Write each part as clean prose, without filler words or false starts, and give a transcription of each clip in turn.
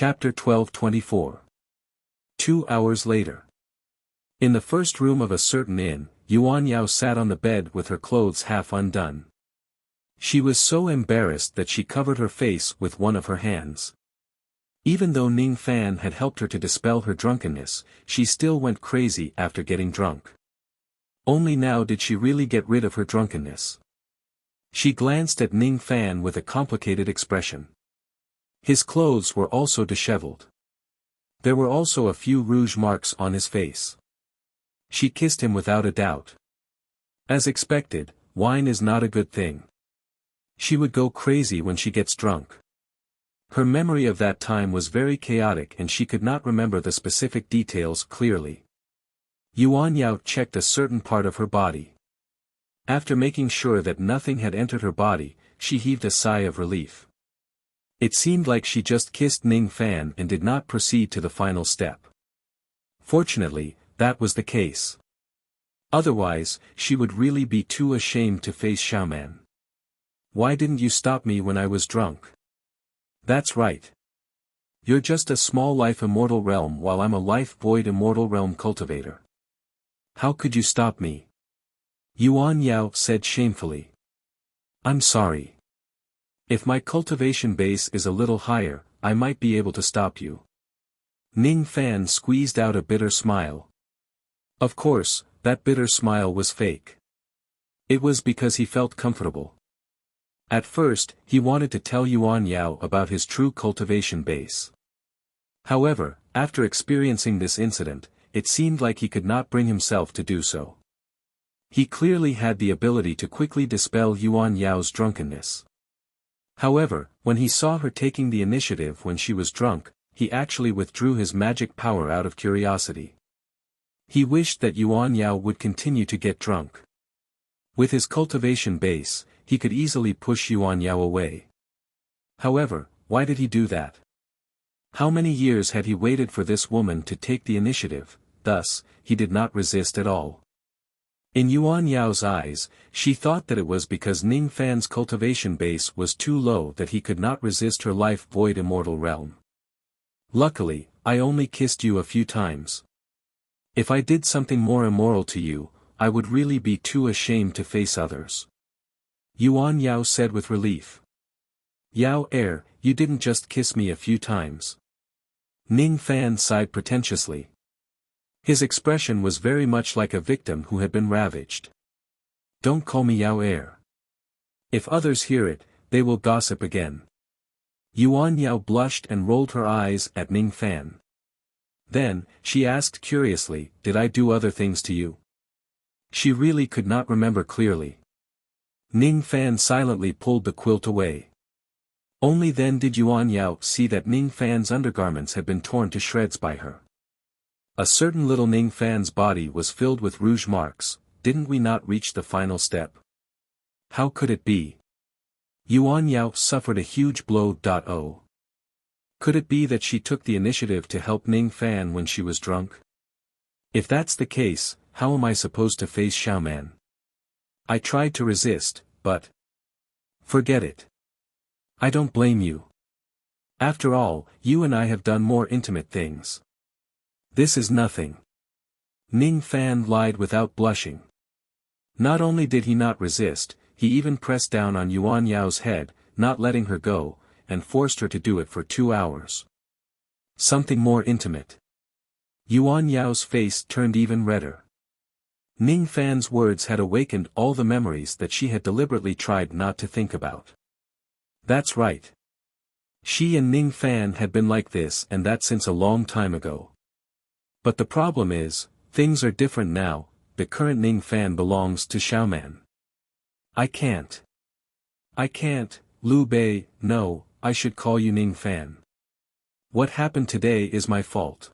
Chapter 12:24. 2 hours later. In the first room of a certain inn, Yuan Yao sat on the bed with her clothes half undone. She was so embarrassed that she covered her face with one of her hands. Even though Ning Fan had helped her to dispel her drunkenness, she still went crazy after getting drunk. Only now did she really get rid of her drunkenness. She glanced at Ning Fan with a complicated expression. His clothes were also disheveled. There were also a few rouge marks on his face. She kissed him without a doubt. As expected, wine is not a good thing. She would go crazy when she gets drunk. Her memory of that time was very chaotic and she could not remember the specific details clearly. Yuan Yao checked a certain part of her body. After making sure that nothing had entered her body, she heaved a sigh of relief. It seemed like she just kissed Ning Fan and did not proceed to the final step. Fortunately, that was the case. Otherwise, she would really be too ashamed to face Xiaoman. Why didn't you stop me when I was drunk? That's right. You're just a small life immortal realm while I'm a life void immortal realm cultivator. How could you stop me? Yuan Yao said shamefully. I'm sorry. If my cultivation base is a little higher, I might be able to stop you. Ning Fan squeezed out a bitter smile. Of course, that bitter smile was fake. It was because he felt comfortable. At first, he wanted to tell Yuan Yao about his true cultivation base. However, after experiencing this incident, it seemed like he could not bring himself to do so. He clearly had the ability to quickly dispel Yuan Yao's drunkenness. However, when he saw her taking the initiative when she was drunk, he actually withdrew his magic power out of curiosity. He wished that Yuan Yao would continue to get drunk. With his cultivation base, he could easily push Yuan Yao away. However, why did he do that? How many years had he waited for this woman to take the initiative? Thus, he did not resist at all. In Yuan Yao's eyes, she thought that it was because Ning Fan's cultivation base was too low that he could not resist her life void immortal realm. Luckily, I only kissed you a few times. If I did something more immoral to you, I would really be too ashamed to face others. Yuan Yao said with relief. Yao you didn't just kiss me a few times. Ning Fan sighed pretentiously. His expression was very much like a victim who had been ravaged. Don't call me Yao If others hear it, they will gossip again. Yuan Yao blushed and rolled her eyes at Ning Fan. Then, she asked curiously, did I do other things to you? She really could not remember clearly. Ning Fan silently pulled the quilt away. Only then did Yuan Yao see that Ning Fan's undergarments had been torn to shreds by her. A certain little Ning Fan's body was filled with rouge marks. Didn't we not reach the final step? How could it be? Yuan Yao suffered a huge blow. Could it be that she took the initiative to help Ning Fan when she was drunk? If that's the case, how am I supposed to face Xiaoman? I tried to resist, but... Forget it. I don't blame you. After all, you and I have done more intimate things. This is nothing. Ning Fan lied without blushing. Not only did he not resist, he even pressed down on Yuan Yao's head, not letting her go, and forced her to do it for 2 hours. Something more intimate. Yuan Yao's face turned even redder. Ning Fan's words had awakened all the memories that she had deliberately tried not to think about. That's right. She and Ning Fan had been like this and that since a long time ago. But the problem is, things are different now. The current Ning Fan belongs to Xiaoman. I can't, Liu Bei, no, I should call you Ning Fan. What happened today is my fault.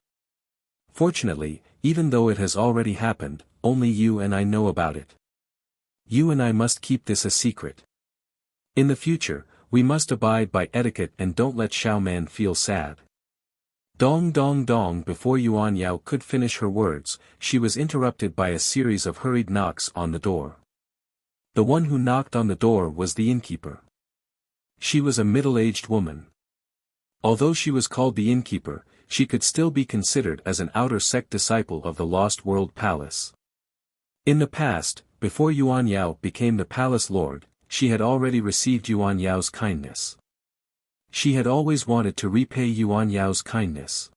Fortunately, even though it has already happened, only you and I know about it. You and I must keep this a secret. In the future, we must abide by etiquette and don't let Xiaoman feel sad. Dong dong dong. Before Yuan Yao could finish her words, she was interrupted by a series of hurried knocks on the door. The one who knocked on the door was the innkeeper. She was a middle-aged woman. Although she was called the innkeeper, she could still be considered as an outer sect disciple of the Lost World Palace. In the past, before Yuan Yao became the palace lord, she had already received Yuan Yao's kindness. She had always wanted to repay Yuan Yao's kindness.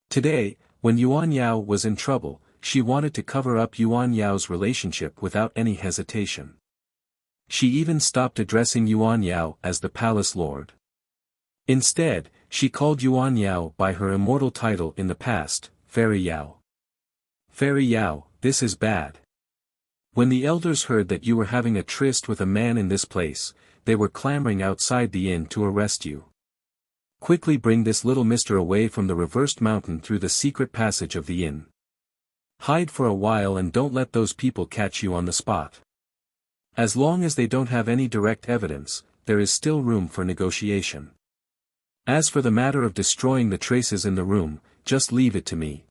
Today, when Yuan Yao was in trouble, she wanted to cover up Yuan Yao's relationship without any hesitation. She even stopped addressing Yuan Yao as the palace lord. Instead, she called Yuan Yao by her immortal title in the past, Fairy Yao. Fairy Yao, this is bad. When the elders heard that you were having a tryst with a man in this place, they were clamoring outside the inn to arrest you. Quickly bring this little mister away from the reversed mountain through the secret passage of the inn. Hide for a while and don't let those people catch you on the spot. As long as they don't have any direct evidence, there is still room for negotiation. As for the matter of destroying the traces in the room, just leave it to me.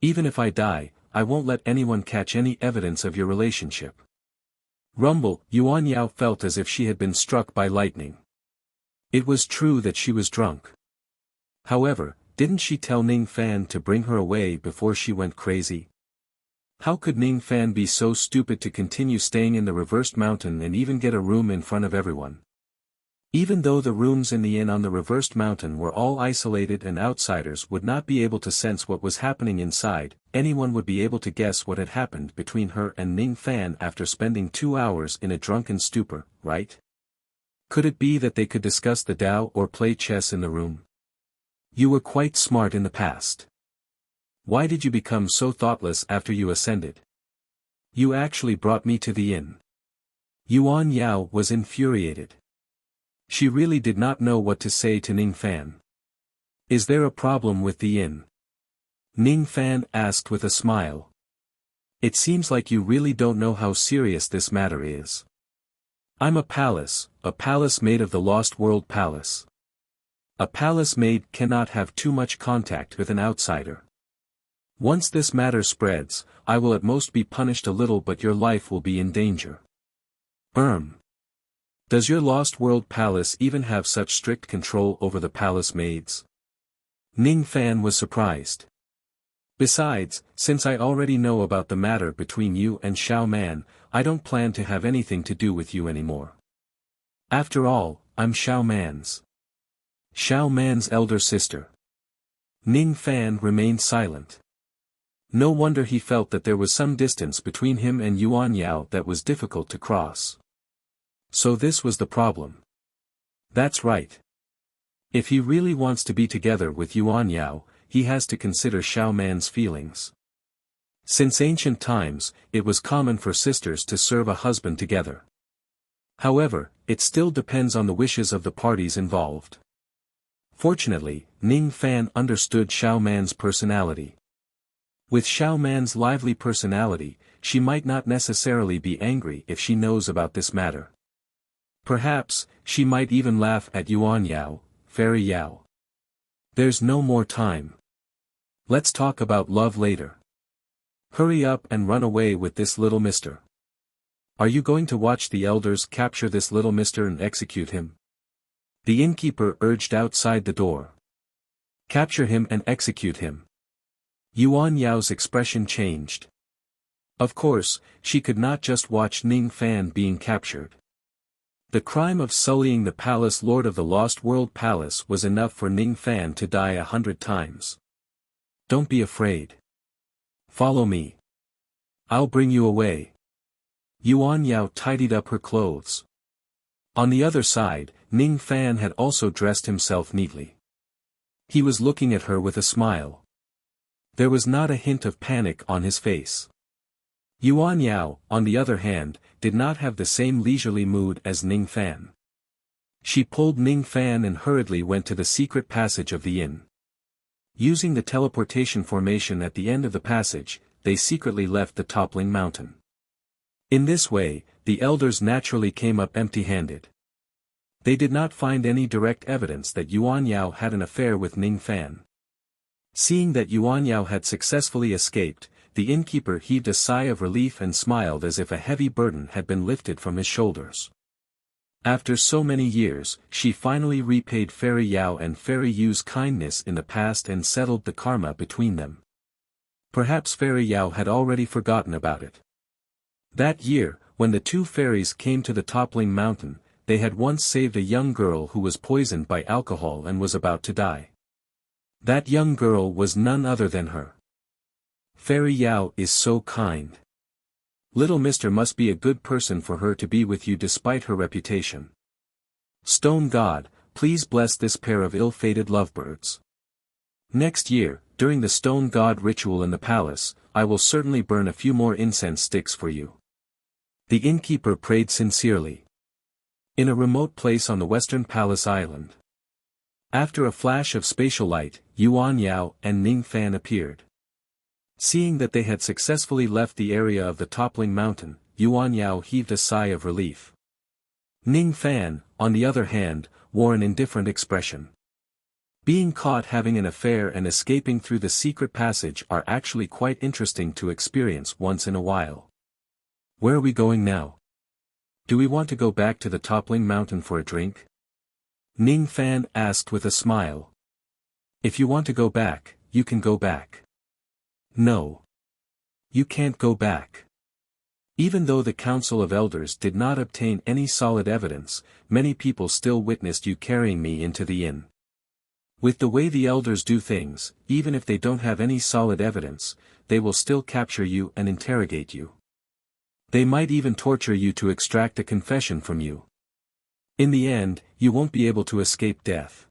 Even if I die, I won't let anyone catch any evidence of your relationship. Rumble. Yuan Yao felt as if she had been struck by lightning. It was true that she was drunk. However, didn't she tell Ning Fan to bring her away before she went crazy? How could Ning Fan be so stupid to continue staying in the reversed mountain and even get a room in front of everyone? Even though the rooms in the inn on the reversed mountain were all isolated and outsiders would not be able to sense what was happening inside, anyone would be able to guess what had happened between her and Ning Fan after spending 2 hours in a drunken stupor, right? Could it be that they could discuss the Tao or play chess in the room? You were quite smart in the past. Why did you become so thoughtless after you ascended? You actually brought me to the inn. Yuan Yao was infuriated. She really did not know what to say to Ning Fan. Is there a problem with the inn? Ning Fan asked with a smile. It seems like you really don't know how serious this matter is. I'm a palace made of the Lost World Palace. A palace maid cannot have too much contact with an outsider. Once this matter spreads, I will at most be punished a little, but your life will be in danger. Does your Lost World Palace even have such strict control over the palace maids? Ning Fan was surprised. Besides, since I already know about the matter between you and Xiao Man, I don't plan to have anything to do with you anymore. After all, I'm Xiao Man's elder sister. Ning Fan remained silent. No wonder he felt that there was some distance between him and Yuan Yao that was difficult to cross. So this was the problem. That's right. If he really wants to be together with Yuan Yao, he has to consider Xiao Man's feelings. Since ancient times, it was common for sisters to serve a husband together. However, it still depends on the wishes of the parties involved. Fortunately, Ning Fan understood Xiao Man's personality. With Xiao Man's lively personality, she might not necessarily be angry if she knows about this matter. Perhaps, she might even laugh at Yuan Yao, Fairy Yao. There's no more time. Let's talk about love later. Hurry up and run away with this little mister. Are you going to watch the elders capture this little mister and execute him? The innkeeper urged outside the door. Capture him and execute him. Yuan Yao's expression changed. Of course, she could not just watch Ning Fan being captured. The crime of sullying the palace lord of the Lost World Palace was enough for Ning Fan to die 100 times. Don't be afraid. Follow me. I'll bring you away. Yuan Yao tidied up her clothes. On the other side, Ning Fan had also dressed himself neatly. He was looking at her with a smile. There was not a hint of panic on his face. Yuan Yao, on the other hand, did not have the same leisurely mood as Ning Fan. She pulled Ning Fan and hurriedly went to the secret passage of the inn. Using the teleportation formation at the end of the passage, they secretly left the toppling mountain. In this way, the elders naturally came up empty-handed. They did not find any direct evidence that Yuan Yao had an affair with Ning Fan. Seeing that Yuan Yao had successfully escaped, the innkeeper heaved a sigh of relief and smiled as if a heavy burden had been lifted from his shoulders. After so many years, she finally repaid Fairy Yao and Fairy Yu's kindness in the past and settled the karma between them. Perhaps Fairy Yao had already forgotten about it. That year, when the two fairies came to the toppling mountain, they had once saved a young girl who was poisoned by alcohol and was about to die. That young girl was none other than her. Fairy Yao is so kind. Little Mister must be a good person for her to be with you despite her reputation. Stone God, please bless this pair of ill-fated lovebirds. Next year, during the Stone God ritual in the palace, I will certainly burn a few more incense sticks for you. The innkeeper prayed sincerely. In a remote place on the western palace island. After a flash of spatial light, Yuan Yao and Ning Fan appeared. Seeing that they had successfully left the area of the toppling mountain, Yuan Yao heaved a sigh of relief. Ning Fan, on the other hand, wore an indifferent expression. Being caught having an affair and escaping through the secret passage are actually quite interesting to experience once in a while. Where are we going now? Do we want to go back to the toppling mountain for a drink? Ning Fan asked with a smile. If you want to go back, you can go back. No. You can't go back. Even though the Council of Elders did not obtain any solid evidence, many people still witnessed you carrying me into the inn. With the way the Elders do things, even if they don't have any solid evidence, they will still capture you and interrogate you. They might even torture you to extract a confession from you. In the end, you won't be able to escape death.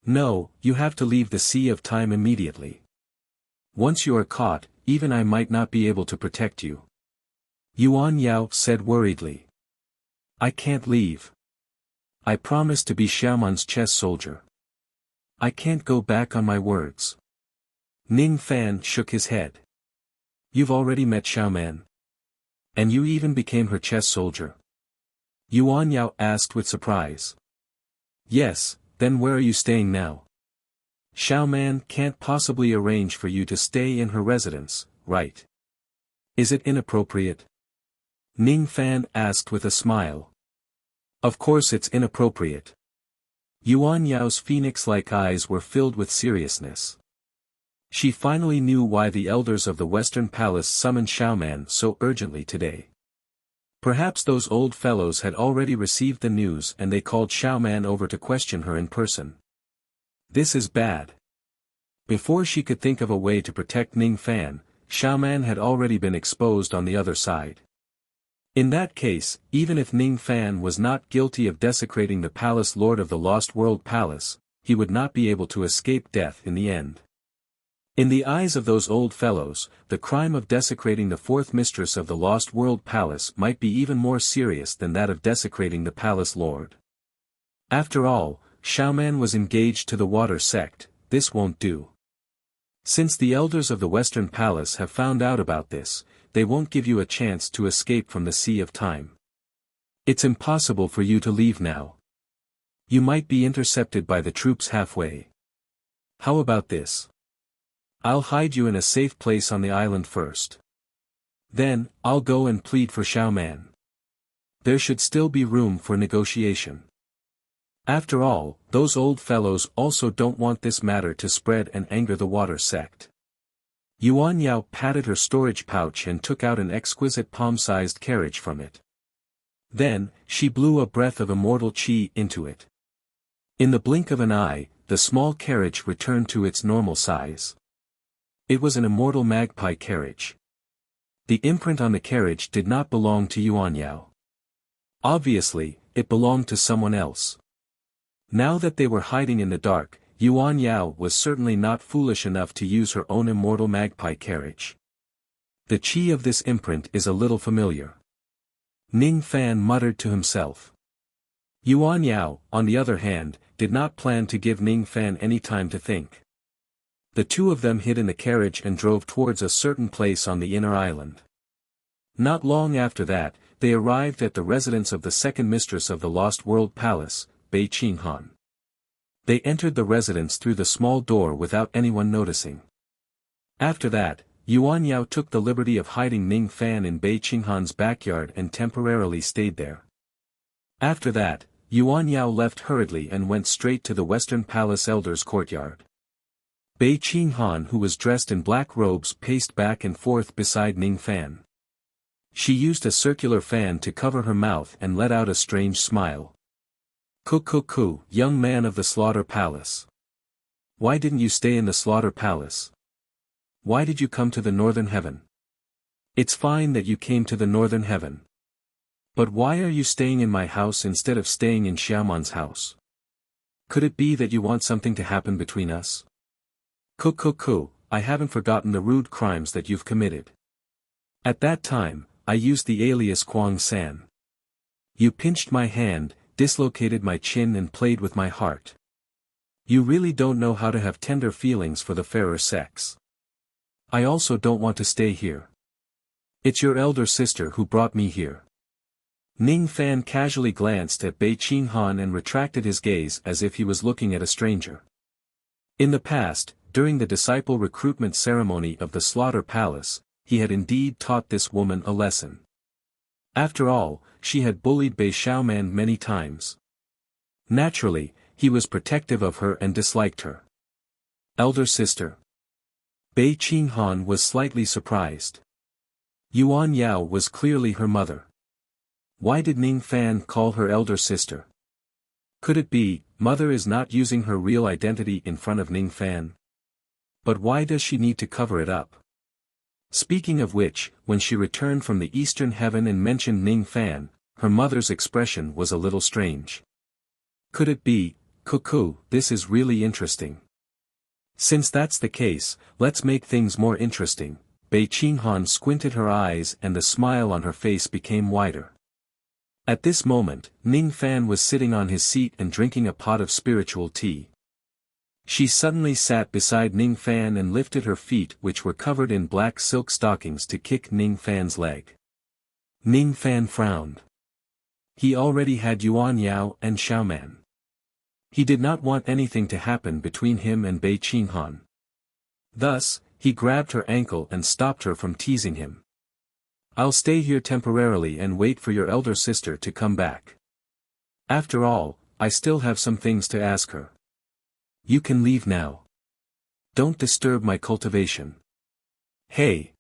No, you have to leave the Sea of Time immediately. Once you are caught, even I might not be able to protect you. Yuan Yao said worriedly. I can't leave. I promised to be Xiaoman's chess soldier. I can't go back on my words. Ning Fan shook his head. You've already met Xiaoman. And you even became her chess soldier? Yuan Yao asked with surprise. Yes, then where are you staying now? Xiaoman can't possibly arrange for you to stay in her residence, right? Is it inappropriate? Ning Fan asked with a smile. Of course it's inappropriate. Yuan Yao's phoenix-like eyes were filled with seriousness. She finally knew why the elders of the Western Palace summoned Xiaoman so urgently today. Perhaps those old fellows had already received the news and they called Xiaoman over to question her in person. This is bad. Before she could think of a way to protect Ning Fan, Xiaoman had already been exposed on the other side. In that case, even if Ning Fan was not guilty of desecrating the Palace Lord of the Lost World Palace, he would not be able to escape death in the end. In the eyes of those old fellows, the crime of desecrating the fourth mistress of the Lost World Palace might be even more serious than that of desecrating the Palace Lord. After all, Xiaoman was engaged to the water sect. This won't do. Since the elders of the Western Palace have found out about this, they won't give you a chance to escape from the Sea of Time. It's impossible for you to leave now. You might be intercepted by the troops halfway. How about this? I'll hide you in a safe place on the island first. Then, I'll go and plead for Xiaoman. There should still be room for negotiation. After all, those old fellows also don't want this matter to spread and anger the water sect. Yuan Yao patted her storage pouch and took out an exquisite palm-sized carriage from it. Then, she blew a breath of immortal qi into it. In the blink of an eye, the small carriage returned to its normal size. It was an immortal magpie carriage. The imprint on the carriage did not belong to Yuan Yao. Obviously, it belonged to someone else. Now that they were hiding in the dark, Yuan Yao was certainly not foolish enough to use her own immortal magpie carriage. The qi of this imprint is a little familiar. Ning Fan muttered to himself. Yuan Yao, on the other hand, did not plan to give Ning Fan any time to think. The two of them hid in the carriage and drove towards a certain place on the inner island. Not long after that, they arrived at the residence of the second mistress of the Lost World Palace, Bei Qinghan. They entered the residence through the small door without anyone noticing. After that, Yuan Yao took the liberty of hiding Ning Fan in Bei Qinghan's backyard and temporarily stayed there. After that, Yuan Yao left hurriedly and went straight to the Western Palace Elder's courtyard. Bei Qinghan, who was dressed in black robes, paced back and forth beside Ning Fan. She used a circular fan to cover her mouth and let out a strange smile. Ku, young man of the Slaughter Palace. Why didn't you stay in the Slaughter Palace? Why did you come to the Northern Heaven? It's fine that you came to the Northern Heaven. But why are you staying in my house instead of staying in Xiaoman's house? Could it be that you want something to happen between us? Ku, I haven't forgotten the rude crimes that you've committed. At that time, I used the alias Kwang San. You pinched my hand, dislocated my chin and played with my heart. You really don't know how to have tender feelings for the fairer sex. I also don't want to stay here. It's your elder sister who brought me here. Ning Fan casually glanced at Bei Qinghan and retracted his gaze as if he was looking at a stranger. In the past, during the disciple recruitment ceremony of the Slaughter Palace, he had indeed taught this woman a lesson. After all, she had bullied Bei Xiaoman many times. Naturally, he was protective of her and disliked her. Elder sister. Bei Qinghan was slightly surprised. Yuan Yao was clearly her mother. Why did Ning Fan call her elder sister? Could it be, mother is not using her real identity in front of Ning Fan? But why does she need to cover it up? Speaking of which, when she returned from the Eastern Heaven and mentioned Ning Fan, her mother's expression was a little strange. Could it be, Kuku, this is really interesting. Since that's the case, let's make things more interesting. Bei Qinghan squinted her eyes and the smile on her face became wider. At this moment, Ning Fan was sitting on his seat and drinking a pot of spiritual tea. She suddenly sat beside Ning Fan and lifted her feet, which were covered in black silk stockings, to kick Ning Fan's leg. Ning Fan frowned. He already had Yuan Yao and Xiaoman. He did not want anything to happen between him and Bei Qinghan. Thus, he grabbed her ankle and stopped her from teasing him. I'll stay here temporarily and wait for your elder sister to come back. After all, I still have some things to ask her. You can leave now. Don't disturb my cultivation. Hey!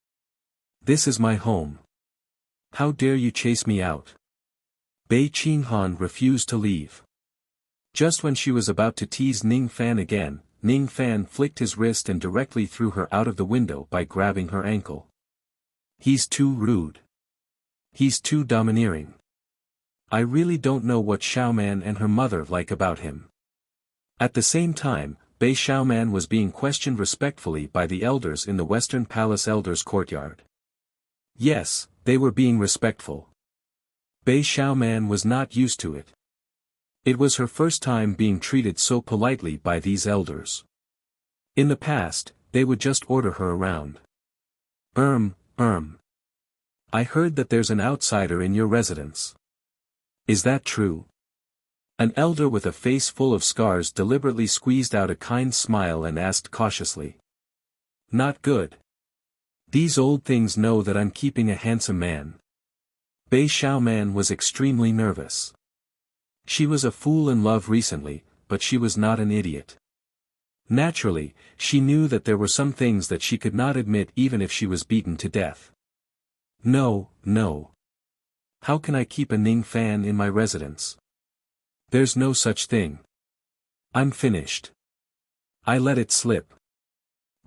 This is my home. How dare you chase me out? Bei Qinghan refused to leave. Just when she was about to tease Ning Fan again, Ning Fan flicked his wrist and directly threw her out of the window by grabbing her ankle. He's too rude. He's too domineering. I really don't know what Xiaoman and her mother like about him. At the same time, Bei Xiaoman was being questioned respectfully by the elders in the Western Palace Elders' courtyard. Yes, they were being respectful. Bei Xiaoman was not used to it. It was her first time being treated so politely by these elders. In the past, they would just order her around. I heard that there's an outsider in your residence. Is that true? An elder with a face full of scars deliberately squeezed out a kind smile and asked cautiously. Not good. These old things know that I'm keeping a handsome man. Bei Xiaoman was extremely nervous. She was a fool in love recently, but she was not an idiot. Naturally, she knew that there were some things that she could not admit even if she was beaten to death. No. How can I keep a Ning Fan in my residence? There's no such thing. I'm finished. I let it slip.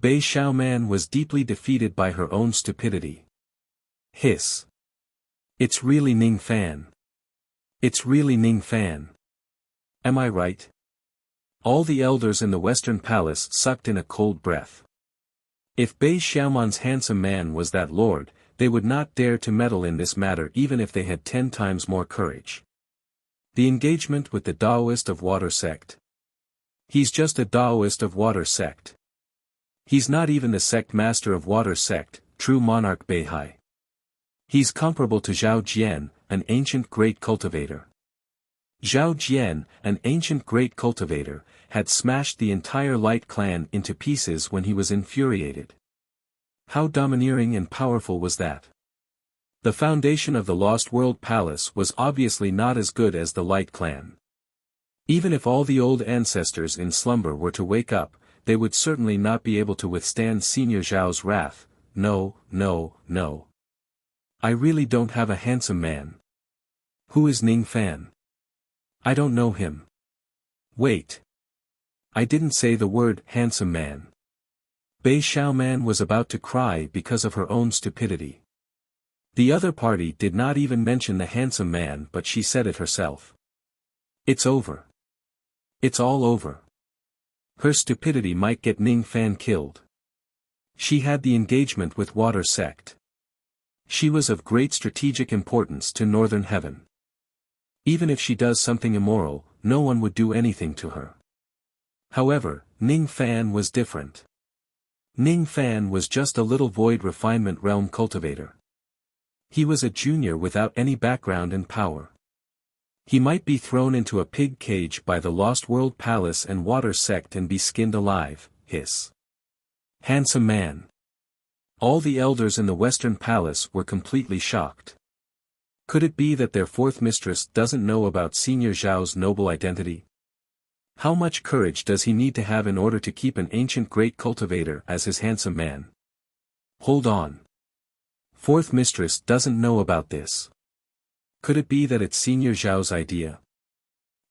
Bei Xiaoman was deeply defeated by her own stupidity. Hiss. It's really Ning Fan. It's really Ning Fan. Am I right? All the elders in the Western Palace sucked in a cold breath. If Bei Xiaoman's handsome man was that lord, they would not dare to meddle in this matter even if they had 10 times more courage. The engagement with the Taoist of Water sect. He's just a Taoist of Water sect. He's not even the sect master of Water sect, true monarch Beihai. He's comparable to Zhao Jian, an ancient great cultivator. Zhao Jian, an ancient great cultivator, had smashed the entire Light clan into pieces when he was infuriated. How domineering and powerful was that? The foundation of the Lost World Palace was obviously not as good as the Light Clan. Even if all the old ancestors in slumber were to wake up, they would certainly not be able to withstand Senior Zhao's wrath. No, no, no. I really don't have a handsome man. Who is Ning Fan? I don't know him. Wait. I didn't say the word handsome man. Bei Xiaoman was about to cry because of her own stupidity. The other party did not even mention the handsome man, but she said it herself. It's over. It's all over. Her stupidity might get Ning Fan killed. She had the engagement with Water Sect. She was of great strategic importance to Northern Heaven. Even if she does something immoral, no one would do anything to her. However, Ning Fan was different. Ning Fan was just a little void refinement realm cultivator. He was a junior without any background and power. He might be thrown into a pig cage by the Lost World Palace and Water Sect and be skinned alive. Hiss. Handsome man. All the elders in the Western Palace were completely shocked. Could it be that their fourth mistress doesn't know about Senior Zhao's noble identity? How much courage does he need to have in order to keep an ancient great cultivator as his handsome man? Hold on. Fourth mistress doesn't know about this. Could it be that it's Senior Zhao's idea?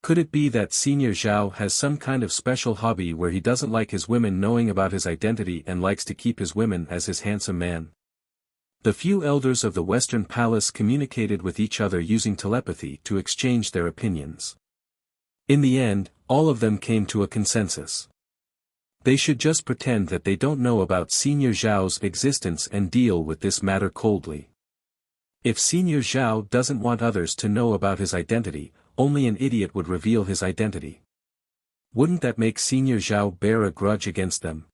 Could it be that Senior Zhao has some kind of special hobby where he doesn't like his women knowing about his identity and likes to keep his women as his handsome man? The few elders of the Western Palace communicated with each other using telepathy to exchange their opinions. In the end, all of them came to a consensus. They should just pretend that they don't know about Senior Zhao's existence and deal with this matter coldly. If Senior Zhao doesn't want others to know about his identity, only an idiot would reveal his identity. Wouldn't that make Senior Zhao bear a grudge against them?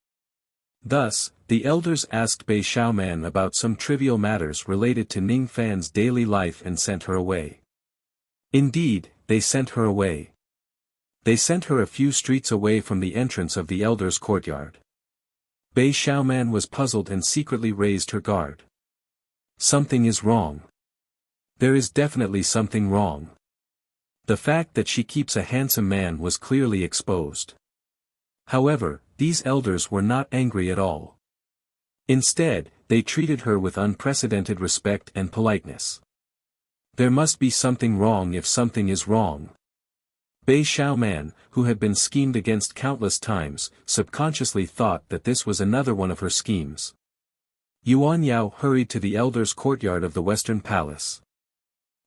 Thus, the elders asked Bei Xiaoman about some trivial matters related to Ning Fan's daily life and sent her away. Indeed, they sent her away. They sent her a few streets away from the entrance of the elders' courtyard. Bei Xiaoman was puzzled and secretly raised her guard. Something is wrong. There is definitely something wrong. The fact that she keeps a handsome man was clearly exposed. However, these elders were not angry at all. Instead, they treated her with unprecedented respect and politeness. There must be something wrong if something is wrong. Bei Xiaoman, who had been schemed against countless times, subconsciously thought that this was another one of her schemes. Yuan Yao hurried to the elders' courtyard of the Western Palace.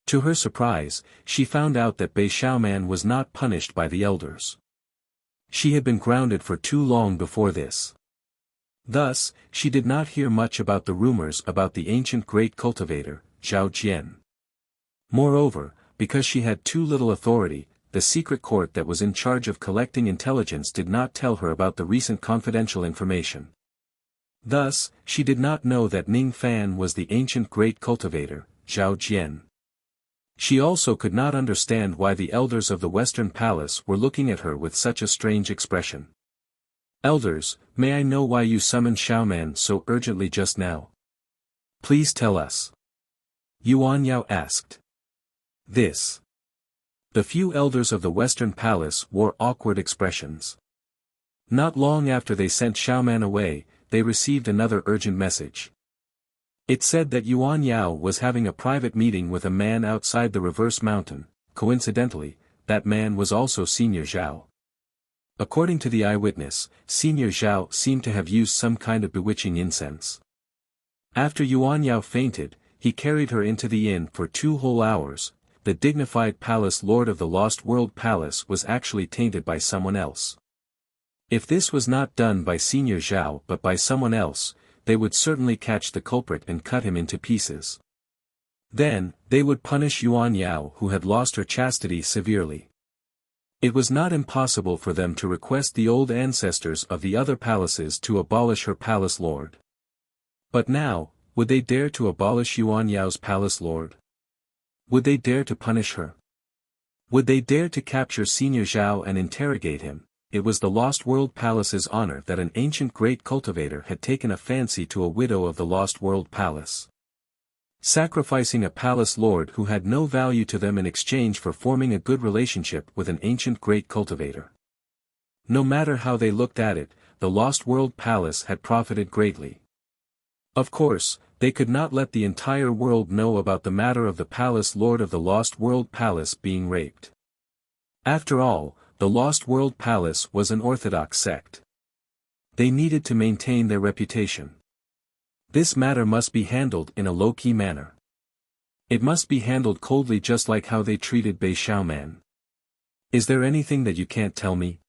To her surprise, she found out that Bei Xiaoman was not punished by the elders. She had been grounded for too long before this. Thus, she did not hear much about the rumors about the ancient great cultivator, Zhao Jian. Moreover, because she had too little authority, the secret court that was in charge of collecting intelligence did not tell her about the recent confidential information. Thus, she did not know that Ning Fan was the ancient great cultivator, Zhao Jian. She also could not understand why the elders of the Western Palace were looking at her with such a strange expression. Elders, may I know why you summoned Xiaoman so urgently just now? Please tell us. Yuan Yao asked. This. The few elders of the Western Palace wore awkward expressions. Not long after they sent Xiaoman away, they received another urgent message. It said that Yuan Yao was having a private meeting with a man outside the Reverse Mountain. Coincidentally, that man was also Senior Zhao. According to the eyewitness, Senior Zhao seemed to have used some kind of bewitching incense. After Yuan Yao fainted, he carried her into the inn for 2 whole hours. The dignified palace lord of the Lost World Palace was actually tainted by someone else. If this was not done by Senior Zhao but by someone else, they would certainly catch the culprit and cut him into pieces. Then, they would punish Yuan Yao, who had lost her chastity, severely. It was not impossible for them to request the old ancestors of the other palaces to abolish her palace lord. But now, would they dare to abolish Yuan Yao's palace lord? Would they dare to punish her? Would they dare to capture Senior Zhao and interrogate him? It was the Lost World Palace's honor that an ancient great cultivator had taken a fancy to a widow of the Lost World Palace. sacrificing a palace lord who had no value to them in exchange for forming a good relationship with an ancient great cultivator. No matter how they looked at it, the Lost World Palace had profited greatly. Of course, they could not let the entire world know about the matter of the palace lord of the Lost World Palace being raped. After all, the Lost World Palace was an orthodox sect. They needed to maintain their reputation. This matter must be handled in a low-key manner. It must be handled coldly, just like how they treated Bei Xiaoman. Is there anything that you can't tell me?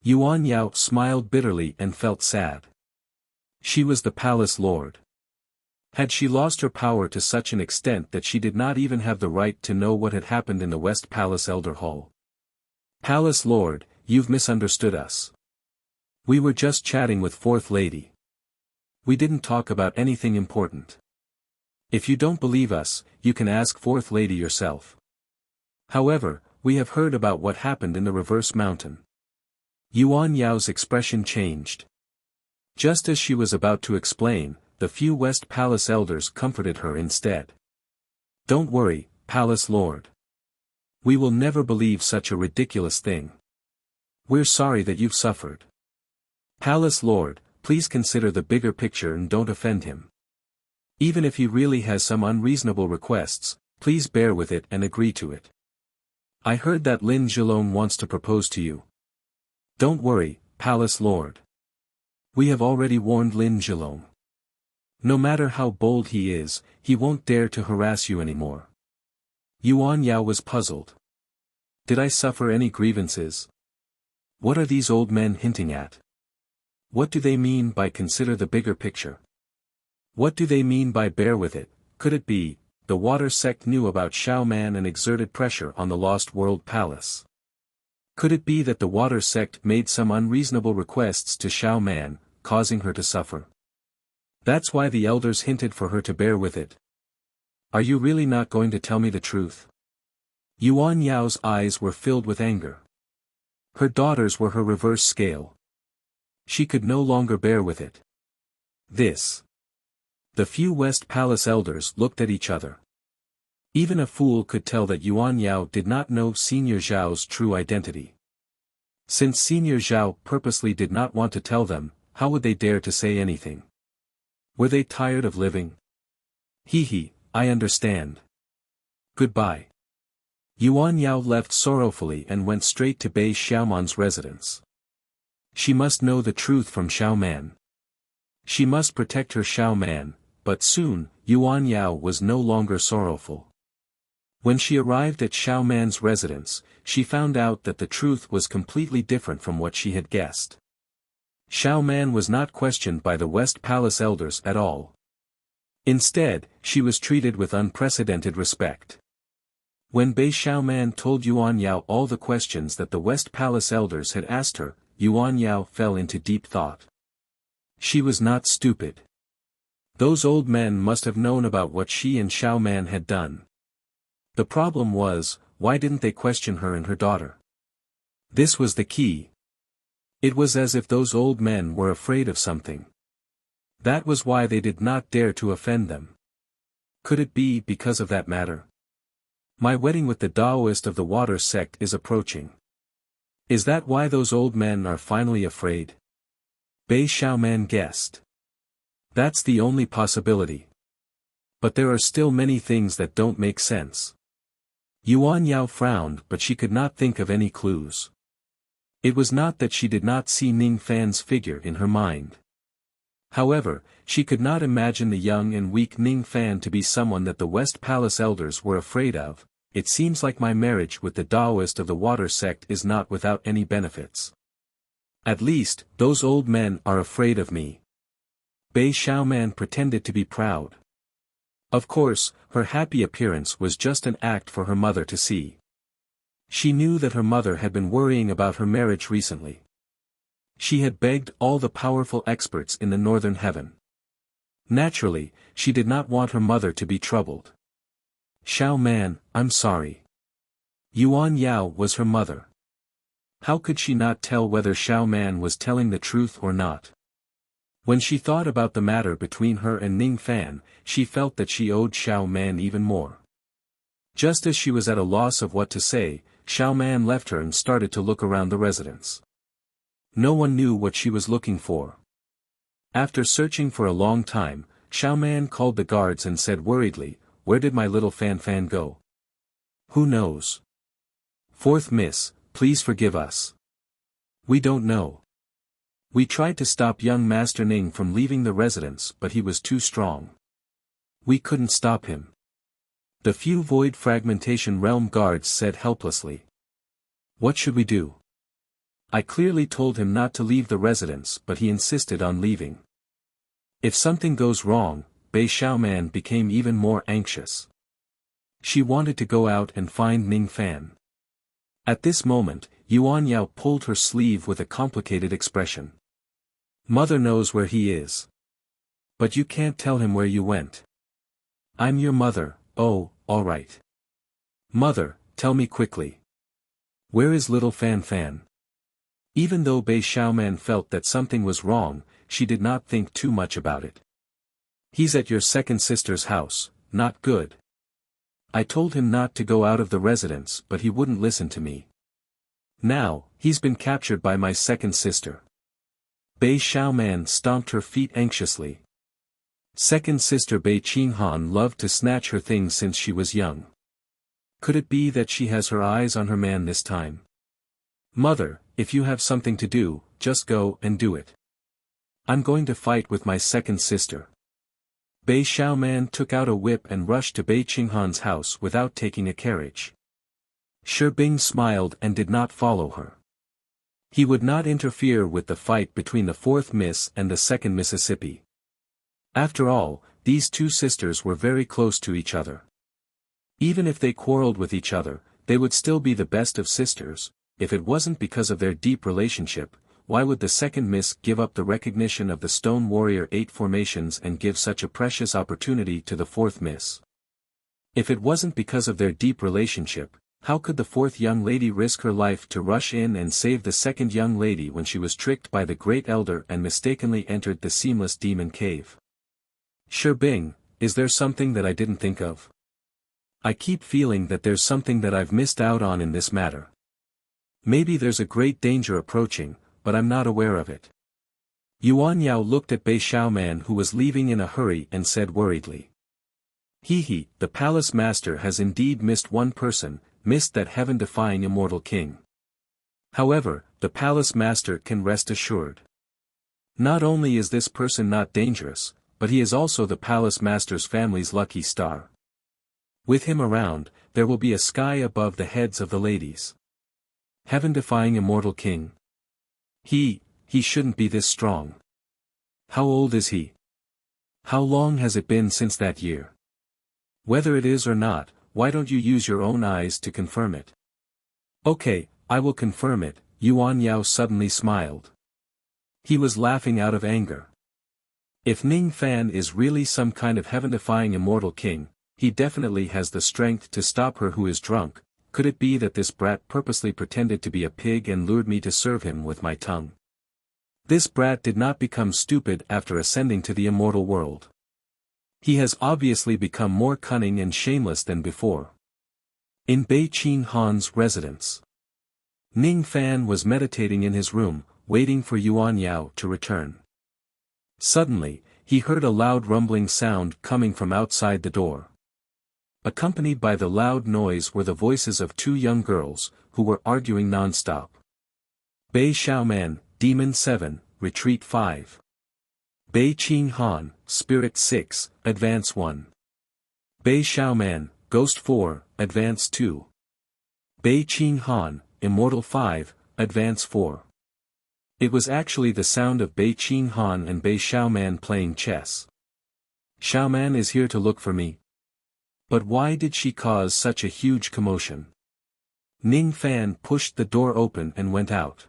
Yuan Yao smiled bitterly and felt sad. She was the palace lord. Had she lost her power to such an extent that she did not even have the right to know what had happened in the West Palace Elder Hall? Palace Lord, you've misunderstood us. We were just chatting with Fourth Lady. We didn't talk about anything important. If you don't believe us, you can ask Fourth Lady yourself. However, we have heard about what happened in the Reverse Mountain. Yuan Yao's expression changed. Just as she was about to explain, the few West Palace elders comforted her instead. Don't worry, Palace Lord. We will never believe such a ridiculous thing. We're sorry that you've suffered. Palace Lord, please consider the bigger picture and don't offend him. Even if he really has some unreasonable requests, please bear with it and agree to it. I heard that Lin Zhilong wants to propose to you. Don't worry, Palace Lord. We have already warned Lin Zhilong. No matter how bold he is, he won't dare to harass you anymore. Yuan Yao was puzzled. Did I suffer any grievances? What are these old men hinting at? What do they mean by consider the bigger picture? What do they mean by bear with it? Could it be, the water sect knew about Xiaoman and exerted pressure on the Lost World Palace? Could it be that the water sect made some unreasonable requests to Xiaoman, causing her to suffer? That's why the elders hinted for her to bear with it. Are you really not going to tell me the truth? Yuan Yao's eyes were filled with anger. Her daughters were her reverse scale. She could no longer bear with it. This. The few West Palace elders looked at each other. Even a fool could tell that Yuan Yao did not know Senior Zhao's true identity. Since Senior Zhao purposely did not want to tell them, how would they dare to say anything? Were they tired of living? Hee, I understand. Goodbye. Yuan Yao left sorrowfully and went straight to Bei Xiaoman's residence. She must know the truth from Xiaoman. She must protect her Xiaoman, but soon, Yuan Yao was no longer sorrowful. When she arrived at Xiaoman's residence, she found out that the truth was completely different from what she had guessed. Xiaoman was not questioned by the West Palace elders at all. Instead, she was treated with unprecedented respect. When Bei Xiaoman told Yuan Yao all the questions that the West Palace elders had asked her, Yuan Yao fell into deep thought. She was not stupid. Those old men must have known about what she and Xiaoman had done. The problem was, why didn't they question her and her daughter? This was the key. It was as if those old men were afraid of something. That was why they did not dare to offend them. Could it be because of that matter? My wedding with the Taoist of the water sect is approaching. Is that why those old men are finally afraid? Bei Xiaoman guessed. That's the only possibility. But there are still many things that don't make sense. Yuan Yao frowned, but she could not think of any clues. It was not that she did not see Ning Fan's figure in her mind. However, she could not imagine the young and weak Ning Fan to be someone that the West Palace elders were afraid of. It seems like my marriage with the Taoist of the water sect is not without any benefits. At least, those old men are afraid of me. Bei Xiaoman pretended to be proud. Of course, her happy appearance was just an act for her mother to see. She knew that her mother had been worrying about her marriage recently. She had begged all the powerful experts in the northern heaven. Naturally, she did not want her mother to be troubled. Xiaoman, I'm sorry. Yuan Yao was her mother. How could she not tell whether Xiaoman was telling the truth or not? When she thought about the matter between her and Ning Fan, she felt that she owed Xiao Man even more. Just as she was at a loss of what to say, Xiao Man left her and started to look around the residence. No one knew what she was looking for. After searching for a long time, Xiao Man called the guards and said worriedly, "Where did my little Fan go? Who knows? Fourth Miss, please forgive us. We don't know. We tried to stop young Master Ning from leaving the residence but he was too strong. We couldn't stop him." The few Void Fragmentation Realm guards said helplessly. "What should we do? I clearly told him not to leave the residence but he insisted on leaving. If something goes wrong," Bei Xiaoman became even more anxious. She wanted to go out and find Ning Fan. At this moment, Yuan Yao pulled her sleeve with a complicated expression. "Mother knows where he is. But you can't tell him where you went." "I'm your mother." "Oh, all right. Mother, tell me quickly. Where is little Fan?" Even though Bei Xiaoman felt that something was wrong, she did not think too much about it. "He's at your second sister's house." "Not good. I told him not to go out of the residence but he wouldn't listen to me. Now, he's been captured by my second sister." Bei Xiaoman stomped her feet anxiously. Second sister Bei Qinghan loved to snatch her things since she was young. Could it be that she has her eyes on her man this time? "Mother, if you have something to do, just go and do it. I'm going to fight with my second sister." Bei Xiaoman took out a whip and rushed to Bei Qinghan's house without taking a carriage. Shi Bing smiled and did not follow her. He would not interfere with the fight between the fourth Miss and the second Mississippi. After all, these two sisters were very close to each other. Even if they quarreled with each other, they would still be the best of sisters. If it wasn't because of their deep relationship, why would the second Miss give up the recognition of the Stone Warrior 8 formations and give such a precious opportunity to the fourth Miss? If it wasn't because of their deep relationship, how could the fourth young lady risk her life to rush in and save the second young lady when she was tricked by the Great Elder and mistakenly entered the Seamless Demon Cave? Shi Bing, is there something that I didn't think of? I keep feeling that there's something that I've missed out on in this matter. Maybe there's a great danger approaching, but I'm not aware of it." Yuan Yao looked at Bei Xiaoman who was leaving in a hurry and said worriedly. "He, the palace master has indeed missed one person, missed that heaven-defying immortal king. However, the palace master can rest assured. Not only is this person not dangerous, but he is also the palace master's family's lucky star. With him around, there will be a sky above the heads of the ladies. Heaven-defying immortal king. He shouldn't be this strong. How old is he? How long has it been since that year? Whether it is or not, why don't you use your own eyes to confirm it?" "Okay, I will confirm it," Yuan Yao suddenly smiled. He was laughing out of anger. If Ning Fan is really some kind of heaven-defying immortal king, he definitely has the strength to stop her who is drunk. Could it be that this brat purposely pretended to be a pig and lured me to serve him with my tongue? This brat did not become stupid after ascending to the immortal world. He has obviously become more cunning and shameless than before. In Bei Qinghan's residence, Ning Fan was meditating in his room, waiting for Yuan Yao to return. Suddenly, he heard a loud rumbling sound coming from outside the door. Accompanied by the loud noise were the voices of two young girls, who were arguing non-stop. Bei Xiaoman, Demon 7, Retreat 5. Bei Qinghan, Spirit 6, Advance 1. Bei Xiaoman, Ghost 4, Advance 2. Bei Qinghan, Immortal 5, Advance 4. It was actually the sound of Bei Qinghan and Bei Xiaoman playing chess. "Xiaoman is here to look for me." But why did she cause such a huge commotion? Ning Fan pushed the door open and went out.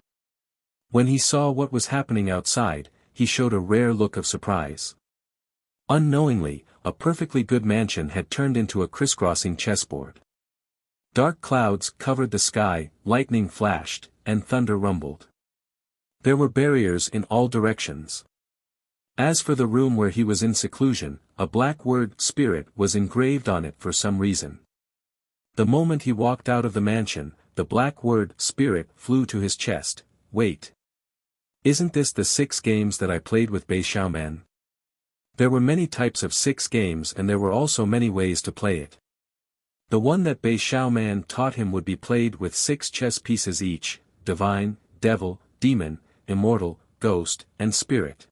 When he saw what was happening outside, he showed a rare look of surprise. Unknowingly, a perfectly good mansion had turned into a crisscrossing chessboard. Dark clouds covered the sky, lightning flashed, and thunder rumbled. There were barriers in all directions. As for the room where he was in seclusion, a black word "spirit" was engraved on it for some reason. The moment he walked out of the mansion, the black word "spirit" flew to his chest. Wait. Isn't this the 6 games that I played with Bei Xiaoman? There were many types of 6 games and there were also many ways to play it. The one that Bei Xiaoman taught him would be played with 6 chess pieces each: divine, devil, demon, immortal, ghost, and spirit.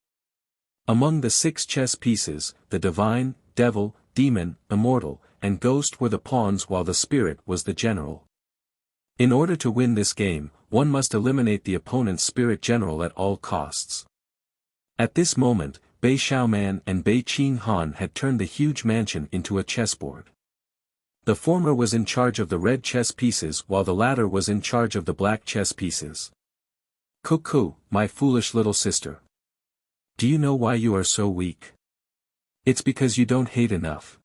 Among the 6 chess pieces, the divine, devil, demon, immortal, and ghost were the pawns while the spirit was the general. In order to win this game, one must eliminate the opponent's spirit general at all costs. At this moment, Bei Xiaoman and Bei Qinghan had turned the huge mansion into a chessboard. The former was in charge of the red chess pieces while the latter was in charge of the black chess pieces. Cuckoo, my foolish little sister. Do you know why you are so weak? It's because you don't hate enough.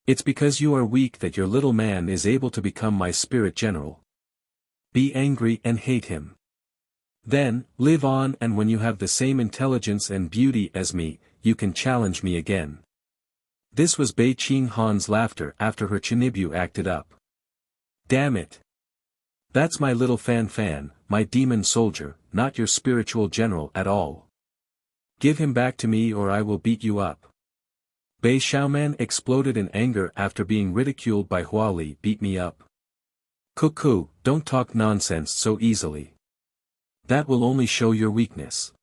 It's because you are weak that your little man is able to become my spirit general. Be angry and hate him. Then, live on, and when you have the same intelligence and beauty as me, you can challenge me again. This was Bei Qinghan's laughter after her Chinibu acted up. Damn it. That's my little Fan, my demon soldier, not your spiritual general at all. Give him back to me or I will beat you up. Bei Xiaoman exploded in anger after being ridiculed by Huali. Beat me up. Cuckoo, don't talk nonsense so easily. That will only show your weakness.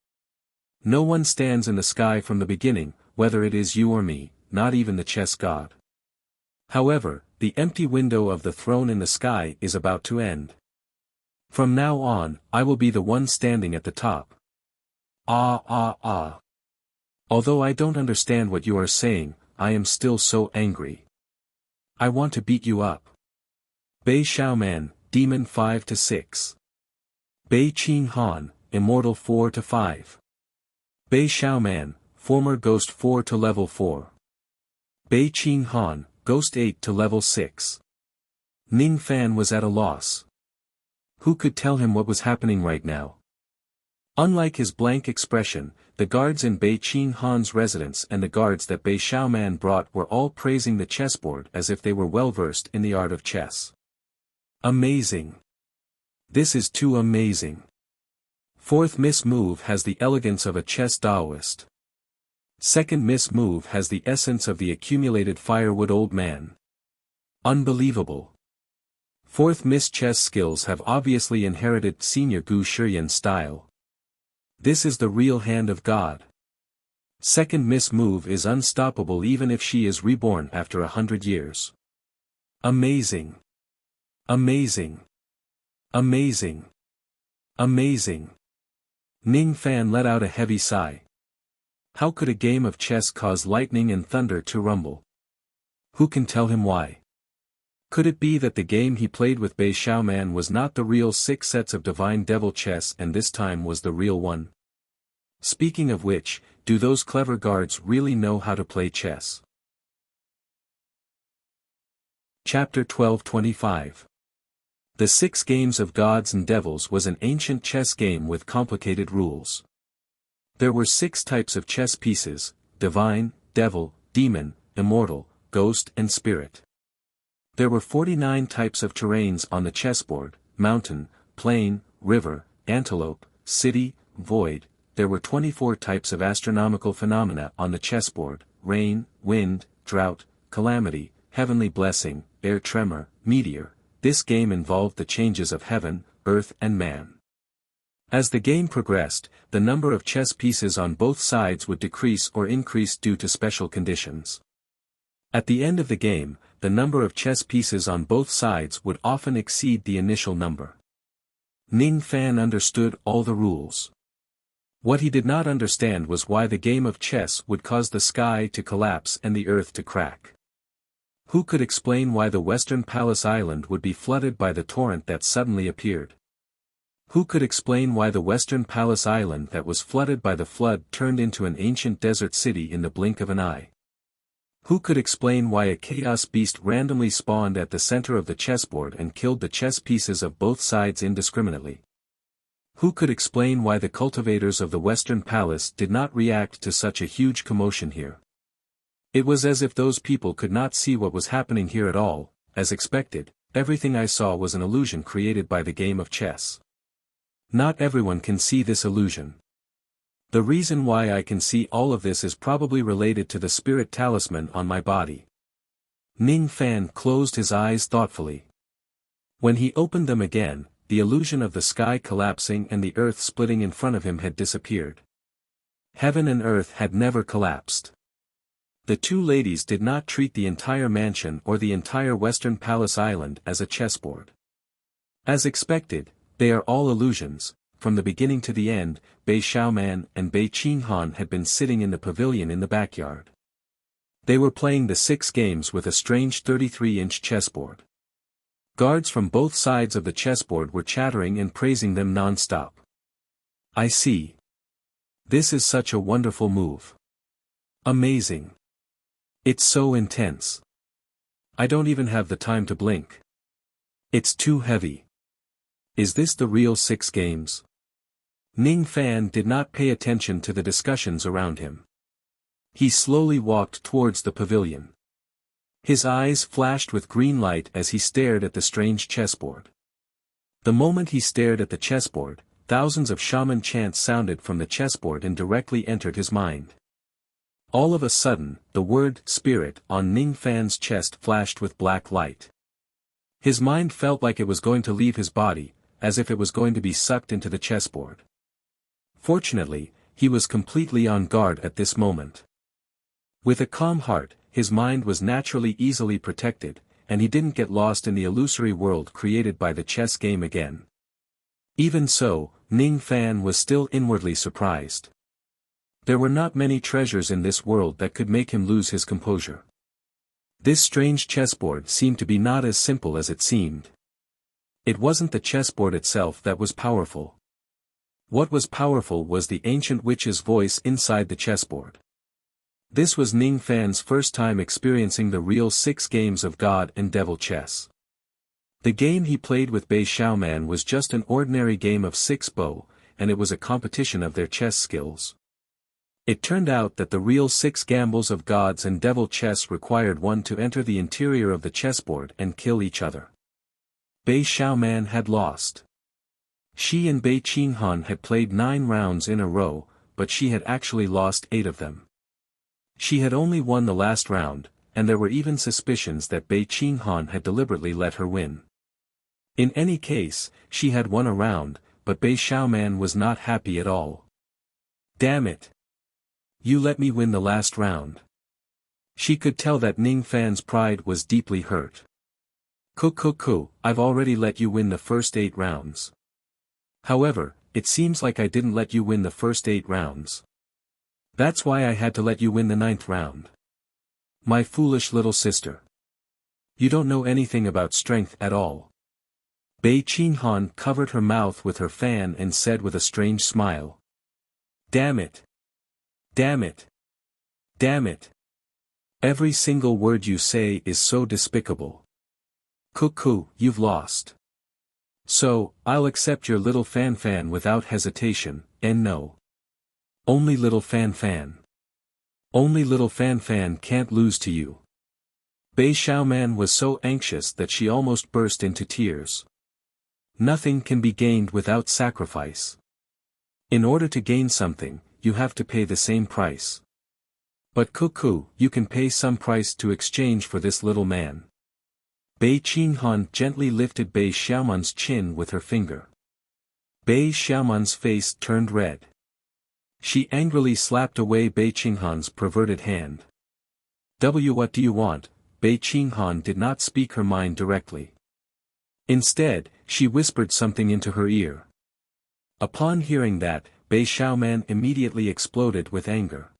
No one stands in the sky from the beginning, whether it is you or me, not even the chess god. However, the empty window of the throne in the sky is about to end. From now on, I will be the one standing at the top. Ah. Although I don't understand what you are saying, I am still so angry. I want to beat you up. Bei Xiaoman, Demon 5-6. Bei Qinghan, Immortal 4-5. Bei Xiaoman, Former Ghost 4 to Level 4. Bei Qinghan, Ghost 8 to Level 6. Ning Fan was at a loss. Who could tell him what was happening right now? Unlike his blank expression, the guards in Bei Qinghan's residence and the guards that Bei Xiaoman brought were all praising the chessboard as if they were well versed in the art of chess. Amazing. This is too amazing. Fourth Miss Move has the elegance of a chess Taoist. Second Miss Move has the essence of the accumulated firewood old man. Unbelievable. Fourth Miss Chess skills have obviously inherited Senior Gu Shiyan style. This is the real hand of God. Second Miss Move is unstoppable even if she is reborn after 100 years. Amazing. Amazing. Amazing. Amazing. Ning Fan let out a heavy sigh. How could a game of chess cause lightning and thunder to rumble? Who can tell him why? Could it be that the game he played with Bei Xiaoman was not the real 6 sets of Divine Devil chess and this time was the real one? Speaking of which, do those clever guards really know how to play chess? Chapter 12:25. The 6 Games of Gods and Devils was an ancient chess game with complicated rules. There were 6 types of chess pieces: divine, devil, demon, immortal, ghost and spirit. There were 49 types of terrains on the chessboard: mountain, plain, river, antelope, city, void. There were 24 types of astronomical phenomena on the chessboard: rain, wind, drought, calamity, heavenly blessing, air tremor, meteor. This game involved the changes of heaven, earth and man. As the game progressed, the number of chess pieces on both sides would decrease or increase due to special conditions. At the end of the game, the number of chess pieces on both sides would often exceed the initial number. Ning Fan understood all the rules. What he did not understand was why the game of chess would cause the sky to collapse and the earth to crack. Who could explain why the Western Palace Island would be flooded by the torrent that suddenly appeared? Who could explain why the Western Palace Island that was flooded by the flood turned into an ancient desert city in the blink of an eye? Who could explain why a chaos beast randomly spawned at the center of the chessboard and killed the chess pieces of both sides indiscriminately? Who could explain why the cultivators of the Western Palace did not react to such a huge commotion here? It was as if those people could not see what was happening here at all. As expected, everything I saw was an illusion created by the game of chess. Not everyone can see this illusion. The reason why I can see all of this is probably related to the spirit talisman on my body. Ning Fan closed his eyes thoughtfully. When he opened them again, the illusion of the sky collapsing and the earth splitting in front of him had disappeared. Heaven and earth had never collapsed. The two ladies did not treat the entire mansion or the entire Western Palace Island as a chessboard. As expected, they are all illusions. From the beginning to the end, Bei Xiaoman and Bei Qinghan had been sitting in the pavilion in the backyard. They were playing the 6 games with a strange 33-inch chessboard. Guards from both sides of the chessboard were chattering and praising them non-stop. I see. This is such a wonderful move. Amazing. It's so intense. I don't even have the time to blink. It's too heavy. Is this the real 6 games? Ning Fan did not pay attention to the discussions around him. He slowly walked towards the pavilion. His eyes flashed with green light as he stared at the strange chessboard. The moment he stared at the chessboard, thousands of shaman chants sounded from the chessboard and directly entered his mind. All of a sudden, the word spirit on Ning Fan's chest flashed with black light. His mind felt like it was going to leave his body, as if it was going to be sucked into the chessboard. Fortunately, he was completely on guard at this moment. With a calm heart, his mind was naturally easily protected, and he didn't get lost in the illusory world created by the chess game again. Even so, Ning Fan was still inwardly surprised. There were not many treasures in this world that could make him lose his composure. This strange chessboard seemed to be not as simple as it seemed. It wasn't the chessboard itself that was powerful. What was powerful was the ancient witch's voice inside the chessboard. This was Ning Fan's first time experiencing the real 6 games of God and Devil chess. The game he played with Bei Xiaoman was just an ordinary game of 6 bow, and it was a competition of their chess skills. It turned out that the real 6 gambles of gods and devil chess required one to enter the interior of the chessboard and kill each other. Bei Xiaoman had lost. She and Bei Qinghan had played 9 rounds in a row, but she had actually lost 8 of them. She had only won the last round, and there were even suspicions that Bei Qinghan had deliberately let her win. In any case, she had won a round, but Bei Xiaoman was not happy at all. Damn it! You let me win the last round. She could tell that Ning Fan's pride was deeply hurt. I've already let you win the first 8 rounds. However, it seems like I didn't let you win the first 8 rounds. That's why I had to let you win the 9th round. My foolish little sister. You don't know anything about strength at all. Bei Qinghan covered her mouth with her fan and said with a strange smile. Damn it. Damn it. Damn it. Every single word you say is so despicable. You've lost. So, I'll accept your little fan without hesitation, and no. Only little fan. Only little fan can't lose to you. Bei Xiaoman was so anxious that she almost burst into tears. Nothing can be gained without sacrifice. In order to gain something, you have to pay the same price. But you can pay some price to exchange for this little man. Bei Qinghan gently lifted Bei Xiaoman's chin with her finger. Bei Xiaoman's face turned red. She angrily slapped away Bei Qinghan's perverted hand. What do you want? Bei Qinghan did not speak her mind directly. Instead, she whispered something into her ear. Upon hearing that, Bei Xiaoman immediately exploded with anger.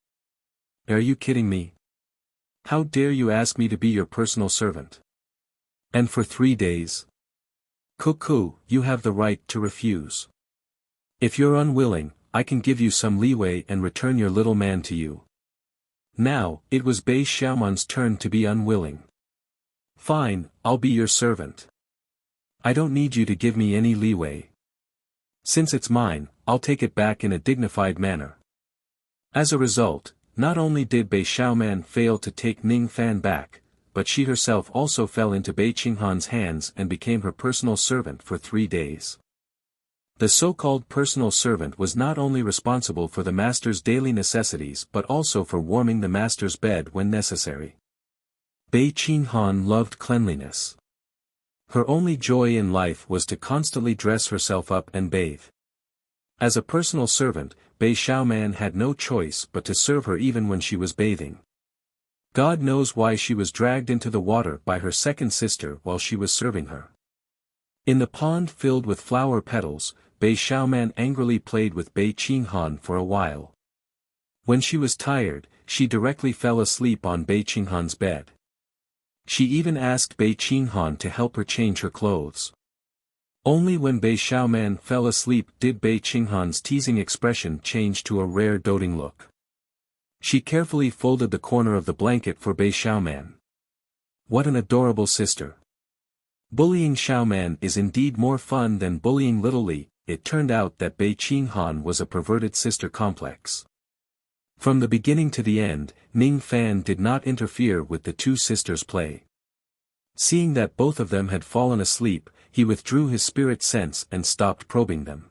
Are you kidding me? How dare you ask me to be your personal servant? And for 3 days? You have the right to refuse. If you're unwilling, I can give you some leeway and return your little man to you. Now, it was Bei Xiaoman's turn to be unwilling. Fine, I'll be your servant. I don't need you to give me any leeway. Since it's mine, I'll take it back in a dignified manner. As a result, not only did Bei Xiaoman fail to take Ning Fan back, but she herself also fell into Bei Qinghan's hands and became her personal servant for 3 days. The so-called personal servant was not only responsible for the master's daily necessities but also for warming the master's bed when necessary. Bei Qinghan loved cleanliness. Her only joy in life was to constantly dress herself up and bathe. As a personal servant, Bei Xiaoman had no choice but to serve her even when she was bathing. God knows why she was dragged into the water by her second sister while she was serving her. In the pond filled with flower petals, Bei Xiaoman angrily played with Bei Qinghan for a while. When she was tired, she directly fell asleep on Bei Qinghan's bed. She even asked Bei Qinghan to help her change her clothes. Only when Bei Xiaoman fell asleep did Bei Qinghan's teasing expression change to a rare doting look. She carefully folded the corner of the blanket for Bei Xiaoman. What an adorable sister. Bullying Xiaoman is indeed more fun than bullying little Li. It turned out that Bei Qinghan was a perverted sister complex. From the beginning to the end, Ning Fan did not interfere with the two sisters' play. Seeing that both of them had fallen asleep, he withdrew his spirit sense and stopped probing them.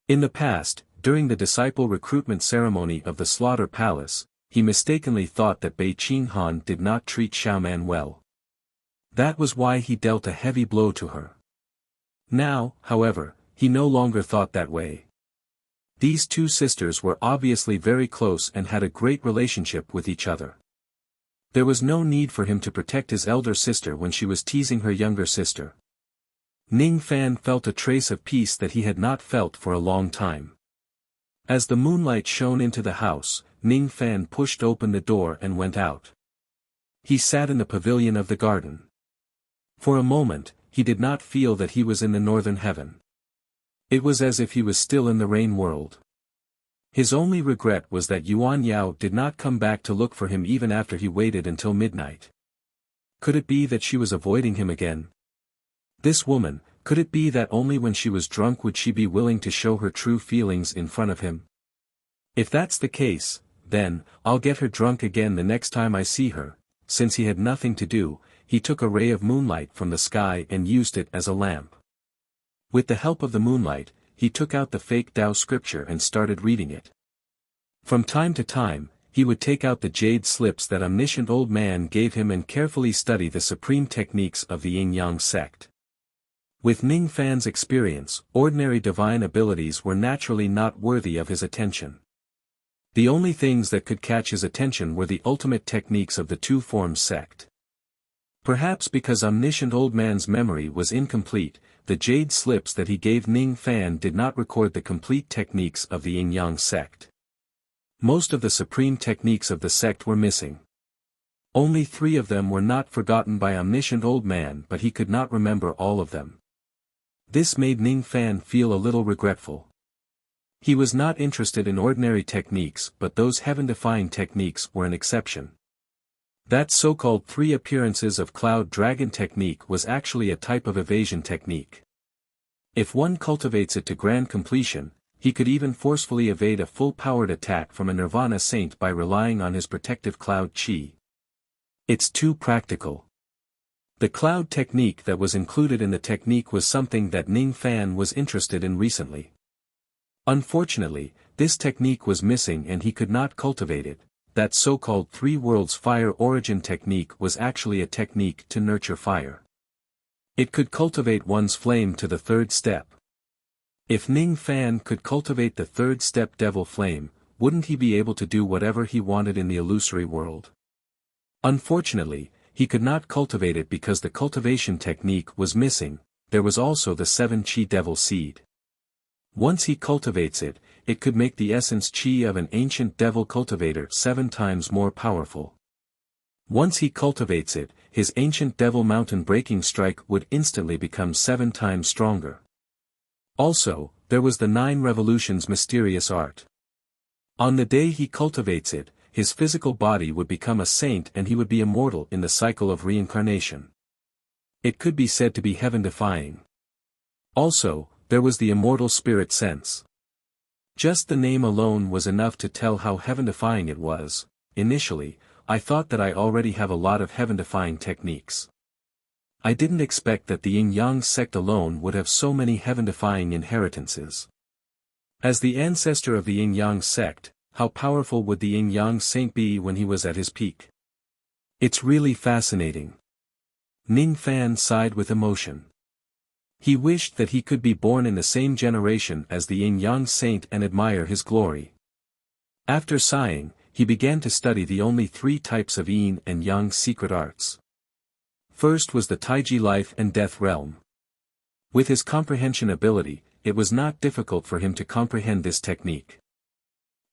In the past, during the disciple recruitment ceremony of the Slaughter Palace, he mistakenly thought that Bei Qinghan did not treat Xiaoman well. That was why he dealt a heavy blow to her. Now, however, he no longer thought that way. These two sisters were obviously very close and had a great relationship with each other. There was no need for him to protect his elder sister when she was teasing her younger sister. Ning Fan felt a trace of peace that he had not felt for a long time. As the moonlight shone into the house, Ning Fan pushed open the door and went out. He sat in the pavilion of the garden. For a moment, he did not feel that he was in the northern heaven. It was as if he was still in the rain world. His only regret was that Yuan Yao did not come back to look for him even after he waited until midnight. Could it be that she was avoiding him again? This woman, could it be that only when she was drunk would she be willing to show her true feelings in front of him? If that's the case, then, I'll get her drunk again the next time I see her. Since he had nothing to do, he took a ray of moonlight from the sky and used it as a lamp. With the help of the moonlight, he took out the fake Tao scripture and started reading it. From time to time, he would take out the jade slips that omniscient old man gave him and carefully study the supreme techniques of the Yin-Yang sect. With Ning Fan's experience, ordinary divine abilities were naturally not worthy of his attention. The only things that could catch his attention were the ultimate techniques of the two-form sect. Perhaps because omniscient old man's memory was incomplete, the jade slips that he gave Ning Fan did not record the complete techniques of the Yin-Yang sect. Most of the supreme techniques of the sect were missing. Only 3 of them were not forgotten by omniscient old man, but he could not remember all of them. This made Ning Fan feel a little regretful. He was not interested in ordinary techniques, but those heaven-defying techniques were an exception. That so-called 3 appearances of cloud dragon technique was actually a type of evasion technique. If one cultivates it to grand completion, he could even forcefully evade a full-powered attack from a nirvana saint by relying on his protective cloud chi. It's too practical. The cloud technique that was included in the technique was something that Ning Fan was interested in recently. Unfortunately, this technique was missing and he could not cultivate it. That so-called 3 worlds fire origin technique was actually a technique to nurture fire. It could cultivate one's flame to the 3rd step. If Ning Fan could cultivate the 3rd step devil flame, wouldn't he be able to do whatever he wanted in the illusory world? Unfortunately, he could not cultivate it because the cultivation technique was missing. There was also the 7 chi devil seed. Once he cultivates it, it could make the essence chi of an ancient devil cultivator 7 times more powerful. Once he cultivates it, his ancient devil mountain breaking strike would instantly become 7 times stronger. Also, there was the 9 revolutions mysterious art. On the day he cultivates it, his physical body would become a saint and he would be immortal in the cycle of reincarnation. It could be said to be heaven-defying. Also, there was the immortal spirit sense. Just the name alone was enough to tell how heaven-defying it was. Initially, I thought that I already have a lot of heaven-defying techniques. I didn't expect that the yin-yang sect alone would have so many heaven-defying inheritances. As the ancestor of the yin-yang sect, how powerful would the yin-yang saint be when he was at his peak? It's really fascinating. Ning Fan sighed with emotion. He wished that he could be born in the same generation as the yin-yang saint and admire his glory. After sighing, he began to study the only 3 types of yin and yang secret arts. First was the Taiji life and death realm. With his comprehension ability, it was not difficult for him to comprehend this technique.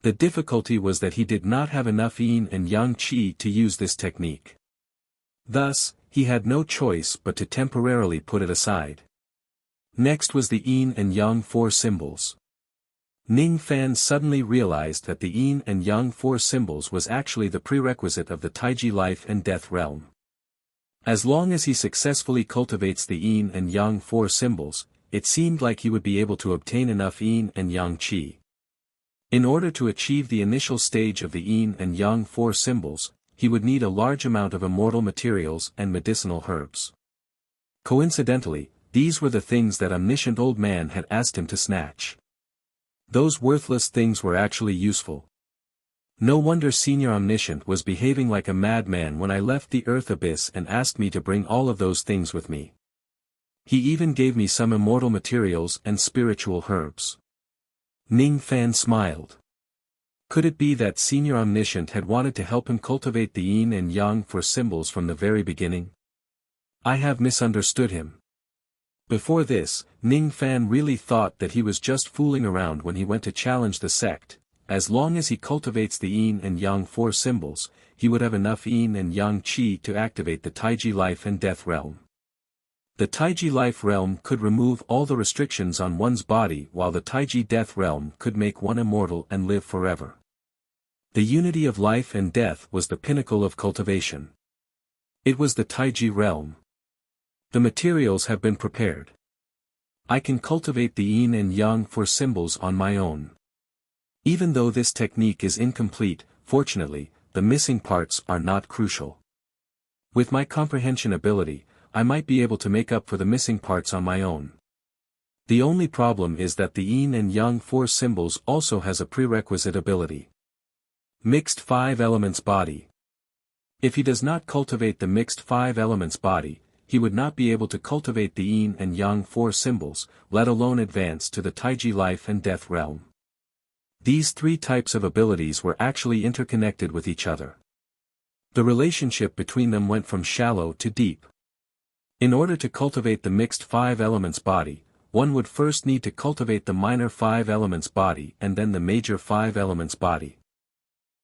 The difficulty was that he did not have enough yin and yang qi to use this technique. Thus, he had no choice but to temporarily put it aside. Next was the yin and yang 4 symbols. Ning Fan suddenly realized that the yin and yang 4 symbols was actually the prerequisite of the Taiji life and death realm. As long as he successfully cultivates the yin and yang 4 symbols, it seemed like he would be able to obtain enough yin and yang qi. In order to achieve the initial stage of the yin and yang 4 symbols, he would need a large amount of immortal materials and medicinal herbs. Coincidentally, these were the things that omniscient old man had asked him to snatch. Those worthless things were actually useful. No wonder Senior Omniscient was behaving like a madman when I left the Earth Abyss and asked me to bring all of those things with me. He even gave me some immortal materials and spiritual herbs. Ning Fan smiled. Could it be that Senior Omniscient had wanted to help him cultivate the yin and yang for symbols from the very beginning? I have misunderstood him. Before this, Ning Fan really thought that he was just fooling around when he went to challenge the sect. As long as he cultivates the yin and yang 4 symbols, he would have enough yin and yang qi to activate the Taiji life and death realm. The Taiji life realm could remove all the restrictions on one's body, while the Taiji death realm could make one immortal and live forever. The unity of life and death was the pinnacle of cultivation. It was the Taiji realm. The materials have been prepared. I can cultivate the yin and yang 4 symbols on my own. Even though this technique is incomplete, fortunately, the missing parts are not crucial. With my comprehension ability, I might be able to make up for the missing parts on my own. The only problem is that the yin and yang 4 symbols also has a prerequisite ability. Mixed 5 elements body. If he does not cultivate the mixed 5 elements body, he would not be able to cultivate the yin and yang 4 symbols, let alone advance to the Taiji life and death realm. These 3 types of abilities were actually interconnected with each other. The relationship between them went from shallow to deep. In order to cultivate the mixed 5 elements body, one would first need to cultivate the minor 5 elements body and then the major 5 elements body.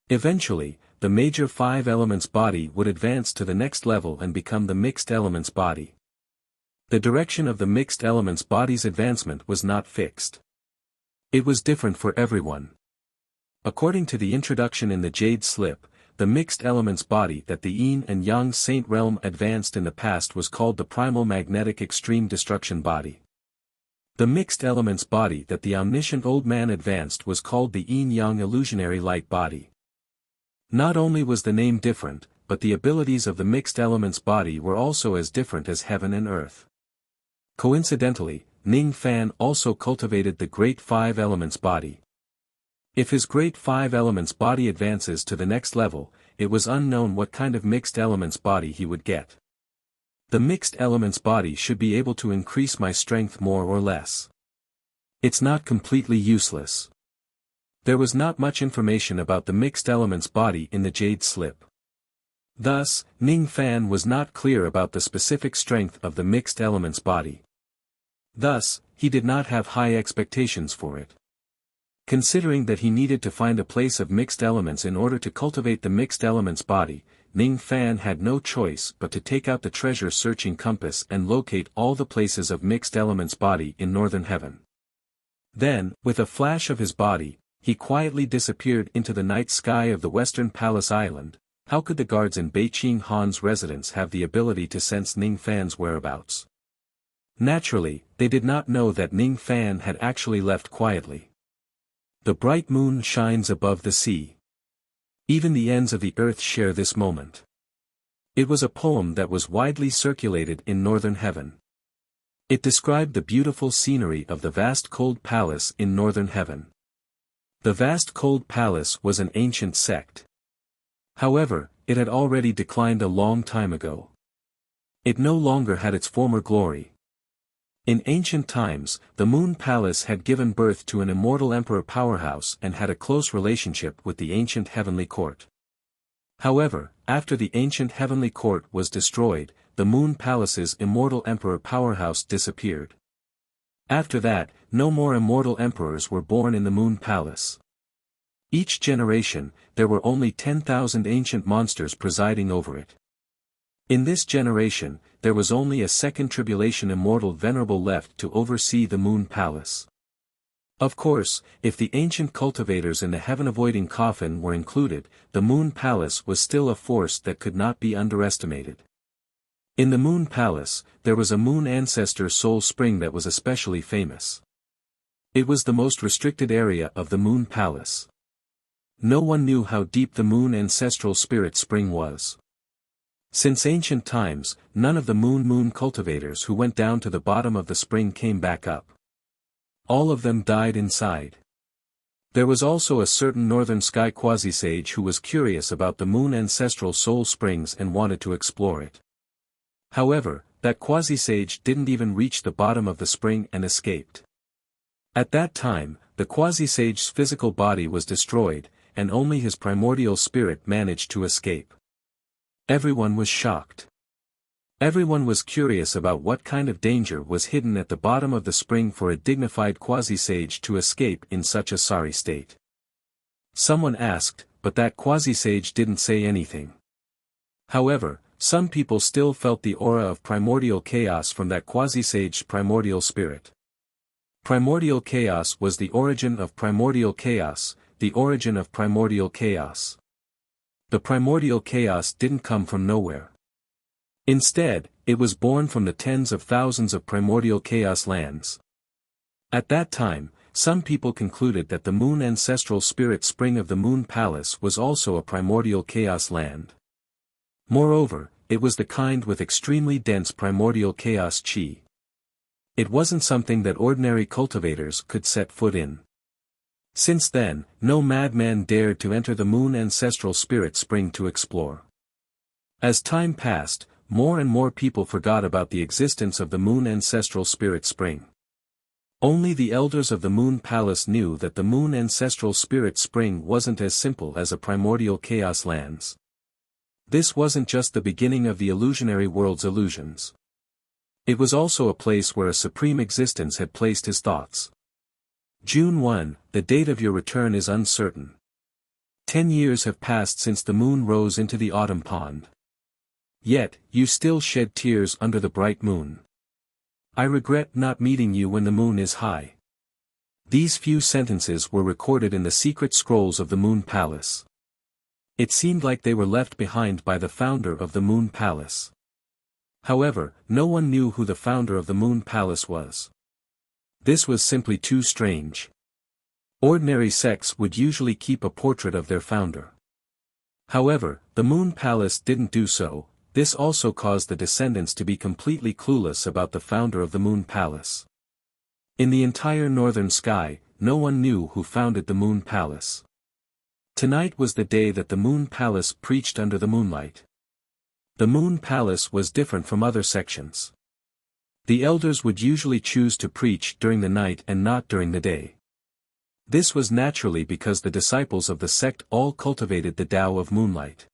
Eventually, the major 5 elements body would advance to the next level and become the mixed elements body. The direction of the mixed elements body's advancement was not fixed. It was different for everyone. According to the introduction in the Jade Slip, the mixed elements body that the yin and yang saint realm advanced in the past was called the primal magnetic extreme destruction body. The mixed elements body that the omniscient old man advanced was called the yin-yang illusionary light body. Not only was the name different, but the abilities of the mixed elements body were also as different as heaven and earth. Coincidentally, Ning Fan also cultivated the Great 5 Elements body. If his Great 5 Elements body advances to the next level, it was unknown what kind of mixed elements body he would get. The mixed elements body should be able to increase my strength more or less. It's not completely useless. There was not much information about the mixed elements body in the Jade Slip. Thus, Ning Fan was not clear about the specific strength of the mixed elements body. Thus, he did not have high expectations for it. Considering that he needed to find a place of mixed elements in order to cultivate the mixed elements body, Ning Fan had no choice but to take out the treasure-searching compass and locate all the places of mixed elements body in northern heaven. Then, with a flash of his body, he quietly disappeared into the night sky of the western palace island. How could the guards in Beiqing Han's residence have the ability to sense Ning Fan's whereabouts? Naturally, they did not know that Ning Fan had actually left quietly. The bright moon shines above the sea. Even the ends of the earth share this moment. It was a poem that was widely circulated in northern heaven. It described the beautiful scenery of the vast cold palace in northern heaven. The vast cold palace was an ancient sect. However, it had already declined a long time ago. It no longer had its former glory. In ancient times, the Moon Palace had given birth to an immortal emperor powerhouse and had a close relationship with the ancient heavenly court. However, after the ancient heavenly court was destroyed, the Moon Palace's immortal emperor powerhouse disappeared. After that, no more immortal emperors were born in the Moon Palace. Each generation, there were only 10,000 ancient monsters presiding over it. In this generation, there was only a second tribulation immortal venerable left to oversee the Moon Palace. Of course, if the ancient cultivators in the heaven-avoiding coffin were included, the Moon Palace was still a force that could not be underestimated. In the Moon Palace, there was a Moon Ancestor soul spring that was especially famous. It was the most restricted area of the Moon Palace. No one knew how deep the Moon Ancestral Spirit Spring was. Since ancient times, none of the moon cultivators who went down to the bottom of the spring came back up. All of them died inside. There was also a certain northern sky quasi-sage who was curious about the Moon Ancestral Soul Springs and wanted to explore it. However, that quasi-sage didn't even reach the bottom of the spring and escaped. At that time, the quasi-sage's physical body was destroyed, and only his primordial spirit managed to escape. Everyone was shocked. Everyone was curious about what kind of danger was hidden at the bottom of the spring for a dignified quasi-sage to escape in such a sorry state. Someone asked, but that quasi-sage didn't say anything. However, some people still felt the aura of primordial chaos from that quasi-sage's primordial spirit. Primordial chaos was the origin of primordial chaos, the origin of primordial chaos. The primordial chaos didn't come from nowhere. Instead, it was born from the tens of thousands of primordial chaos lands. At that time, some people concluded that the Moon Ancestral Spirit Spring of the Moon Palace was also a primordial chaos land. Moreover, it was the kind with extremely dense primordial chaos chi. It wasn't something that ordinary cultivators could set foot in. Since then, no madman dared to enter the Moon Ancestral Spirit Spring to explore. As time passed, more and more people forgot about the existence of the Moon Ancestral Spirit Spring. Only the elders of the Moon Palace knew that the Moon Ancestral Spirit Spring wasn't as simple as a primordial chaos lands. This wasn't just the beginning of the illusionary world's illusions. It was also a place where a supreme existence had placed his thoughts. June 1, the date of your return is uncertain. 10 years have passed since the moon rose into the autumn pond. Yet, you still shed tears under the bright moon. I regret not meeting you when the moon is high. These few sentences were recorded in the secret scrolls of the Moon Palace. It seemed like they were left behind by the founder of the Moon Palace. However, no one knew who the founder of the Moon Palace was. This was simply too strange. Ordinary sects would usually keep a portrait of their founder. However, the Moon Palace didn't do so. This also caused the descendants to be completely clueless about the founder of the Moon Palace. In the entire northern sky, no one knew who founded the Moon Palace. Tonight was the day that the Moon Palace preached under the moonlight. The Moon Palace was different from other sections. The elders would usually choose to preach during the night and not during the day. This was naturally because the disciples of the sect all cultivated the Tao of moonlight.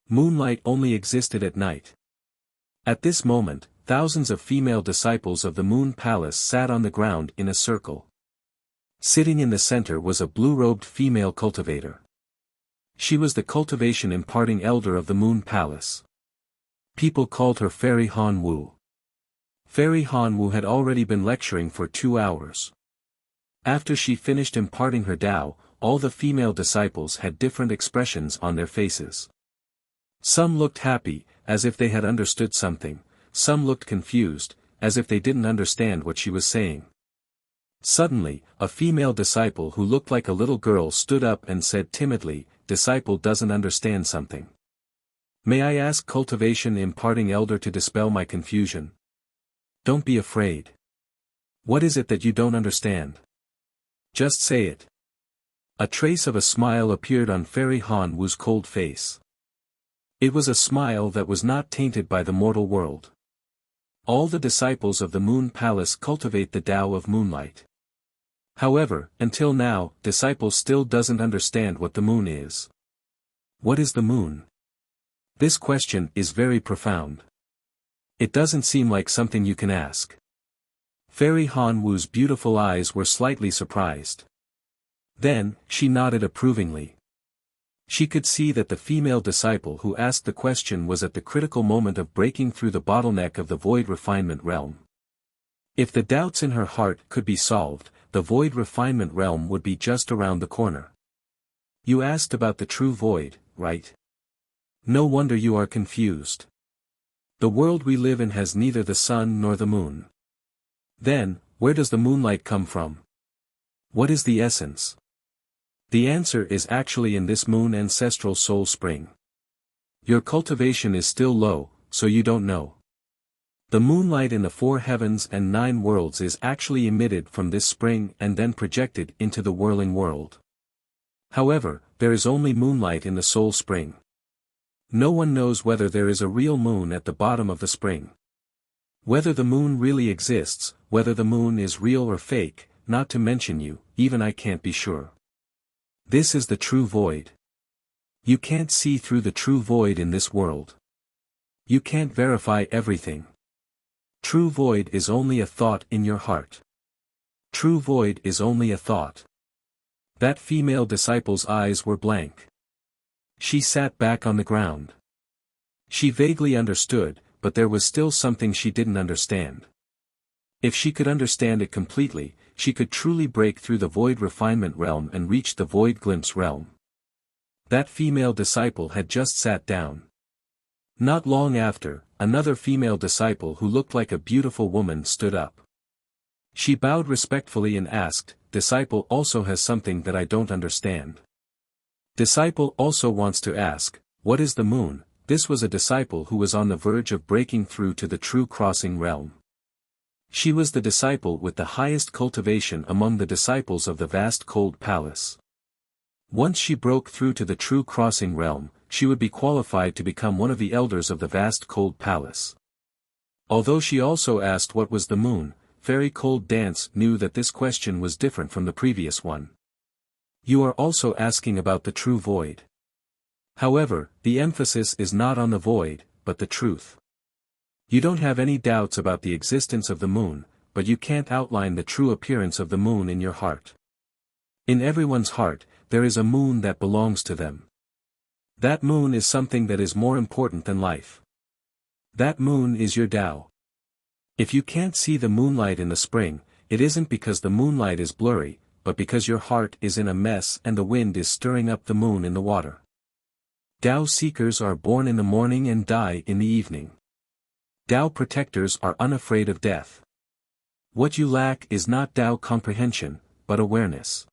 Moonlight only existed at night. At this moment, thousands of female disciples of the Moon Palace sat on the ground in a circle. Sitting in the center was a blue-robed female cultivator. She was the cultivation imparting elder of the Moon Palace. People called her Fairy Han Wu. Fairy Han Wu had already been lecturing for 2 hours. After she finished imparting her Tao, all the female disciples had different expressions on their faces. Some looked happy, as if they had understood something, some looked confused, as if they didn't understand what she was saying. Suddenly, a female disciple who looked like a little girl stood up and said timidly, "Disciple doesn't understand something. May I ask cultivation imparting elder to dispel my confusion? Don't be afraid. What is it that you don't understand? Just say it." A trace of a smile appeared on Fairy Han Wu's cold face. It was a smile that was not tainted by the mortal world. All the disciples of the Moon Palace cultivate the Tao of moonlight. However, until now, disciples still doesn't understand what the moon is. What is the moon? This question is very profound. It doesn't seem like something you can ask. Fairy Han Wu's beautiful eyes were slightly surprised. Then, she nodded approvingly. She could see that the female disciple who asked the question was at the critical moment of breaking through the bottleneck of the void refinement realm. If the doubts in her heart could be solved, the void refinement realm would be just around the corner. You asked about the true void, right? No wonder you are confused. The world we live in has neither the sun nor the moon. Then, where does the moonlight come from? What is the essence? The answer is actually in this moon ancestral soul spring. Your cultivation is still low, so you don't know. The moonlight in the 4 heavens and 9 worlds is actually emitted from this spring and then projected into the whirling world. However, there is only moonlight in the soul spring. No one knows whether there is a real moon at the bottom of the spring. Whether the moon really exists, whether the moon is real or fake, not to mention you, even I can't be sure. This is the true void. You can't see through the true void in this world. You can't verify everything. True void is only a thought in your heart. True void is only a thought. That female disciple's eyes were blank. She sat back on the ground. She vaguely understood, but there was still something she didn't understand. If she could understand it completely, she could truly break through the void refinement realm and reach the void glimpse realm. That female disciple had just sat down. Not long after, another female disciple who looked like a beautiful woman stood up. She bowed respectfully and asked, "Disciple also has something that I don't understand." Disciple also wants to ask, "What is the moon?" This was a disciple who was on the verge of breaking through to the true crossing realm. She was the disciple with the highest cultivation among the disciples of the vast cold palace. Once she broke through to the true crossing realm, she would be qualified to become one of the elders of the vast cold palace. Although she also asked what was the moon, Fairy Cold Dance knew that this question was different from the previous one. You are also asking about the true void. However, the emphasis is not on the void, but the truth. You don't have any doubts about the existence of the moon, but you can't outline the true appearance of the moon in your heart. In everyone's heart, there is a moon that belongs to them. That moon is something that is more important than life. That moon is your Tao. If you can't see the moonlight in the spring, it isn't because the moonlight is blurry, but because your heart is in a mess and the wind is stirring up the moon in the water. Tao seekers are born in the morning and die in the evening. Tao protectors are unafraid of death. What you lack is not Tao comprehension, but awareness.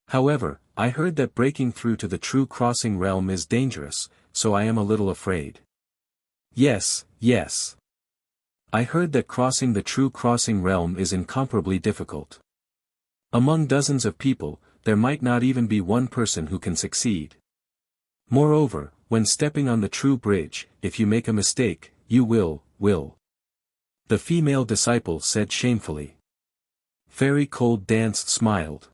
However, I heard that breaking through to the true crossing realm is dangerous, so I am a little afraid. Yes, yes. I heard that crossing the true crossing realm is incomparably difficult. Among dozens of people, there might not even be one person who can succeed. Moreover, when stepping on the true bridge, if you make a mistake, you will. The female disciple said shamefully. Fairy Cold Dance smiled.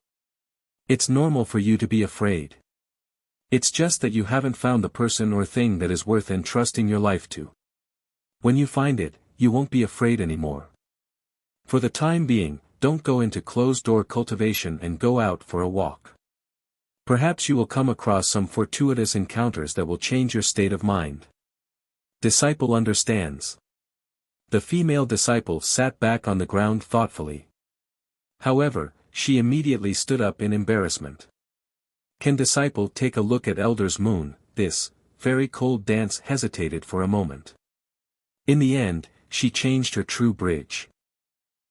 It's normal for you to be afraid. It's just that you haven't found the person or thing that is worth entrusting your life to. When you find it, you won't be afraid anymore. For the time being, don't go into closed-door cultivation and go out for a walk. Perhaps you will come across some fortuitous encounters that will change your state of mind. Disciple understands. The female disciple sat back on the ground thoughtfully. However, she immediately stood up in embarrassment. Can disciple take a look at Elder's moon? This, Fairy Cold Dance hesitated for a moment. In the end, she changed her true bridge.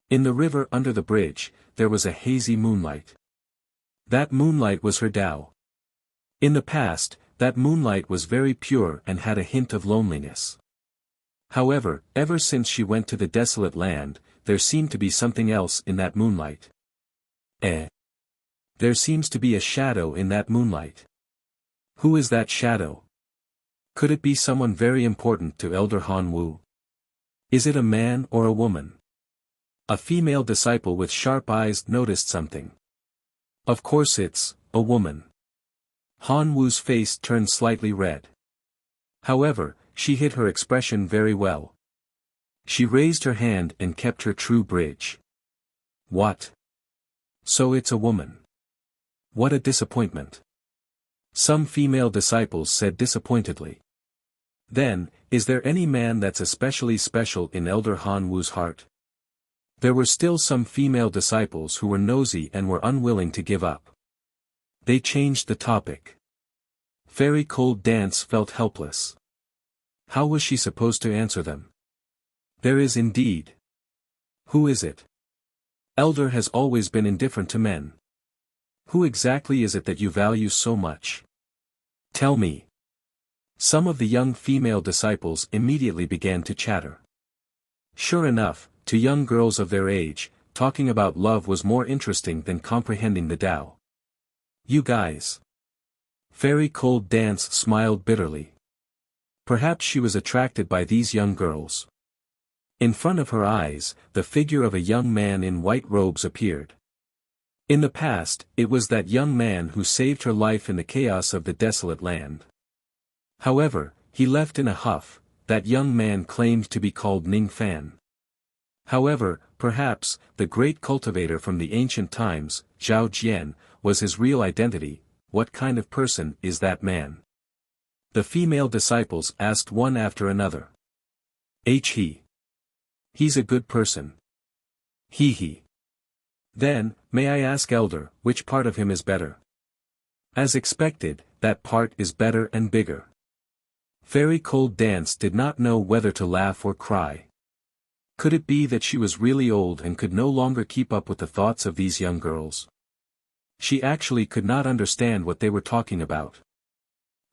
In the river under the bridge, there was a hazy moonlight. That moonlight was her Tao. In the past, that moonlight was very pure and had a hint of loneliness. However, ever since she went to the desolate land, there seemed to be something else in that moonlight. There seems to be a shadow in that moonlight. Who is that shadow? Could it be someone very important to Elder Han Wu? Is it a man or a woman? A female disciple with sharp eyes noticed something. Of course it's a woman. Han Wu's face turned slightly red. However, she hid her expression very well. She raised her hand and kept her true bridge. What? So it's a woman. What a disappointment. Some female disciples said disappointedly. Then, is there any man that's especially special in Elder Han Wu's heart? There were still some female disciples who were nosy and were unwilling to give up. They changed the topic. Fairy Cold Dance felt helpless. How was she supposed to answer them? There is indeed. Who is it? Elder has always been indifferent to men. Who exactly is it that you value so much? Tell me. Some of the young female disciples immediately began to chatter. Sure enough, to young girls of their age, talking about love was more interesting than comprehending the Tao. You guys. Fairy Cold Dance smiled bitterly. Perhaps she was attracted by these young girls. In front of her eyes, the figure of a young man in white robes appeared. In the past, it was that young man who saved her life in the chaos of the desolate land. However, he left in a huff. That young man claimed to be called Ning Fan. However, perhaps, the great cultivator from the ancient times, Zhao Jian, was his real identity. What kind of person is that man? The female disciples asked one after another. He's a good person. He. Then, may I ask Elder, which part of him is better? As expected, that part is better and bigger. Fairy Cold Dance did not know whether to laugh or cry. Could it be that she was really old and could no longer keep up with the thoughts of these young girls? She actually could not understand what they were talking about.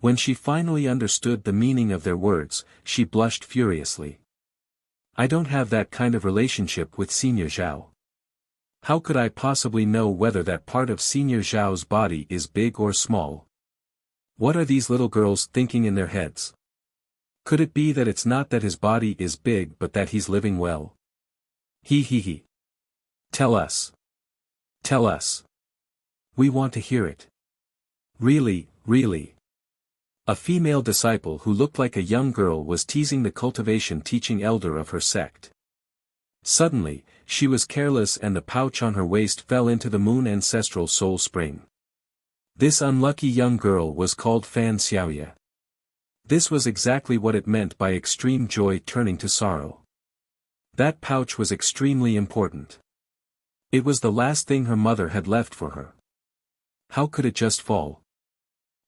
When she finally understood the meaning of their words, she blushed furiously. I don't have that kind of relationship with Senior Zhao. How could I possibly know whether that part of Senior Zhao's body is big or small? What are these little girls thinking in their heads? Could it be that it's not that his body is big but that he's living well? He. Tell us. Tell us. We want to hear it. Really. A female disciple who looked like a young girl was teasing the cultivation teaching elder of her sect. Suddenly, she was careless and the pouch on her waist fell into the moon ancestral soul spring. This unlucky young girl was called Fan Xiaoye. This was exactly what it meant by extreme joy turning to sorrow. That pouch was extremely important. It was the last thing her mother had left for her. How could it just fall?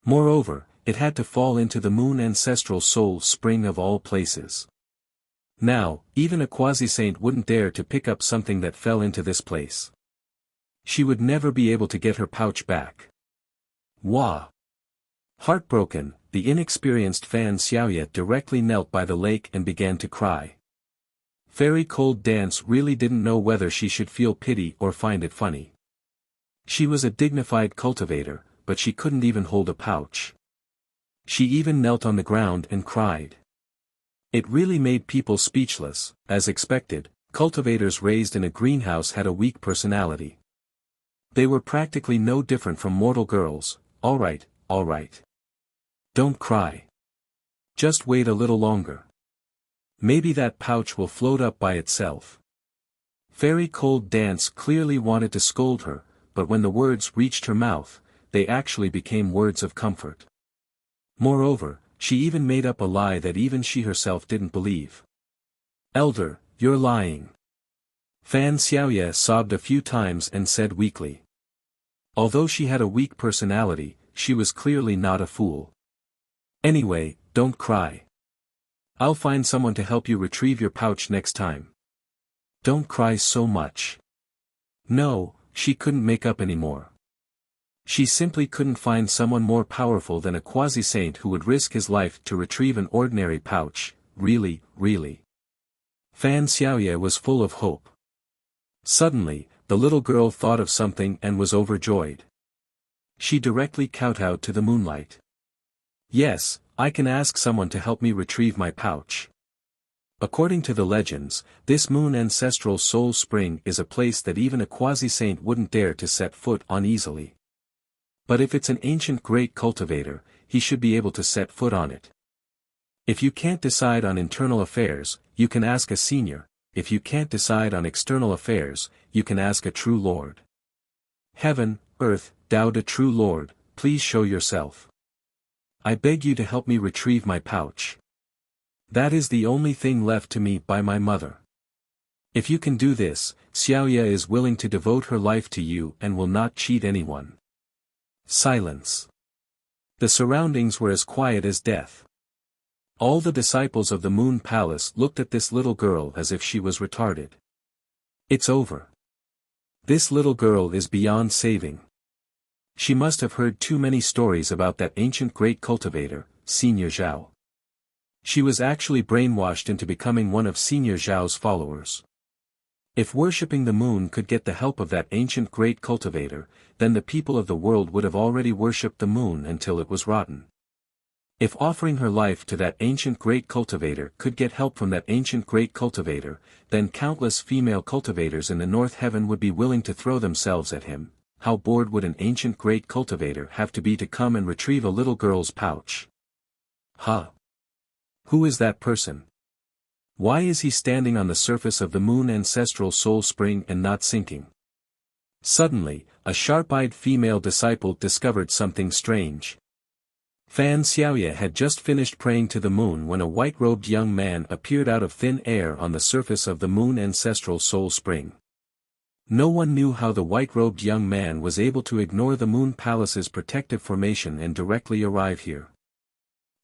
Moreover, it had to fall into the moon ancestral soul spring of all places. Now, even a quasi-saint wouldn't dare to pick up something that fell into this place. She would never be able to get her pouch back. Wah! Heartbroken, the inexperienced Fan Xiaoye directly knelt by the lake and began to cry. Fairy Cold Dance really didn't know whether she should feel pity or find it funny. She was a dignified cultivator, but she couldn't even hold a pouch. She even knelt on the ground and cried. It really made people speechless. As expected, cultivators raised in a greenhouse had a weak personality. They were practically no different from mortal girls. All right. Don't cry. Just wait a little longer. Maybe that pouch will float up by itself. Fairy Cold Dance clearly wanted to scold her, but when the words reached her mouth, they actually became words of comfort. Moreover, she even made up a lie that even she herself didn't believe. Elder, you're lying. Fan Xiaoye sobbed a few times and said weakly. Although she had a weak personality, she was clearly not a fool. Anyway, don't cry. I'll find someone to help you retrieve your pouch next time. Don't cry so much. No, she couldn't make up anymore. She simply couldn't find someone more powerful than a quasi-saint who would risk his life to retrieve an ordinary pouch, really. Fan Xiaoye was full of hope. Suddenly, the little girl thought of something and was overjoyed. She directly kowtowed to the moonlight. Yes, I can ask someone to help me retrieve my pouch. According to the legends, this moon ancestral soul spring is a place that even a quasi-saint wouldn't dare to set foot on easily. But if it's an ancient great cultivator, he should be able to set foot on it. If you can't decide on internal affairs, you can ask a senior. If you can't decide on external affairs, you can ask a true lord. Heaven, earth, Tao de true lord, please show yourself. I beg you to help me retrieve my pouch. That is the only thing left to me by my mother. If you can do this, Xiaoye is willing to devote her life to you and will not cheat anyone. Silence. The surroundings were as quiet as death. All the disciples of the Moon Palace looked at this little girl as if she was retarded. It's over. This little girl is beyond saving. She must have heard too many stories about that ancient great cultivator, Senior Zhao. She was actually brainwashed into becoming one of Senior Zhao's followers. If worshipping the moon could get the help of that ancient great cultivator, then the people of the world would have already worshipped the moon until it was rotten. If offering her life to that ancient great cultivator could get help from that ancient great cultivator, then countless female cultivators in the North Heaven would be willing to throw themselves at him. How bored would an ancient great cultivator have to be to come and retrieve a little girl's pouch? Huh? Who is that person? Why is he standing on the surface of the moon ancestral soul spring and not sinking? Suddenly, a sharp-eyed female disciple discovered something strange. Fan Xiaoye had just finished praying to the moon when a white-robed young man appeared out of thin air on the surface of the moon ancestral soul spring. No one knew how the white-robed young man was able to ignore the Moon Palace's protective formation and directly arrive here.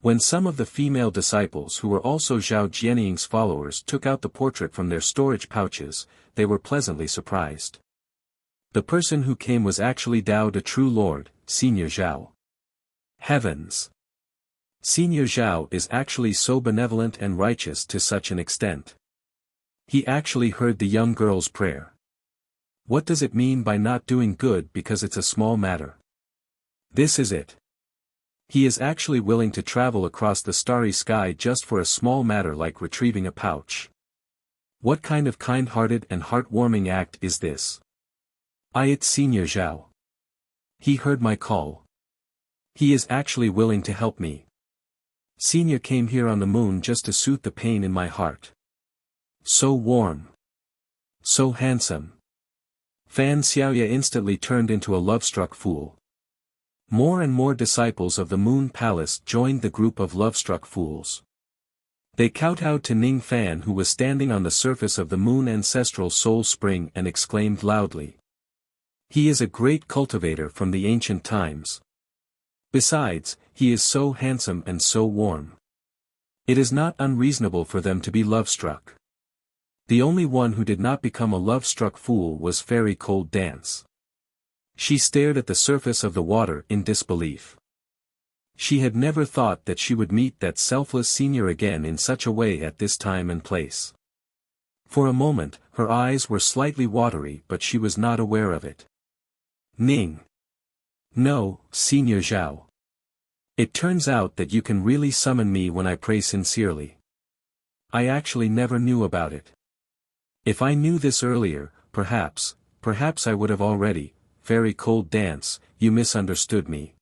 When some of the female disciples who were also Zhao Jianying's followers took out the portrait from their storage pouches, they were pleasantly surprised. The person who came was actually Tao de True Lord, Senior Zhao. Heavens! Senior Zhao is actually so benevolent and righteous to such an extent. He actually heard the young girl's prayer. What does it mean by not doing good because it's a small matter? This is it. He is actually willing to travel across the starry sky just for a small matter like retrieving a pouch. What kind of kind-hearted and heartwarming act is this? It's Senior Zhao. He heard my call. He is actually willing to help me. Senior came here on the moon just to soothe the pain in my heart. So warm. So handsome. Fan Xiaoye instantly turned into a love-struck fool. More and more disciples of the Moon Palace joined the group of love-struck fools. They kowtowed to Ning Fan who was standing on the surface of the moon ancestral soul spring and exclaimed loudly. He is a great cultivator from the ancient times. Besides, he is so handsome and so warm. It is not unreasonable for them to be love-struck. The only one who did not become a love-struck fool was Fairy Cold Dance. She stared at the surface of the water in disbelief. She had never thought that she would meet that selfless senior again in such a way at this time and place. For a moment, her eyes were slightly watery but she was not aware of it. Ning. No, Senior Zhao. It turns out that you can really summon me when I pray sincerely. I actually never knew about it. If I knew this earlier, perhaps I would have already. Fairy Cold Dance, you misunderstood me.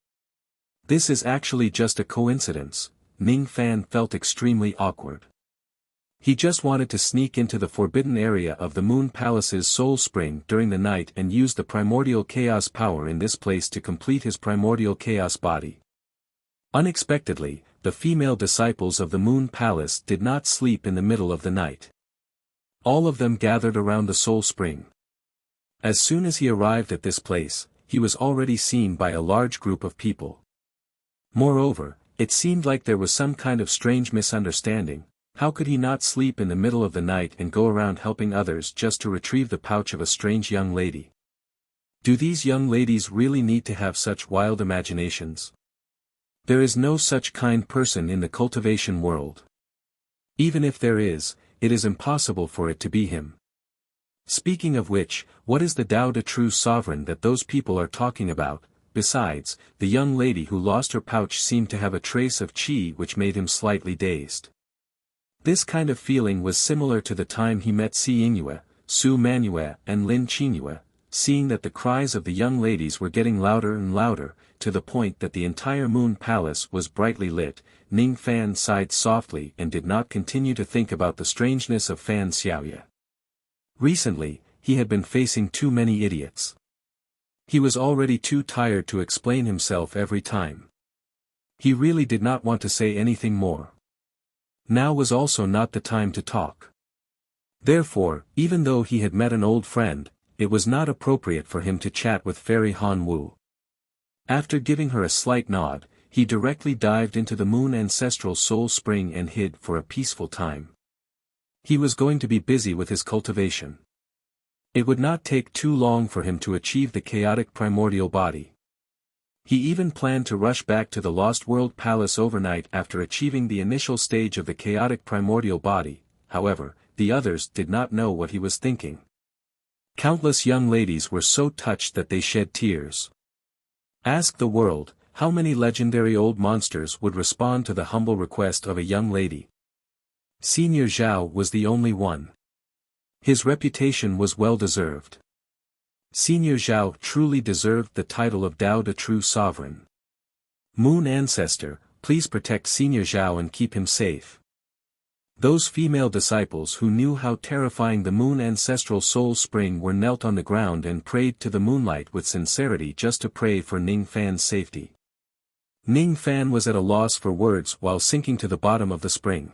This is actually just a coincidence. Ning Fan felt extremely awkward. He just wanted to sneak into the forbidden area of the Moon Palace's soul spring during the night and use the primordial chaos power in this place to complete his primordial chaos body. Unexpectedly, the female disciples of the Moon Palace did not sleep in the middle of the night. All of them gathered around the soul spring. As soon as he arrived at this place, he was already seen by a large group of people. Moreover, it seemed like there was some kind of strange misunderstanding. How could he not sleep in the middle of the night and go around helping others just to retrieve the pouch of a strange young lady? Do these young ladies really need to have such wild imaginations? There is no such kind person in the cultivation world. Even if there is, it is impossible for it to be him. Speaking of which, what is the Tao Te True Sovereign that those people are talking about? Besides, the young lady who lost her pouch seemed to have a trace of qi which made him slightly dazed. This kind of feeling was similar to the time he met Si Yingyue, Su Manue and Lin Qingyue, seeing that the cries of the young ladies were getting louder and louder, to the point that the entire moon palace was brightly lit. Ning Fan sighed softly and did not continue to think about the strangeness of Fan Xiaoye. Recently, he had been facing too many idiots. He was already too tired to explain himself every time. He really did not want to say anything more. Now was also not the time to talk. Therefore, even though he had met an old friend, it was not appropriate for him to chat with Fairy Han Wu. After giving her a slight nod, he directly dived into the moon ancestral soul spring and hid for a peaceful time. He was going to be busy with his cultivation. It would not take too long for him to achieve the chaotic primordial body. He even planned to rush back to the Lost World Palace overnight after achieving the initial stage of the chaotic primordial body. However, the others did not know what he was thinking. Countless young ladies were so touched that they shed tears. Ask the world, how many legendary old monsters would respond to the humble request of a young lady? Senior Zhao was the only one. His reputation was well deserved. Senior Zhao truly deserved the title of Tao Te True Sovereign. Moon Ancestor, please protect Senior Zhao and keep him safe. Those female disciples who knew how terrifying the moon ancestral soul spring were knelt on the ground and prayed to the moonlight with sincerity just to pray for Ning Fan's safety. Ning Fan was at a loss for words while sinking to the bottom of the spring.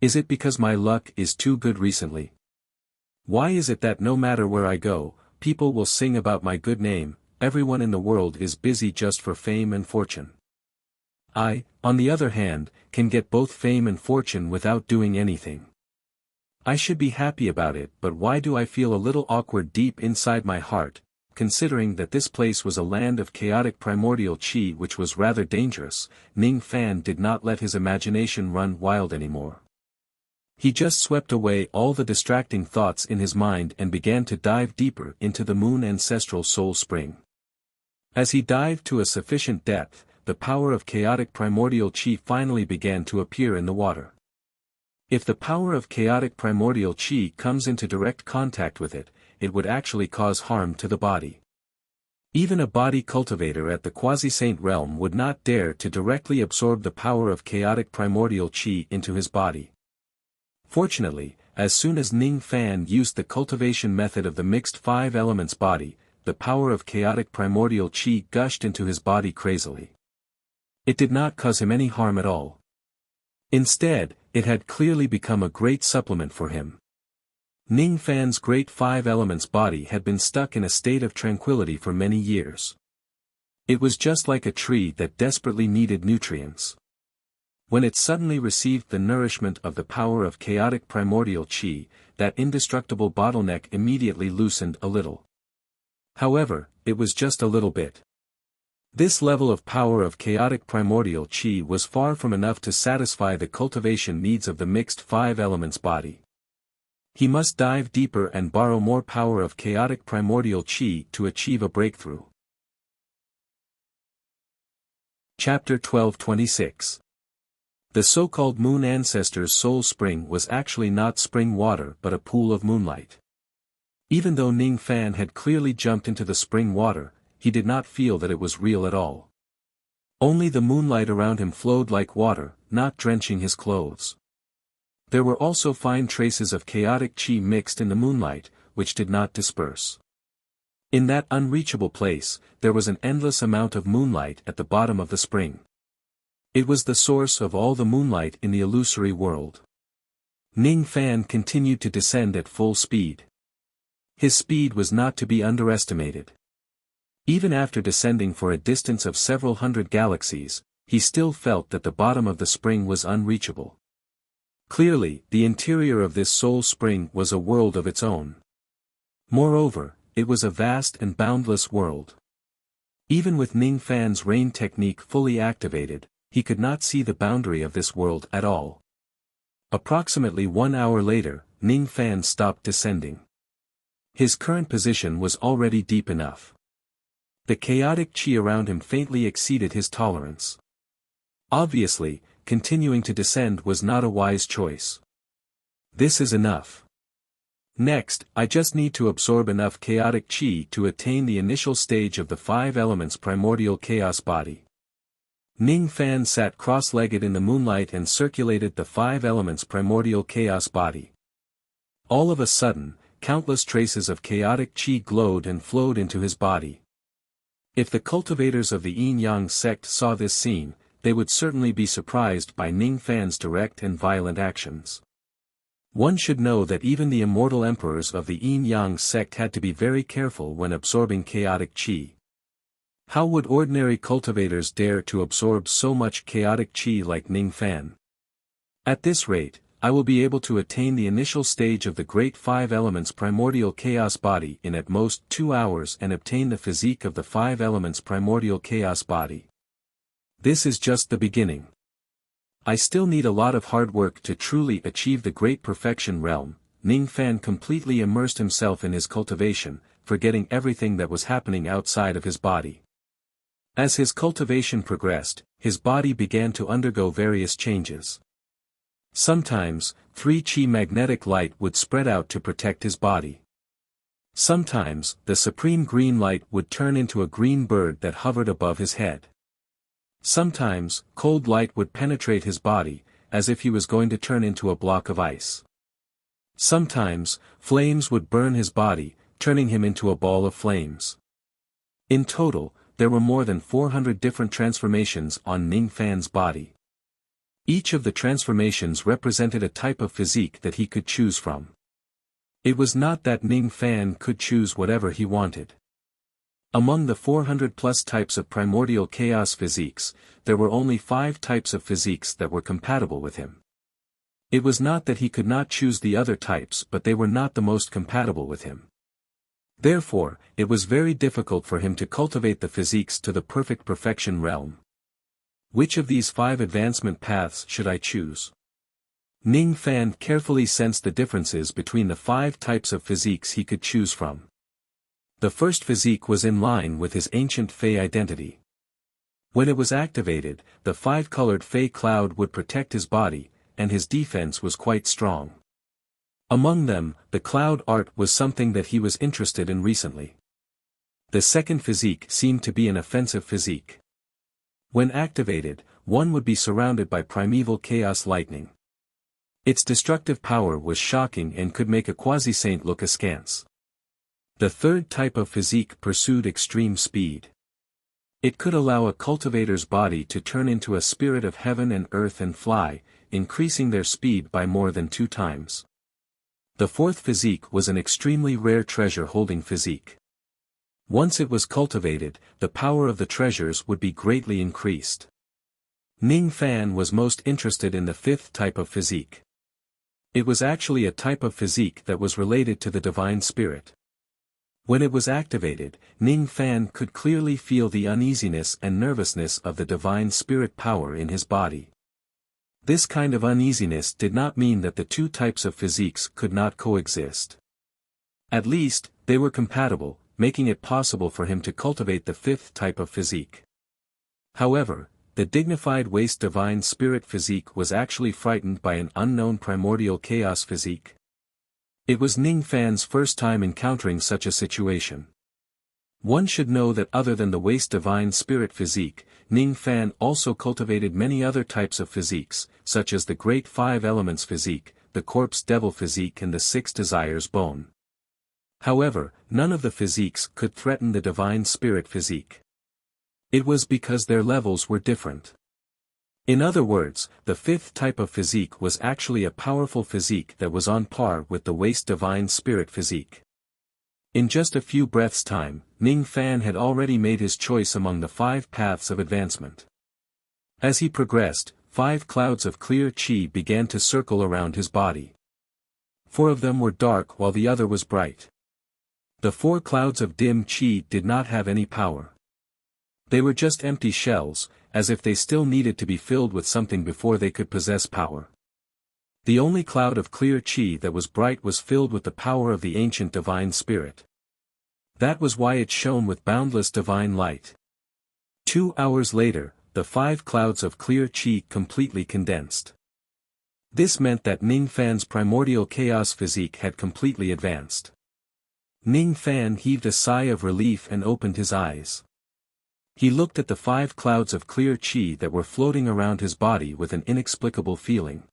Is it because my luck is too good recently? Why is it that no matter where I go, people will sing about my good name? Everyone in the world is busy just for fame and fortune. I, on the other hand, can get both fame and fortune without doing anything. I should be happy about it, but why do I feel a little awkward deep inside my heart, considering that this place was a land of chaotic primordial qi which was rather dangerous? Ning Fan did not let his imagination run wild anymore. He just swept away all the distracting thoughts in his mind and began to dive deeper into the moon ancestral soul spring. As he dived to a sufficient depth, the power of chaotic primordial qi finally began to appear in the water. If the power of chaotic primordial qi comes into direct contact with it, it would actually cause harm to the body. Even a body cultivator at the quasi-saint realm would not dare to directly absorb the power of chaotic primordial qi into his body. Fortunately, as soon as Ning Fan used the cultivation method of the mixed five elements body, the power of chaotic primordial qi gushed into his body crazily. It did not cause him any harm at all. Instead, it had clearly become a great supplement for him. Ning Fan's great five elements body had been stuck in a state of tranquility for many years. It was just like a tree that desperately needed nutrients. When it suddenly received the nourishment of the power of chaotic primordial qi, that indestructible bottleneck immediately loosened a little. However, it was just a little bit. This level of power of chaotic primordial qi was far from enough to satisfy the cultivation needs of the mixed five elements body. He must dive deeper and borrow more power of chaotic primordial qi to achieve a breakthrough. Chapter 12:26. The so-called Moon Ancestor's soul spring was actually not spring water but a pool of moonlight. Even though Ning Fan had clearly jumped into the spring water, he did not feel that it was real at all. Only the moonlight around him flowed like water, not drenching his clothes. There were also fine traces of chaotic qi mixed in the moonlight, which did not disperse. In that unreachable place, there was an endless amount of moonlight at the bottom of the spring. It was the source of all the moonlight in the illusory world. Ning Fan continued to descend at full speed. His speed was not to be underestimated. Even after descending for a distance of several hundred galaxies, he still felt that the bottom of the spring was unreachable. Clearly, the interior of this soul spring was a world of its own. Moreover, it was a vast and boundless world. Even with Ning Fan's rain technique fully activated, he could not see the boundary of this world at all. Approximately 1 hour later, Ning Fan stopped descending. His current position was already deep enough. The chaotic qi around him faintly exceeded his tolerance. Obviously, continuing to descend was not a wise choice. This is enough. Next, I just need to absorb enough chaotic qi to attain the initial stage of the 5 elements primordial chaos body. Ning Fan sat cross-legged in the moonlight and circulated the 5 elements primordial chaos body. All of a sudden, countless traces of chaotic qi glowed and flowed into his body. If the cultivators of the Yin-Yang sect saw this scene, they would certainly be surprised by Ning Fan's direct and violent actions. One should know that even the immortal emperors of the Yin-Yang sect had to be very careful when absorbing chaotic qi. How would ordinary cultivators dare to absorb so much chaotic qi like Ning Fan? At this rate, I will be able to attain the initial stage of the great 5 elements primordial chaos body in at most 2 hours and obtain the physique of the 5 elements primordial chaos body. This is just the beginning. I still need a lot of hard work to truly achieve the great perfection realm. Ning Fan completely immersed himself in his cultivation, forgetting everything that was happening outside of his body. As his cultivation progressed, his body began to undergo various changes. Sometimes, 3 qi magnetic light would spread out to protect his body. Sometimes, the supreme green light would turn into a green bird that hovered above his head. Sometimes, cold light would penetrate his body, as if he was going to turn into a block of ice. Sometimes, flames would burn his body, turning him into a ball of flames. In total, there were more than 400 different transformations on Ning Fan's body. Each of the transformations represented a type of physique that he could choose from. It was not that Ning Fan could choose whatever he wanted. Among the 400+ types of primordial chaos physiques, there were only 5 types of physiques that were compatible with him. It was not that he could not choose the other types, but they were not the most compatible with him. Therefore, it was very difficult for him to cultivate the physiques to the perfect perfection realm. Which of these 5 advancement paths should I choose? Ning Fan carefully sensed the differences between the 5 types of physiques he could choose from. The first physique was in line with his ancient Fey identity. When it was activated, the 5-colored Fey cloud would protect his body, and his defense was quite strong. Among them, the cloud art was something that he was interested in recently. The second physique seemed to be an offensive physique. When activated, one would be surrounded by primeval chaos lightning. Its destructive power was shocking and could make a quasi-saint look askance. The third type of physique pursued extreme speed. It could allow a cultivator's body to turn into a spirit of heaven and earth and fly, increasing their speed by more than 2 times. The fourth physique was an extremely rare treasure-holding physique. Once it was cultivated, the power of the treasures would be greatly increased. Ning Fan was most interested in the 5th type of physique. It was actually a type of physique that was related to the divine spirit. When it was activated, Ning Fan could clearly feel the uneasiness and nervousness of the divine spirit power in his body. This kind of uneasiness did not mean that the 2 types of physiques could not coexist. At least, they were compatible, making it possible for him to cultivate the 5th type of physique. However, the dignified waste divine spirit physique was actually frightened by an unknown primordial chaos physique. It was Ning Fan's first time encountering such a situation. One should know that other than the waste divine spirit physique, Ning Fan also cultivated many other types of physiques, such as the great 5 elements physique, the corpse devil physique and the 6 desires bone. However, none of the physiques could threaten the divine spirit physique. It was because their levels were different. In other words, the 5th type of physique was actually a powerful physique that was on par with the waste divine spirit physique. In just a few breaths' time, Ning Fan had already made his choice among the 5 paths of advancement. As he progressed, 5 clouds of clear qi began to circle around his body. 4 of them were dark while the other was bright. The 4 clouds of dim qi did not have any power. They were just empty shells, as if they still needed to be filled with something before they could possess power. The only cloud of clear qi that was bright was filled with the power of the ancient divine spirit. That was why it shone with boundless divine light. 2 hours later, the 5 clouds of clear qi completely condensed. This meant that Ning Fan's primordial chaos physique had completely advanced. Ning Fan heaved a sigh of relief and opened his eyes. He looked at the 5 clouds of clear qi that were floating around his body with an inexplicable feeling.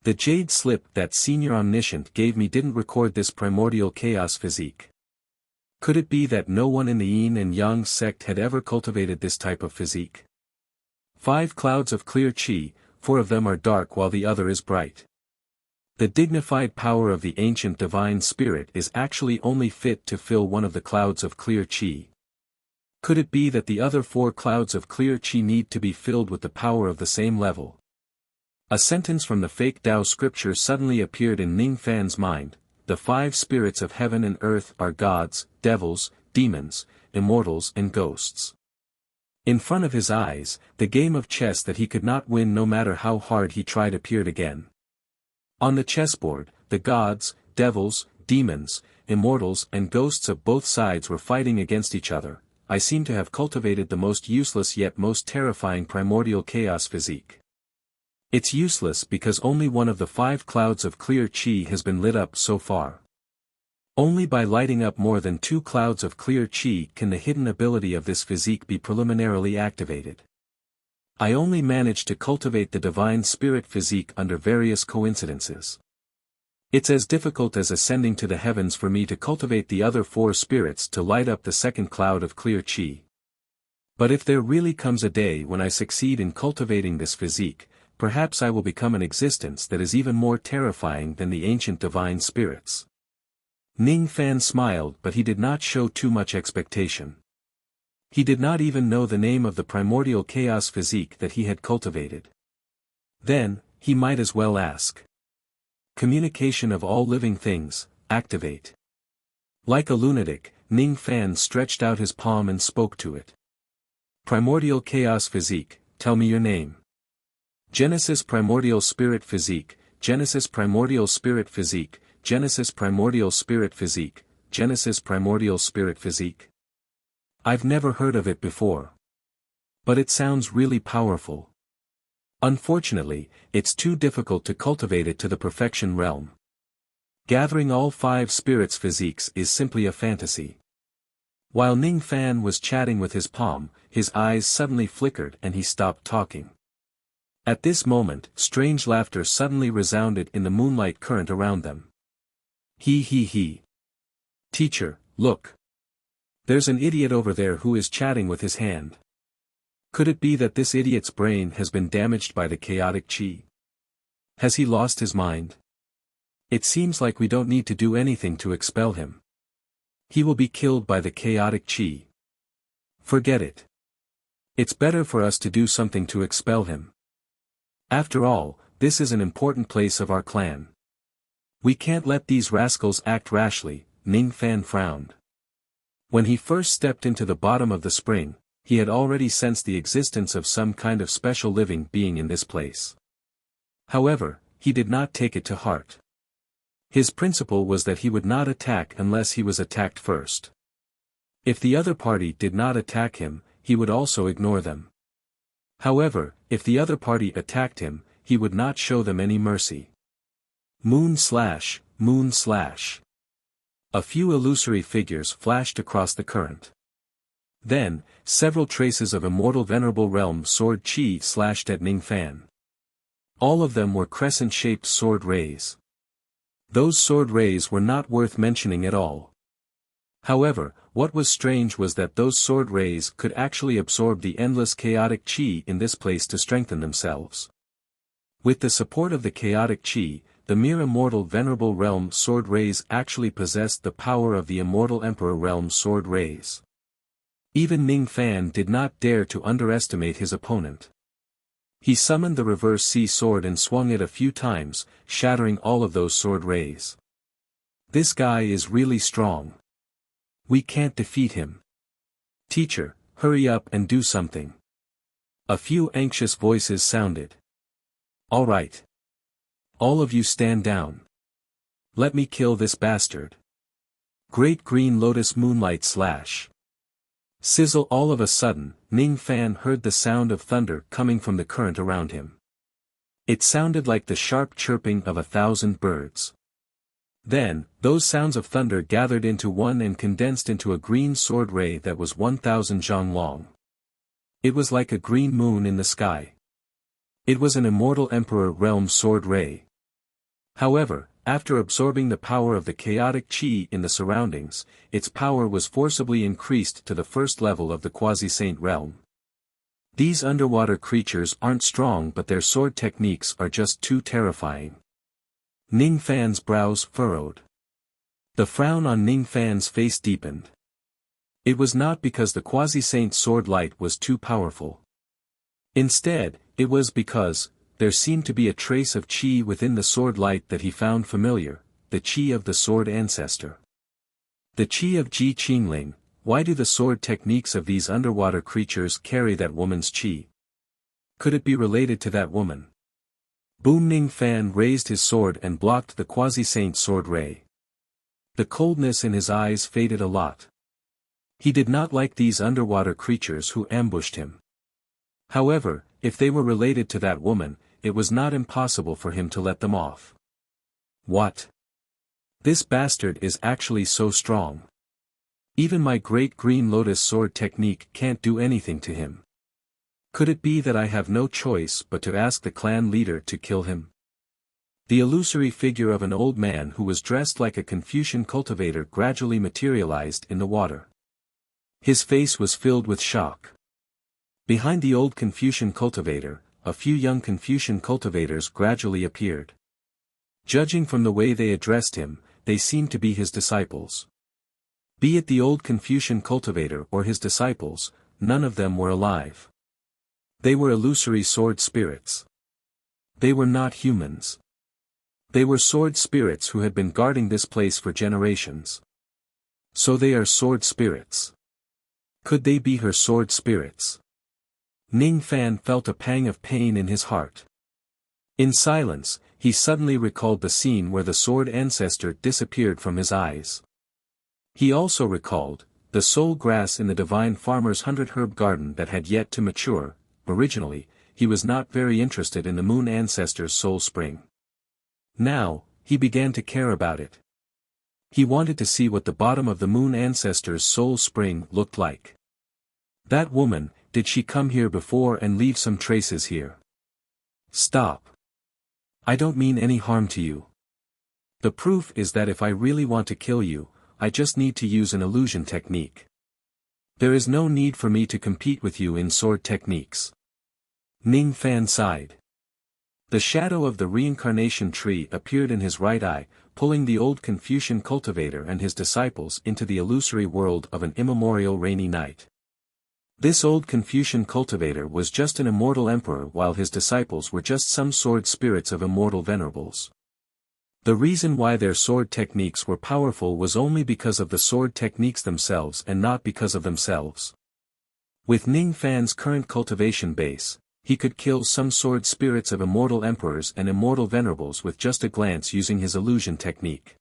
The jade slip that Senior Omniscient gave me didn't record this primordial chaos physique. Could it be that no one in the Yin and Yang sect had ever cultivated this type of physique? 5 clouds of clear qi, 4 of them are dark while the other is bright. The dignified power of the ancient divine spirit is actually only fit to fill one of the clouds of clear qi. Could it be that the other 4 clouds of clear qi need to be filled with the power of the same level? A sentence from the fake Tao scripture suddenly appeared in Ning Fan's mind: the 5 spirits of heaven and earth are gods, devils, demons, immortals and ghosts. In front of his eyes, the game of chess that he could not win no matter how hard he tried appeared again. On the chessboard, the gods, devils, demons, immortals and ghosts of both sides were fighting against each other. I seem to have cultivated the most useless yet most terrifying primordial chaos physique. It's useless because only one of the 5 clouds of clear qi has been lit up so far. Only by lighting up more than 2 clouds of clear qi can the hidden ability of this physique be preliminarily activated. I only managed to cultivate the divine spirit physique under various coincidences. It's as difficult as ascending to the heavens for me to cultivate the other 4 spirits to light up the second cloud of clear qi. But if there really comes a day when I succeed in cultivating this physique, perhaps I will become an existence that is even more terrifying than the ancient divine spirits. Ning Fan smiled, but he did not show too much expectation. He did not even know the name of the primordial chaos physique that he had cultivated. Then, he might as well ask. Communication of all living things, activate. Like a lunatic, Ning Fan stretched out his palm and spoke to it. Primordial chaos physique, tell me your name. Genesis primordial spirit physique, Genesis primordial spirit physique, Genesis primordial spirit physique, Genesis primordial spirit physique. I've never heard of it before. But it sounds really powerful. Unfortunately, it's too difficult to cultivate it to the perfection realm. Gathering all 5 spirits' physiques is simply a fantasy. While Ning Fan was chatting with his palm, his eyes suddenly flickered and he stopped talking. At this moment, strange laughter suddenly resounded in the moonlight current around them. He. Teacher, look. There's an idiot over there who is chatting with his hand. Could it be that this idiot's brain has been damaged by the chaotic qi? Has he lost his mind? It seems like we don't need to do anything to expel him. He will be killed by the chaotic qi. Forget it. It's better for us to do something to expel him. After all, this is an important place of our clan. We can't let these rascals act rashly. Ning Fan frowned. When he first stepped into the bottom of the spring, he had already sensed the existence of some kind of special living being in this place. However, he did not take it to heart. His principle was that he would not attack unless he was attacked first. If the other party did not attack him, he would also ignore them. However, if the other party attacked him, he would not show them any mercy. Moon slash. A few illusory figures flashed across the current. Then, several traces of immortal venerable realm sword chi slashed at Ning Fan. All of them were crescent-shaped sword rays. Those sword rays were not worth mentioning at all. However, what was strange was that those sword rays could actually absorb the endless chaotic qi in this place to strengthen themselves. With the support of the chaotic qi, the mere immortal venerable realm sword rays actually possessed the power of the immortal emperor realm sword rays. Even Ning Fan did not dare to underestimate his opponent. He summoned the reverse sea sword and swung it a few times, shattering all of those sword rays. This guy is really strong. We can't defeat him. Teacher, hurry up and do something. A few anxious voices sounded. All right. All of you stand down. Let me kill this bastard. Great green lotus moonlight slash. Sizzle. All of a sudden, Ning Fan heard the sound of thunder coming from the current around him. It sounded like the sharp chirping of 1,000 birds. Then, those sounds of thunder gathered into one and condensed into a green sword ray that was 1,000 zhang long. It was like a green moon in the sky. It was an immortal emperor realm sword ray. However, after absorbing the power of the chaotic qi in the surroundings, its power was forcibly increased to the first level of the quasi-saint realm. These underwater creatures aren't strong, but their sword techniques are just too terrifying. Ning Fan's brows furrowed. The frown on Ning Fan's face deepened. It was not because the quasi-saint sword light was too powerful. Instead, it was because there seemed to be a trace of qi within the sword light that he found familiar, the qi of the sword ancestor. The qi of Ji Qingling. Why do the sword techniques of these underwater creatures carry that woman's qi? Could it be related to that woman? Boom! Ning Fan raised his sword and blocked the quasi-saint sword ray. The coldness in his eyes faded a lot. He did not like these underwater creatures who ambushed him. However, if they were related to that woman, it was not impossible for him to let them off. What? This bastard is actually so strong. Even my great green lotus sword technique can't do anything to him. Could it be that I have no choice but to ask the clan leader to kill him? The illusory figure of an old man who was dressed like a Confucian cultivator gradually materialized in the water. His face was filled with shock. Behind the old Confucian cultivator, a few young Confucian cultivators gradually appeared. Judging from the way they addressed him, they seemed to be his disciples. Be it the old Confucian cultivator or his disciples, none of them were alive. They were illusory sword spirits. They were not humans. They were sword spirits who had been guarding this place for generations. So they are sword spirits. Could they be her sword spirits? Ning Fan felt a pang of pain in his heart. In silence, he suddenly recalled the scene where the sword ancestor disappeared from his eyes. He also recalled the soul grass in the divine farmer's 100-herb garden that had yet to mature. Originally, he was not very interested in the moon ancestor's soul spring. Now, he began to care about it. He wanted to see what the bottom of the moon ancestor's soul spring looked like. That woman, did she come here before and leave some traces here? Stop. I don't mean any harm to you. The proof is that if I really want to kill you, I just need to use an illusion technique. There is no need for me to compete with you in sword techniques. Ning Fan sighed. The shadow of the reincarnation tree appeared in his right eye, pulling the old Confucian cultivator and his disciples into the illusory world of an immemorial rainy night. This old Confucian cultivator was just an immortal emperor while his disciples were just some sword spirits of immortal venerables. The reason why their sword techniques were powerful was only because of the sword techniques themselves and not because of themselves. With Ning Fan's current cultivation base, he could kill some sword spirits of immortal emperors and immortal venerables with just a glance using his illusion technique.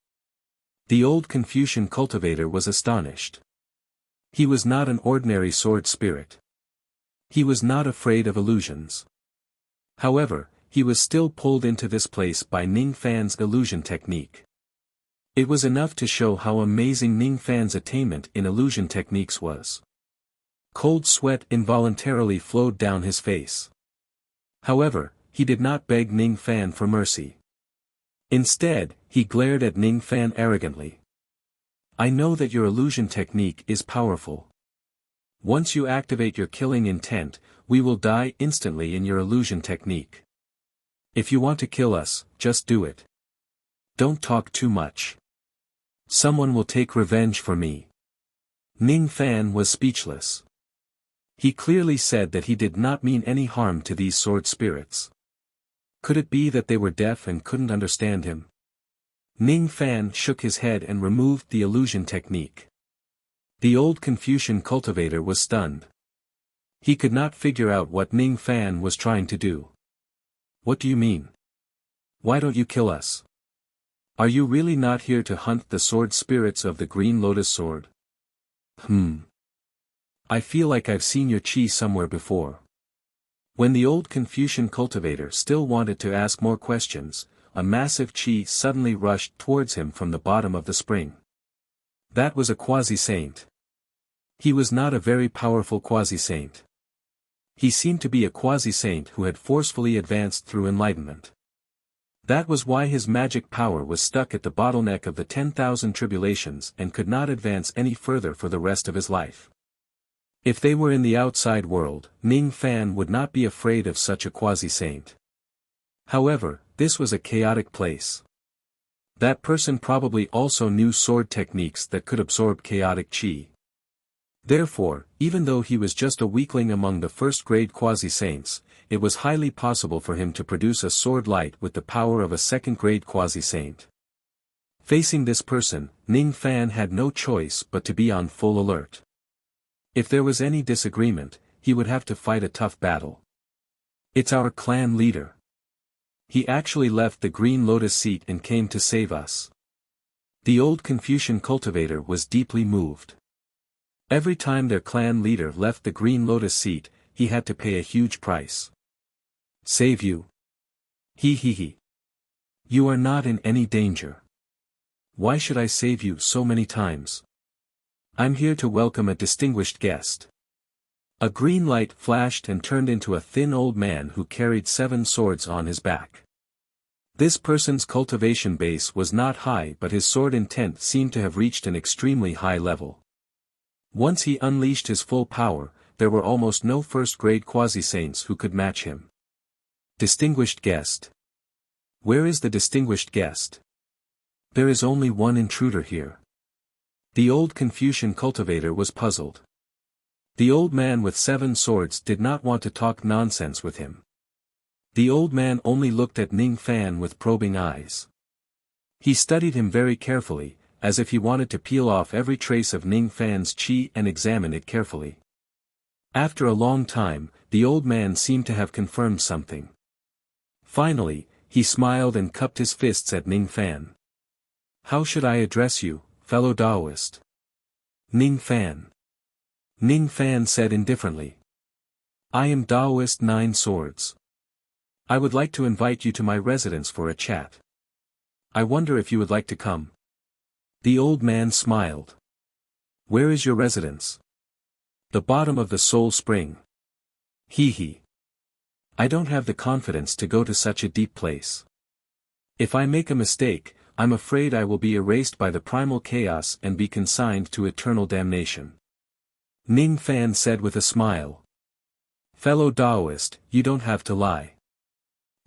The old Confucian cultivator was astonished. He was not an ordinary sword spirit. He was not afraid of illusions. However, he was still pulled into this place by Ning Fan's illusion technique. It was enough to show how amazing Ning Fan's attainment in illusion techniques was. Cold sweat involuntarily flowed down his face. However, he did not beg Ning Fan for mercy. Instead, he glared at Ning Fan arrogantly. I know that your illusion technique is powerful. Once you activate your killing intent, we will die instantly in your illusion technique. If you want to kill us, just do it. Don't talk too much. Someone will take revenge for me. Ning Fan was speechless. He clearly said that he did not mean any harm to these sword spirits. Could it be that they were deaf and couldn't understand him? Ning Fan shook his head and removed the illusion technique. The old Confucian cultivator was stunned. He could not figure out what Ning Fan was trying to do. What do you mean? Why don't you kill us? Are you really not here to hunt the sword spirits of the Green Lotus Sword? I feel like I've seen your chi somewhere before. When the old Confucian cultivator still wanted to ask more questions, a massive chi suddenly rushed towards him from the bottom of the spring. That was a quasi-saint. He was not a very powerful quasi-saint. He seemed to be a quasi-saint who had forcefully advanced through enlightenment. That was why his magic power was stuck at the bottleneck of the 10,000 tribulations and could not advance any further for the rest of his life. If they were in the outside world, Ning Fan would not be afraid of such a quasi-saint. However, this was a chaotic place. That person probably also knew sword techniques that could absorb chaotic chi. Therefore, even though he was just a weakling among the first-grade quasi-saints, it was highly possible for him to produce a sword light with the power of a second-grade quasi-saint. Facing this person, Ning Fan had no choice but to be on full alert. If there was any disagreement, he would have to fight a tough battle. It's our clan leader. He actually left the Green Lotus seat and came to save us. The old Confucian cultivator was deeply moved. Every time their clan leader left the Green Lotus seat, he had to pay a huge price. Save you? He. You are not in any danger. Why should I save you so many times? I'm here to welcome a distinguished guest. A green light flashed and turned into a thin old man who carried 7 swords on his back. This person's cultivation base was not high, but his sword intent seemed to have reached an extremely high level. Once he unleashed his full power, there were almost no first-grade quasi-saints who could match him. Distinguished guest. Where is the distinguished guest? There is only one intruder here. The old Confucian cultivator was puzzled. The old man with 7 swords did not want to talk nonsense with him. The old man only looked at Ning Fan with probing eyes. He studied him very carefully, as if he wanted to peel off every trace of Ning Fan's chi and examine it carefully. After a long time, the old man seemed to have confirmed something. Finally, he smiled and cupped his fists at Ning Fan. How should I address you, fellow Taoist? Ning Fan. Ning Fan said indifferently. I am Taoist 9 Swords. I would like to invite you to my residence for a chat. I wonder if you would like to come. The old man smiled. Where is your residence? The bottom of the Soul Spring. He. I don't have the confidence to go to such a deep place. If I make a mistake, I'm afraid I will be erased by the primal chaos and be consigned to eternal damnation. Ning Fan said with a smile. Fellow Taoist, you don't have to lie.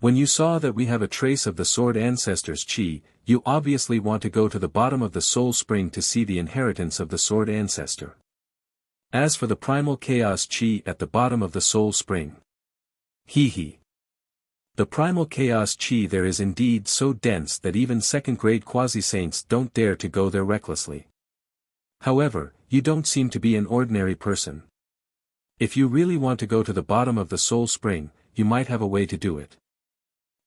When you saw that we have a trace of the sword ancestors' chi, you obviously want to go to the bottom of the soul spring to see the inheritance of the sword ancestor. As for the primal chaos chi at the bottom of the soul spring. He. The primal chaos chi there is indeed so dense that even second-grade quasi-saints don't dare to go there recklessly. However, you don't seem to be an ordinary person. If you really want to go to the bottom of the soul spring, you might have a way to do it.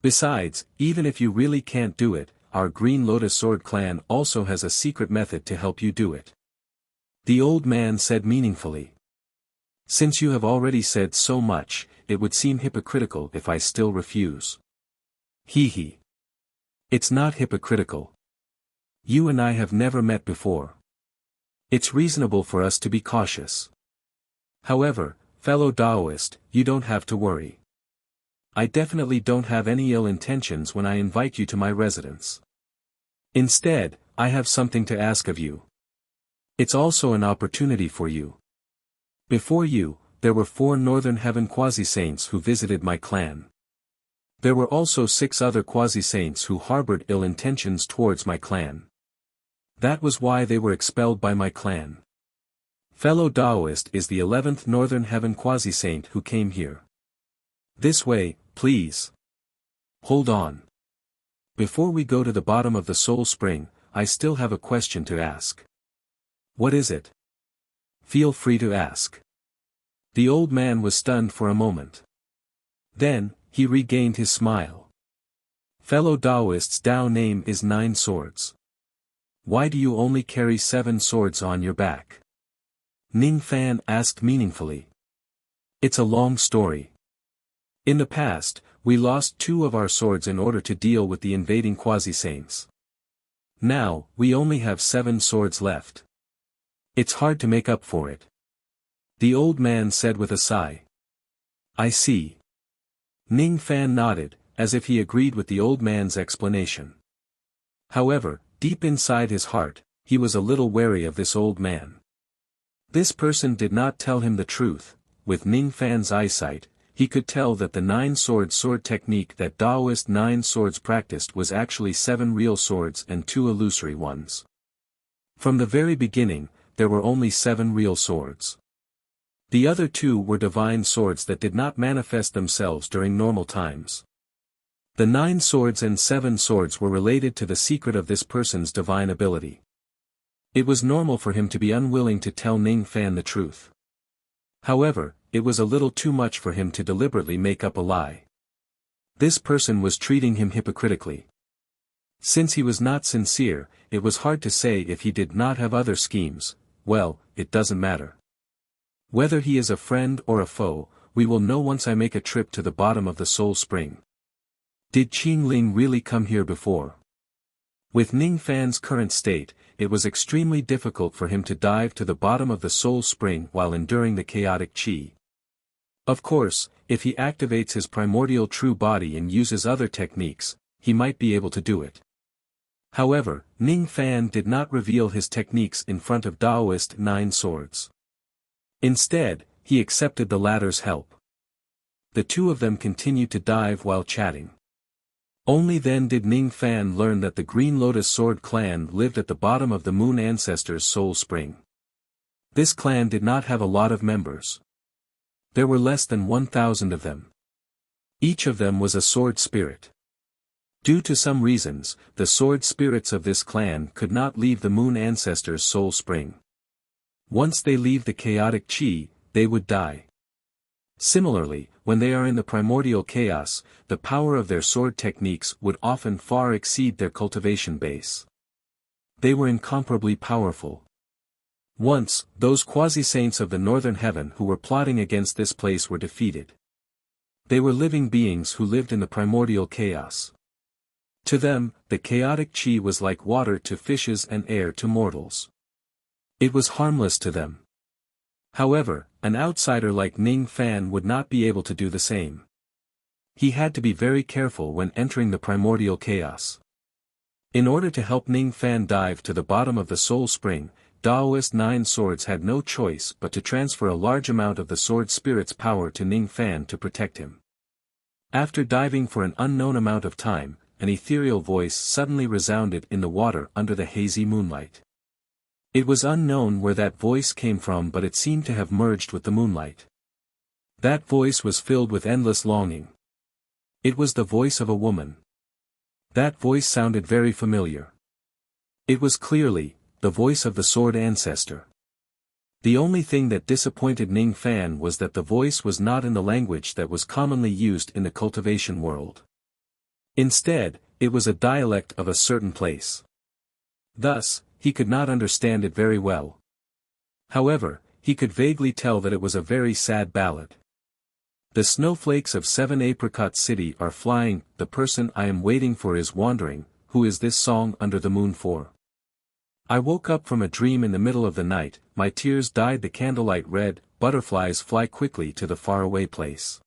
Besides, even if you really can't do it, our Green Lotus Sword clan also has a secret method to help you do it. The old man said meaningfully. Since you have already said so much, it would seem hypocritical if I still refuse. He. It's not hypocritical. You and I have never met before. It's reasonable for us to be cautious. However, fellow Taoist, you don't have to worry. I definitely don't have any ill intentions when I invite you to my residence. Instead, I have something to ask of you. It's also an opportunity for you. Before you, there were 4 Northern Heaven quasi-saints who visited my clan. There were also 6 other quasi-saints who harbored ill intentions towards my clan. That was why they were expelled by my clan. Fellow Taoist is the 11th Northern Heaven quasi-saint who came here. This way, please. Hold on. Before we go to the bottom of the soul spring, I still have a question to ask. What is it? Feel free to ask. The old man was stunned for a moment. Then, he regained his smile. Fellow Taoist's Tao name is 9 swords. Why do you only carry 7 swords on your back? Ning Fan asked meaningfully. It's a long story. In the past, we lost 2 of our swords in order to deal with the invading quasi-saints. Now, we only have 7 swords left. It's hard to make up for it. The old man said with a sigh. I see. Ning Fan nodded, as if he agreed with the old man's explanation. However, deep inside his heart, he was a little wary of this old man. This person did not tell him the truth. With Ning Fan's eyesight, he could tell that the 9-sword sword technique that Taoist 9 swords practiced was actually 7 real swords and 2 illusory ones. From the very beginning, there were only 7 real swords. The other 2 were divine swords that did not manifest themselves during normal times. The 9 swords and 7 swords were related to the secret of this person's divine ability. It was normal for him to be unwilling to tell Ning Fan the truth. However, it was a little too much for him to deliberately make up a lie. This person was treating him hypocritically. Since he was not sincere, it was hard to say if he did not have other schemes. Well, it doesn't matter. Whether he is a friend or a foe, we will know once I make a trip to the bottom of the soul spring. Did Qing Ling really come here before? With Ning Fan's current state, it was extremely difficult for him to dive to the bottom of the soul spring while enduring the chaotic qi. Of course, if he activates his primordial true body and uses other techniques, he might be able to do it. However, Ning Fan did not reveal his techniques in front of Taoist 9 swords. Instead, he accepted the latter's help. The 2 of them continued to dive while chatting. Only then did Ning Fan learn that the Green Lotus Sword clan lived at the bottom of the Moon Ancestors' soul spring. This clan did not have a lot of members. There were less than 1,000 of them. Each of them was a sword spirit. Due to some reasons, the sword spirits of this clan could not leave the Moon Ancestors' soul spring. Once they leave the chaotic qi, they would die. Similarly, when they are in the primordial chaos, the power of their sword techniques would often far exceed their cultivation base. They were incomparably powerful. Once, those quasi-saints of the northern heaven who were plotting against this place were defeated. They were living beings who lived in the primordial chaos. To them, the chaotic qi was like water to fishes and air to mortals. It was harmless to them. However, an outsider like Ning Fan would not be able to do the same. He had to be very careful when entering the primordial chaos. In order to help Ning Fan dive to the bottom of the soul spring, Taoist 9 swords had no choice but to transfer a large amount of the sword spirit's power to Ning Fan to protect him. After diving for an unknown amount of time, an ethereal voice suddenly resounded in the water under the hazy moonlight. It was unknown where that voice came from, but it seemed to have merged with the moonlight. That voice was filled with endless longing. It was the voice of a woman. That voice sounded very familiar. It was clearly the voice of the sword ancestor. The only thing that disappointed Ning Fan was that the voice was not in the language that was commonly used in the cultivation world. Instead, it was a dialect of a certain place. Thus, he could not understand it very well. However, he could vaguely tell that it was a very sad ballad. The snowflakes of 7 Apricot City are flying, the person I am waiting for is wandering, who is this song under the moon for? I woke up from a dream in the middle of the night, my tears dyed the candlelight red, butterflies fly quickly to the faraway place.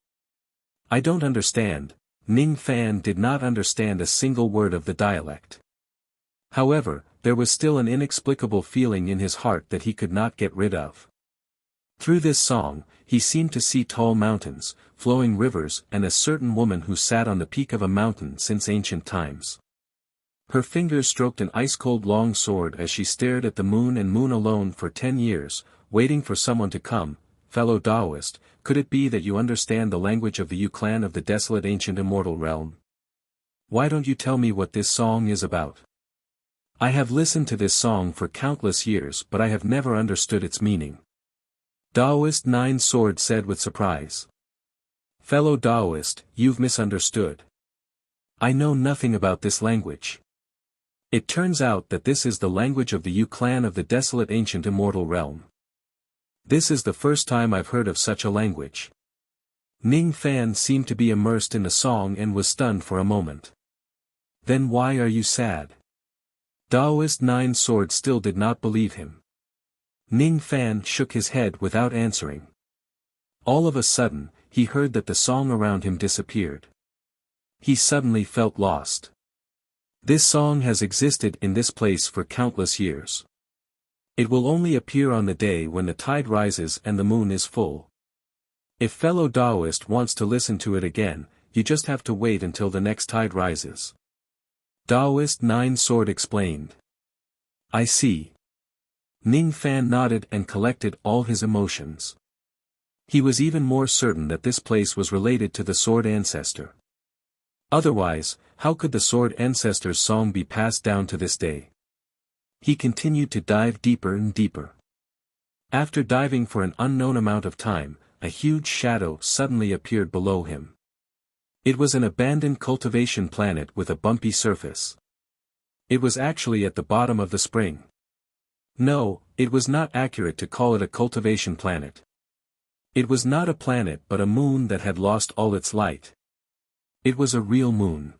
I don't understand. Ning Fan did not understand a single word of the dialect. However, there was still an inexplicable feeling in his heart that he could not get rid of. Through this song, he seemed to see tall mountains, flowing rivers and a certain woman who sat on the peak of a mountain since ancient times. Her fingers stroked an ice-cold long sword as she stared at the moon and moon alone for 10 years, waiting for someone to come. Fellow Taoist, could it be that you understand the language of the Yu clan of the desolate ancient immortal realm? Why don't you tell me what this song is about? I have listened to this song for countless years but I have never understood its meaning. Taoist Nine Sword said with surprise. Fellow Taoist, you've misunderstood. I know nothing about this language. It turns out that this is the language of the Yu clan of the desolate ancient immortal realm. This is the first time I've heard of such a language. Ning Fan seemed to be immersed in the song and was stunned for a moment. Then why are you sad? Taoist Nine Sword still did not believe him. Ning Fan shook his head without answering. All of a sudden, he heard that the song around him disappeared. He suddenly felt lost. This song has existed in this place for countless years. It will only appear on the day when the tide rises and the moon is full. If fellow Taoist wants to listen to it again, you just have to wait until the next tide rises. Taoist Nine Sword explained. I see. Ning Fan nodded and collected all his emotions. He was even more certain that this place was related to the Sword Ancestor. Otherwise, how could the Sword Ancestor's song be passed down to this day? He continued to dive deeper and deeper. After diving for an unknown amount of time, a huge shadow suddenly appeared below him. It was an abandoned cultivation planet with a bumpy surface. It was actually at the bottom of the spring. No, it was not accurate to call it a cultivation planet. It was not a planet but a moon that had lost all its light. It was a real moon.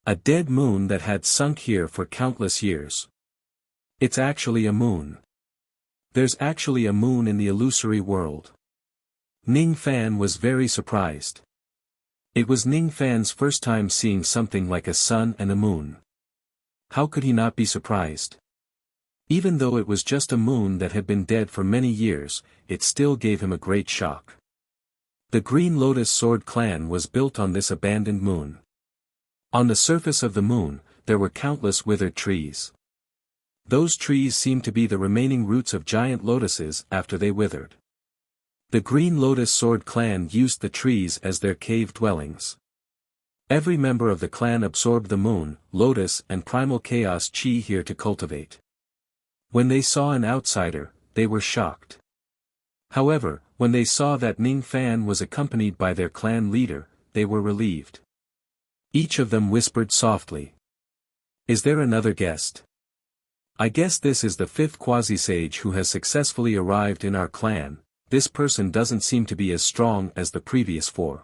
A dead moon that had sunk here for countless years. It's actually a moon. There's actually a moon in the illusory world. Ning Fan was very surprised. It was Ning Fan's first time seeing something like a sun and a moon. How could he not be surprised? Even though it was just a moon that had been dead for many years, it still gave him a great shock. The Green Lotus Sword clan was built on this abandoned moon. On the surface of the moon, there were countless withered trees. Those trees seemed to be the remaining roots of giant lotuses after they withered. The Green Lotus Sword clan used the trees as their cave dwellings. Every member of the clan absorbed the moon, lotus and primal chaos chi here to cultivate. When they saw an outsider, they were shocked. However, when they saw that Ning Fan was accompanied by their clan leader, they were relieved. Each of them whispered softly. Is there another guest? I guess this is the fifth quasi-sage who has successfully arrived in our clan. This person doesn't seem to be as strong as the previous four.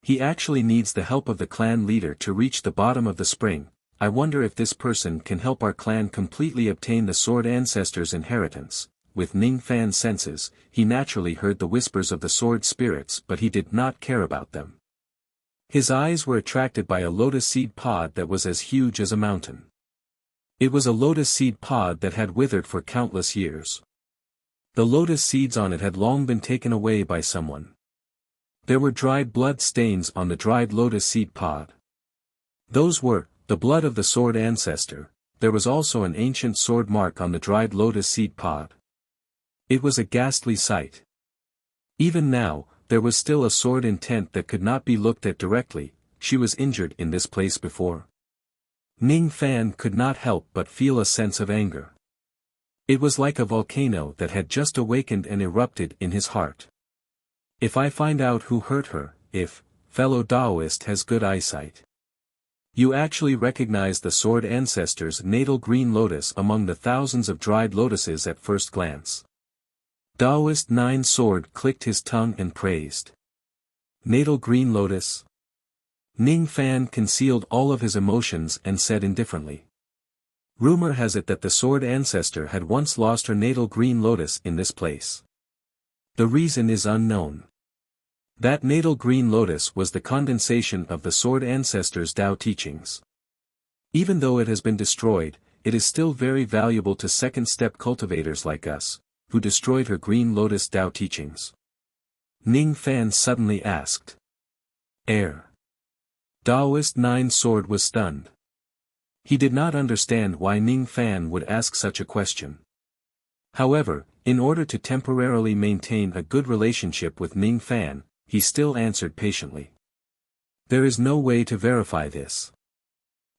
He actually needs the help of the clan leader to reach the bottom of the spring. I wonder if this person can help our clan completely obtain the Sword Ancestor's inheritance. With Ning Fan's senses, he naturally heard the whispers of the sword spirits but he did not care about them. His eyes were attracted by a lotus seed pod that was as huge as a mountain. It was a lotus seed pod that had withered for countless years. The lotus seeds on it had long been taken away by someone. There were dried blood stains on the dried lotus seed pod. Those were the blood of the Sword Ancestor. There was also an ancient sword mark on the dried lotus seed pod. It was a ghastly sight. Even now, there was still a sword intent that could not be looked at directly. She was injured in this place before. Ning Fan could not help but feel a sense of anger. It was like a volcano that had just awakened and erupted in his heart. If I find out who hurt her, if fellow Taoist has good eyesight. You actually recognize the Sword Ancestor's natal green lotus among the thousands of dried lotuses at first glance. Taoist Nine Sword clicked his tongue and praised. Natal green lotus? Ning Fan concealed all of his emotions and said indifferently. Rumor has it that the Sword Ancestor had once lost her natal green lotus in this place. The reason is unknown. That natal green lotus was the condensation of the Sword Ancestor's Tao teachings. Even though it has been destroyed, it is still very valuable to second-step cultivators like us, who destroyed her green lotus Tao teachings. Ning Fan suddenly asked. Air. Taoist Nine Sword was stunned. He did not understand why Ning Fan would ask such a question. However, in order to temporarily maintain a good relationship with Ning Fan, he still answered patiently. There is no way to verify this.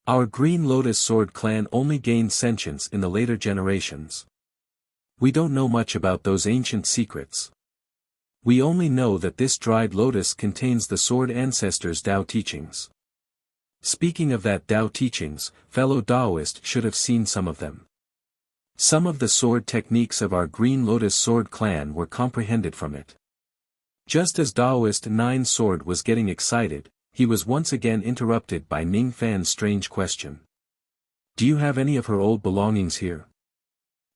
Our Green Lotus Sword clan only gained sentience in the later generations. We don't know much about those ancient secrets. We only know that this dried lotus contains the Sword Ancestors' Tao teachings. Speaking of that Tao teachings, fellow Taoist should have seen some of them. Some of the sword techniques of our Green Lotus Sword clan were comprehended from it. Just as Taoist Nine Sword was getting excited, he was once again interrupted by Ning Fan's strange question. Do you have any of her old belongings here?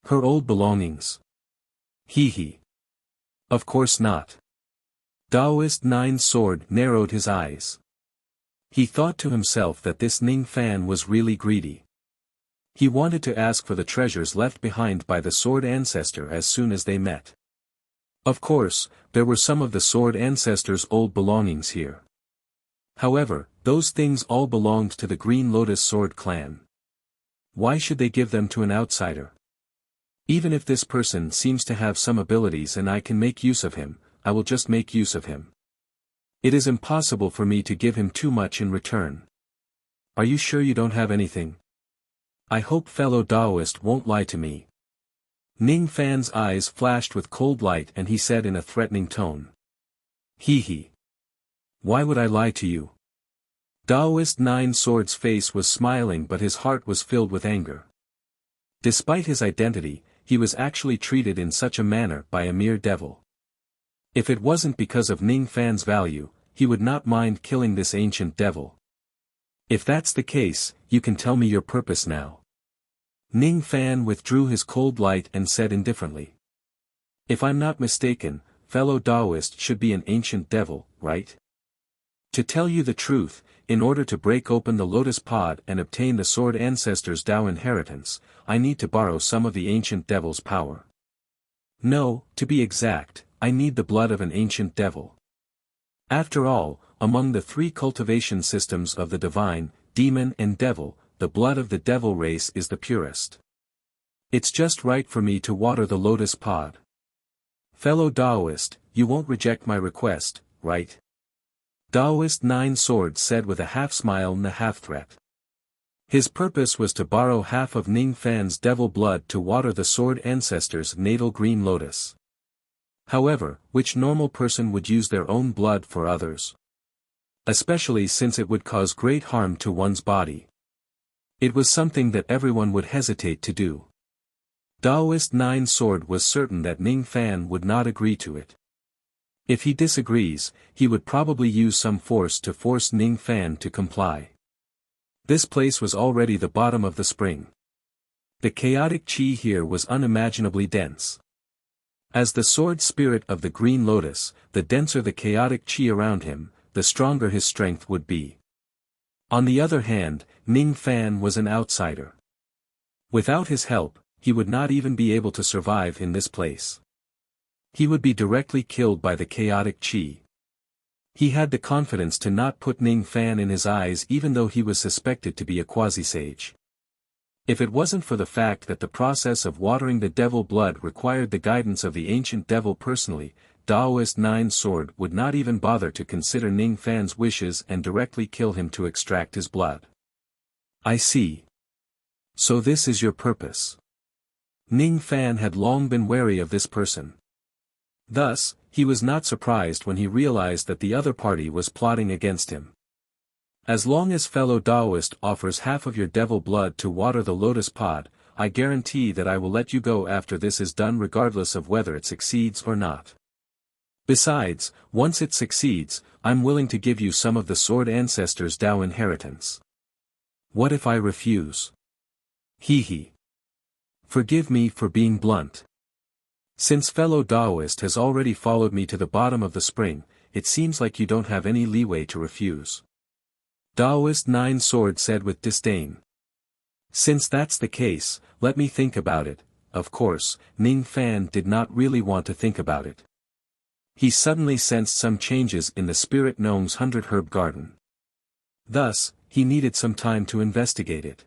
Her old belongings? He. Of course not. Taoist Nine Sword narrowed his eyes. He thought to himself that this Ning Fan was really greedy. He wanted to ask for the treasures left behind by the Sword Ancestor as soon as they met. Of course, there were some of the Sword Ancestor's old belongings here. However, those things all belonged to the Green Lotus Sword clan. Why should they give them to an outsider? Even if this person seems to have some abilities and I can make use of him, I will just make use of him. It is impossible for me to give him too much in return. Are you sure you don't have anything? I hope fellow Taoist won't lie to me. Ning Fan's eyes flashed with cold light and he said in a threatening tone. He. Why would I lie to you? Taoist Nine Swords' face was smiling but his heart was filled with anger. Despite his identity, he was actually treated in such a manner by a mere devil. If it wasn't because of Ning Fan's value, he would not mind killing this ancient devil. If that's the case, you can tell me your purpose now. Ning Fan withdrew his cold light and said indifferently. If I'm not mistaken, fellow Taoist should be an ancient devil, right? To tell you the truth, in order to break open the lotus pod and obtain the Sword Ancestors' Tao inheritance, I need to borrow some of the ancient devil's power. No, to be exact, I need the blood of an ancient devil. After all, among the three cultivation systems of the divine, demon and devil, the blood of the devil race is the purest. It's just right for me to water the lotus pod. Fellow Taoist, you won't reject my request, right? Taoist Nine Swords said with a half-smile and a half-threat. His purpose was to borrow half of Ning Fan's devil blood to water the Sword Ancestors' natal green lotus. However, which normal person would use their own blood for others? Especially since it would cause great harm to one's body. It was something that everyone would hesitate to do. Taoist Nine Sword was certain that Ning Fan would not agree to it. If he disagrees, he would probably use some force to force Ning Fan to comply. This place was already the bottom of the spring. The chaotic chi here was unimaginably dense. As the sword spirit of the green lotus, the denser the chaotic chi around him, the stronger his strength would be. On the other hand, Ning Fan was an outsider. Without his help, he would not even be able to survive in this place. He would be directly killed by the chaotic chi. He had the confidence to not put Ning Fan in his eyes even though he was suspected to be a quasi-sage. If it wasn't for the fact that the process of watering the devil blood required the guidance of the ancient devil personally, Taoist Nine Sword would not even bother to consider Ning Fan's wishes and directly kill him to extract his blood. I see. So this is your purpose. Ning Fan had long been wary of this person. Thus, he was not surprised when he realized that the other party was plotting against him. As long as fellow Taoist offers half of your devil blood to water the lotus pod, I guarantee that I will let you go after this is done regardless of whether it succeeds or not. Besides, once it succeeds, I'm willing to give you some of the Sword Ancestors' Tao inheritance. What if I refuse? He. Forgive me for being blunt. Since fellow Taoist has already followed me to the bottom of the spring, it seems like you don't have any leeway to refuse. Taoist Nine Sword said with disdain. Since that's the case, let me think about it. Of course, Ning Fan did not really want to think about it. He suddenly sensed some changes in the spirit gnome's 100-herb garden. Thus, he needed some time to investigate it.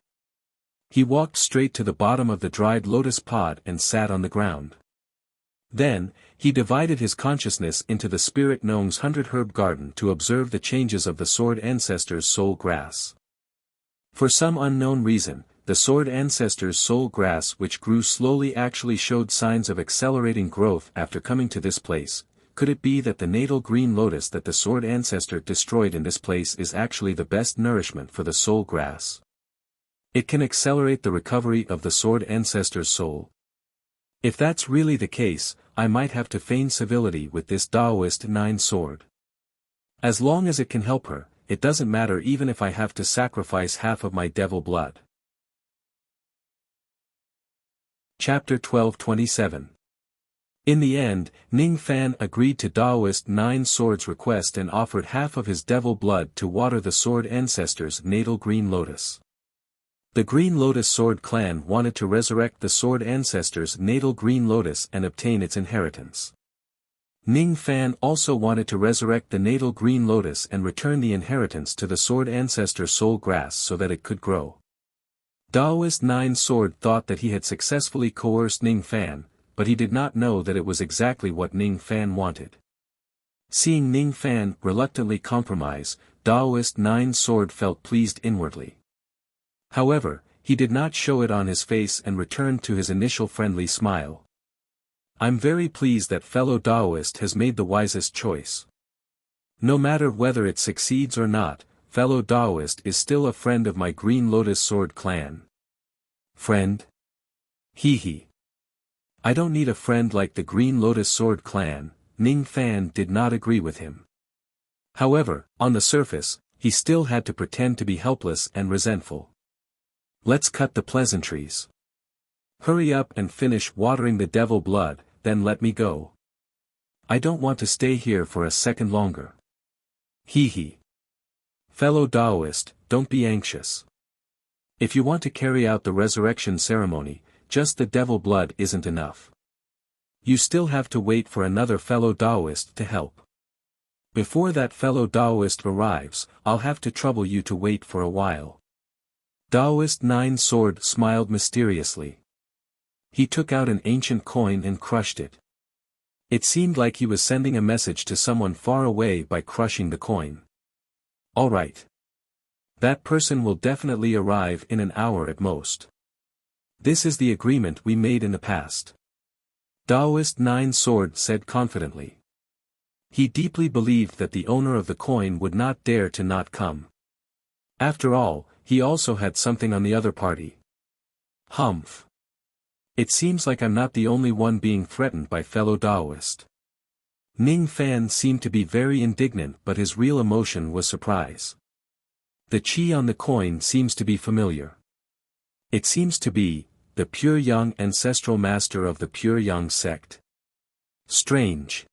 He walked straight to the bottom of the dried lotus pod and sat on the ground. Then, he divided his consciousness into the spirit Nong's 100-herb garden to observe the changes of the sword ancestor's soul grass. For some unknown reason, the sword ancestor's soul grass which grew slowly actually showed signs of accelerating growth after coming to this place. Could it be that the natal green lotus that the sword ancestor destroyed in this place is actually the best nourishment for the soul grass? It can accelerate the recovery of the sword ancestor's soul. If that's really the case, I might have to feign civility with this Taoist 9 sword. As long as it can help her, it doesn't matter even if I have to sacrifice half of my devil blood. Chapter 12:27. In the end, Ning Fan agreed to Taoist 9 sword's request and offered half of his devil blood to water the sword ancestor's natal green lotus. The Green Lotus Sword clan wanted to resurrect the sword ancestor's natal green lotus and obtain its inheritance. Ning Fan also wanted to resurrect the natal green lotus and return the inheritance to the sword ancestor soul grass so that it could grow. Taoist 9 sword thought that he had successfully coerced Ning Fan, but he did not know that it was exactly what Ning Fan wanted. Seeing Ning Fan reluctantly compromise, Taoist 9 sword felt pleased inwardly. However, he did not show it on his face and returned to his initial friendly smile. I'm very pleased that fellow Taoist has made the wisest choice. No matter whether it succeeds or not, fellow Taoist is still a friend of my Green Lotus Sword clan. Friend? Hee. I don't need a friend like the Green Lotus Sword clan. Ning Fan did not agree with him. However, on the surface, he still had to pretend to be helpless and resentful. Let's cut the pleasantries. Hurry up and finish watering the devil blood, then let me go. I don't want to stay here for a second longer. Hee. Fellow Taoist, don't be anxious. If you want to carry out the resurrection ceremony, just the devil blood isn't enough. You still have to wait for another fellow Taoist to help. Before that fellow Taoist arrives, I'll have to trouble you to wait for a while. Taoist 9 sword smiled mysteriously. He took out an ancient coin and crushed it. It seemed like he was sending a message to someone far away by crushing the coin. All right. That person will definitely arrive in an hour at most. This is the agreement we made in the past. Taoist 9 sword said confidently. He deeply believed that the owner of the coin would not dare to not come. After all, he also had something on the other party. Humph. It seems like I'm not the only one being threatened by fellow Taoist. Ning Fan seemed to be very indignant, but his real emotion was surprise. The chi on the coin seems to be familiar. It seems to be the Pure Young ancestral master of the Pure Young sect. Strange.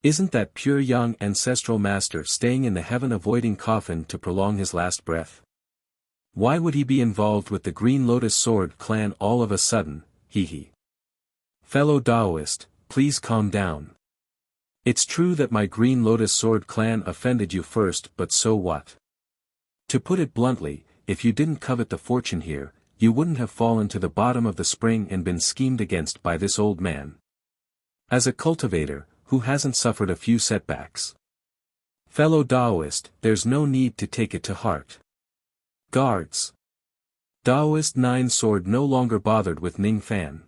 Isn't that Pure Young ancestral master staying in the heaven-avoiding coffin to prolong his last breath? Why would he be involved with the Green Lotus Sword clan all of a sudden? Hee. Fellow Taoist, please calm down. It's true that my Green Lotus Sword clan offended you first, but so what? To put it bluntly, if you didn't covet the fortune here, you wouldn't have fallen to the bottom of the spring and been schemed against by this old man. As a cultivator, who hasn't suffered a few setbacks? Fellow Taoist, there's no need to take it to heart. Guards. Taoist 9 sword no longer bothered with Ning Fan.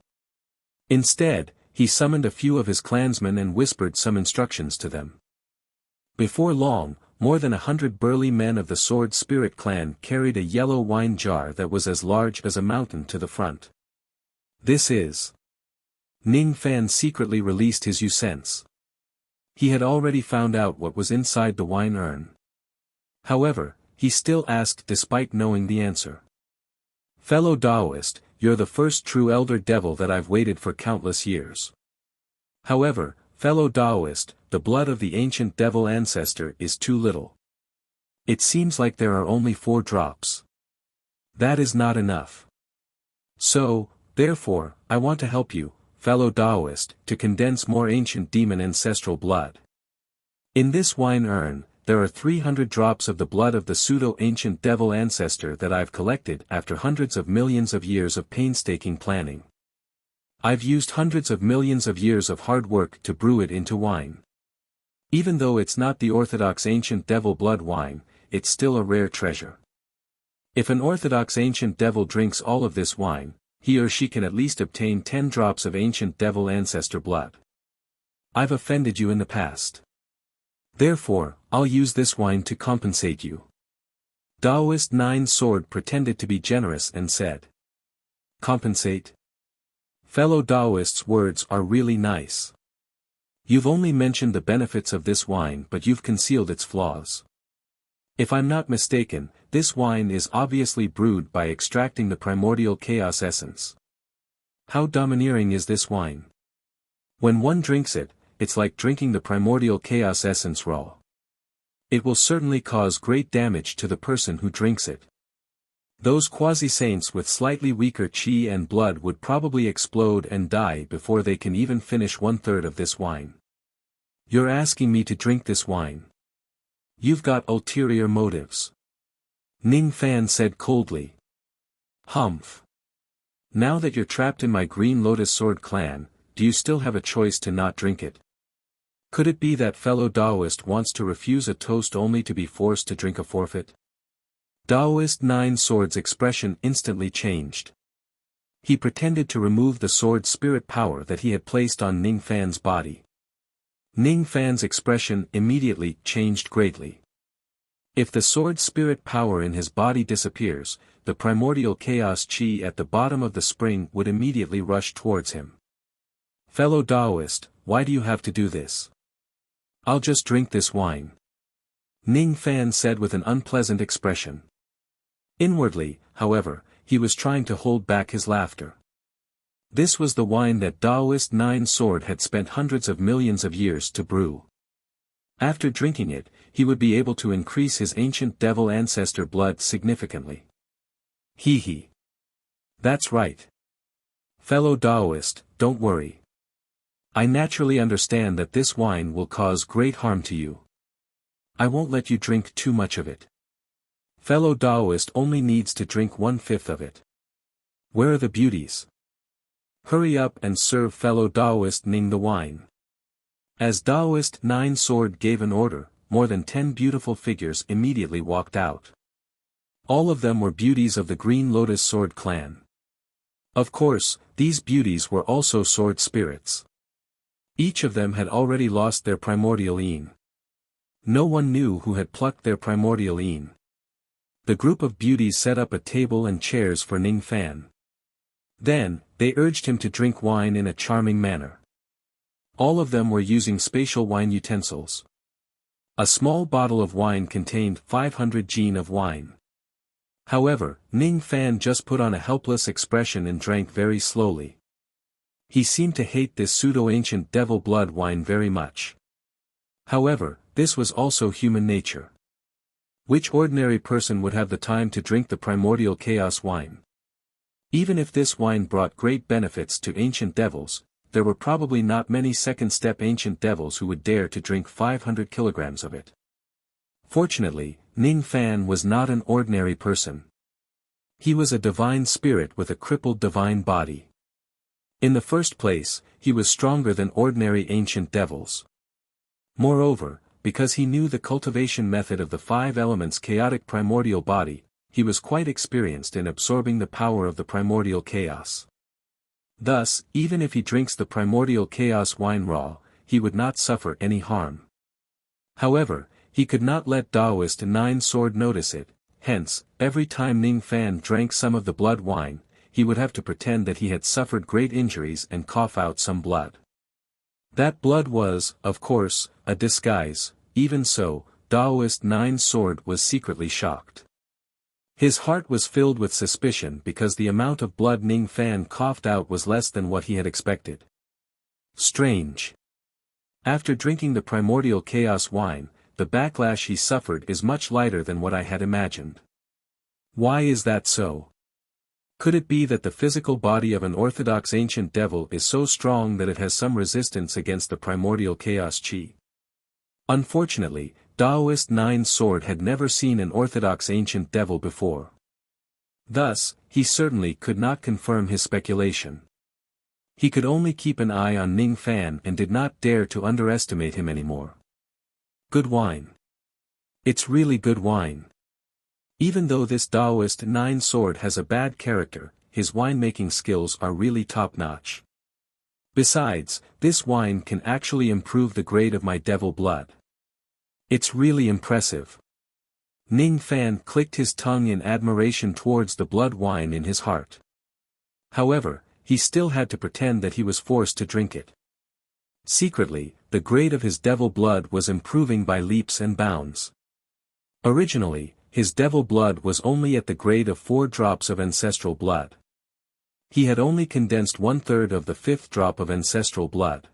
Instead, he summoned a few of his clansmen and whispered some instructions to them. Before long, more than 100 burly men of the Sword Spirit clan carried a yellow wine jar that was as large as a mountain to the front. This is. Ning Fan secretly released his sense. He had already found out what was inside the wine urn. However, he still asked despite knowing the answer. Fellow Taoist, you're the first true elder devil that I've waited for countless years. However, fellow Taoist, the blood of the ancient devil ancestor is too little. It seems like there are only 4 drops. That is not enough. So, therefore, I want to help you, fellow Taoist, to condense more ancient demon ancestral blood. In this wine urn, there are 300 drops of the blood of the pseudo-ancient devil ancestor that I've collected after hundreds of millions of years of painstaking planning. I've used hundreds of millions of years of hard work to brew it into wine. Even though it's not the orthodox ancient devil blood wine, it's still a rare treasure. If an orthodox ancient devil drinks all of this wine, he or she can at least obtain 10 drops of ancient devil ancestor blood. I've offended you in the past. Therefore, I'll use this wine to compensate you. Taoist Nine Sword pretended to be generous and said. Compensate? Fellow Taoists' words are really nice. You've only mentioned the benefits of this wine but you've concealed its flaws. If I'm not mistaken, this wine is obviously brewed by extracting the primordial chaos essence. How domineering is this wine? When one drinks it, it's like drinking the primordial chaos essence raw. It will certainly cause great damage to the person who drinks it. Those quasi-saints with slightly weaker chi and blood would probably explode and die before they can even finish 1/3 of this wine. You're asking me to drink this wine. You've got ulterior motives. Ning Fan said coldly. Humph. Now that you're trapped in my Green Lotus Sword clan, do you still have a choice to not drink it? Could it be that fellow Taoist wants to refuse a toast only to be forced to drink a forfeit? Taoist Nine Swords' expression instantly changed. He pretended to remove the sword spirit power that he had placed on Ning Fan's body. Ning Fan's expression immediately changed greatly. If the sword spirit power in his body disappears, the primordial chaos chi at the bottom of the spring would immediately rush towards him. Fellow Taoist, why do you have to do this? I'll just drink this wine. Ning Fan said with an unpleasant expression. Inwardly, however, he was trying to hold back his laughter. This was the wine that Taoist Nine Sword had spent hundreds of millions of years to brew. After drinking it, he would be able to increase his ancient devil ancestor blood significantly. Hee hee. That's right. Fellow Taoist, don't worry. I naturally understand that this wine will cause great harm to you. I won't let you drink too much of it. Fellow Taoist only needs to drink 1/5 of it. Where are the beauties? Hurry up and serve fellow Taoist Ning the wine. As Taoist Nine Sword gave an order, more than 10 beautiful figures immediately walked out. All of them were beauties of the Green Lotus Sword clan. Of course, these beauties were also sword spirits. Each of them had already lost their primordial yin. No one knew who had plucked their primordial yin. The group of beauties set up a table and chairs for Ning Fan. Then, they urged him to drink wine in a charming manner. All of them were using spatial wine utensils. A small bottle of wine contained 500 jin of wine. However, Ning Fan just put on a helpless expression and drank very slowly. He seemed to hate this pseudo-ancient devil blood wine very much. However, this was also human nature. Which ordinary person would have the time to drink the primordial chaos wine? Even if this wine brought great benefits to ancient devils, there were probably not many second-step ancient devils who would dare to drink 500 kilograms of it. Fortunately, Ning Fan was not an ordinary person. He was a divine spirit with a crippled divine body. In the first place, he was stronger than ordinary ancient devils. Moreover, because he knew the cultivation method of the 5 elements chaotic primordial body, he was quite experienced in absorbing the power of the primordial chaos. Thus, even if he drinks the primordial chaos wine raw, he would not suffer any harm. However, he could not let Taoist Nine Sword notice it, hence, every time Ning Fan drank some of the blood wine, he would have to pretend that he had suffered great injuries and cough out some blood. That blood was, of course, a disguise. Even so, Taoist Nine Sword was secretly shocked. His heart was filled with suspicion because the amount of blood Ning Fan coughed out was less than what he had expected. Strange. After drinking the primordial chaos wine, the backlash he suffered is much lighter than what I had imagined. Why is that so? Could it be that the physical body of an orthodox ancient devil is so strong that it has some resistance against the primordial chaos chi? Unfortunately, Taoist Nine Sword had never seen an orthodox ancient devil before. Thus, he certainly could not confirm his speculation. He could only keep an eye on Ning Fan and did not dare to underestimate him anymore. Good wine. It's really good wine. Even though this Taoist Nine Sword has a bad character, his winemaking skills are really top-notch. Besides, this wine can actually improve the grade of my devil blood. It's really impressive. Ning Fan clicked his tongue in admiration towards the blood wine in his heart. However, he still had to pretend that he was forced to drink it. Secretly, the grade of his devil blood was improving by leaps and bounds. Originally, his devil blood was only at the grade of 4 drops of ancestral blood. He had only condensed 1/3 of the 5th drop of ancestral blood.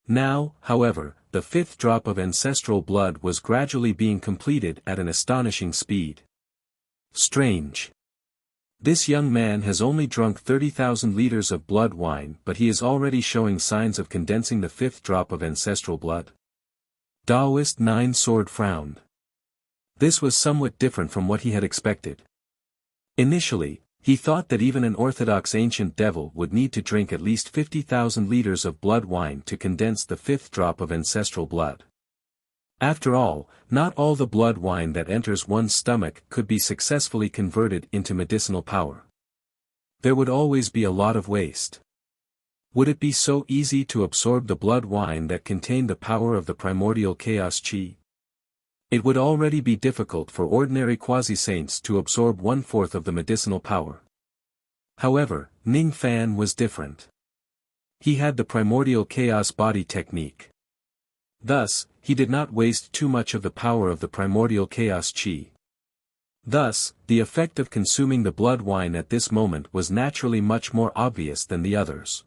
Now, however, the 5th drop of ancestral blood was gradually being completed at an astonishing speed. Strange. This young man has only drunk 30,000 liters of blood wine, but he is already showing signs of condensing the 5th drop of ancestral blood. Taoist Nine Sword frowned. This was somewhat different from what he had expected. Initially, he thought that even an orthodox ancient devil would need to drink at least 50,000 liters of blood wine to condense the 5th drop of ancestral blood. After all, not all the blood wine that enters one's stomach could be successfully converted into medicinal power. There would always be a lot of waste. Would it be so easy to absorb the blood wine that contained the power of the primordial chaos chi? It would already be difficult for ordinary quasi-saints to absorb 1/4 of the medicinal power. However, Ning Fan was different. He had the primordial chaos body technique. Thus, he did not waste too much of the power of the primordial chaos chi. Thus, the effect of consuming the blood wine at this moment was naturally much more obvious than the others.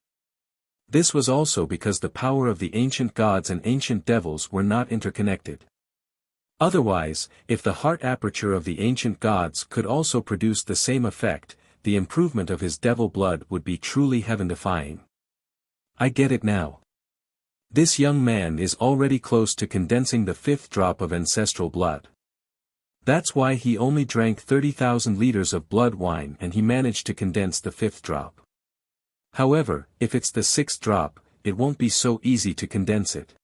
This was also because the power of the ancient gods and ancient devils were not interconnected. Otherwise, if the heart aperture of the ancient gods could also produce the same effect, the improvement of his devil blood would be truly heaven-defying. I get it now. This young man is already close to condensing the 5th drop of ancestral blood. That's why he only drank 30,000 liters of blood wine and he managed to condense the 5th drop. However, if it's the 6th drop, it won't be so easy to condense it.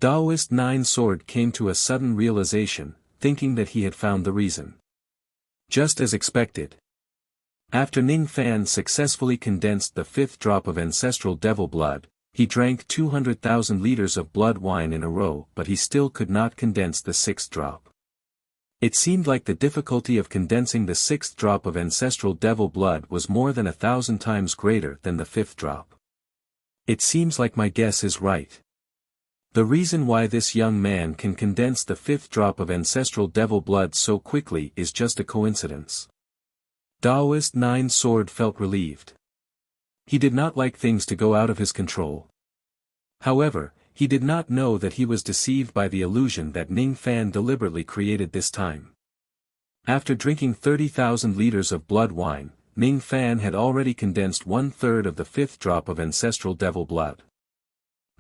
Taoist Nine Sword came to a sudden realization, thinking that he had found the reason. Just as expected. After Ning Fan successfully condensed the 5th drop of ancestral devil blood, he drank 200,000 liters of blood wine in a row, but he still could not condense the 6th drop. It seemed like the difficulty of condensing the 6th drop of ancestral devil blood was more than 1,000 times greater than the 5th drop. It seems like my guess is right. The reason why this young man can condense the 5th drop of ancestral devil blood so quickly is just a coincidence. Taoist Nine Sword felt relieved. He did not like things to go out of his control. However, he did not know that he was deceived by the illusion that Ning Fan deliberately created this time. After drinking 30,000 liters of blood wine, Ning Fan had already condensed 1/3 of the 5th drop of ancestral devil blood.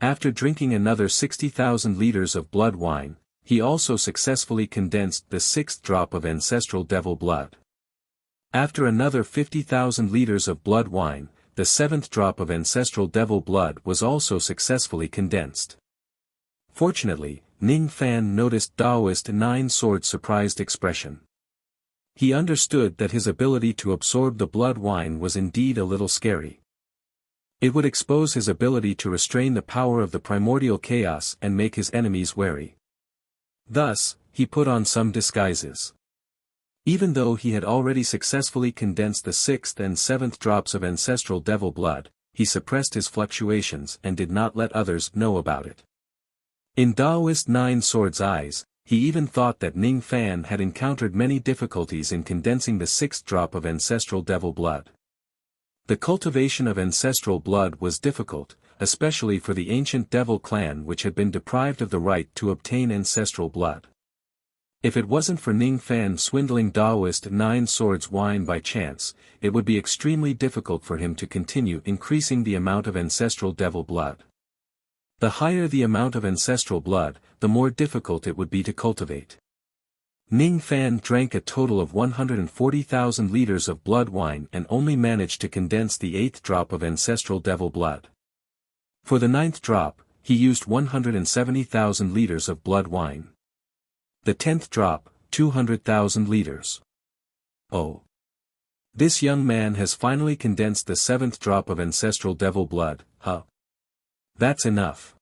After drinking another 60,000 liters of blood wine, he also successfully condensed the 6th drop of ancestral devil blood. After another 50,000 liters of blood wine, the 7th drop of ancestral devil blood was also successfully condensed. Fortunately, Ning Fan noticed Taoist Nine Sword's surprised expression. He understood that his ability to absorb the blood wine was indeed a little scary. It would expose his ability to restrain the power of the primordial chaos and make his enemies wary. Thus, he put on some disguises. Even though he had already successfully condensed the 6th and 7th drops of ancestral devil blood, he suppressed his fluctuations and did not let others know about it. In Taoist Nine Sword's eyes, he even thought that Ning Fan had encountered many difficulties in condensing the 6th drop of ancestral devil blood. The cultivation of ancestral blood was difficult, especially for the ancient devil clan which had been deprived of the right to obtain ancestral blood. If it wasn't for Ning Fan swindling Taoist Nine Sword's wine by chance, it would be extremely difficult for him to continue increasing the amount of ancestral devil blood. The higher the amount of ancestral blood, the more difficult it would be to cultivate. Ning Fan drank a total of 140,000 liters of blood wine and only managed to condense the 8th drop of ancestral devil blood. For the 9th drop, he used 170,000 liters of blood wine. The 10th drop, 200,000 liters. Oh! This young man has finally condensed the 7th drop of ancestral devil blood, huh? That's enough.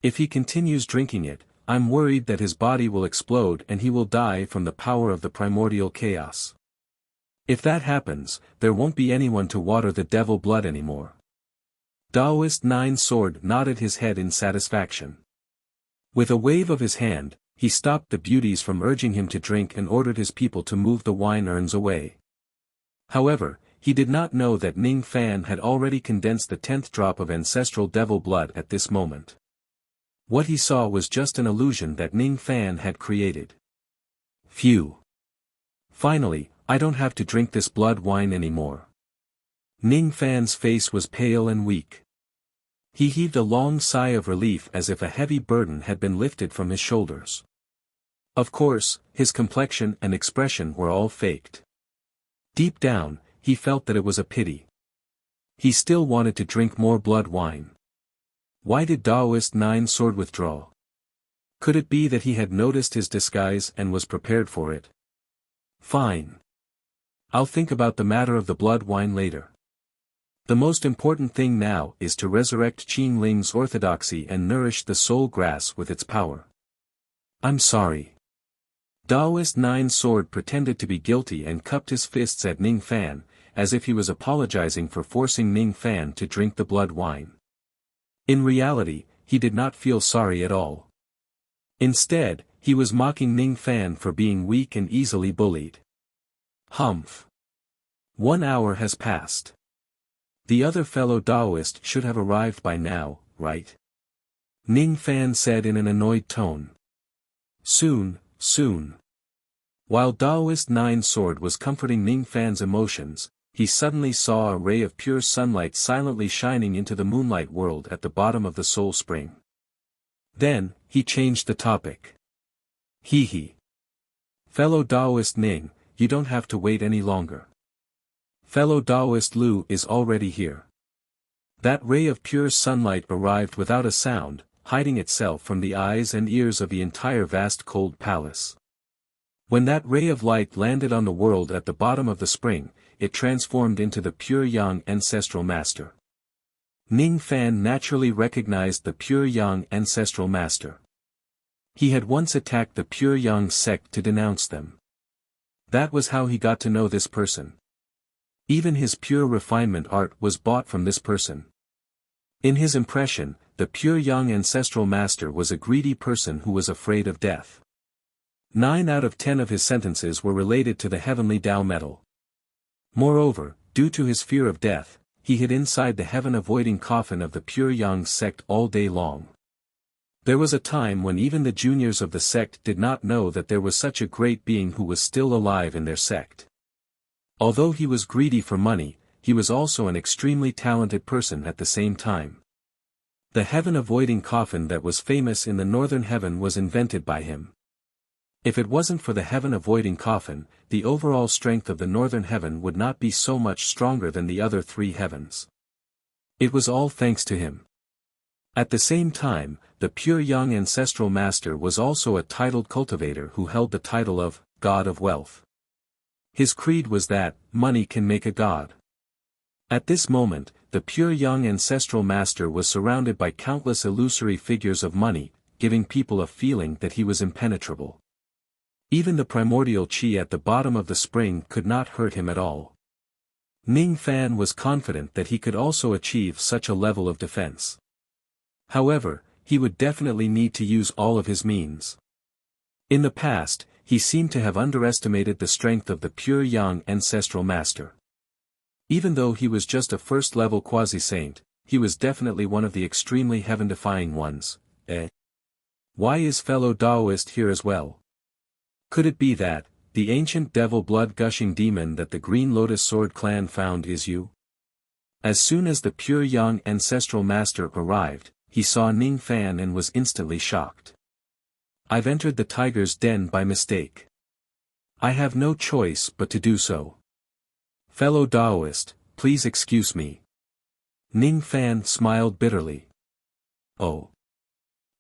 If he continues drinking it, I'm worried that his body will explode and he will die from the power of the primordial chaos. If that happens, there won't be anyone to water the devil blood anymore. Taoist Nine Sword nodded his head in satisfaction. With a wave of his hand, he stopped the beauties from urging him to drink and ordered his people to move the wine urns away. However, he did not know that Ning Fan had already condensed the 10th drop of ancestral devil blood at this moment. What he saw was just an illusion that Ning Fan had created. Phew! Finally, I don't have to drink this blood wine anymore. Ning Fan's face was pale and weak. He heaved a long sigh of relief as if a heavy burden had been lifted from his shoulders. Of course, his complexion and expression were all faked. Deep down, he felt that it was a pity. He still wanted to drink more blood wine. Why did Taoist Nine Sword withdraw? Could it be that he had noticed his disguise and was prepared for it? Fine. I'll think about the matter of the blood wine later. The most important thing now is to resurrect Qin Ling's orthodoxy and nourish the soul grass with its power. I'm sorry. Taoist Nine Sword pretended to be guilty and cupped his fists at Ning Fan, as if he was apologizing for forcing Ning Fan to drink the blood wine. In reality, he did not feel sorry at all. Instead, he was mocking Ning Fan for being weak and easily bullied. Humph. 1 hour has passed. The other fellow Taoist should have arrived by now, right? Ning Fan said in an annoyed tone. Soon, soon. While Taoist Nine Sword was comforting Ning Fan's emotions, he suddenly saw a ray of pure sunlight silently shining into the moonlight world at the bottom of the soul spring. Then, he changed the topic. Hee hee. Fellow Taoist Ning, you don't have to wait any longer. Fellow Taoist Lu is already here. That ray of pure sunlight arrived without a sound, hiding itself from the eyes and ears of the entire vast cold palace. When that ray of light landed on the world at the bottom of the spring, it transformed into the pure young ancestral master. Ning Fan naturally recognized the pure young ancestral master. He had once attacked the pure young sect to denounce them. That was how he got to know this person. Even his pure refinement art was bought from this person. In his impression, the pure young ancestral master was a greedy person who was afraid of death. 9 out of 10 of his sentences were related to the heavenly Tao metal. Moreover, due to his fear of death, he hid inside the heaven-avoiding coffin of the pure young sect all day long. There was a time when even the juniors of the sect did not know that there was such a great being who was still alive in their sect. Although he was greedy for money, he was also an extremely talented person at the same time. The heaven-avoiding coffin that was famous in the northern heaven was invented by him. If it wasn't for the heaven-avoiding coffin, the overall strength of the northern heaven would not be so much stronger than the other 3 heavens. It was all thanks to him. At the same time, the pure young ancestral master was also a titled cultivator who held the title of God of Wealth. His creed was that money can make a god. At this moment, the pure young ancestral master was surrounded by countless illusory figures of money, giving people a feeling that he was impenetrable. Even the primordial qi at the bottom of the spring could not hurt him at all. Ning Fan was confident that he could also achieve such a level of defense. However, he would definitely need to use all of his means. In the past, he seemed to have underestimated the strength of the pure young ancestral master. Even though he was just a first-level quasi-saint, he was definitely one of the extremely heaven-defying ones. Why is fellow Taoist here as well? Could it be that, the ancient devil blood-gushing demon that the Green Lotus Sword clan found is you? As soon as the pure young ancestral master arrived, he saw Ning Fan and was instantly shocked. "I've entered the tiger's den by mistake. I have no choice but to do so. Fellow Taoist, please excuse me." Ning Fan smiled bitterly. "Oh.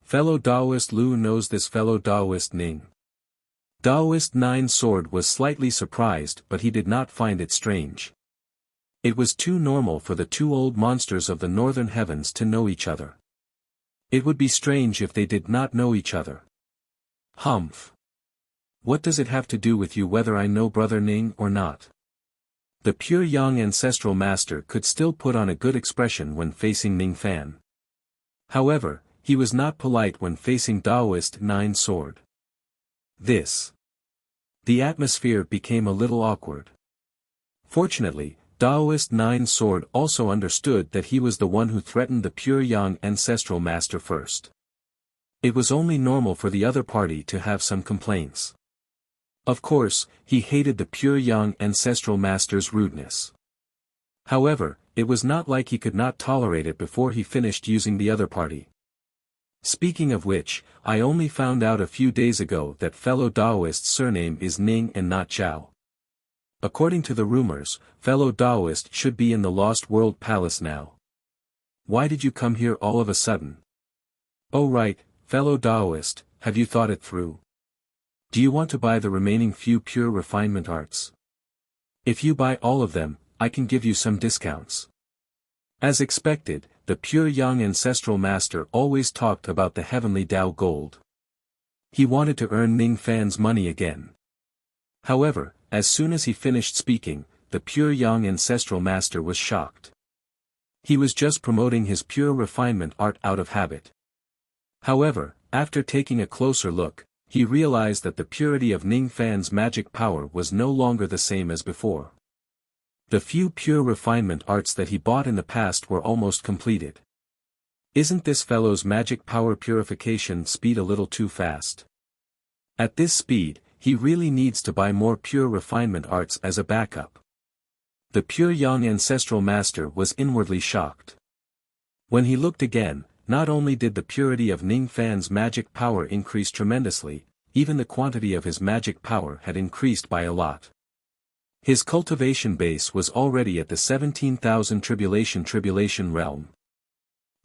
Fellow Taoist Lu knows this fellow Taoist Ning." Taoist Nine Sword was slightly surprised, but he did not find it strange. It was too normal for the two old monsters of the northern heavens to know each other. It would be strange if they did not know each other. "Humph. What does it have to do with you whether I know Brother Ning or not?" The pure young ancestral master could still put on a good expression when facing Ning Fan. However, he was not polite when facing Taoist Nine Sword. The atmosphere became a little awkward. Fortunately, Taoist Nine Sword also understood that he was the one who threatened the pure young ancestral master first. It was only normal for the other party to have some complaints. Of course, he hated the pure young ancestral master's rudeness. However, it was not like he could not tolerate it before he finished using the other party. Speaking of which, I only found out a few days ago that fellow Taoist's surname is Ning and not Zhao. According to the rumors, fellow Taoist should be in the Lost World Palace now. Why did you come here all of a sudden? Oh right, fellow Taoist, have you thought it through? Do you want to buy the remaining few pure refinement arts? If you buy all of them, I can give you some discounts. As expected, the pure young ancestral master always talked about the heavenly Tao gold. He wanted to earn Ning Fan's money again. However, as soon as he finished speaking, the pure young ancestral master was shocked. He was just promoting his pure refinement art out of habit. However, after taking a closer look, he realized that the purity of Ning Fan's magic power was no longer the same as before. The few pure refinement arts that he bought in the past were almost completed. Isn't this fellow's magic power purification speed a little too fast? At this speed, he really needs to buy more pure refinement arts as a backup. The pure young ancestral master was inwardly shocked. When he looked again, not only did the purity of Ning Fan's magic power increase tremendously, even the quantity of his magic power had increased by a lot. His cultivation base was already at the 17,000 tribulation realm.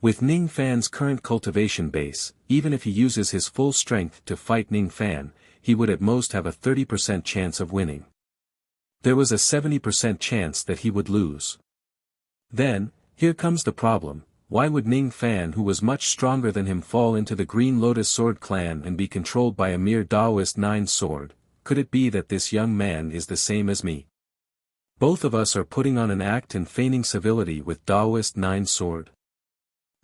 With Ning Fan's current cultivation base, even if he uses his full strength to fight Ning Fan, he would at most have a 30% chance of winning. There was a 70% chance that he would lose. Then, here comes the problem, why would Ning Fan who was much stronger than him fall into the Green Lotus Sword clan and be controlled by a mere Taoist Nine Sword? Could it be that this young man is the same as me? Both of us are putting on an act and feigning civility with Taoist Nine Sword.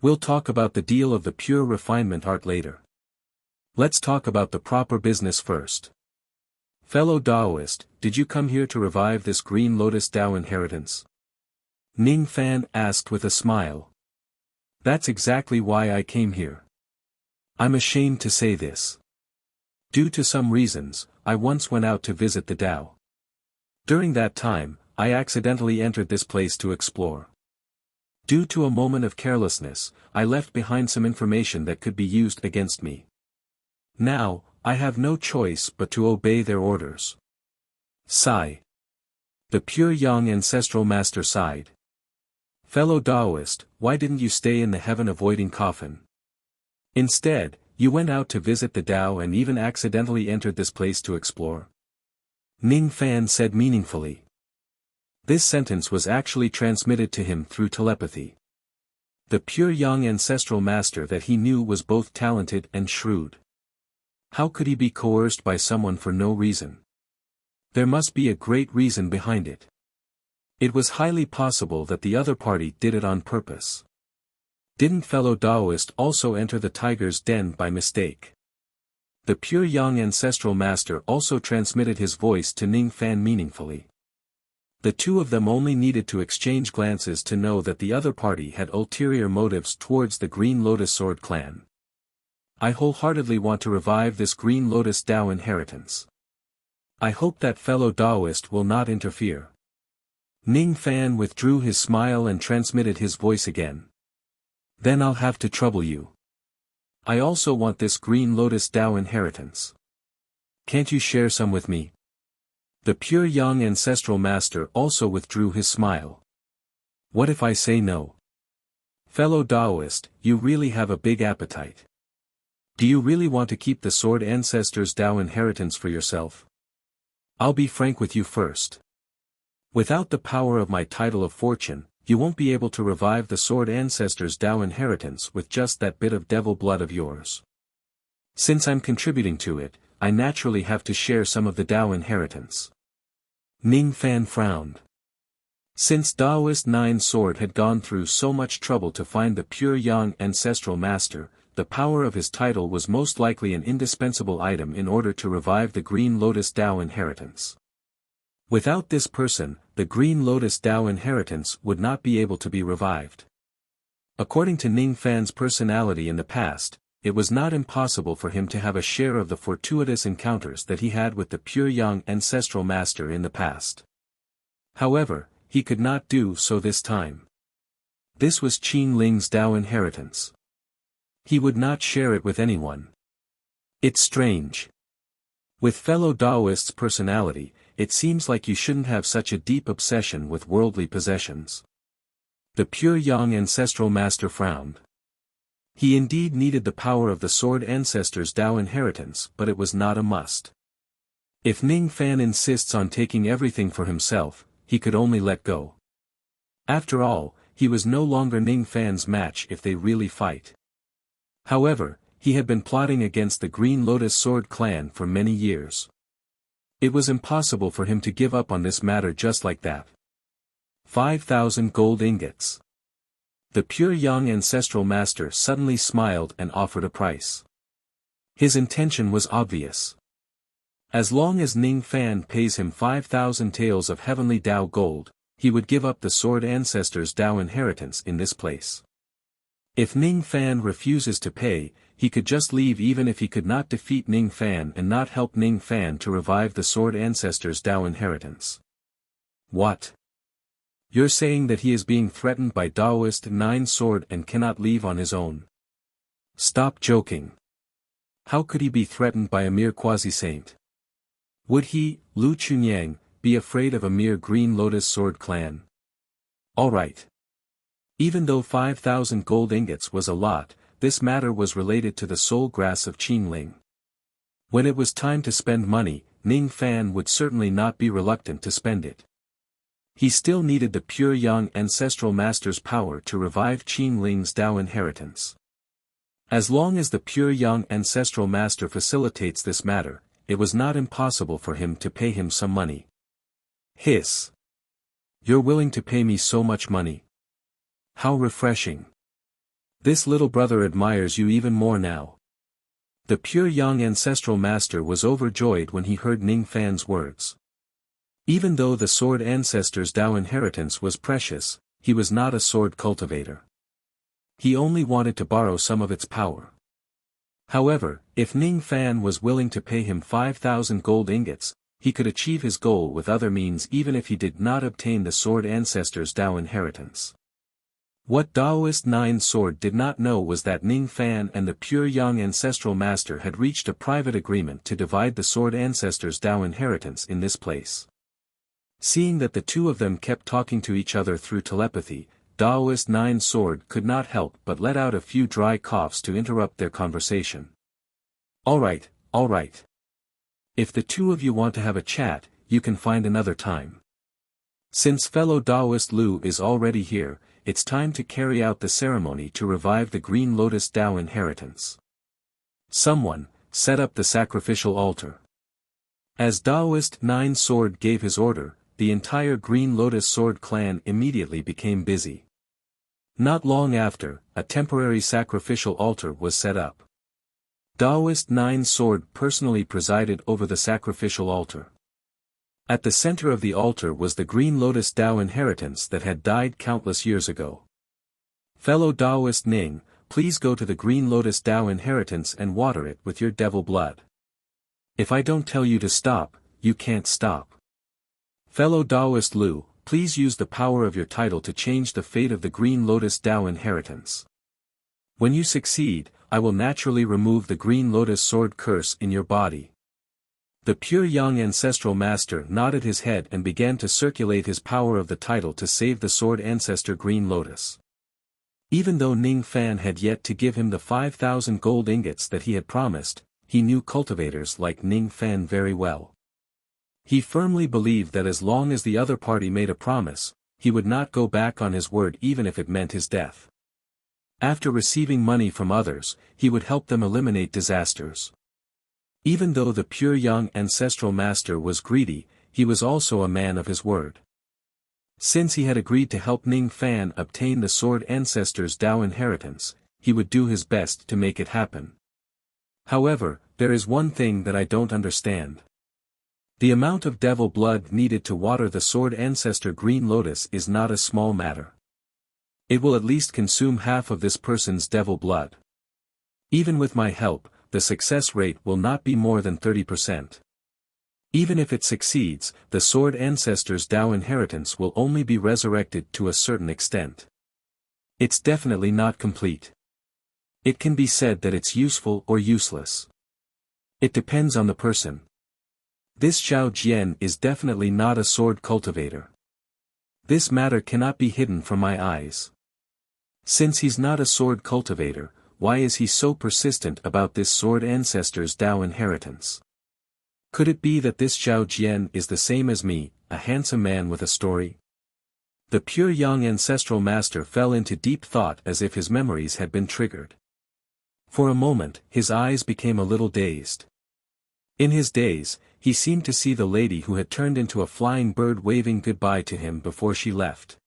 We'll talk about the deal of the pure refinement art later. Let's talk about the proper business first. Fellow Taoist, did you come here to revive this Green Lotus Tao inheritance? Ning Fan asked with a smile. That's exactly why I came here. I'm ashamed to say this. Due to some reasons, I once went out to visit the Tao. During that time, I accidentally entered this place to explore. Due to a moment of carelessness, I left behind some information that could be used against me. Now, I have no choice but to obey their orders. Sigh. The pure young ancestral master sighed. Fellow Taoist, why didn't you stay in the heaven-avoiding coffin? Instead, you went out to visit the Tao and even accidentally entered this place to explore. Ning Fan said meaningfully. This sentence was actually transmitted to him through telepathy. The pure young ancestral master that he knew was both talented and shrewd. How could he be coerced by someone for no reason? There must be a great reason behind it. It was highly possible that the other party did it on purpose. Didn't fellow Taoist also enter the tiger's den by mistake? The pure young ancestral master also transmitted his voice to Ning Fan meaningfully. The two of them only needed to exchange glances to know that the other party had ulterior motives towards the Green Lotus Sword clan. I wholeheartedly want to revive this Green Lotus Tao inheritance. I hope that fellow Taoist will not interfere. Ning Fan withdrew his smile and transmitted his voice again. Then I'll have to trouble you. I also want this Green Lotus Tao inheritance. Can't you share some with me? The pure young ancestral master also withdrew his smile. What if I say no? Fellow Taoist, you really have a big appetite. Do you really want to keep the Sword Ancestors Tao inheritance for yourself? I'll be frank with you first. Without the power of my title of fortune, you won't be able to revive the Sword Ancestors Tao inheritance with just that bit of devil blood of yours. Since I'm contributing to it, I naturally have to share some of the Tao inheritance. Ning Fan frowned. Since Taoist Nine Sword had gone through so much trouble to find the pure young ancestral master, the power of his title was most likely an indispensable item in order to revive the Green Lotus Tao inheritance. Without this person, the Green Lotus Tao inheritance would not be able to be revived. According to Ning Fan's personality in the past, it was not impossible for him to have a share of the fortuitous encounters that he had with the pure young ancestral master in the past. However, he could not do so this time. This was Qin Ling's Tao inheritance. He would not share it with anyone. It's strange. With fellow Taoists' personality, it seems like you shouldn't have such a deep obsession with worldly possessions. The pure young ancestral master frowned. He indeed needed the power of the Sword Ancestors' Tao inheritance, but it was not a must. If Ning Fan insists on taking everything for himself, he could only let go. After all, he was no longer Ning Fan's match if they really fight. However, he had been plotting against the Green Lotus Sword clan for many years. It was impossible for him to give up on this matter just like that. 5,000 gold ingots. The pure young ancestral master suddenly smiled and offered a price. His intention was obvious. As long as Ning Fan pays him 5,000 taels of heavenly Tao gold, he would give up the Sword Ancestors' Tao inheritance in this place. If Ning Fan refuses to pay, he could just leave even if he could not defeat Ning Fan and not help Ning Fan to revive the Sword Ancestors' Tao inheritance. What? You're saying that he is being threatened by Taoist Nine Sword and cannot leave on his own? Stop joking. How could he be threatened by a mere quasi-saint? Would he, Lu Chunyang, be afraid of a mere Green Lotus Sword clan? Alright. Even though 5,000 gold ingots was a lot, this matter was related to the soul grass of Qin Ling. When it was time to spend money, Ning Fan would certainly not be reluctant to spend it. He still needed the pure young ancestral master's power to revive Qin Ling's Tao inheritance. As long as the pure young ancestral master facilitates this matter, it was not impossible for him to pay him some money. Hiss. You're willing to pay me so much money? How refreshing. This little brother admires you even more now. The pure young ancestral master was overjoyed when he heard Ning Fan's words. Even though the Sword Ancestors' Tao inheritance was precious, he was not a sword cultivator. He only wanted to borrow some of its power. However, if Ning Fan was willing to pay him 5,000 gold ingots, he could achieve his goal with other means even if he did not obtain the Sword Ancestors' Tao inheritance. What Taoist Nine Sword did not know was that Ning Fan and the pure young ancestral master had reached a private agreement to divide the Sword Ancestors' Tao inheritance in this place. Seeing that the two of them kept talking to each other through telepathy, Taoist Nine Sword could not help but let out a few dry coughs to interrupt their conversation. Alright. If the two of you want to have a chat, you can find another time. Since fellow Taoist Lu is already here, it's time to carry out the ceremony to revive the Green Lotus Tao inheritance. Someone, set up the sacrificial altar. As Taoist Nine Sword gave his order, the entire Green Lotus Sword clan immediately became busy. Not long after, a temporary sacrificial altar was set up. Taoist Nine Sword personally presided over the sacrificial altar. At the center of the altar was the Green Lotus Tao inheritance that had died countless years ago. Fellow Taoist Ning, please go to the Green Lotus Tao inheritance and water it with your devil blood. If I don't tell you to stop, you can't stop. Fellow Taoist Lu, please use the power of your title to change the fate of the Green Lotus Tao inheritance. When you succeed, I will naturally remove the green lotus sword curse in your body. The pure young ancestral master nodded his head and began to circulate his power of the title to save the sword ancestor Green Lotus. Even though Ning Fan had yet to give him the 5,000 gold ingots that he had promised, he knew cultivators like Ning Fan very well. He firmly believed that as long as the other party made a promise, he would not go back on his word even if it meant his death. After receiving money from others, he would help them eliminate disasters. Even though the pure young ancestral master was greedy, he was also a man of his word. Since he had agreed to help Ning Fan obtain the sword ancestor's Dao inheritance, he would do his best to make it happen. However, there is one thing that I don't understand. The amount of devil blood needed to water the sword ancestor Green Lotus is not a small matter. It will at least consume half of this person's devil blood. Even with my help, the success rate will not be more than 30%. Even if it succeeds, the sword ancestor's Dao inheritance will only be resurrected to a certain extent. It's definitely not complete. It can be said that it's useful or useless. It depends on the person. This Zhao Jian is definitely not a sword cultivator. This matter cannot be hidden from my eyes. Since he's not a sword cultivator, why is he so persistent about this sword ancestor's Dao inheritance? Could it be that this Zhao Jian is the same as me, a handsome man with a story? The pure young ancestral master fell into deep thought as if his memories had been triggered. For a moment, his eyes became a little dazed. In his daze, he seemed to see the lady who had turned into a flying bird waving goodbye to him before she left.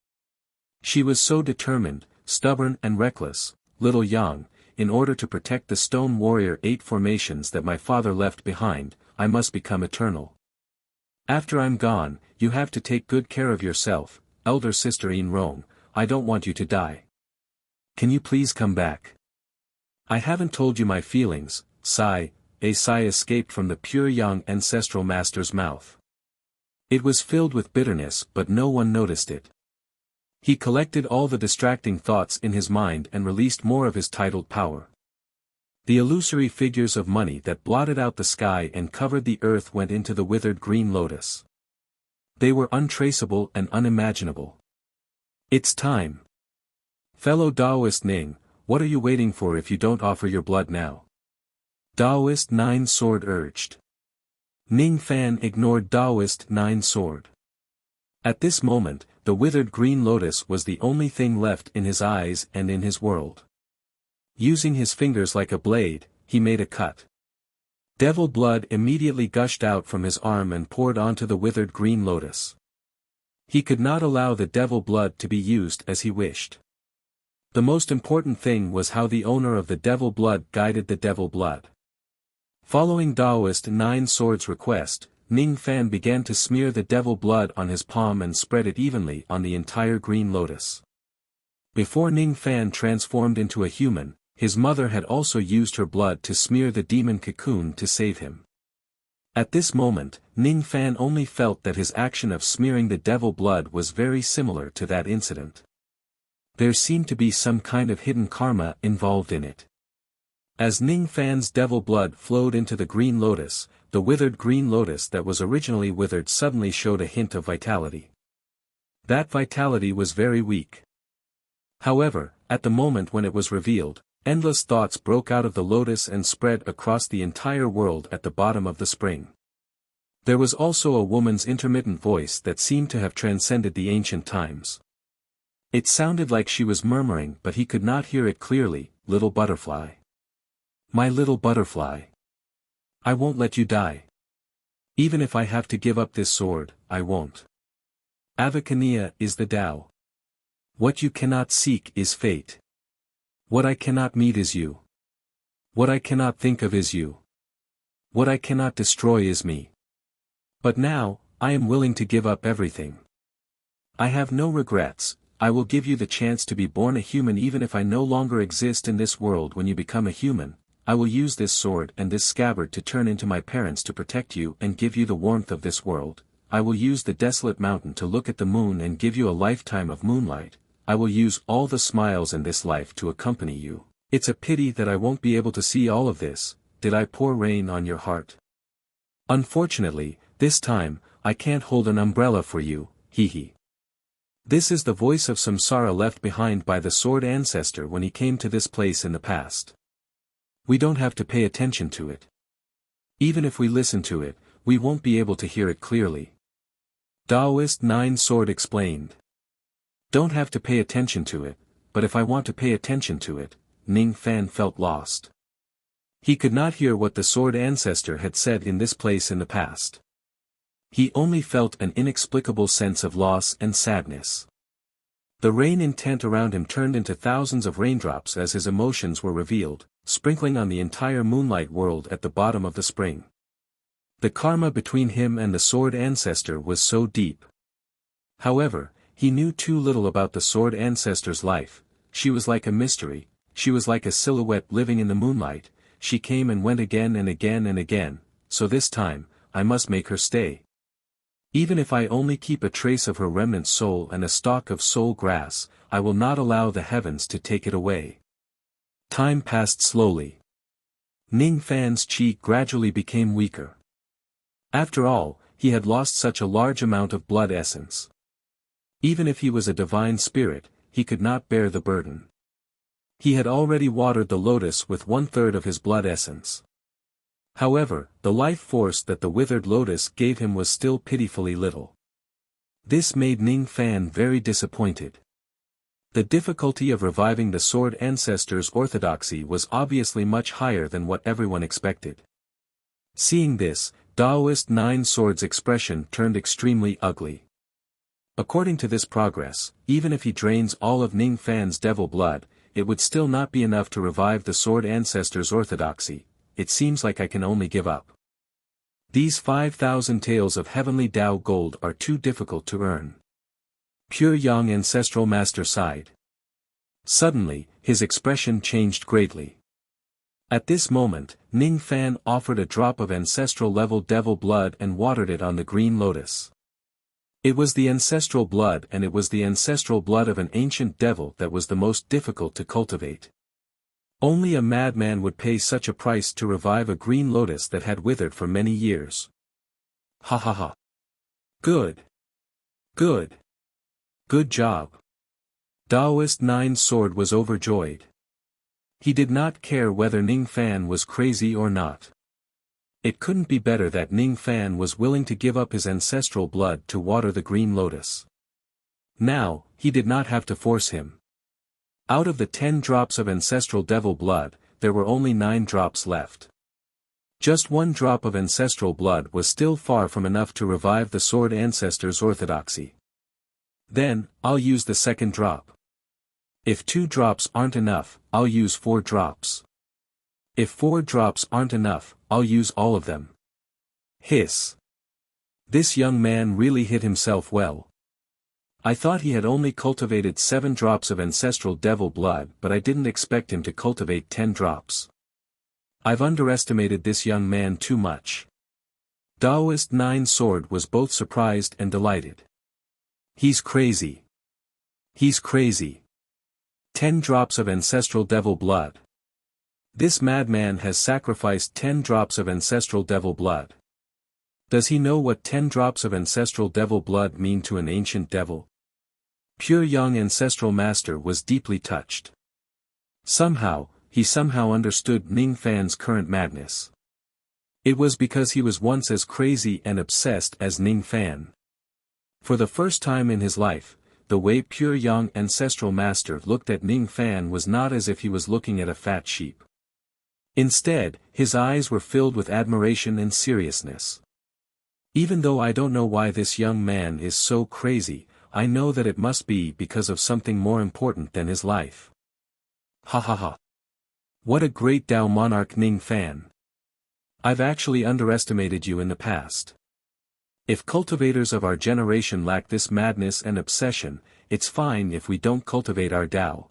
She was so determined, stubborn and reckless, little Yang, in order to protect the stone warrior 8 formations that my father left behind, I must become eternal. After I'm gone, you have to take good care of yourself, elder sister In Rong, I don't want you to die. Can you please come back? I haven't told you my feelings, sigh. A sigh escaped from the pure young ancestral master's mouth. It was filled with bitterness but no one noticed it. He collected all the distracting thoughts in his mind and released more of his titled power. The illusory figures of money that blotted out the sky and covered the earth went into the withered green lotus. They were untraceable and unimaginable. It's time. Fellow Taoist Ning, what are you waiting for if you don't offer your blood now? Taoist Nine Sword urged. Ning Fan ignored Taoist Nine Sword. At this moment, the withered green lotus was the only thing left in his eyes and in his world. Using his fingers like a blade, he made a cut. Devil blood immediately gushed out from his arm and poured onto the withered green lotus. He could not allow the devil blood to be used as he wished. The most important thing was how the owner of the devil blood guided the devil blood. Following Taoist Nine Swords' request, Ning Fan began to smear the devil blood on his palm and spread it evenly on the entire green lotus. Before Ning Fan transformed into a human, his mother had also used her blood to smear the demon cocoon to save him. At this moment, Ning Fan only felt that his action of smearing the devil blood was very similar to that incident. There seemed to be some kind of hidden karma involved in it. As Ning Fan's devil blood flowed into the green lotus, the withered green lotus that was originally withered suddenly showed a hint of vitality. That vitality was very weak. However, at the moment when it was revealed, endless thoughts broke out of the lotus and spread across the entire world at the bottom of the spring. There was also a woman's intermittent voice that seemed to have transcended the ancient times. It sounded like she was murmuring but he could not hear it clearly, "Little butterfly. My little butterfly. I won't let you die. Even if I have to give up this sword, I won't. Avicania is the Tao. What you cannot seek is fate. What I cannot meet is you. What I cannot think of is you. What I cannot destroy is me. But now, I am willing to give up everything. I have no regrets. I will give you the chance to be born a human even if I no longer exist in this world. When you become a human, I will use this sword and this scabbard to turn into my parents to protect you and give you the warmth of this world. I will use the desolate mountain to look at the moon and give you a lifetime of moonlight. I will use all the smiles in this life to accompany you. It's a pity that I won't be able to see all of this. Did I pour rain on your heart? Unfortunately, this time, I can't hold an umbrella for you, hee. This is the voice of samsara left behind by the sword ancestor when he came to this place in the past. We don't have to pay attention to it. Even if we listen to it, we won't be able to hear it clearly. Taoist Nine Sword explained. Don't have to pay attention to it, but if I want to pay attention to it, Ning Fan felt lost. He could not hear what the sword ancestor had said in this place in the past. He only felt an inexplicable sense of loss and sadness. The rain intent around him turned into thousands of raindrops as his emotions were revealed, sprinkling on the entire moonlight world at the bottom of the spring. The karma between him and the sword ancestor was so deep. However, he knew too little about the sword ancestor's life. She was like a mystery, she was like a silhouette living in the moonlight. She came and went again and again and again, so this time, I must make her stay. Even if I only keep a trace of her remnant soul and a stalk of soul grass, I will not allow the heavens to take it away. Time passed slowly. Ning Fan's chi gradually became weaker. After all, he had lost such a large amount of blood essence. Even if he was a divine spirit, he could not bear the burden. He had already watered the lotus with 1/3 of his blood essence. However, the life force that the withered lotus gave him was still pitifully little. This made Ning Fan very disappointed. The difficulty of reviving the sword ancestor's orthodoxy was obviously much higher than what everyone expected. Seeing this, Taoist Nine Swords' expression turned extremely ugly. According to this progress, even if he drains all of Ning Fan's devil blood, it would still not be enough to revive the sword ancestor's orthodoxy. It seems like I can only give up. These 5,000 taels of heavenly Tao gold are too difficult to earn. Pure Yang Ancestral Master sighed. Suddenly, his expression changed greatly. At this moment, Ning Fan offered a drop of ancestral level devil blood and watered it on the green lotus. It was the ancestral blood, and it was the ancestral blood of an ancient devil that was the most difficult to cultivate. Only a madman would pay such a price to revive a green lotus that had withered for many years. Ha ha ha. Good. Good. Good job. Taoist Nine Sword was overjoyed. He did not care whether Ning Fan was crazy or not. It couldn't be better that Ning Fan was willing to give up his ancestral blood to water the green lotus. Now, he did not have to force him. Out of the 10 drops of ancestral devil blood, there were only 9 drops left. Just 1 drop of ancestral blood was still far from enough to revive the sword ancestor's orthodoxy. Then, I'll use the second drop. If 2 drops aren't enough, I'll use 4 drops. If 4 drops aren't enough, I'll use all of them. Hiss. This young man really hit himself well. I thought he had only cultivated 7 drops of ancestral devil blood, but I didn't expect him to cultivate 10 drops. I've underestimated this young man too much. Taoist Nine Sword was both surprised and delighted. He's crazy. He's crazy. 10 drops of ancestral devil blood. This madman has sacrificed 10 drops of ancestral devil blood. Does he know what 10 drops of ancestral devil blood mean to an ancient devil? Pure Young Ancestral Master was deeply touched. He somehow understood Ning Fan's current madness. It was because he was once as crazy and obsessed as Ning Fan. For the first time in his life, the way Pure Young Ancestral Master looked at Ning Fan was not as if he was looking at a fat sheep. Instead, his eyes were filled with admiration and seriousness. Even though I don't know why this young man is so crazy, I know that it must be because of something more important than his life. Ha ha ha. What a great Tao monarch Ning Fan. I've actually underestimated you in the past. If cultivators of our generation lack this madness and obsession, it's fine if we don't cultivate our Tao.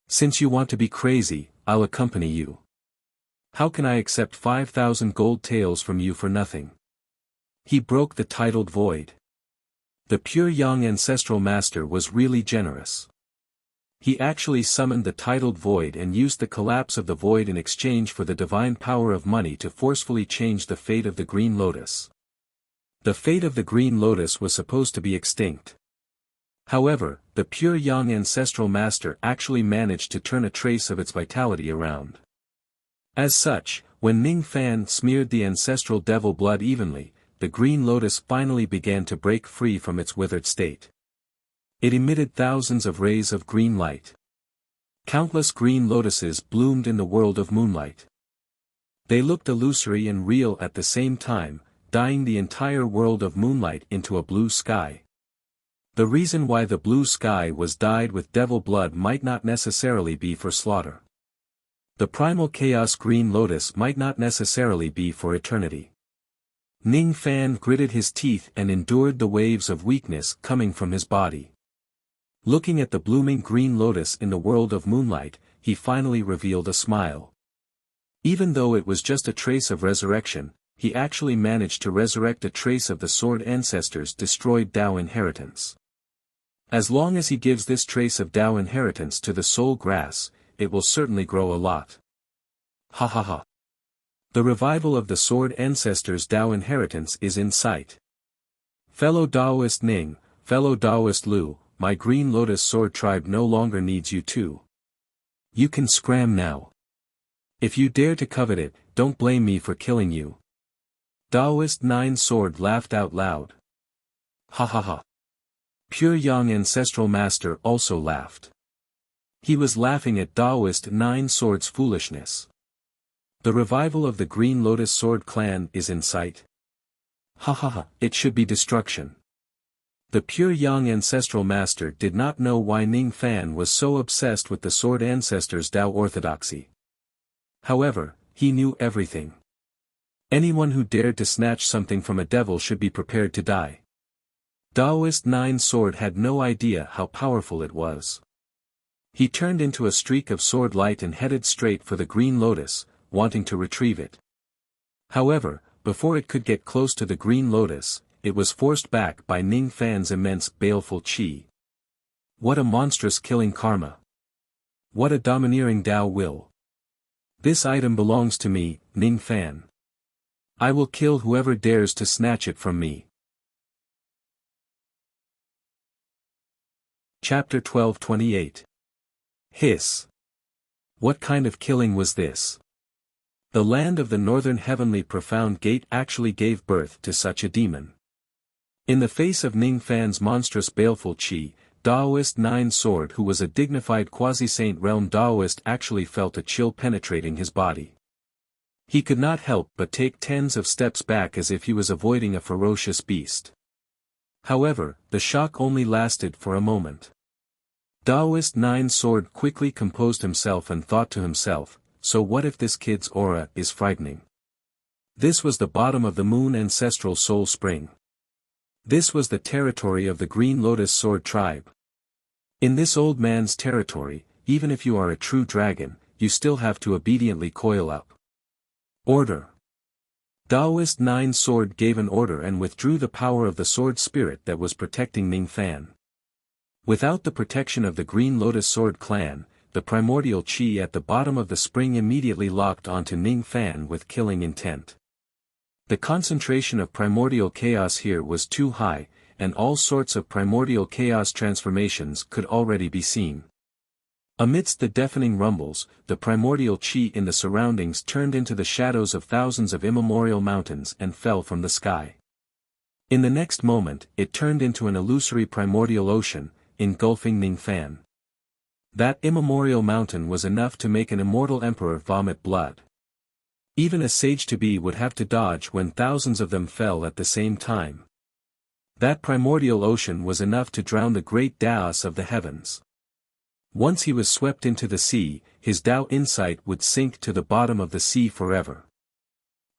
Since you want to be crazy, I'll accompany you. How can I accept 5,000 gold taels from you for nothing? He broke the titled void. The Pure Young Ancestral Master was really generous. He actually summoned the titled void and used the collapse of the void in exchange for the divine power of money to forcefully change the fate of the Green Lotus. The fate of the Green Lotus was supposed to be extinct. However, the pure young ancestral master actually managed to turn a trace of its vitality around. As such, when Ning Fan smeared the ancestral devil blood evenly, the Green Lotus finally began to break free from its withered state. It emitted thousands of rays of green light. Countless green lotuses bloomed in the world of moonlight. They looked illusory and real at the same time, dyeing the entire world of moonlight into a blue sky. The reason why the blue sky was dyed with devil blood might not necessarily be for slaughter. The primal chaos Green Lotus might not necessarily be for eternity. Ning Fan gritted his teeth and endured the waves of weakness coming from his body. Looking at the blooming Green Lotus in the world of moonlight, he finally revealed a smile. Even though it was just a trace of resurrection, he actually managed to resurrect a trace of the sword ancestors' destroyed Tao inheritance. As long as he gives this trace of Tao inheritance to the soul grass, it will certainly grow a lot. Ha ha ha. The revival of the sword ancestors' Tao inheritance is in sight. Fellow Taoist Ning, fellow Taoist Lu, my Green Lotus sword tribe no longer needs you too. You can scram now. If you dare to covet it, don't blame me for killing you. Taoist Nine Sword laughed out loud. Ha ha ha. Pure Yang Ancestral Master also laughed. He was laughing at Taoist Nine Sword's foolishness. The revival of the Green Lotus Sword clan is in sight. Ha ha ha, it should be destruction. The pure Yang Ancestral Master did not know why Ning Fan was so obsessed with the sword ancestors' Tao orthodoxy. However, he knew everything. Anyone who dared to snatch something from a devil should be prepared to die. Taoist Nine Sword had no idea how powerful it was. He turned into a streak of sword light and headed straight for the Green Lotus, wanting to retrieve it. However, before it could get close to the Green Lotus, it was forced back by Ning Fan's immense baleful qi. What a monstrous killing karma! What a domineering Tao will! This item belongs to me, Ning Fan. I will kill whoever dares to snatch it from me. Chapter 12:28. Hiss. What kind of killing was this? The land of the northern heavenly profound gate actually gave birth to such a demon. In the face of Ning Fan's monstrous baleful qi, Taoist Nine Sword, who was a dignified quasi-saint realm Taoist, actually felt a chill penetrating his body. He could not help but take tens of steps back as if he was avoiding a ferocious beast. However, the shock only lasted for a moment. Taoist Nine Sword quickly composed himself and thought to himself, so what if this kid's aura is frightening? This was the bottom of the moon ancestral soul spring. This was the territory of the Green Lotus Sword tribe. In this old man's territory, even if you are a true dragon, you still have to obediently coil up. Order. Taoist Nine Sword gave an order and withdrew the power of the sword spirit that was protecting Ning Fan. Without the protection of the Green Lotus Sword clan, the primordial qi at the bottom of the spring immediately locked onto Ning Fan with killing intent. The concentration of primordial chaos here was too high, and all sorts of primordial chaos transformations could already be seen. Amidst the deafening rumbles, the primordial qi in the surroundings turned into the shadows of thousands of immemorial mountains and fell from the sky. In the next moment, it turned into an illusory primordial ocean, engulfing Ning Fan. That immemorial mountain was enough to make an immortal emperor vomit blood. Even a sage-to-be would have to dodge when thousands of them fell at the same time. That primordial ocean was enough to drown the great Taos of the heavens. Once he was swept into the sea, his Tao insight would sink to the bottom of the sea forever.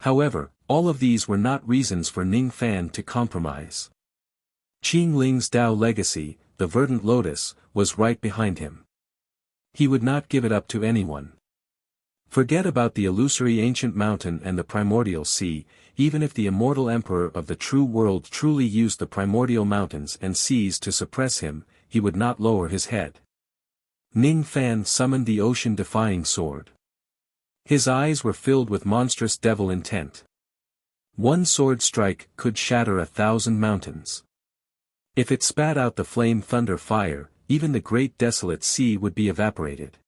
However, all of these were not reasons for Ning Fan to compromise. Qing Ling's Tao legacy, the verdant lotus, was right behind him. He would not give it up to anyone. Forget about the illusory ancient mountain and the primordial sea. Even if the immortal emperor of the true world truly used the primordial mountains and seas to suppress him, he would not lower his head. Ning Fan summoned the ocean-defying sword. His eyes were filled with monstrous devil intent. One sword strike could shatter 1,000 mountains. If it spat out the flame thunder fire, even the great desolate sea would be evaporated.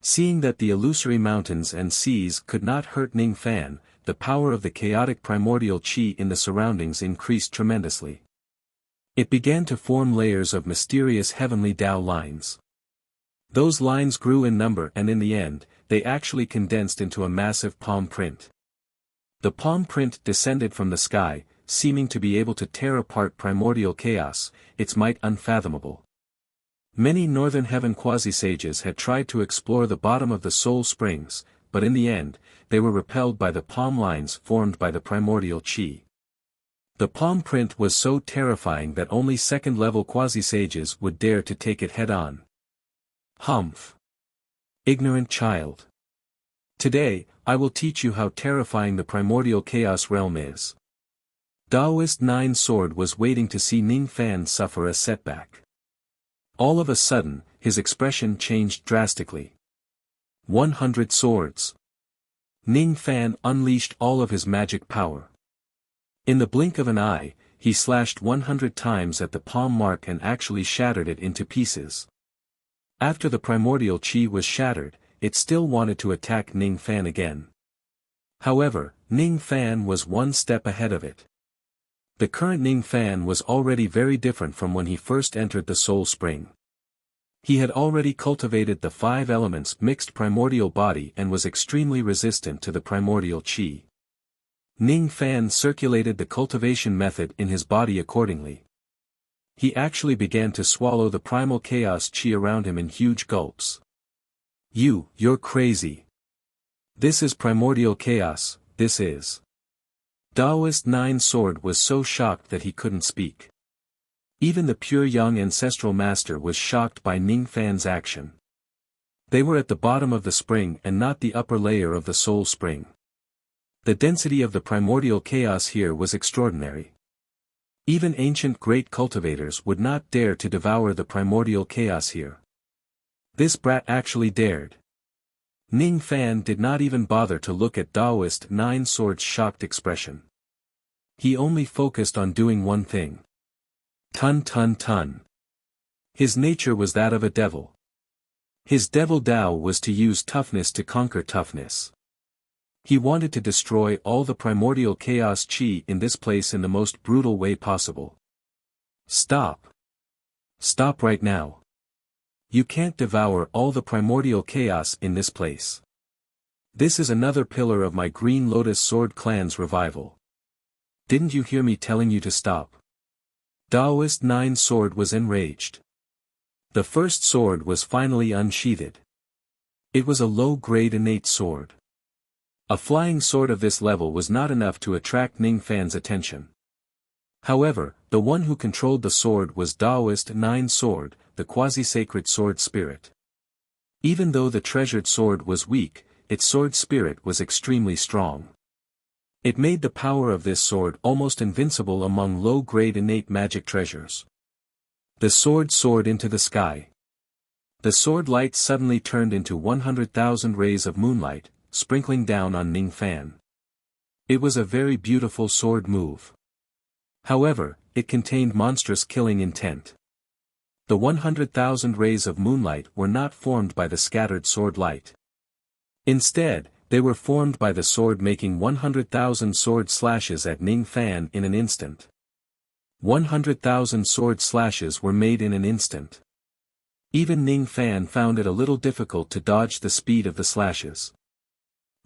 Seeing that the illusory mountains and seas could not hurt Ning Fan, the power of the chaotic primordial chi in the surroundings increased tremendously. It began to form layers of mysterious heavenly Tao lines. Those lines grew in number and in the end, they actually condensed into a massive palm print. The palm print descended from the sky, seeming to be able to tear apart primordial chaos, its might unfathomable. Many northern heaven quasi-sages had tried to explore the bottom of the soul springs, but in the end, they were repelled by the palm lines formed by the primordial chi. The palm print was so terrifying that only second-level quasi-sages would dare to take it head-on. Humph! Ignorant child! Today, I will teach you how terrifying the primordial chaos realm is. Taoist Nine Sword was waiting to see Ning Fan suffer a setback. All of a sudden, his expression changed drastically. 100 swords. Ning Fan unleashed all of his magic power. In the blink of an eye, he slashed 100 times at the palm mark and actually shattered it into pieces. After the primordial chi was shattered, it still wanted to attack Ning Fan again. However, Ning Fan was one step ahead of it. The current Ning Fan was already very different from when he first entered the soul spring. He had already cultivated the 5 elements mixed primordial body and was extremely resistant to the primordial chi. Ning Fan circulated the cultivation method in his body accordingly. He actually began to swallow the primal chaos chi around him in huge gulps. You're crazy. This is primordial chaos, this is. Taoist Nine Sword was so shocked that he couldn't speak. Even the pure young ancestral master was shocked by Ning Fan's action. They were at the bottom of the spring and not the upper layer of the soul spring. The density of the primordial chaos here was extraordinary. Even ancient great cultivators would not dare to devour the primordial chaos here. This brat actually dared. Ning Fan did not even bother to look at Taoist Nine Sword's shocked expression. He only focused on doing one thing. Tun. His nature was that of a devil. His devil Tao was to use toughness to conquer toughness. He wanted to destroy all the primordial chaos chi in this place in the most brutal way possible. Stop. Stop right now. You can't devour all the primordial chaos in this place. This is another pillar of my Green Lotus Sword Clan's revival. Didn't you hear me telling you to stop? Taoist Nine Sword was enraged. The first sword was finally unsheathed. It was a low-grade innate sword. A flying sword of this level was not enough to attract Ning Fan's attention. However, the one who controlled the sword was Taoist Nine Sword, the quasi-sacred sword spirit. Even though the treasured sword was weak, its sword spirit was extremely strong. It made the power of this sword almost invincible among low-grade innate magic treasures. The sword soared into the sky. The sword light suddenly turned into 100,000 rays of moonlight, sprinkling down on Ning Fan. It was a very beautiful sword move. However, it contained monstrous killing intent. The 100,000 rays of moonlight were not formed by the scattered sword light. Instead, they were formed by the sword making 100,000 sword slashes at Ning Fan in an instant. 100,000 sword slashes were made in an instant. Even Ning Fan found it a little difficult to dodge the speed of the slashes.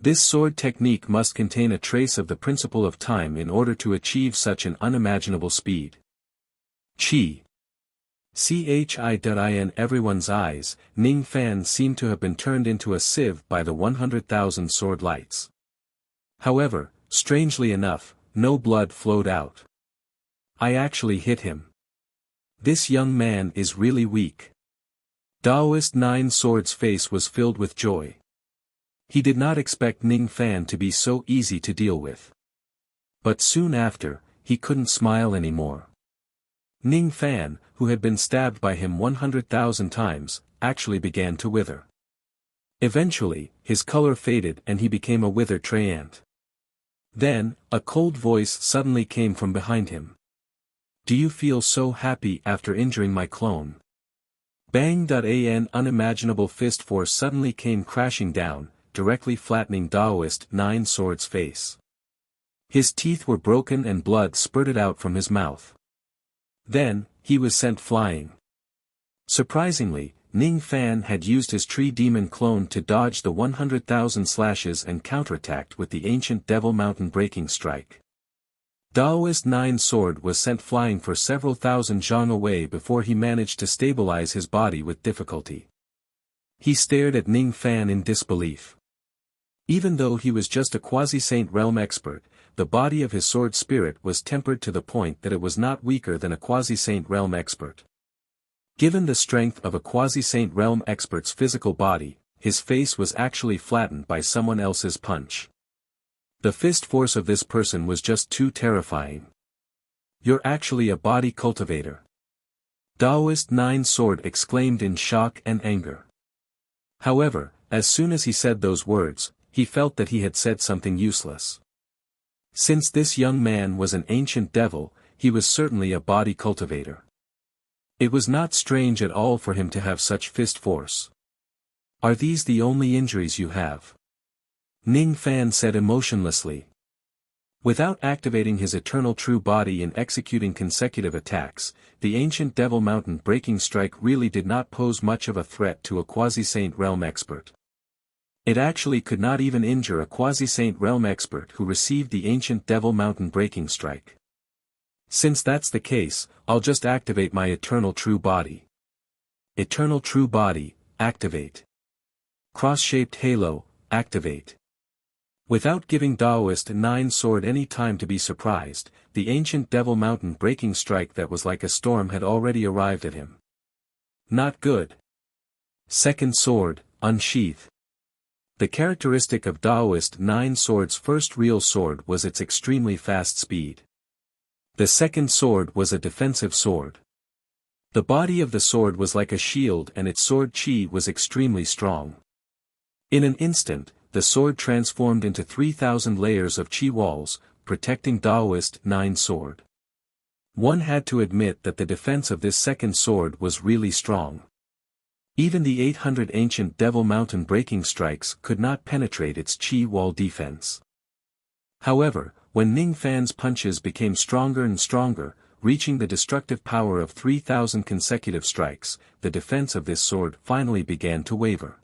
This sword technique must contain a trace of the principle of time in order to achieve such an unimaginable speed. Chi. In everyone's eyes, Ning Fan seemed to have been turned into a sieve by the 100,000 sword lights. However, strangely enough, no blood flowed out. I actually hit him. This young man is really weak. Taoist Nine Sword's face was filled with joy. He did not expect Ning Fan to be so easy to deal with. But soon after, he couldn't smile anymore. Ning Fan, who had been stabbed by him 100,000 times, actually began to wither. Eventually, his color faded and he became a withered tree ant. Then, a cold voice suddenly came from behind him. "Do you feel so happy after injuring my clone?" Bang! An unimaginable fist force suddenly came crashing down, directly flattening Daoist Nine Sword's face. His teeth were broken and blood spurted out from his mouth. Then, he was sent flying. Surprisingly, Ning Fan had used his tree demon clone to dodge the 100,000 slashes and counterattacked with the ancient Devil Mountain breaking strike. Daoist Nine Sword was sent flying for several thousand zhang away before he managed to stabilize his body with difficulty. He stared at Ning Fan in disbelief. Even though he was just a quasi-saint realm expert, the body of his sword spirit was tempered to the point that it was not weaker than a quasi-saint realm expert. Given the strength of a quasi-saint realm expert's physical body, his face was actually flattened by someone else's punch. The fist force of this person was just too terrifying. "You're actually a body cultivator," Daoist Nine Sword exclaimed in shock and anger. However, as soon as he said those words, he felt that he had said something useless. Since this young man was an ancient devil, he was certainly a body cultivator. It was not strange at all for him to have such fist force. "Are these the only injuries you have?" Ning Fan said emotionlessly. Without activating his eternal true body and executing consecutive attacks, the ancient Devil Mountain breaking strike really did not pose much of a threat to a quasi-saint realm expert. It actually could not even injure a quasi-saint realm expert who received the ancient Devil Mountain breaking strike. Since that's the case, I'll just activate my eternal true body. Eternal true body, activate. Cross-shaped halo, activate. Without giving Daoist Nine Sword any time to be surprised, the ancient Devil Mountain breaking strike that was like a storm had already arrived at him. Not good. Second sword, unsheath. The characteristic of Daoist Nine Sword's first real sword was its extremely fast speed. The second sword was a defensive sword. The body of the sword was like a shield and its sword chi was extremely strong. In an instant, the sword transformed into 3,000 layers of chi walls, protecting Daoist Nine Sword. One had to admit that the defense of this second sword was really strong. Even the 800 ancient Devil Mountain breaking strikes could not penetrate its chi wall defense. However, when Ning Fan's punches became stronger and stronger, reaching the destructive power of 3,000 consecutive strikes, the defense of this sword finally began to waver.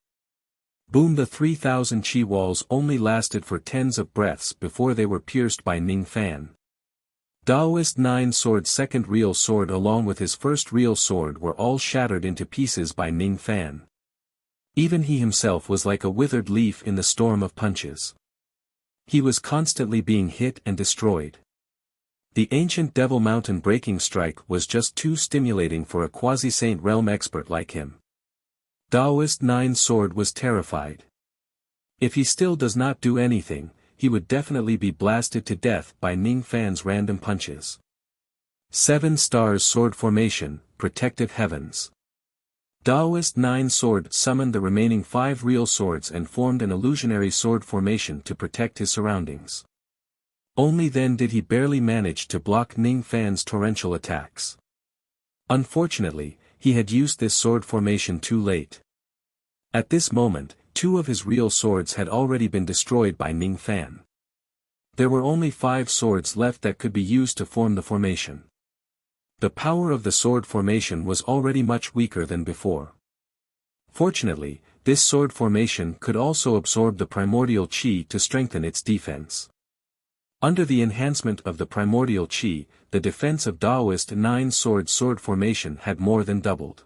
Boom! The 3,000 chi walls only lasted for tens of breaths before they were pierced by Ning Fan. Daoist Nine Sword's second real sword along with his first real sword were all shattered into pieces by Ning Fan. Even he himself was like a withered leaf in the storm of punches. He was constantly being hit and destroyed. The ancient Devil Mountain breaking strike was just too stimulating for a quasi-saint realm expert like him. Daoist Nine Sword was terrified. If he still does not do anything, he would definitely be blasted to death by Ning Fan's random punches. 7 Stars Sword Formation, Protective Heavens. Daoist Nine Sword summoned the remaining 5 real swords and formed an illusionary sword formation to protect his surroundings. Only then did he barely manage to block Ning Fan's torrential attacks. Unfortunately, he had used this sword formation too late. At this moment, 2 of his real swords had already been destroyed by Ning Fan. There were only 5 swords left that could be used to form the formation. The power of the sword formation was already much weaker than before. Fortunately, this sword formation could also absorb the primordial chi to strengthen its defense. Under the enhancement of the primordial chi, the defense of Daoist Nine Sword sword formation had more than doubled.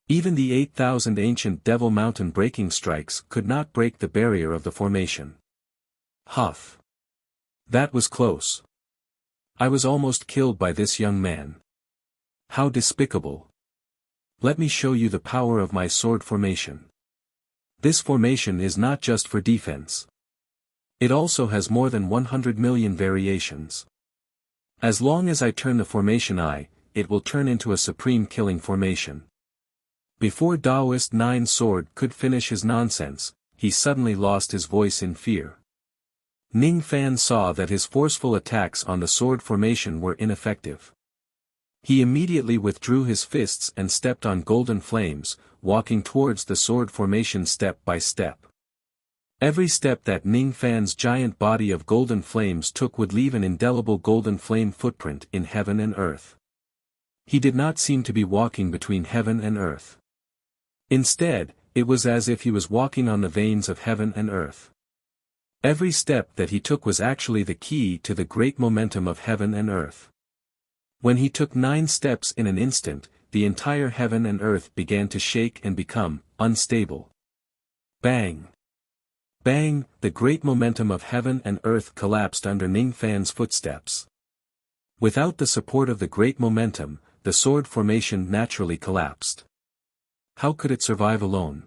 Even the 8,000 ancient Devil Mountain breaking strikes could not break the barrier of the formation. Huff. That was close. I was almost killed by this young man. How despicable. Let me show you the power of my sword formation. This formation is not just for defense. It also has more than 100 million variations. As long as I turn the formation I, it will turn into a supreme killing formation. Before Daoist Nine Sword could finish his nonsense, he suddenly lost his voice in fear. Ning Fan saw that his forceful attacks on the sword formation were ineffective. He immediately withdrew his fists and stepped on golden flames, walking towards the sword formation step by step. Every step that Ning Fan's giant body of golden flames took would leave an indelible golden flame footprint in heaven and earth. He did not seem to be walking between heaven and earth. Instead, it was as if he was walking on the veins of heaven and earth. Every step that he took was actually the key to the great momentum of heaven and earth. When he took 9 steps in an instant, the entire heaven and earth began to shake and become unstable. Bang! Bang! The great momentum of heaven and earth collapsed under Ning Fan's footsteps. Without the support of the great momentum, the sword formation naturally collapsed. How could it survive alone?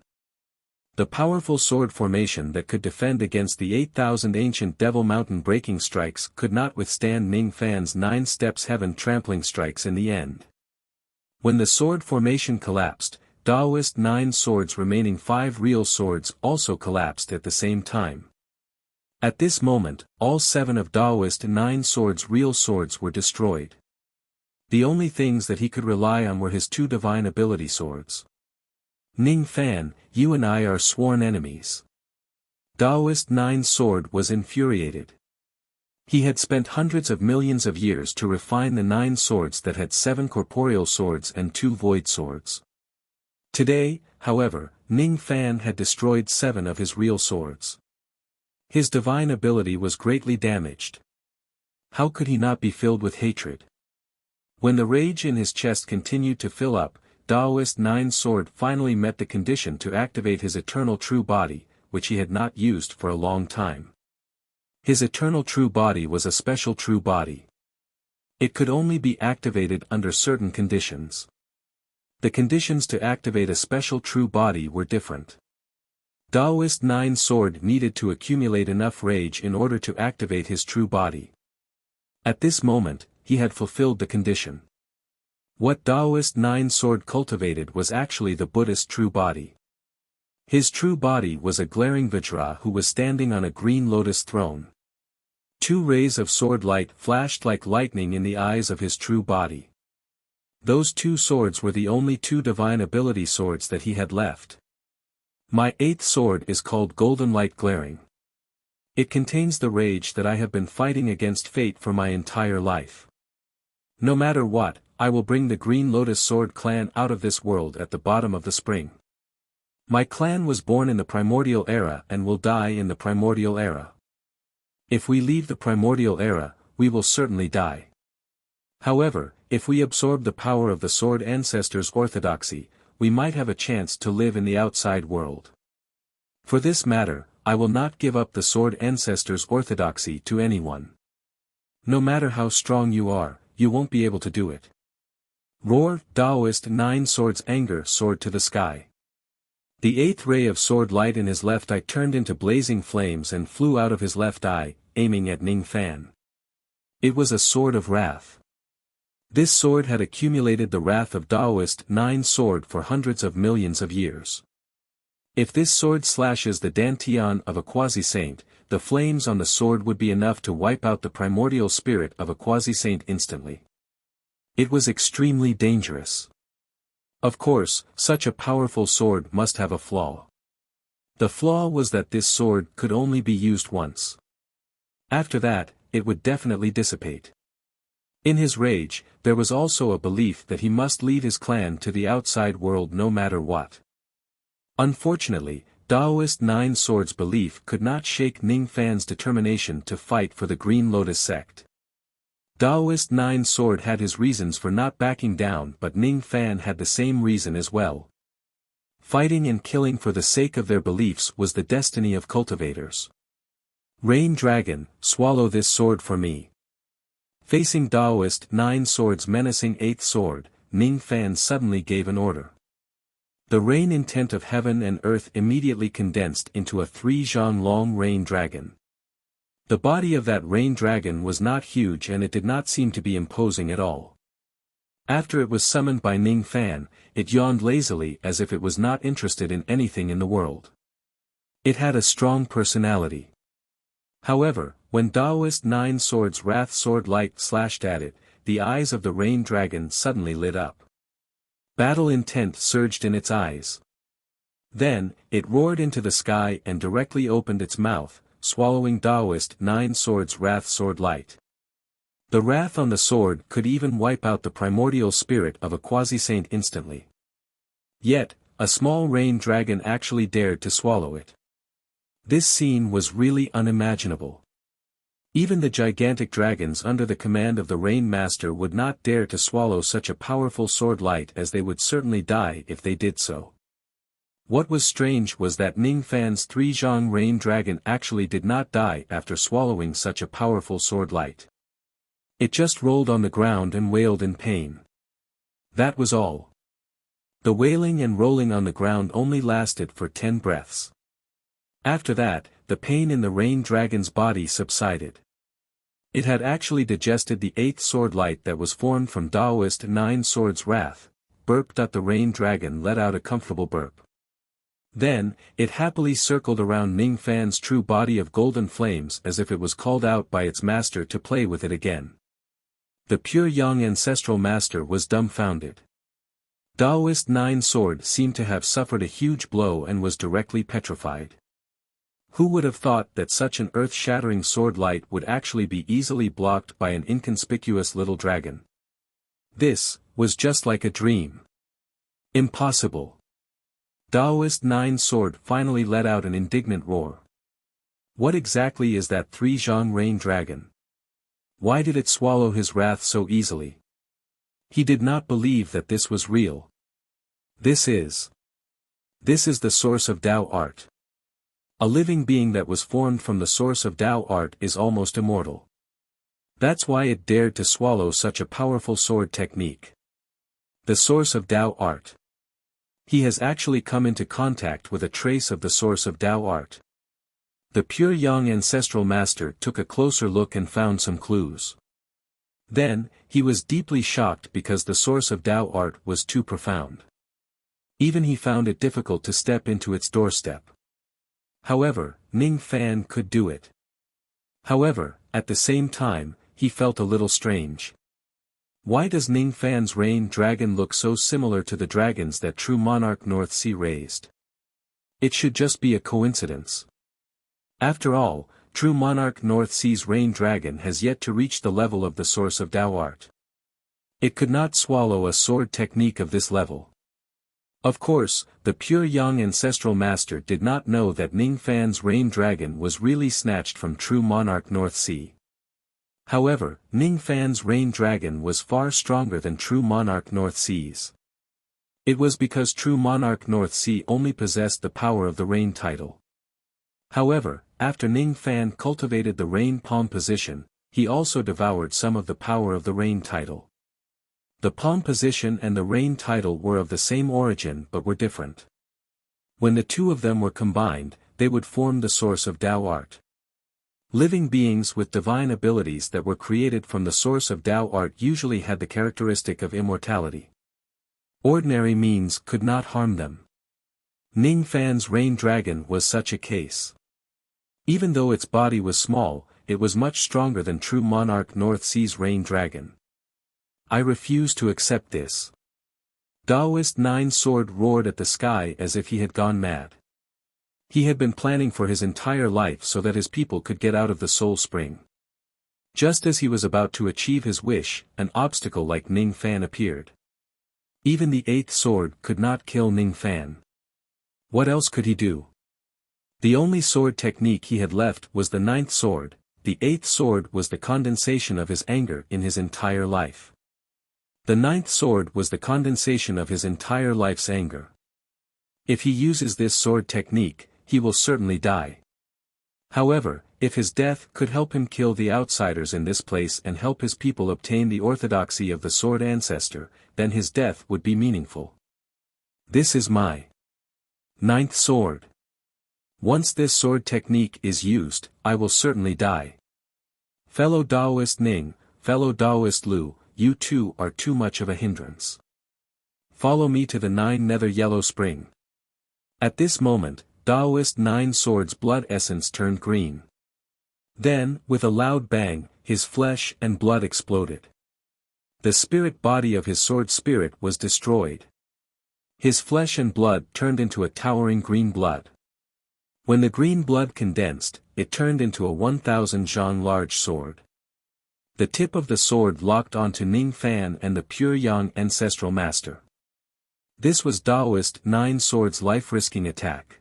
The powerful sword formation that could defend against the 8,000 ancient Devil Mountain breaking strikes could not withstand Ning Fan's 9 steps heaven trampling strikes in the end. When the sword formation collapsed, Daoist 9 Swords remaining 5 real swords also collapsed at the same time. At this moment, all 7 of Daoist 9 Swords' real swords were destroyed. The only things that he could rely on were his 2 divine ability swords. Ning Fan, you and I are sworn enemies. Daoist 9 Sword was infuriated. He had spent hundreds of millions of years to refine the 9 swords that had 7 corporeal swords and 2 void swords. Today, however, Ning Fan had destroyed 7 of his real swords. His divine ability was greatly damaged. How could he not be filled with hatred? When the rage in his chest continued to fill up, Daoist 9 Sword finally met the condition to activate his eternal true body, which he had not used for a long time. His eternal true body was a special true body. It could only be activated under certain conditions. The conditions to activate a special true body were different. Daoist 9 Sword needed to accumulate enough rage in order to activate his true body. At this moment, he had fulfilled the condition. What Daoist 9 Sword cultivated was actually the Buddhist true body. His true body was a glaring Vajra who was standing on a green lotus throne. 2 rays of sword light flashed like lightning in the eyes of his true body. Those 2 swords were the only 2 divine ability swords that he had left. My 8th sword is called Golden Light Glaring. It contains the rage that I have been fighting against fate for my entire life. No matter what, I will bring the Green Lotus Sword clan out of this world at the bottom of the spring. My clan was born in the primordial era and will die in the primordial era. If we leave the primordial era, we will certainly die. However, if we absorb the power of the Sword Ancestors' orthodoxy, we might have a chance to live in the outside world. For this matter, I will not give up the Sword Ancestors' orthodoxy to anyone. No matter how strong you are, you won't be able to do it. Roar! Daoist 9 Swords anger soared to the sky. The 8th ray of sword light in his left eye turned into blazing flames and flew out of his left eye, aiming at Ning Fan. It was a sword of wrath. This sword had accumulated the wrath of Daoist 9 Sword for hundreds of millions of years. If this sword slashes the dantian of a quasi-saint, the flames on the sword would be enough to wipe out the primordial spirit of a quasi-saint instantly. It was extremely dangerous. Of course, such a powerful sword must have a flaw. The flaw was that this sword could only be used once. After that, it would definitely dissipate. In his rage, there was also a belief that he must lead his clan to the outside world no matter what. Unfortunately, Daoist 9 Swords' belief could not shake Ning Fan's determination to fight for the Green Lotus sect. Daoist 9 Sword had his reasons for not backing down, but Ning Fan had the same reason as well. Fighting and killing for the sake of their beliefs was the destiny of cultivators. Rain Dragon, swallow this sword for me. Facing Daoist 9 Swords' menacing 8th sword, Ning Fan suddenly gave an order. The rain intent of heaven and earth immediately condensed into a 3-zhang-long rain dragon. The body of that rain dragon was not huge and it did not seem to be imposing at all. After it was summoned by Ning Fan, it yawned lazily as if it was not interested in anything in the world. It had a strong personality. However, when Daoist Nine Swords Wrath Sword Light slashed at it, the eyes of the Rain Dragon suddenly lit up. Battle intent surged in its eyes. Then, it roared into the sky and directly opened its mouth, swallowing Daoist Nine Swords Wrath Sword Light. The wrath on the sword could even wipe out the primordial spirit of a quasi-saint instantly. Yet, a small rain dragon actually dared to swallow it. This scene was really unimaginable. Even the gigantic dragons under the command of the Rain Master would not dare to swallow such a powerful sword light, as they would certainly die if they did so. What was strange was that Ning Fan's three Zhang Rain Dragon actually did not die after swallowing such a powerful sword light. It just rolled on the ground and wailed in pain. That was all. The wailing and rolling on the ground only lasted for 10 breaths. After that, the pain in the Rain Dragon's body subsided. It had actually digested the 8th sword light that was formed from Daoist Nine Swords Wrath. Burp. The Rain Dragon let out a comfortable burp. Then, it happily circled around Ning Fan's true body of golden flames as if it was called out by its master to play with it again. The pure young ancestral master was dumbfounded. Daoist Nine Sword seemed to have suffered a huge blow and was directly petrified. Who would have thought that such an earth-shattering sword light would actually be easily blocked by an inconspicuous little dragon? This was just like a dream. Impossible. Daoist Nine Sword finally let out an indignant roar. What exactly is that three Zhang Rain Dragon? Why did it swallow his wrath so easily? He did not believe that this was real. This is the source of Tao art. A living being that was formed from the source of Tao art is almost immortal. That's why it dared to swallow such a powerful sword technique. The source of Tao art. He has actually come into contact with a trace of the source of Tao art. The pure young ancestral master took a closer look and found some clues. Then, he was deeply shocked because the source of Tao art was too profound. Even he found it difficult to step into its doorstep. However, Ning Fan could do it. However, at the same time, he felt a little strange. Why does Ning Fan's Rain Dragon look so similar to the dragons that True Monarch North Sea raised? It should just be a coincidence. After all, True Monarch North Sea's Rain Dragon has yet to reach the level of the source of Tao art. It could not swallow a sword technique of this level. Of course, the pure young ancestral master did not know that Ning Fan's Rain Dragon was really snatched from True Monarch North Sea. However, Ning Fan's Rain Dragon was far stronger than True Monarch North Sea's. It was because True Monarch North Sea only possessed the power of the Rain title. However, after Ning Fan cultivated the Rain Palm position, he also devoured some of the power of the Rain title. The Palm position and the Rain title were of the same origin but were different. When the two of them were combined, they would form the source of Tao art. Living beings with divine abilities that were created from the source of Tao art usually had the characteristic of immortality. Ordinary means could not harm them. Ning Fan's Rain Dragon was such a case. Even though its body was small, it was much stronger than True Monarch North Sea's Rain Dragon. I refuse to accept this. Daoist Nine Sword roared at the sky as if he had gone mad. He had been planning for his entire life so that his people could get out of the Soul Spring. Just as he was about to achieve his wish, an obstacle like Ning Fan appeared. Even the 8th sword could not kill Ning Fan. What else could he do? The only sword technique he had left was the 9th sword. The 8th sword was the condensation of his anger in his entire life. The 9th sword was the condensation of his entire life's anger. If he uses this sword technique, he will certainly die. However, if his death could help him kill the outsiders in this place and help his people obtain the orthodoxy of the sword ancestor, then his death would be meaningful. This is my 9th sword. Once this sword technique is used, I will certainly die. Fellow Daoist Ning, fellow Daoist Lu, you two are too much of a hindrance. Follow me to the 9 nether yellow spring. At this moment, Daoist 9 Swords' blood essence turned green. Then, with a loud bang, his flesh and blood exploded. The spirit body of his sword spirit was destroyed. His flesh and blood turned into a towering green blood. When the green blood condensed, it turned into a 1000 zhang large sword. The tip of the sword locked onto Ning Fan and the pure Yang ancestral master. This was Daoist 9 Swords' life-risking attack.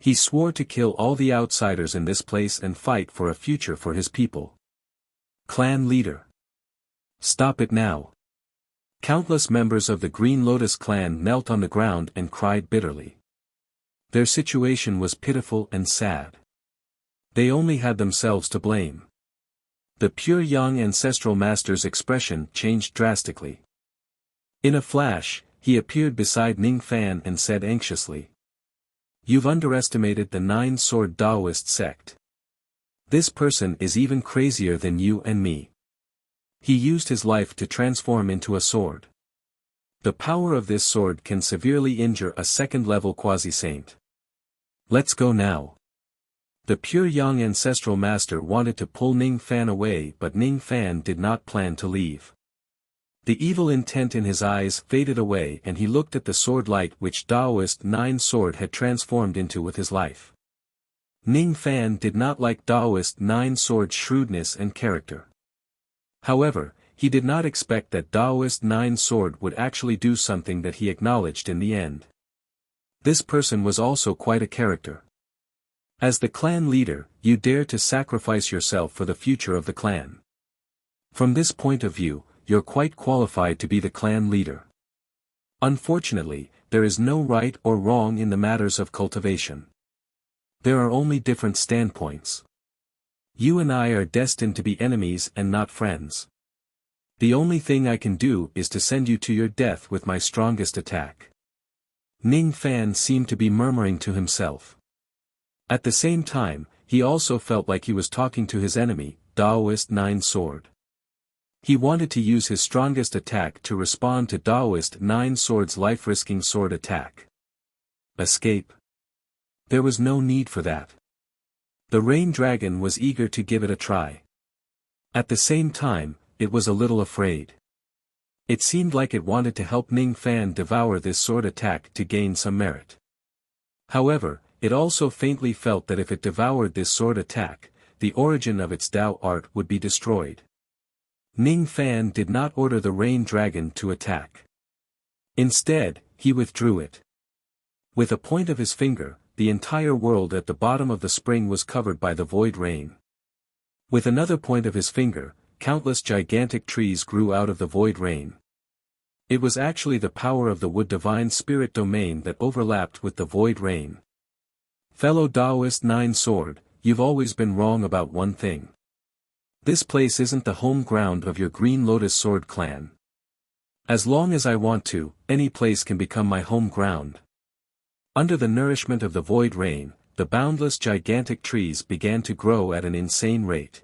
He swore to kill all the outsiders in this place and fight for a future for his people. Clan leader. Stop it now. Countless members of the Green Lotus clan knelt on the ground and cried bitterly. Their situation was pitiful and sad. They only had themselves to blame. The pure Yang ancestral master's expression changed drastically. In a flash, he appeared beside Ning Fan and said anxiously, "You've underestimated the 9-sword Daoist sect. This person is even crazier than you and me. He used his life to transform into a sword. The power of this sword can severely injure a second-level quasi-saint. Let's go now." The pure Yang ancestral master wanted to pull Ning Fan away, but Ning Fan did not plan to leave. The evil intent in his eyes faded away and he looked at the sword light which Daoist 9 Sword had transformed into with his life. Ning Fan did not like Daoist 9 Sword's shrewdness and character. However, he did not expect that Daoist 9 Sword would actually do something that he acknowledged in the end. This person was also quite a character. As the clan leader, you dare to sacrifice yourself for the future of the clan. From this point of view, you're quite qualified to be the clan leader. Unfortunately, there is no right or wrong in the matters of cultivation. There are only different standpoints. You and I are destined to be enemies and not friends. The only thing I can do is to send you to your death with my strongest attack. Ning Fan seemed to be murmuring to himself. At the same time, he also felt like he was talking to his enemy, Daoist 9 Sword. He wanted to use his strongest attack to respond to Daoist 9 Sword's life-risking sword attack. Escape? There was no need for that. The Rain Dragon was eager to give it a try. At the same time, it was a little afraid. It seemed like it wanted to help Ning Fan devour this sword attack to gain some merit. However, it also faintly felt that if it devoured this sword attack, the origin of its Dao art would be destroyed. Ning Fan did not order the Rain Dragon to attack. Instead, he withdrew it. With a point of his finger, the entire world at the bottom of the spring was covered by the void rain. With another point of his finger, countless gigantic trees grew out of the void rain. It was actually the power of the Wood Divine Spirit domain that overlapped with the void rain. Fellow Daoist 9 Sword, you've always been wrong about one thing. This place isn't the home ground of your Green Lotus Sword clan. As long as I want to, any place can become my home ground. Under the nourishment of the void rain, the boundless gigantic trees began to grow at an insane rate.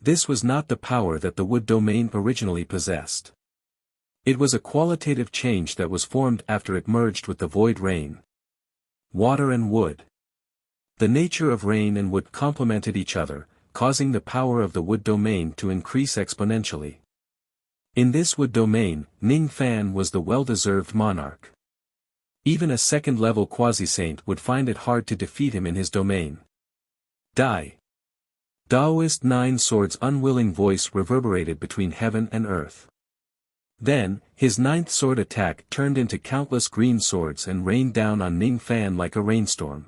This was not the power that the wood domain originally possessed. It was a qualitative change that was formed after it merged with the void rain. Water and wood. The nature of rain and wood complemented each other, causing the power of the wood domain to increase exponentially. In this wood domain, Ning Fan was the well-deserved monarch. Even a second-level quasi-saint would find it hard to defeat him in his domain. Die! Daoist 9 Sword's unwilling voice reverberated between heaven and earth. Then, his 9th sword attack turned into countless green swords and rained down on Ning Fan like a rainstorm.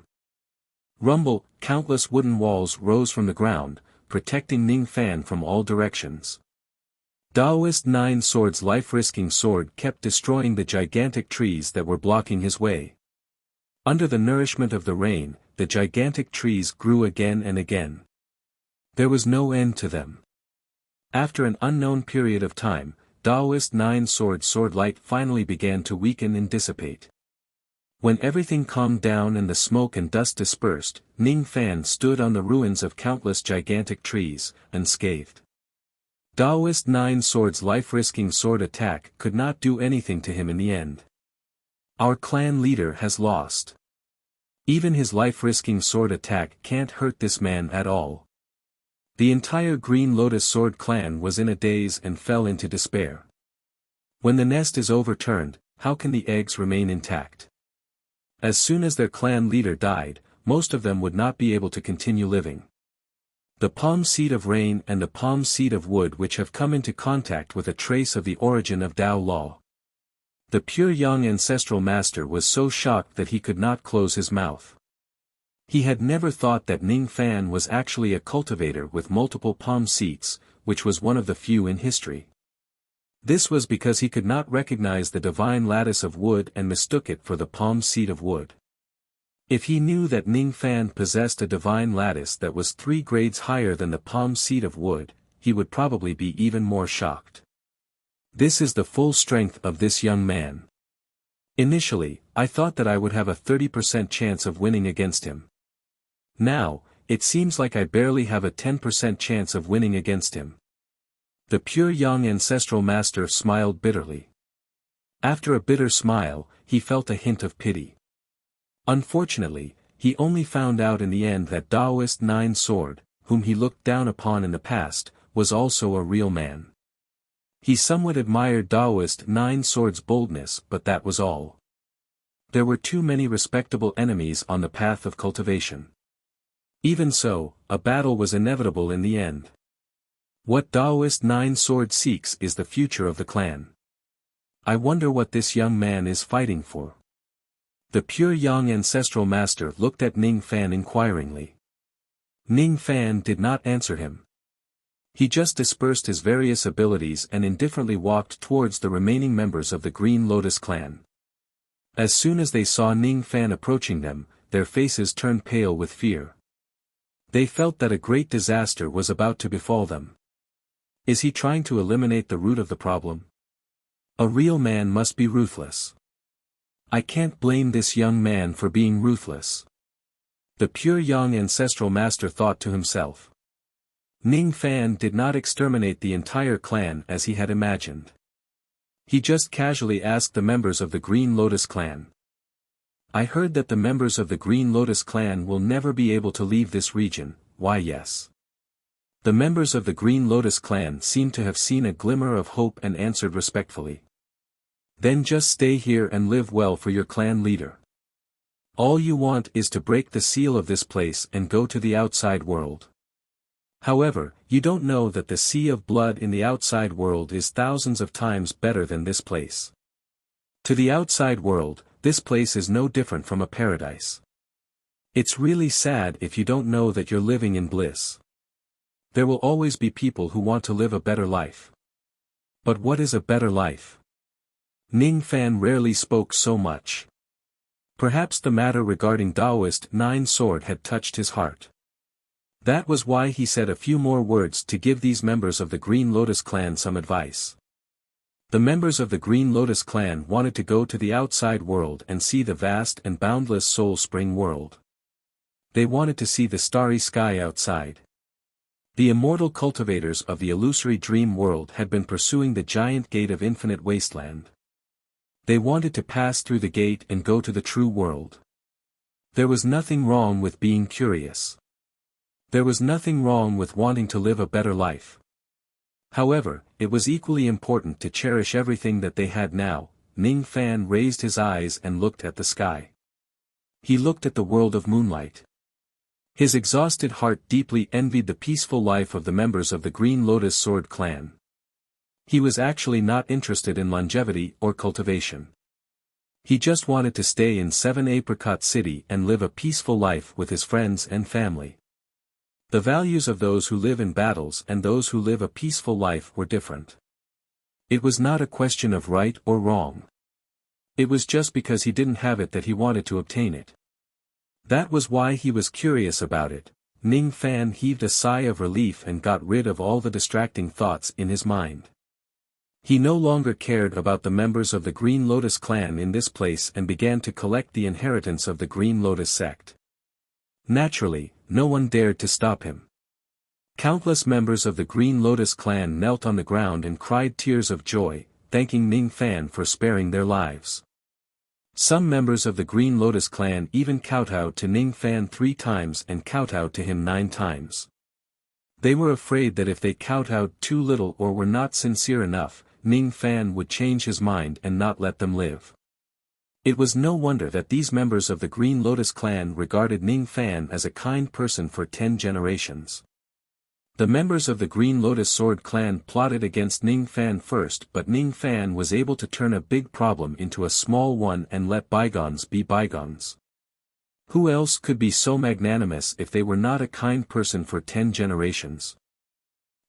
Rumble, countless wooden walls rose from the ground, protecting Ning Fan from all directions. Daoist 9 Sword's life-risking sword kept destroying the gigantic trees that were blocking his way. Under the nourishment of the rain, the gigantic trees grew again and again. There was no end to them. After an unknown period of time, Daoist 9 Sword's sword light finally began to weaken and dissipate. When everything calmed down and the smoke and dust dispersed, Ning Fan stood on the ruins of countless gigantic trees, unscathed. Daoist Nine Swords' life-risking sword attack could not do anything to him in the end. Our clan leader has lost. Even his life-risking sword attack can't hurt this man at all. The entire Green Lotus Sword clan was in a daze and fell into despair. When the nest is overturned, how can the eggs remain intact? As soon as their clan leader died, most of them would not be able to continue living. The palm seed of rain and the palm seed of wood which have come into contact with a trace of the origin of Tao law. The pure young ancestral master was so shocked that he could not close his mouth. He had never thought that Ning Fan was actually a cultivator with multiple palm seeds, which was one of the few in history. This was because he could not recognize the divine lattice of wood and mistook it for the palm seed of wood. If he knew that Ning Fan possessed a divine lattice that was 3 grades higher than the palm seed of wood, he would probably be even more shocked. This is the full strength of this young man. Initially, I thought that I would have a 30% chance of winning against him. Now, it seems like I barely have a 10% chance of winning against him. The pure young ancestral master smiled bitterly. After a bitter smile, he felt a hint of pity. Unfortunately, he only found out in the end that Daoist Nine Sword, whom he looked down upon in the past, was also a real man. He somewhat admired Daoist Nine Sword's boldness, but that was all. There were too many respectable enemies on the path of cultivation. Even so, a battle was inevitable in the end. What Daoist Nine Sword seeks is the future of the clan. I wonder what this young man is fighting for. The pure young ancestral master looked at Ning Fan inquiringly. Ning Fan did not answer him. He just dispersed his various abilities and indifferently walked towards the remaining members of the Green Lotus clan. As soon as they saw Ning Fan approaching them, their faces turned pale with fear. They felt that a great disaster was about to befall them. Is he trying to eliminate the root of the problem? A real man must be ruthless. I can't blame this young man for being ruthless. The pure young ancestral master thought to himself. Ning Fan did not exterminate the entire clan as he had imagined. He just casually asked the members of the Green Lotus clan. I heard that the members of the Green Lotus clan will never be able to leave this region. Why, yes. The members of the Green Lotus clan seemed to have seen a glimmer of hope and answered respectfully. Then just stay here and live well for your clan leader. All you want is to break the seal of this place and go to the outside world. However, you don't know that the sea of blood in the outside world is thousands of times better than this place. To the outside world, this place is no different from a paradise. It's really sad if you don't know that you're living in bliss. There will always be people who want to live a better life. But what is a better life? Ning Fan rarely spoke so much. Perhaps the matter regarding Daoist Nine Sword had touched his heart. That was why he said a few more words to give these members of the Green Lotus clan some advice. The members of the Green Lotus clan wanted to go to the outside world and see the vast and boundless Soul Spring world. They wanted to see the starry sky outside. The immortal cultivators of the illusory dream world had been pursuing the giant gate of infinite wasteland. They wanted to pass through the gate and go to the true world. There was nothing wrong with being curious. There was nothing wrong with wanting to live a better life. However, it was equally important to cherish everything that they had now. Ning Fan raised his eyes and looked at the sky. He looked at the world of moonlight. His exhausted heart deeply envied the peaceful life of the members of the Green Lotus Sword clan. He was actually not interested in longevity or cultivation. He just wanted to stay in 7 Apricot City and live a peaceful life with his friends and family. The values of those who live in battles and those who live a peaceful life were different. It was not a question of right or wrong. It was just because he didn't have it that he wanted to obtain it. That was why he was curious about it. Ning Fan heaved a sigh of relief and got rid of all the distracting thoughts in his mind. He no longer cared about the members of the Green Lotus clan in this place and began to collect the inheritance of the Green Lotus sect. Naturally, no one dared to stop him. Countless members of the Green Lotus clan knelt on the ground and cried tears of joy, thanking Ning Fan for sparing their lives. Some members of the Green Lotus clan even kowtowed to Ning Fan 3 times and kowtowed to him 9 times. They were afraid that if they kowtowed too little or were not sincere enough, Ning Fan would change his mind and not let them live. It was no wonder that these members of the Green Lotus clan regarded Ning Fan as a kind person for 10 generations. The members of the Green Lotus Sword clan plotted against Ning Fan first, but Ning Fan was able to turn a big problem into a small one and let bygones be bygones. Who else could be so magnanimous if they were not a kind person for 10 generations?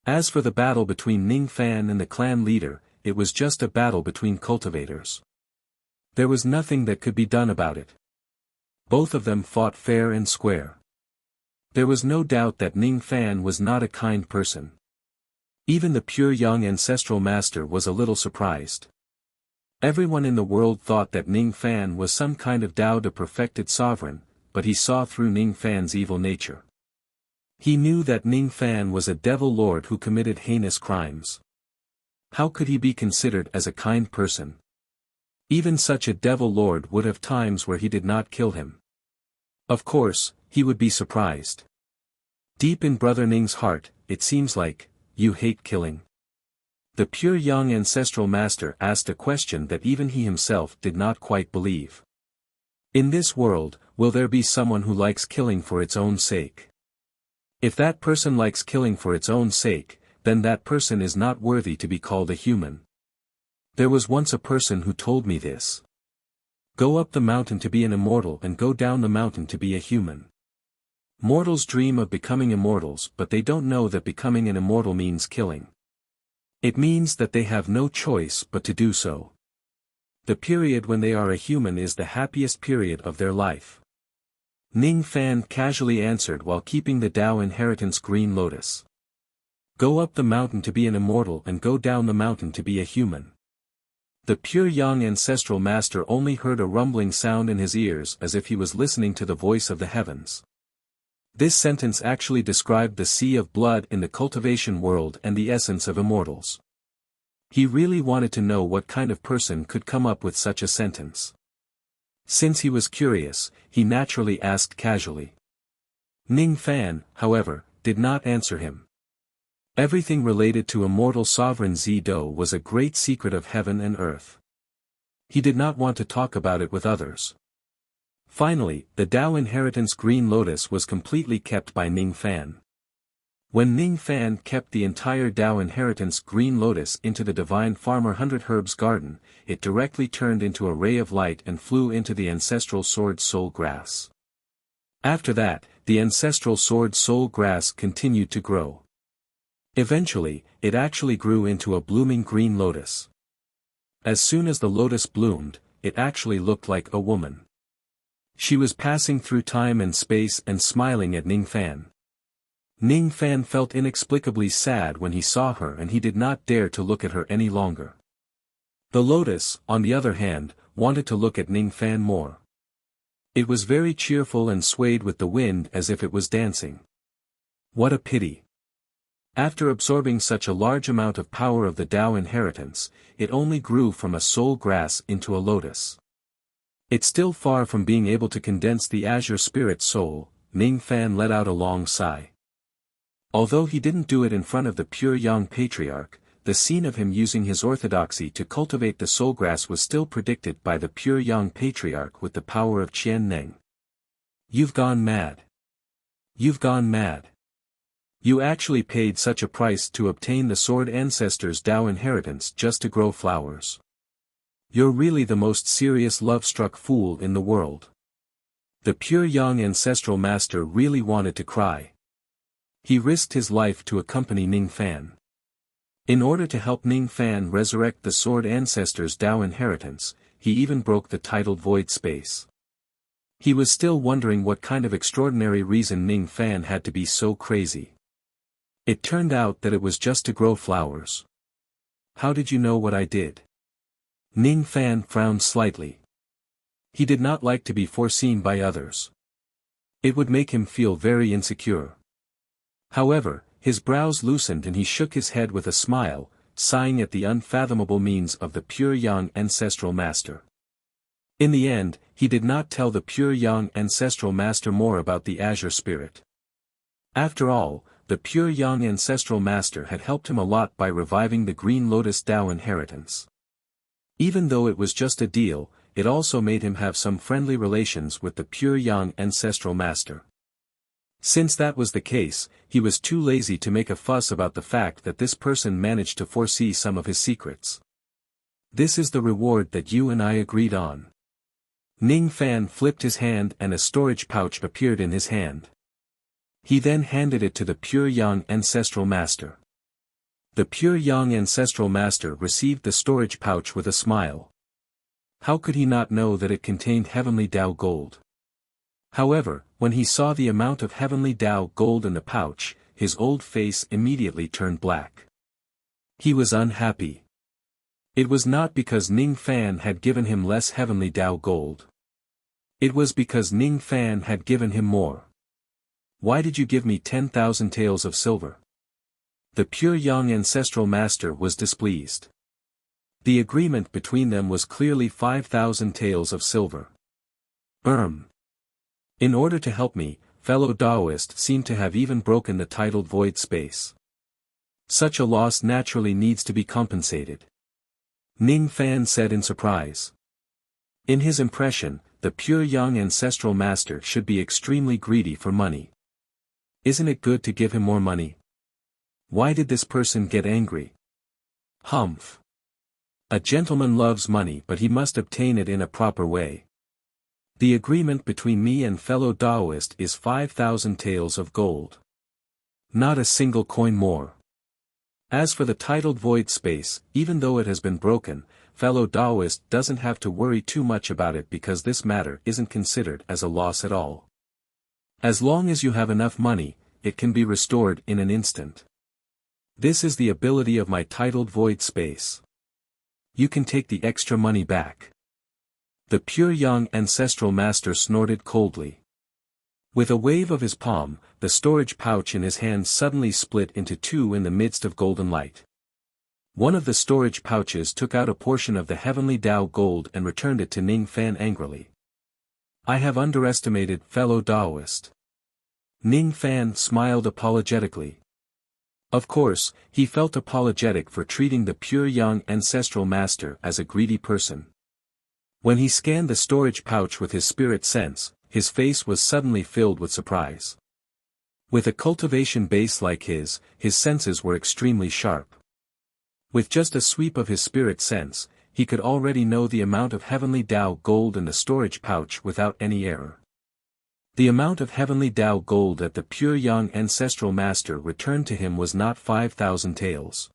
As for the battle between Ning Fan and the clan leader, it was just a battle between cultivators. There was nothing that could be done about it. Both of them fought fair and square. There was no doubt that Ning Fan was not a kind person. Even the pure young ancestral master was a little surprised. Everyone in the world thought that Ning Fan was some kind of Tao de perfected sovereign, but he saw through Ning Fan's evil nature. He knew that Ning Fan was a devil lord who committed heinous crimes. How could he be considered as a kind person? Even such a devil lord would have times where he did not kill him. Of course, he would be surprised. Deep in Brother Ning's heart, it seems like, you hate killing. The pure young ancestral master asked a question that even he himself did not quite believe. In this world, will there be someone who likes killing for its own sake? If that person likes killing for its own sake, then that person is not worthy to be called a human. There was once a person who told me this. Go up the mountain to be an immortal and go down the mountain to be a human. Mortals dream of becoming immortals, but they don't know that becoming an immortal means killing. It means that they have no choice but to do so. The period when they are a human is the happiest period of their life. Ning Fan casually answered while keeping the Tao inheritance Green Lotus. Go up the mountain to be an immortal and go down the mountain to be a human. The pure young ancestral master only heard a rumbling sound in his ears as if he was listening to the voice of the heavens. This sentence actually described the sea of blood in the cultivation world and the essence of immortals. He really wanted to know what kind of person could come up with such a sentence. Since he was curious, he naturally asked casually. Ning Fan, however, did not answer him. Everything related to immortal sovereign Zido was a great secret of heaven and earth. He did not want to talk about it with others. Finally, the Tao inheritance Green Lotus was completely kept by Ning Fan. When Ning Fan kept the entire Tao inheritance Green Lotus into the Divine Farmer 100 Herbs garden, it directly turned into a ray of light and flew into the ancestral sword soul grass. After that, the ancestral sword soul grass continued to grow. Eventually, it actually grew into a blooming green lotus. As soon as the lotus bloomed, it actually looked like a woman. She was passing through time and space and smiling at Ning Fan. Ning Fan felt inexplicably sad when he saw her and he did not dare to look at her any longer. The lotus, on the other hand, wanted to look at Ning Fan more. It was very cheerful and swayed with the wind as if it was dancing. What a pity. After absorbing such a large amount of power of the Tao inheritance, it only grew from a soul grass into a lotus. It's still far from being able to condense the azure spirit soul. Ning Fan let out a long sigh. Although he didn't do it in front of the pure young patriarch, the scene of him using his orthodoxy to cultivate the soulgrass was still predicted by the pure young patriarch with the power of Qian Neng. You've gone mad. You've gone mad. You actually paid such a price to obtain the sword ancestors' Tao inheritance just to grow flowers. You're really the most serious love-struck fool in the world. The pure young ancestral master really wanted to cry. He risked his life to accompany Ning Fan. In order to help Ning Fan resurrect the sword ancestors' Tao inheritance, he even broke the titled void space. He was still wondering what kind of extraordinary reason Ning Fan had to be so crazy. It turned out that it was just to grow flowers. How did you know what I did? Ning Fan frowned slightly. He did not like to be foreseen by others. It would make him feel very insecure. However, His brows loosened and he shook his head with a smile, sighing at the unfathomable means of the pure young ancestral master. In the end, he did not tell the pure young ancestral master more about the azure spirit. After all, the pure young ancestral master had helped him a lot by reviving the Green Lotus Tao inheritance. Even though it was just a deal, it also made him have some friendly relations with the pure young ancestral master. Since that was the case, he was too lazy to make a fuss about the fact that this person managed to foresee some of his secrets. This is the reward that you and I agreed on. Ning Fan flipped his hand and a storage pouch appeared in his hand. He then handed it to the pure young ancestral master. The pure young ancestral master received the storage pouch with a smile. How could he not know that it contained heavenly Tao gold? However, when he saw the amount of heavenly Tao gold in the pouch, his old face immediately turned black. He was unhappy. It was not because Ning Fan had given him less heavenly Tao gold. It was because Ning Fan had given him more. Why did you give me 10,000 taels of silver? The pure young ancestral master was displeased. The agreement between them was clearly 5,000 taels of silver. In order to help me, fellow Taoist seemed to have even broken the titled void space. Such a loss naturally needs to be compensated. Ning Fan said in surprise. In his impression, the pure young ancestral master should be extremely greedy for money. Isn't it good to give him more money? Why did this person get angry? Humph. A gentleman loves money but he must obtain it in a proper way. The agreement between me and fellow Taoist is 5,000 taels of gold. Not a single coin more. As for the titled void space, even though it has been broken, fellow Taoist doesn't have to worry too much about it because this matter isn't considered as a loss at all. As long as you have enough money, it can be restored in an instant. This is the ability of my titled void space. You can take the extra money back. The pure young ancestral master snorted coldly. With a wave of his palm, the storage pouch in his hand suddenly split into two in the midst of golden light. One of the storage pouches took out a portion of the heavenly Tao gold and returned it to Ning Fan angrily. I have underestimated fellow Taoist. Ning Fan smiled apologetically. Of course, he felt apologetic for treating the pure young ancestral master as a greedy person. When he scanned the storage pouch with his spirit sense, his face was suddenly filled with surprise. With a cultivation base like his senses were extremely sharp. With just a sweep of his spirit sense, he could already know the amount of heavenly Tao gold in the storage pouch without any error. The amount of heavenly Tao gold that the pure young ancestral master returned to him was not 5,000 taels.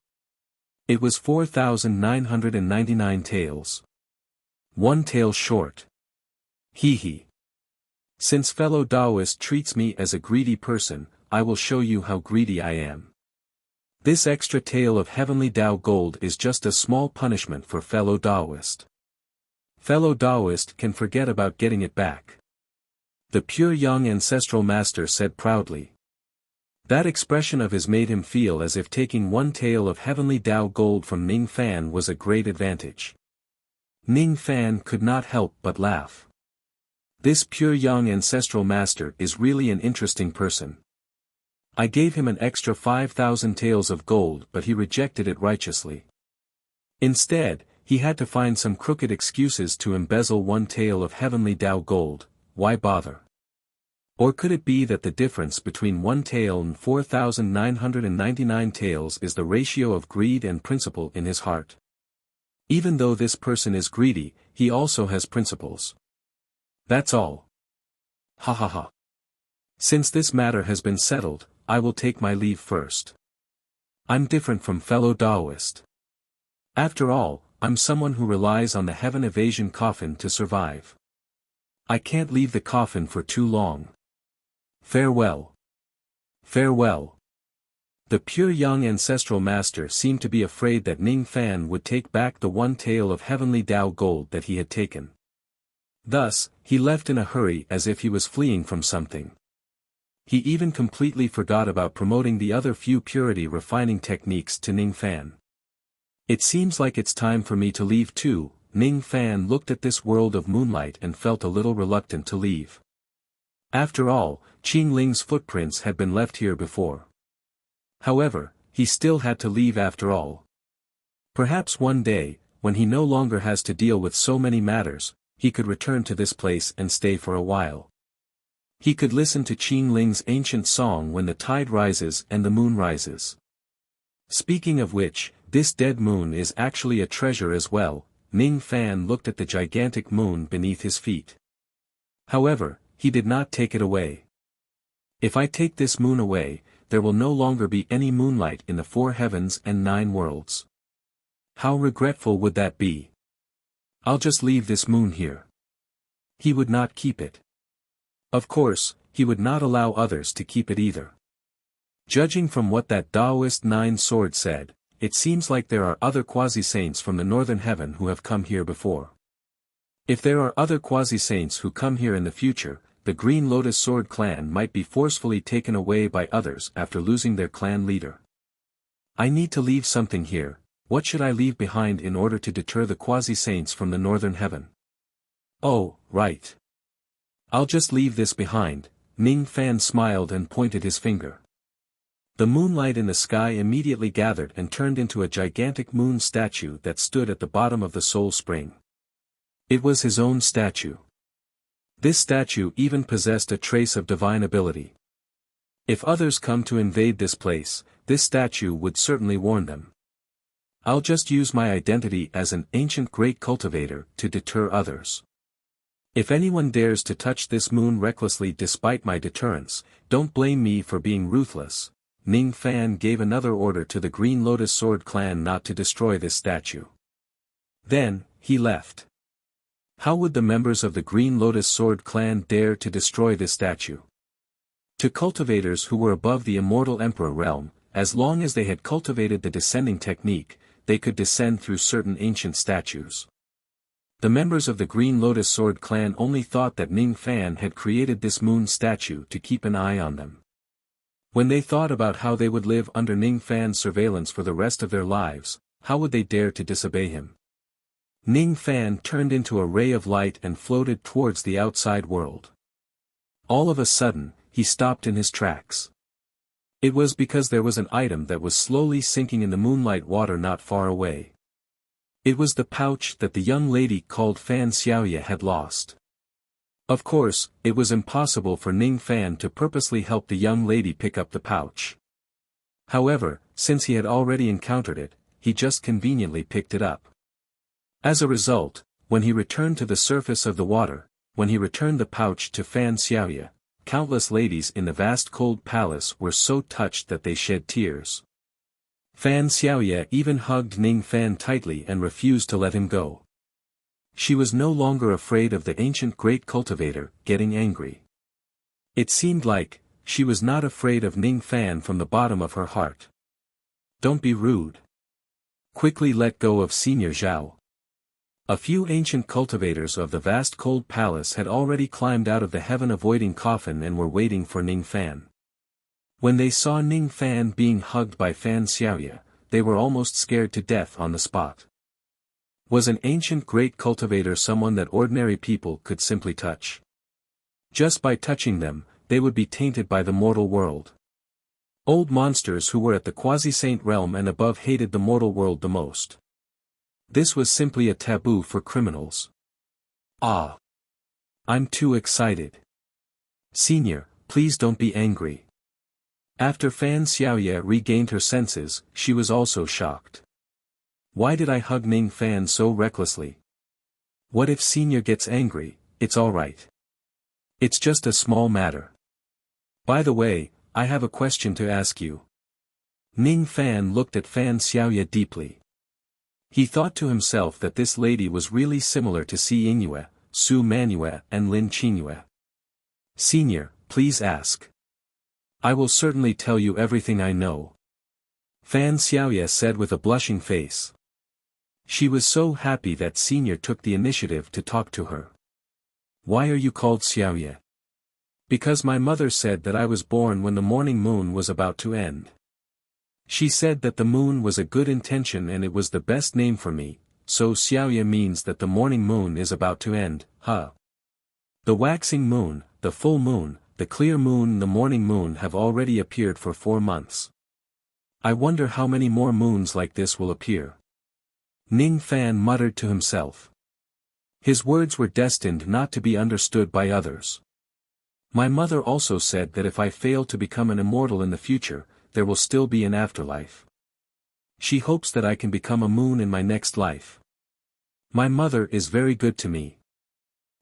It was 4,999 taels. 1 tael short. Hee. Since fellow Taoist treats me as a greedy person, I will show you how greedy I am. This extra tael of heavenly Tao gold is just a small punishment for fellow Taoist. Fellow Taoist can forget about getting it back. The pure young ancestral master said proudly. That expression of his made him feel as if taking 1 tael of heavenly Tao gold from Ning Fan was a great advantage. Ning Fan could not help but laugh. This pure young ancestral master is really an interesting person. I gave him an extra 5,000 taels of gold but he rejected it righteously. Instead, he had to find some crooked excuses to embezzle 1 tael of heavenly Tao gold. Why bother? Or could it be that the difference between 1 tael and 4,999 taels is the ratio of greed and principle in his heart? Even though this person is greedy, he also has principles. That's all. Ha ha ha. Since this matter has been settled, I will take my leave first. I'm different from fellow Taoist. After all, I'm someone who relies on the heaven evasion coffin to survive. I can't leave the coffin for too long. Farewell. Farewell. The pure young ancestral master seemed to be afraid that Ning Fan would take back the 1 tael of heavenly Tao gold that he had taken. Thus, he left in a hurry as if he was fleeing from something. He even completely forgot about promoting the other few purity refining techniques to Ning Fan. It seems like it's time for me to leave too. Ning Fan looked at this world of moonlight and felt a little reluctant to leave. After all, Qing Ling's footprints had been left here before. However, he still had to leave after all. Perhaps one day, when he no longer has to deal with so many matters, he could return to this place and stay for a while. He could listen to Qing Ling's ancient song when the tide rises and the moon rises. Speaking of which, this dead moon is actually a treasure as well. Ning Fan looked at the gigantic moon beneath his feet. However, he did not take it away. If I take this moon away, there will no longer be any moonlight in the 4 heavens and 9 worlds. How regretful would that be? I'll just leave this moon here. He would not keep it. Of course, he would not allow others to keep it either. Judging from what that Taoist 9 sword said, it seems like there are other quasi-saints from the northern heaven who have come here before. If there are other quasi-saints who come here in the future, the Green Lotus Sword clan might be forcefully taken away by others after losing their clan leader. I need to leave something here. What should I leave behind in order to deter the quasi-saints from the northern heaven? Oh, right. I'll just leave this behind. Ning Fan smiled and pointed his finger. The moonlight in the sky immediately gathered and turned into a gigantic moon statue that stood at the bottom of the soul spring. It was his own statue. This statue even possessed a trace of divine ability. If others come to invade this place, this statue would certainly warn them. I'll just use my identity as an ancient great cultivator to deter others. If anyone dares to touch this moon recklessly despite my deterrence, don't blame me for being ruthless. Ning Fan gave another order to the Green Lotus Sword clan not to destroy this statue. Then, he left. How would the members of the Green Lotus Sword clan dare to destroy this statue? To cultivators who were above the immortal Emperor realm, as long as they had cultivated the descending technique, they could descend through certain ancient statues. The members of the Green Lotus Sword clan only thought that Ning Fan had created this moon statue to keep an eye on them. When they thought about how they would live under Ning Fan's surveillance for the rest of their lives, how would they dare to disobey him? Ning Fan turned into a ray of light and floated towards the outside world. All of a sudden, he stopped in his tracks. It was because there was an item that was slowly sinking in the moonlight water not far away. It was the pouch that the young lady called Fan Xiaoye had lost. Of course, it was impossible for Ning Fan to purposely help the young lady pick up the pouch. However, since he had already encountered it, he just conveniently picked it up. As a result, when he returned to the surface of the water, when he returned the pouch to Fan Xiaoye, countless ladies in the vast cold palace were so touched that they shed tears. Fan Xiaoye even hugged Ning Fan tightly and refused to let him go. She was no longer afraid of the ancient great cultivator getting angry. It seemed like, she was not afraid of Ning Fan from the bottom of her heart. Don't be rude. Quickly let go of Senior Zhao. A few ancient cultivators of the vast cold palace had already climbed out of the heaven-avoiding coffin and were waiting for Ning Fan. When they saw Ning Fan being hugged by Fan Xiaoye, they were almost scared to death on the spot. Was an ancient great cultivator someone that ordinary people could simply touch? Just by touching them, they would be tainted by the mortal world. Old monsters who were at the quasi-saint realm and above hated the mortal world the most. This was simply a taboo for criminals. Ah! I'm too excited. Senior, please don't be angry. After Fan Xiaoye regained her senses, she was also shocked. Why did I hug Ning Fan so recklessly? What if Senior gets angry? It's alright. It's just a small matter. By the way, I have a question to ask you. Ning Fan looked at Fan Xiaoye deeply. He thought to himself that this lady was really similar to Si Yingyue, Su Manue and Lin Qingyue. Senior, please ask. I will certainly tell you everything I know. Fan Xiaoye said with a blushing face. She was so happy that Senior took the initiative to talk to her. Why are you called Xiaoye? Because my mother said that I was born when the morning moon was about to end. She said that the moon was a good intention and it was the best name for me, so Xiaoya means that the morning moon is about to end, huh? The waxing moon, the full moon, the clear moon and the morning moon have already appeared for 4 months. I wonder how many more moons like this will appear. Ning Fan muttered to himself. His words were destined not to be understood by others. My mother also said that if I fail to become an immortal in the future, there will still be an afterlife. She hopes that I can become a moon in my next life. My mother is very good to me.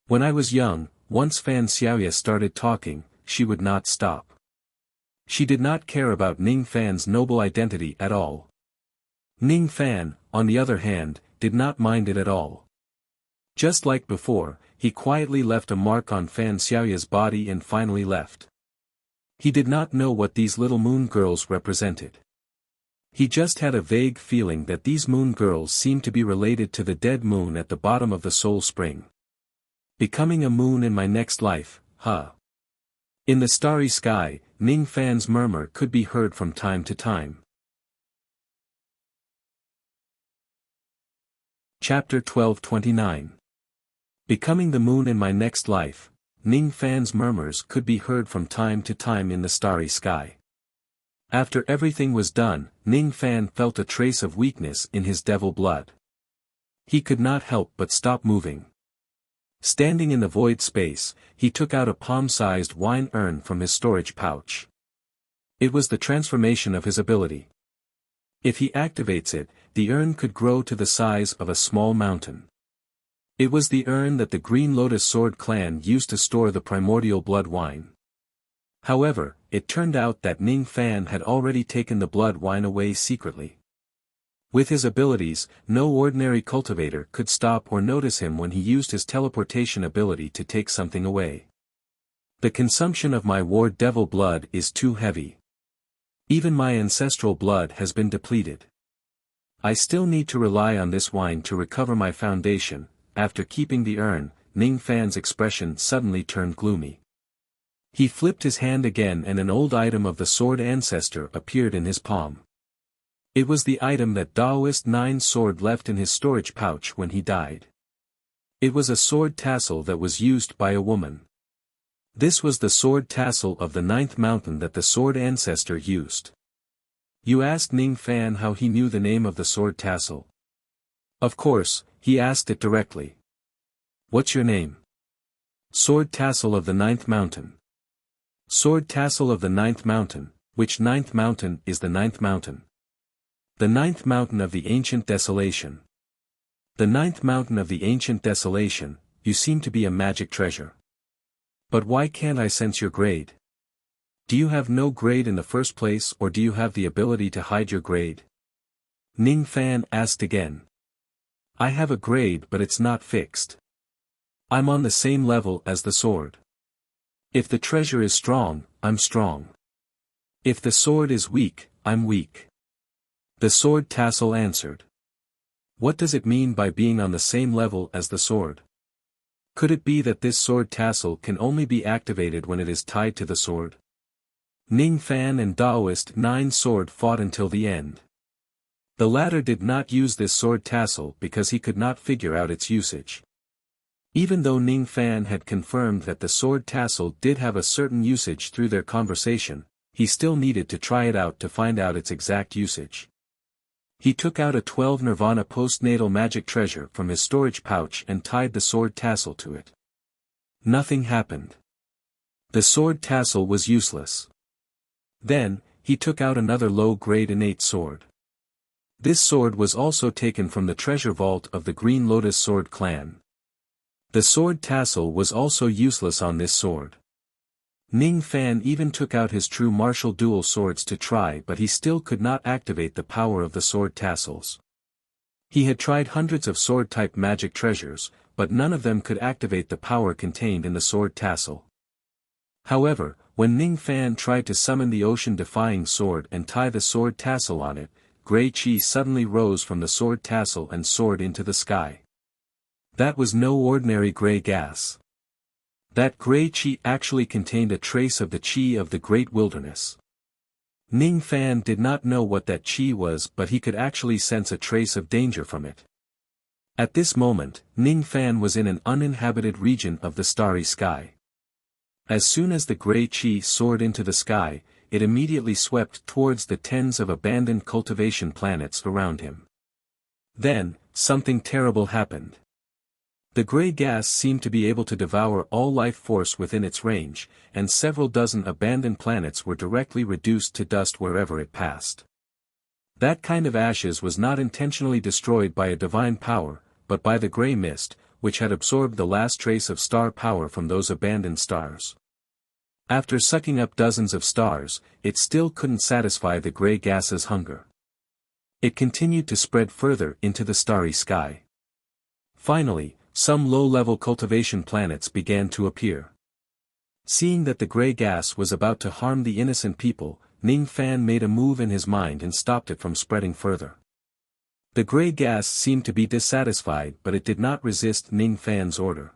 When I was young, once Fan Xiaoya started talking, she would not stop. She did not care about Ning Fan's noble identity at all. Ning Fan, on the other hand, did not mind it at all. Just like before, he quietly left a mark on Fan Xiaoya's body and finally left. He did not know what these little moon girls represented. He just had a vague feeling that these moon girls seemed to be related to the dead moon at the bottom of the soul spring. Becoming a moon in my next life, huh? In the starry sky, Ning Fan's murmur could be heard from time to time. Chapter 1229. Becoming the moon in my next life, Ning Fan's murmurs could be heard from time to time in the starry sky. After everything was done, Ning Fan felt a trace of weakness in his devil blood. He could not help but stop moving. Standing in the void space, he took out a palm-sized wine urn from his storage pouch. It was the transformation of his ability. If he activates it, the urn could grow to the size of a small mountain. It was the urn that the Green Lotus Sword clan used to store the primordial blood wine. However, it turned out that Ning Fan had already taken the blood wine away secretly. With his abilities, no ordinary cultivator could stop or notice him when he used his teleportation ability to take something away. The consumption of my ward devil blood is too heavy. Even my ancestral blood has been depleted. I still need to rely on this wine to recover my foundation. After keeping the urn, Ning Fan's expression suddenly turned gloomy. He flipped his hand again and an old item of the sword ancestor appeared in his palm. It was the item that Daoist Nine's sword left in his storage pouch when he died. It was a sword tassel that was used by a woman. This was the sword tassel of the 9th mountain that the sword ancestor used. You asked Ning Fan how he knew the name of the sword tassel. Of course, he asked it directly. What's your name? Sword tassel of the 9th mountain. Sword tassel of the 9th mountain. Which 9th mountain is the 9th mountain? The 9th mountain of the ancient desolation. The 9th mountain of the ancient desolation, you seem to be a magic treasure. But why can't I sense your grade? Do you have no grade in the first place or do you have the ability to hide your grade? Ning Fan asked again. I have a grade but it's not fixed. I'm on the same level as the sword. If the treasure is strong, I'm strong. If the sword is weak, I'm weak. The sword tassel answered. What does it mean by being on the same level as the sword? Could it be that this sword tassel can only be activated when it is tied to the sword? Ning Fan and Daoist Nine Sword fought until the end. The latter did not use this sword tassel because he could not figure out its usage. Even though Ning Fan had confirmed that the sword tassel did have a certain usage through their conversation, he still needed to try it out to find out its exact usage. He took out a 12 Nirvana postnatal magic treasure from his storage pouch and tied the sword tassel to it. Nothing happened. The sword tassel was useless. Then, he took out another low-grade innate sword. This sword was also taken from the treasure vault of the Green Lotus Sword clan. The sword tassel was also useless on this sword. Ning Fan even took out his true martial dual swords to try but he still could not activate the power of the sword tassels. He had tried hundreds of sword-type magic treasures, but none of them could activate the power contained in the sword tassel. However, when Ning Fan tried to summon the ocean-defying sword and tie the sword tassel on it, gray chi suddenly rose from the sword tassel and soared into the sky. That was no ordinary gray gas. That grey qi actually contained a trace of the qi of the great wilderness. Ning Fan did not know what that qi was, but he could actually sense a trace of danger from it. At this moment, Ning Fan was in an uninhabited region of the starry sky. As soon as the grey qi soared into the sky, it immediately swept towards the tens of abandoned cultivation planets around him. Then, something terrible happened. The grey gas seemed to be able to devour all life force within its range, and several dozen abandoned planets were directly reduced to dust wherever it passed. That kind of ashes was not intentionally destroyed by a divine power, but by the grey mist, which had absorbed the last trace of star power from those abandoned stars. After sucking up dozens of stars, it still couldn't satisfy the grey gas's hunger. It continued to spread further into the starry sky. Finally, some low-level cultivation planets began to appear. Seeing that the grey gas was about to harm the innocent people, Ning Fan made a move in his mind and stopped it from spreading further. The grey gas seemed to be dissatisfied, but it did not resist Ning Fan's order.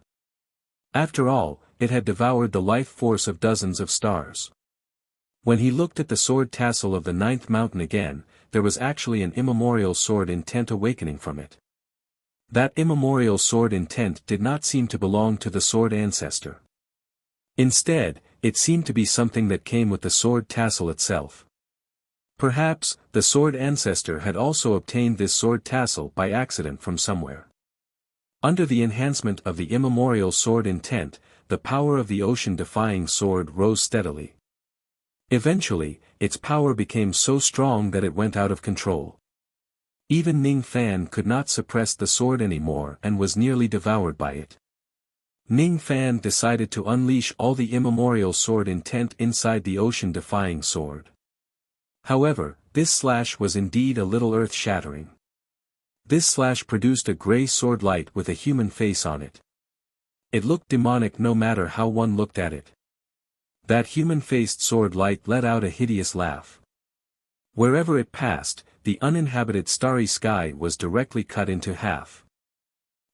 After all, it had devoured the life force of dozens of stars. When he looked at the sword tassel of the ninth mountain again, there was actually an immemorial sword intent awakening from it. That immemorial sword intent did not seem to belong to the sword ancestor. Instead, it seemed to be something that came with the sword tassel itself. Perhaps, the sword ancestor had also obtained this sword tassel by accident from somewhere. Under the enhancement of the immemorial sword intent, the power of the ocean-defying sword rose steadily. Eventually, its power became so strong that it went out of control. Even Ning Fan could not suppress the sword anymore and was nearly devoured by it. Ning Fan decided to unleash all the immemorial sword intent inside the ocean-defying sword. However, this slash was indeed a little earth-shattering. This slash produced a grey sword light with a human face on it. It looked demonic no matter how one looked at it. That human-faced sword light let out a hideous laugh. Wherever it passed, the uninhabited starry sky was directly cut into half.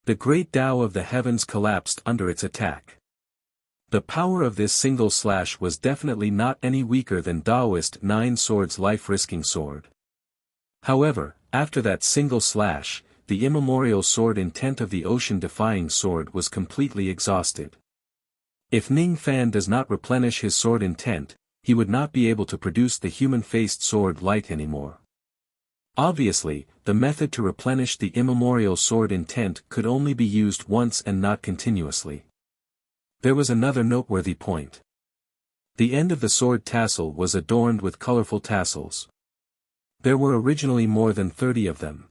The great Tao of the heavens collapsed under its attack. The power of this single slash was definitely not any weaker than Taoist Nine Swords' life-risking sword. However, after that single slash, the immemorial sword intent of the ocean-defying sword was completely exhausted. If Ning Fan does not replenish his sword intent, he would not be able to produce the human-faced sword light anymore. Obviously, the method to replenish the immemorial sword intent could only be used once and not continuously. There was another noteworthy point. The end of the sword tassel was adorned with colorful tassels. There were originally more than 30 of them.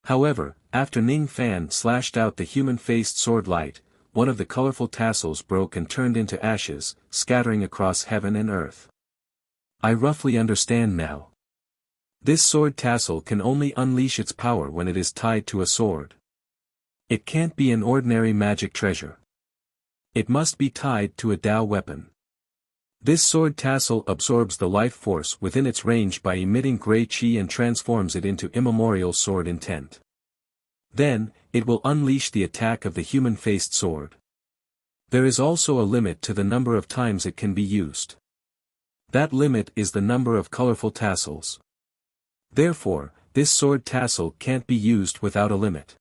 However, after Ning Fan slashed out the human-faced sword light, one of the colorful tassels broke and turned into ashes, scattering across heaven and earth. I roughly understand now. This sword tassel can only unleash its power when it is tied to a sword. It can't be an ordinary magic treasure. It must be tied to a Tao weapon. This sword tassel absorbs the life force within its range by emitting grey qi and transforms it into immemorial sword intent. Then, it will unleash the attack of the human-faced sword. There is also a limit to the number of times it can be used. That limit is the number of colorful tassels. Therefore, this sword tassel can't be used without a limit.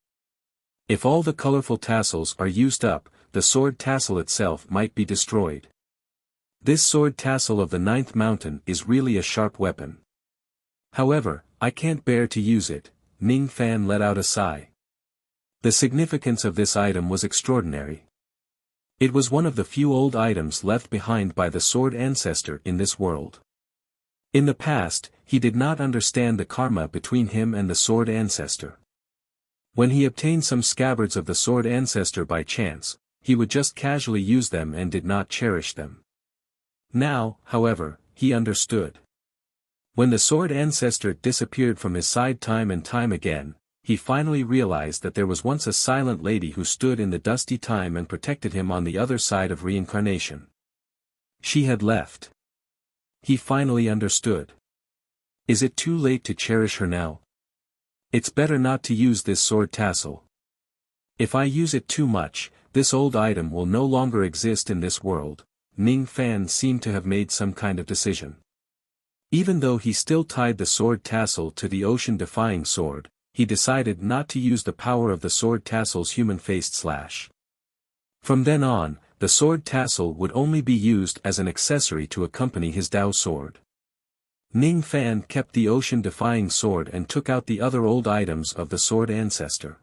If all the colorful tassels are used up, the sword tassel itself might be destroyed. This sword tassel of the ninth mountain is really a sharp weapon. However, I can't bear to use it. Ning Fan let out a sigh. The significance of this item was extraordinary. It was one of the few old items left behind by the sword ancestor in this world. In the past, he did not understand the karma between him and the sword ancestor. When he obtained some scabbards of the sword ancestor by chance, he would just casually use them and did not cherish them. Now, however, he understood. When the sword ancestor disappeared from his side time and time again, he finally realized that there was once a silent lady who stood in the dusty time and protected him on the other side of reincarnation. She had left. He finally understood. Is it too late to cherish her now? It's better not to use this sword tassel. If I use it too much, this old item will no longer exist in this world. Ning Fan seemed to have made some kind of decision. Even though he still tied the sword tassel to the ocean-defying sword, he decided not to use the power of the sword tassel's human-faced slash. From then on, the sword tassel would only be used as an accessory to accompany his Dao sword. Ning Fan kept the ocean-defying sword and took out the other old items of the sword ancestor.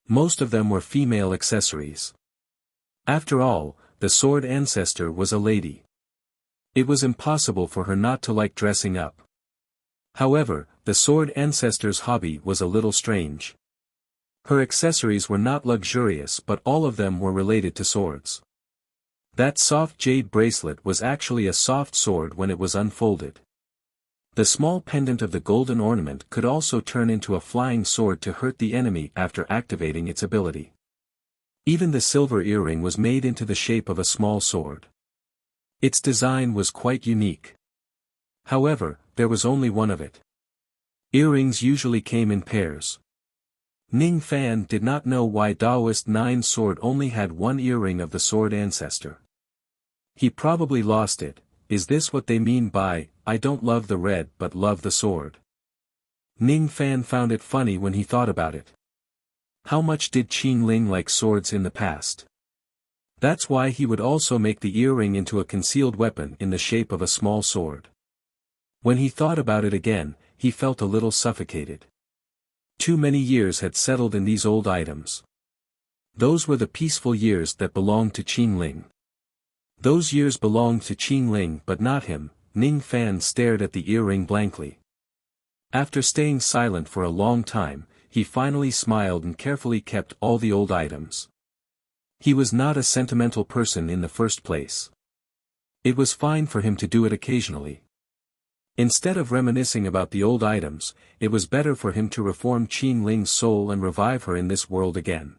Most of them were female accessories. After all, the sword ancestor was a lady. It was impossible for her not to like dressing up. However, the sword ancestor's hobby was a little strange. Her accessories were not luxurious, but all of them were related to swords. That soft jade bracelet was actually a soft sword when it was unfolded. The small pendant of the golden ornament could also turn into a flying sword to hurt the enemy after activating its ability. Even the silver earring was made into the shape of a small sword. Its design was quite unique. However, there was only one of it. Earrings usually came in pairs. Ning Fan did not know why Daoist 9 sword only had one earring of the sword ancestor. He probably lost it. Is this what they mean by, "I don't love the red but love the sword"? Ning Fan found it funny when he thought about it. How much did Qin Ling like swords in the past? That's why he would also make the earring into a concealed weapon in the shape of a small sword. When he thought about it again, he felt a little suffocated. Too many years had settled in these old items. Those were the peaceful years that belonged to Qin Ling. Those years belonged to Qin Ling but not him. Ning Fan stared at the earring blankly. After staying silent for a long time, he finally smiled and carefully kept all the old items. He was not a sentimental person in the first place. It was fine for him to do it occasionally. Instead of reminiscing about the old items, it was better for him to reform Qin Ling's soul and revive her in this world again.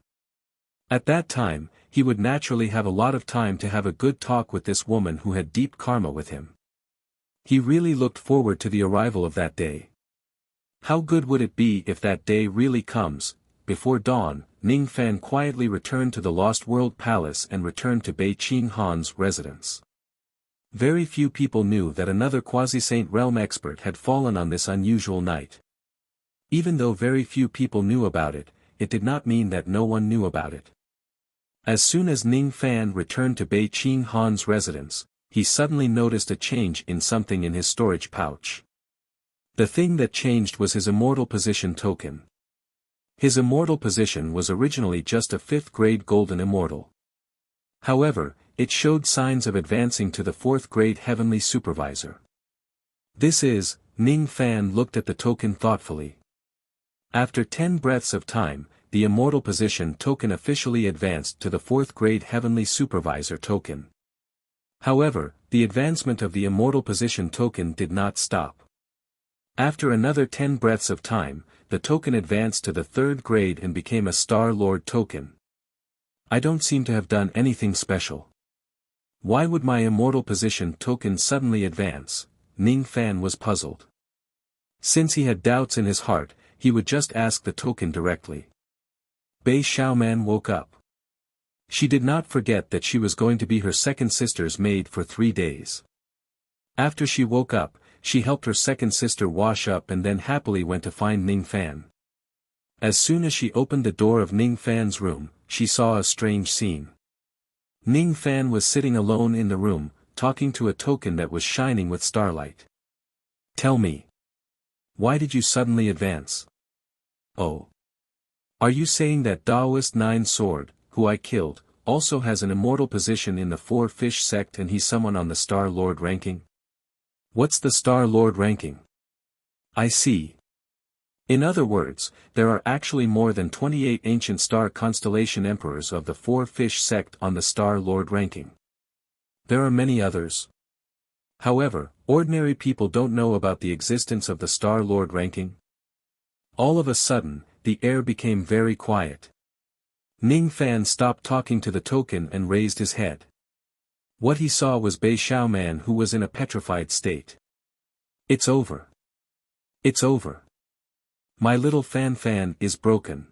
At that time, he would naturally have a lot of time to have a good talk with this woman who had deep karma with him. He really looked forward to the arrival of that day. How good would it be if that day really comes? Before dawn, Ning Fan quietly returned to the Lost World Palace and returned to Bei Qing Han's residence. Very few people knew that another Quasi-Saint Realm expert had fallen on this unusual night. Even though very few people knew about it, it did not mean that no one knew about it. As soon as Ning Fan returned to Bei Qing Han's residence, he suddenly noticed a change in something in his storage pouch. The thing that changed was his immortal position token. His immortal position was originally just a 5th grade golden immortal. However, it showed signs of advancing to the 4th grade heavenly supervisor. This is, Ning Fan looked at the token thoughtfully. After 10 breaths of time, the immortal position token officially advanced to the 4th grade heavenly supervisor token. However, the advancement of the immortal position token did not stop. After another 10 breaths of time, the token advanced to the 3rd grade and became a Star Lord token. I don't seem to have done anything special. Why would my immortal position token suddenly advance? Ning Fan was puzzled. Since he had doubts in his heart, he would just ask the token directly. Bei Xiaoman woke up. She did not forget that she was going to be her second sister's maid for 3 days. After she woke up, she helped her second sister wash up and then happily went to find Ning Fan. As soon as she opened the door of Ning Fan's room, she saw a strange scene. Ning Fan was sitting alone in the room, talking to a token that was shining with starlight. Tell me. Why did you suddenly advance? Oh. Are you saying that Daoist 9 sword, who I killed, also has an immortal position in the 4 fish sect and he's someone on the Star Lord ranking? What's the Star Lord ranking? I see. In other words, there are actually more than 28 ancient star constellation emperors of the 4 fish sect on the Star Lord ranking. There are many others. However, ordinary people don't know about the existence of the Star Lord ranking. All of a sudden, the air became very quiet. Ning Fan stopped talking to the token and raised his head. What he saw was Bei Xiaoman, who was in a petrified state. It's over. It's over. My little Fan is broken.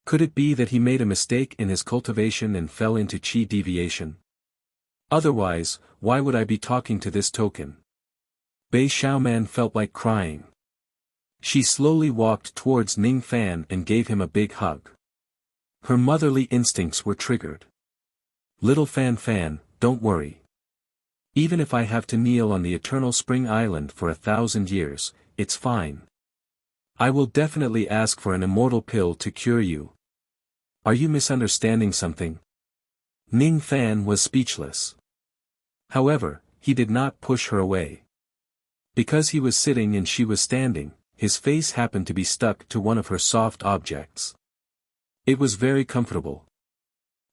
Could it be that he made a mistake in his cultivation and fell into chi deviation? Otherwise, why would I be talking to this token? Bei Xiaoman felt like crying. She slowly walked towards Ning Fan and gave him a big hug. Her motherly instincts were triggered. Little Fan Fan, don't worry. Even if I have to kneel on the Eternal Spring Island for 1,000 years, it's fine. I will definitely ask for an immortal pill to cure you. Are you misunderstanding something? Ning Fan was speechless. However, he did not push her away. Because he was sitting and she was standing, his face happened to be stuck to one of her soft objects. It was very comfortable.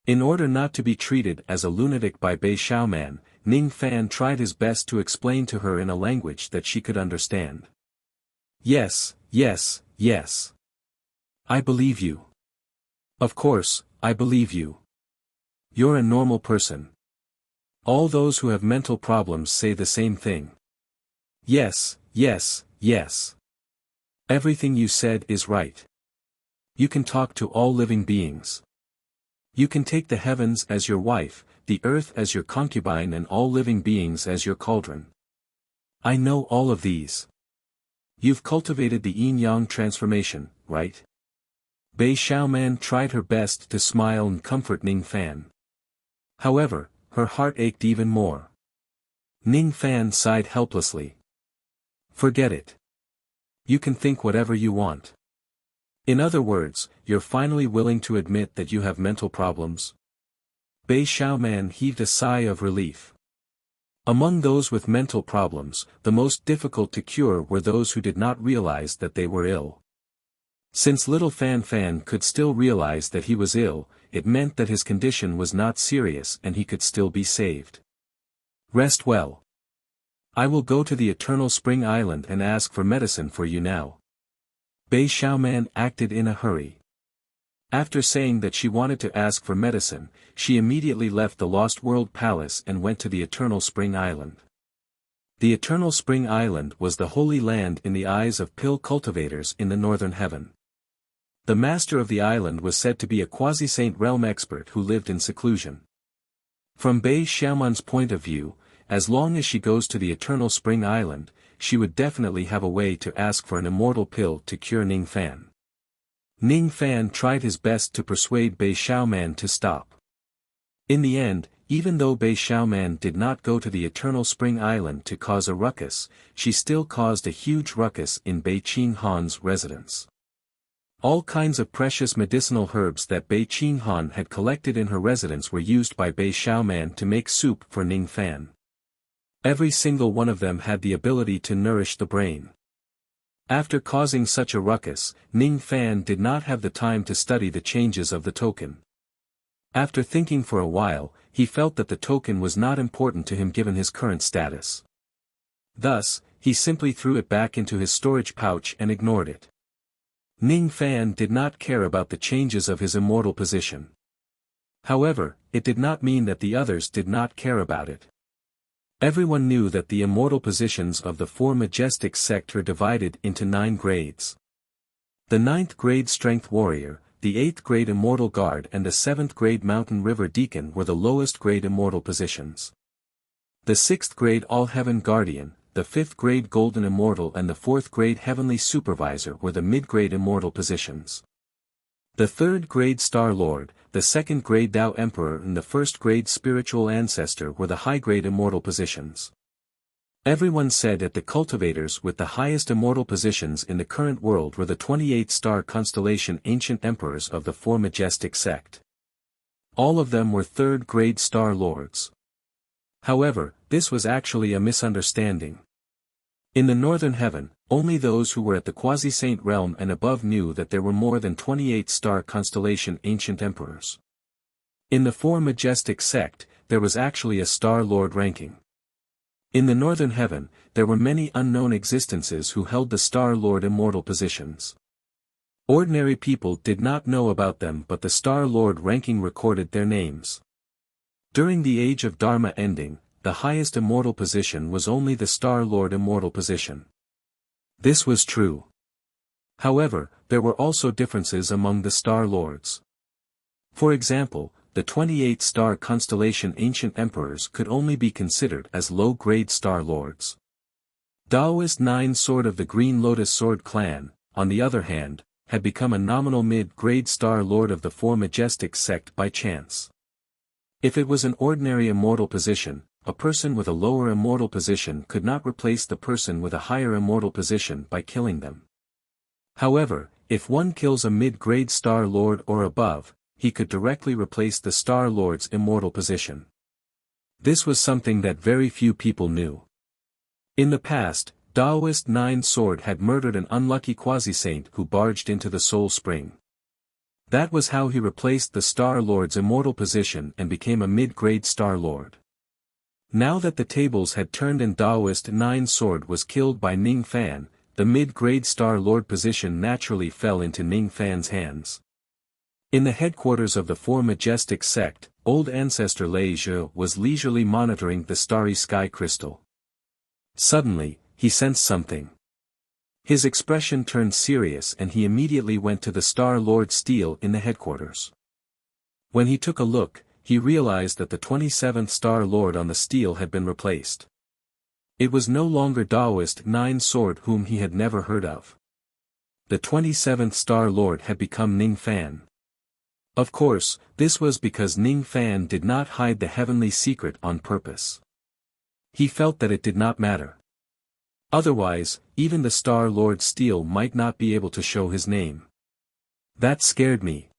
In order not to be treated as a lunatic by Bei Xiaoman, Ning Fan tried his best to explain to her in a language that she could understand. Yes, yes, yes. I believe you. Of course, I believe you. You're a normal person. All those who have mental problems say the same thing. Yes, yes, yes. Everything you said is right. You can talk to all living beings. You can take the heavens as your wife, the earth as your concubine and all living beings as your cauldron. I know all of these. You've cultivated the yin-yang transformation, right? Bei Xiaoman tried her best to smile and comfort Ning Fan. However, her heart ached even more. Ning Fan sighed helplessly. Forget it. You can think whatever you want. In other words, you're finally willing to admit that you have mental problems? Bei Xiaoman heaved a sigh of relief. Among those with mental problems, the most difficult to cure were those who did not realize that they were ill. Since little Fan Fan could still realize that he was ill, it meant that his condition was not serious and he could still be saved. Rest well. I will go to the Eternal Spring Island and ask for medicine for you now. Bei Xiaoman acted in a hurry. After saying that she wanted to ask for medicine, she immediately left the Lost World Palace and went to the Eternal Spring Island. The Eternal Spring Island was the holy land in the eyes of pill cultivators in the northern heaven. The master of the island was said to be a quasi-saint realm expert who lived in seclusion. From Bei Xiaoman's point of view, as long as she goes to the Eternal Spring Island, she would definitely have a way to ask for an immortal pill to cure Ning Fan. Ning Fan tried his best to persuade Bei Xiaoman to stop. In the end, even though Bei Xiaoman did not go to the Eternal Spring Island to cause a ruckus, she still caused a huge ruckus in Bei Qing Han's residence. All kinds of precious medicinal herbs that Bei Qing Han had collected in her residence were used by Bei Xiaoman to make soup for Ning Fan. Every single one of them had the ability to nourish the brain. After causing such a ruckus, Ning Fan did not have the time to study the changes of the token. After thinking for a while, he felt that the token was not important to him given his current status. Thus, he simply threw it back into his storage pouch and ignored it. Ning Fan did not care about the changes of his immortal position. However, it did not mean that the others did not care about it. Everyone knew that the immortal positions of the four majestic sect are divided into 9 grades. The 9th grade Strength Warrior, the 8th grade Immortal Guard and the 7th grade Mountain River Deacon were the lowest grade immortal positions. The 6th grade All-Heaven Guardian, the 5th grade Golden Immortal and the 4th grade Heavenly Supervisor were the mid-grade immortal positions. The 3rd grade Star Lord, the 2nd grade Tao Emperor and the 1st grade Spiritual Ancestor were the high-grade immortal positions. Everyone said that the cultivators with the highest immortal positions in the current world were the 28-star constellation Ancient Emperors of the Four Majestic Sect. All of them were 3rd grade Star Lords. However, this was actually a misunderstanding. In the northern heaven, only those who were at the quasi-saint realm and above knew that there were more than 28-star constellation Ancient Emperors. In the Four Majestic Sect, there was actually a Star Lord ranking. In the northern heaven, there were many unknown existences who held the Star Lord immortal positions. Ordinary people did not know about them, but the Star Lord ranking recorded their names. During the Age of Dharma ending, the highest immortal position was only the Star Lord immortal position. This was true. However, there were also differences among the Star Lords. For example, the 28-star constellation ancient emperors could only be considered as low-grade Star Lords. Daoist 9 Sword of the Green Lotus Sword clan, on the other hand, had become a nominal mid-grade Star Lord of the Four Majestic sect by chance. If it was an ordinary immortal position, a person with a lower immortal position could not replace the person with a higher immortal position by killing them. However, if one kills a mid-grade Star Lord or above, he could directly replace the Star Lord's immortal position. This was something that very few people knew. In the past, Daoist 9 Sword had murdered an unlucky quasi-saint who barged into the Soul Spring. That was how he replaced the Star Lord's immortal position and became a mid-grade Star Lord. Now that the tables had turned and Daoist 9 Sword was killed by Ning Fan, the mid-grade Star Lord position naturally fell into Ning Fan's hands. In the headquarters of the Four Majestic sect, old ancestor Lei Zhe was leisurely monitoring the starry sky crystal. Suddenly, he sensed something. His expression turned serious and he immediately went to the Star Lord stele in the headquarters. When he took a look, he realized that the 27th Star Lord on the stele had been replaced. It was no longer Daoist 9 Sword whom he had never heard of. The 27th Star Lord had become Ning Fan. Of course, this was because Ning Fan did not hide the heavenly secret on purpose. He felt that it did not matter. Otherwise, even the Star Lord stele might not be able to show his name. That scared me.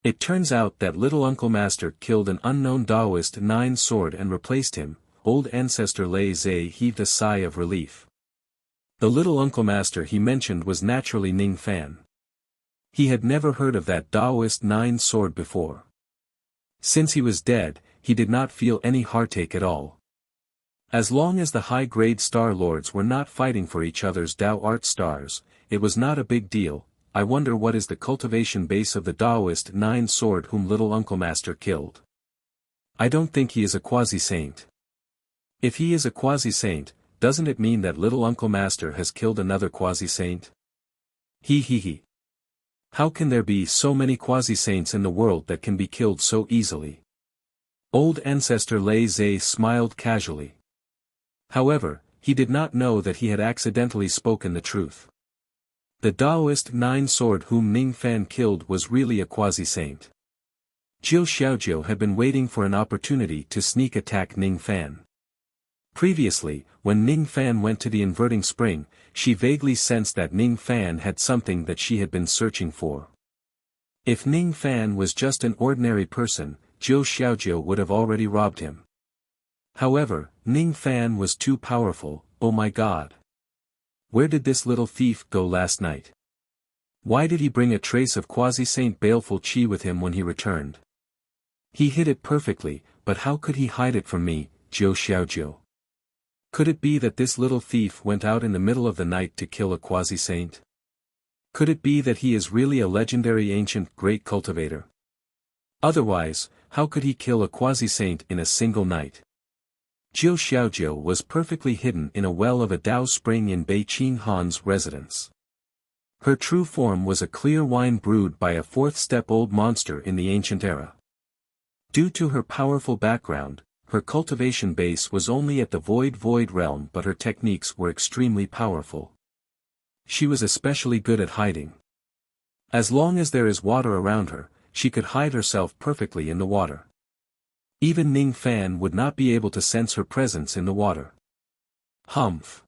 It turns out that Little Uncle Master killed an unknown Daoist 9 Sword and replaced him. Old ancestor Lei Zhe heaved a sigh of relief. The Little Uncle Master he mentioned was naturally Ning Fan. He had never heard of that Daoist 9 Sword before. Since he was dead, he did not feel any heartache at all. As long as the high-grade Star Lords were not fighting for each other's Dao Art stars, it was not a big deal. I wonder what is the cultivation base of the Daoist 9 Sword whom Little Uncle Master killed. I don't think he is a quasi-saint. If he is a quasi-saint, doesn't it mean that Little Uncle Master has killed another quasi-saint? He. How can there be so many quasi-saints in the world that can be killed so easily? Old ancestor Lei Zhe smiled casually. However, he did not know that he had accidentally spoken the truth. The Daoist 9 Sword whom Ning Fan killed was really a quasi-saint. Jiu Xiaojiu had been waiting for an opportunity to sneak attack Ning Fan. Previously, when Ning Fan went to the inverting spring, she vaguely sensed that Ning Fan had something that she had been searching for. If Ning Fan was just an ordinary person, Jiu Xiaojiu would have already robbed him. However, Ning Fan was too powerful. Oh my god. Where did this little thief go last night? Why did he bring a trace of quasi-saint baleful qi with him when he returned? He hid it perfectly, but how could he hide it from me, Jiu Xiaojiu? Could it be that this little thief went out in the middle of the night to kill a quasi-saint? Could it be that he is really a legendary ancient great cultivator? Otherwise, how could he kill a quasi-saint in a single night? Jiu Xiaojiu was perfectly hidden in a well of a Dao spring in Bei Qin Han's residence. Her true form was a clear wine brewed by a fourth-step-old monster in the ancient era. Due to her powerful background, her cultivation base was only at the void realm, but her techniques were extremely powerful. She was especially good at hiding. As long as there is water around her, she could hide herself perfectly in the water. Even Ning Fan would not be able to sense her presence in the water. Humph.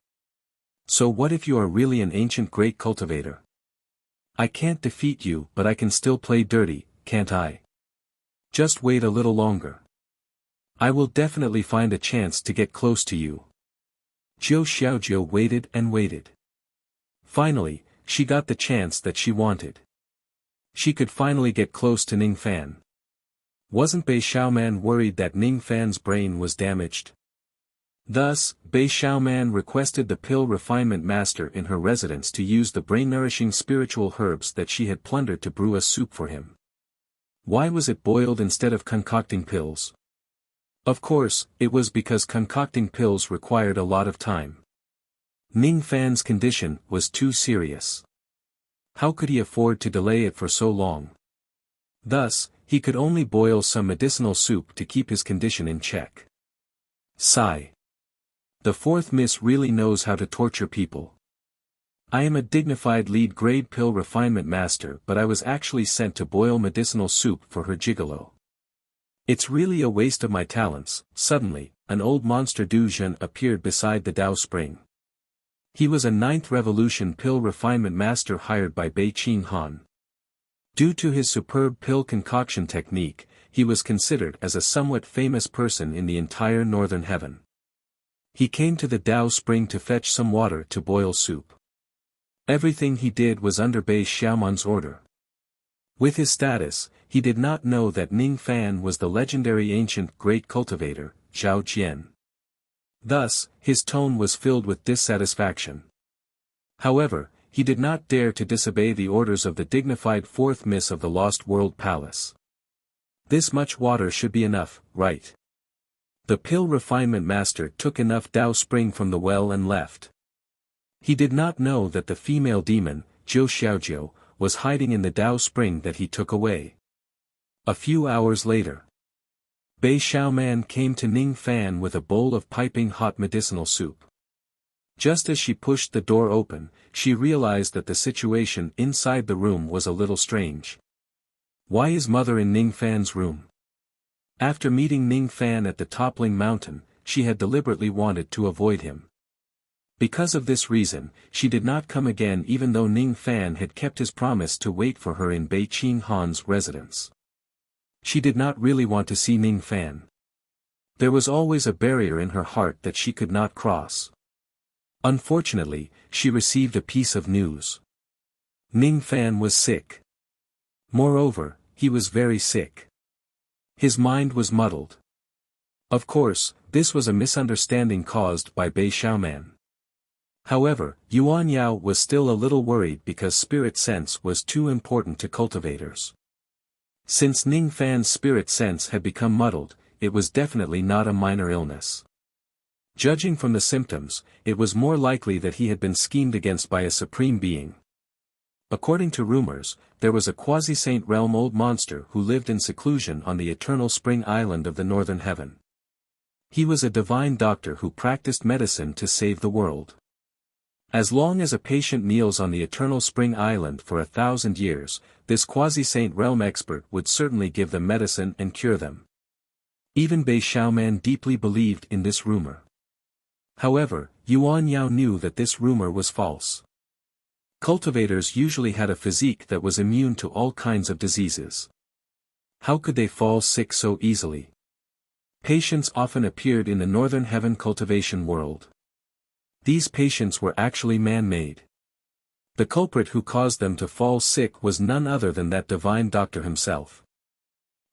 So what if you are really an ancient great cultivator? I can't defeat you, but I can still play dirty, can't I? Just wait a little longer. I will definitely find a chance to get close to you. Jiu Xiaojiu waited and waited. Finally, she got the chance that she wanted. She could finally get close to Ning Fan. Wasn't Bei Xiaoman worried that Ning Fan's brain was damaged? Thus, Bei Xiaoman requested the pill refinement master in her residence to use the brain-nourishing spiritual herbs that she had plundered to brew a soup for him. Why was it boiled instead of concocting pills? Of course, it was because concocting pills required a lot of time. Ning Fan's condition was too serious. How could he afford to delay it for so long? Thus, he could only boil some medicinal soup to keep his condition in check. Sigh. The fourth miss really knows how to torture people. I am a dignified lead-grade pill refinement master, but I was actually sent to boil medicinal soup for her gigolo. It's really a waste of my talents. Suddenly, an old monster Du Zhen appeared beside the Dao Spring. He was a 9th revolution pill refinement master hired by Bei Qing Han. Due to his superb pill concoction technique, he was considered as a somewhat famous person in the entire northern heaven. He came to the Dao Spring to fetch some water to boil soup. Everything he did was under Bei Xiaoman's order. With his status, he did not know that Ning Fan was the legendary ancient great cultivator, Zhao Jian. Thus, his tone was filled with dissatisfaction. However, he did not dare to disobey the orders of the dignified fourth miss of the Lost World Palace. This much water should be enough, right? The pill refinement master took enough Dao Spring from the well and left. He did not know that the female demon, Zhou Xiaojiu, was hiding in the Dao Spring that he took away. A few hours later, Bei Xiaoman came to Ning Fan with a bowl of piping hot medicinal soup. Just as she pushed the door open, she realized that the situation inside the room was a little strange. Why is mother in Ning Fan's room? After meeting Ning Fan at the toppling mountain, she had deliberately wanted to avoid him. Because of this reason, she did not come again even though Ning Fan had kept his promise to wait for her in Bei Qing Han's residence. She did not really want to see Ning Fan. There was always a barrier in her heart that she could not cross. Unfortunately, she received a piece of news. Ning Fan was sick. Moreover, he was very sick. His mind was muddled. Of course, this was a misunderstanding caused by Bei Xiaoman. However, Yuan Yao was still a little worried because spirit sense was too important to cultivators. Since Ning Fan's spirit sense had become muddled, it was definitely not a minor illness. Judging from the symptoms, it was more likely that he had been schemed against by a supreme being. According to rumors, there was a quasi-saint realm old monster who lived in seclusion on the eternal spring island of the northern heaven. He was a divine doctor who practiced medicine to save the world. As long as a patient kneels on the eternal spring island for 1,000 years, this quasi-saint realm expert would certainly give them medicine and cure them. Even Bei Xiaoman deeply believed in this rumor. However, Yuan Yao knew that this rumor was false. Cultivators usually had a physique that was immune to all kinds of diseases. How could they fall sick so easily? Patients often appeared in the northern heaven cultivation world. These patients were actually man-made. The culprit who caused them to fall sick was none other than that divine doctor himself.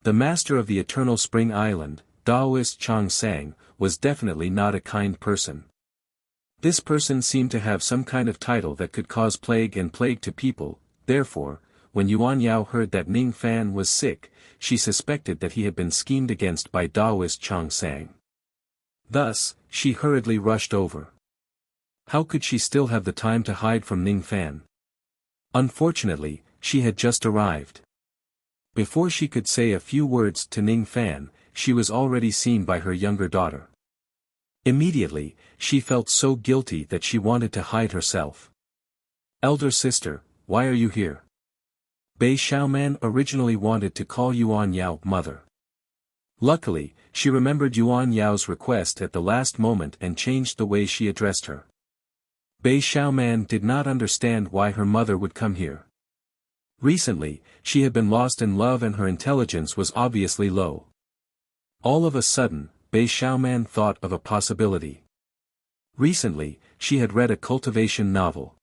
The master of the eternal spring island, Taoist Chang Sang, was definitely not a kind person. This person seemed to have some kind of title that could cause plague and plague to people. Therefore, when Yuan Yao heard that Ning Fan was sick, she suspected that he had been schemed against by Taoist Chang Sang. Thus, she hurriedly rushed over. How could she still have the time to hide from Ning Fan? Unfortunately, she had just arrived. Before she could say a few words to Ning Fan, she was already seen by her younger daughter. Immediately, she felt so guilty that she wanted to hide herself. Elder sister, why are you here? Bei Xiaoman originally wanted to call Yuan Yao mother. Luckily, she remembered Yuan Yao's request at the last moment and changed the way she addressed her. Bei Xiaoman did not understand why her mother would come here. Recently, she had been lost in love and her intelligence was obviously low. All of a sudden, Bei Xiaoman thought of a possibility. Recently, she had read a cultivation novel.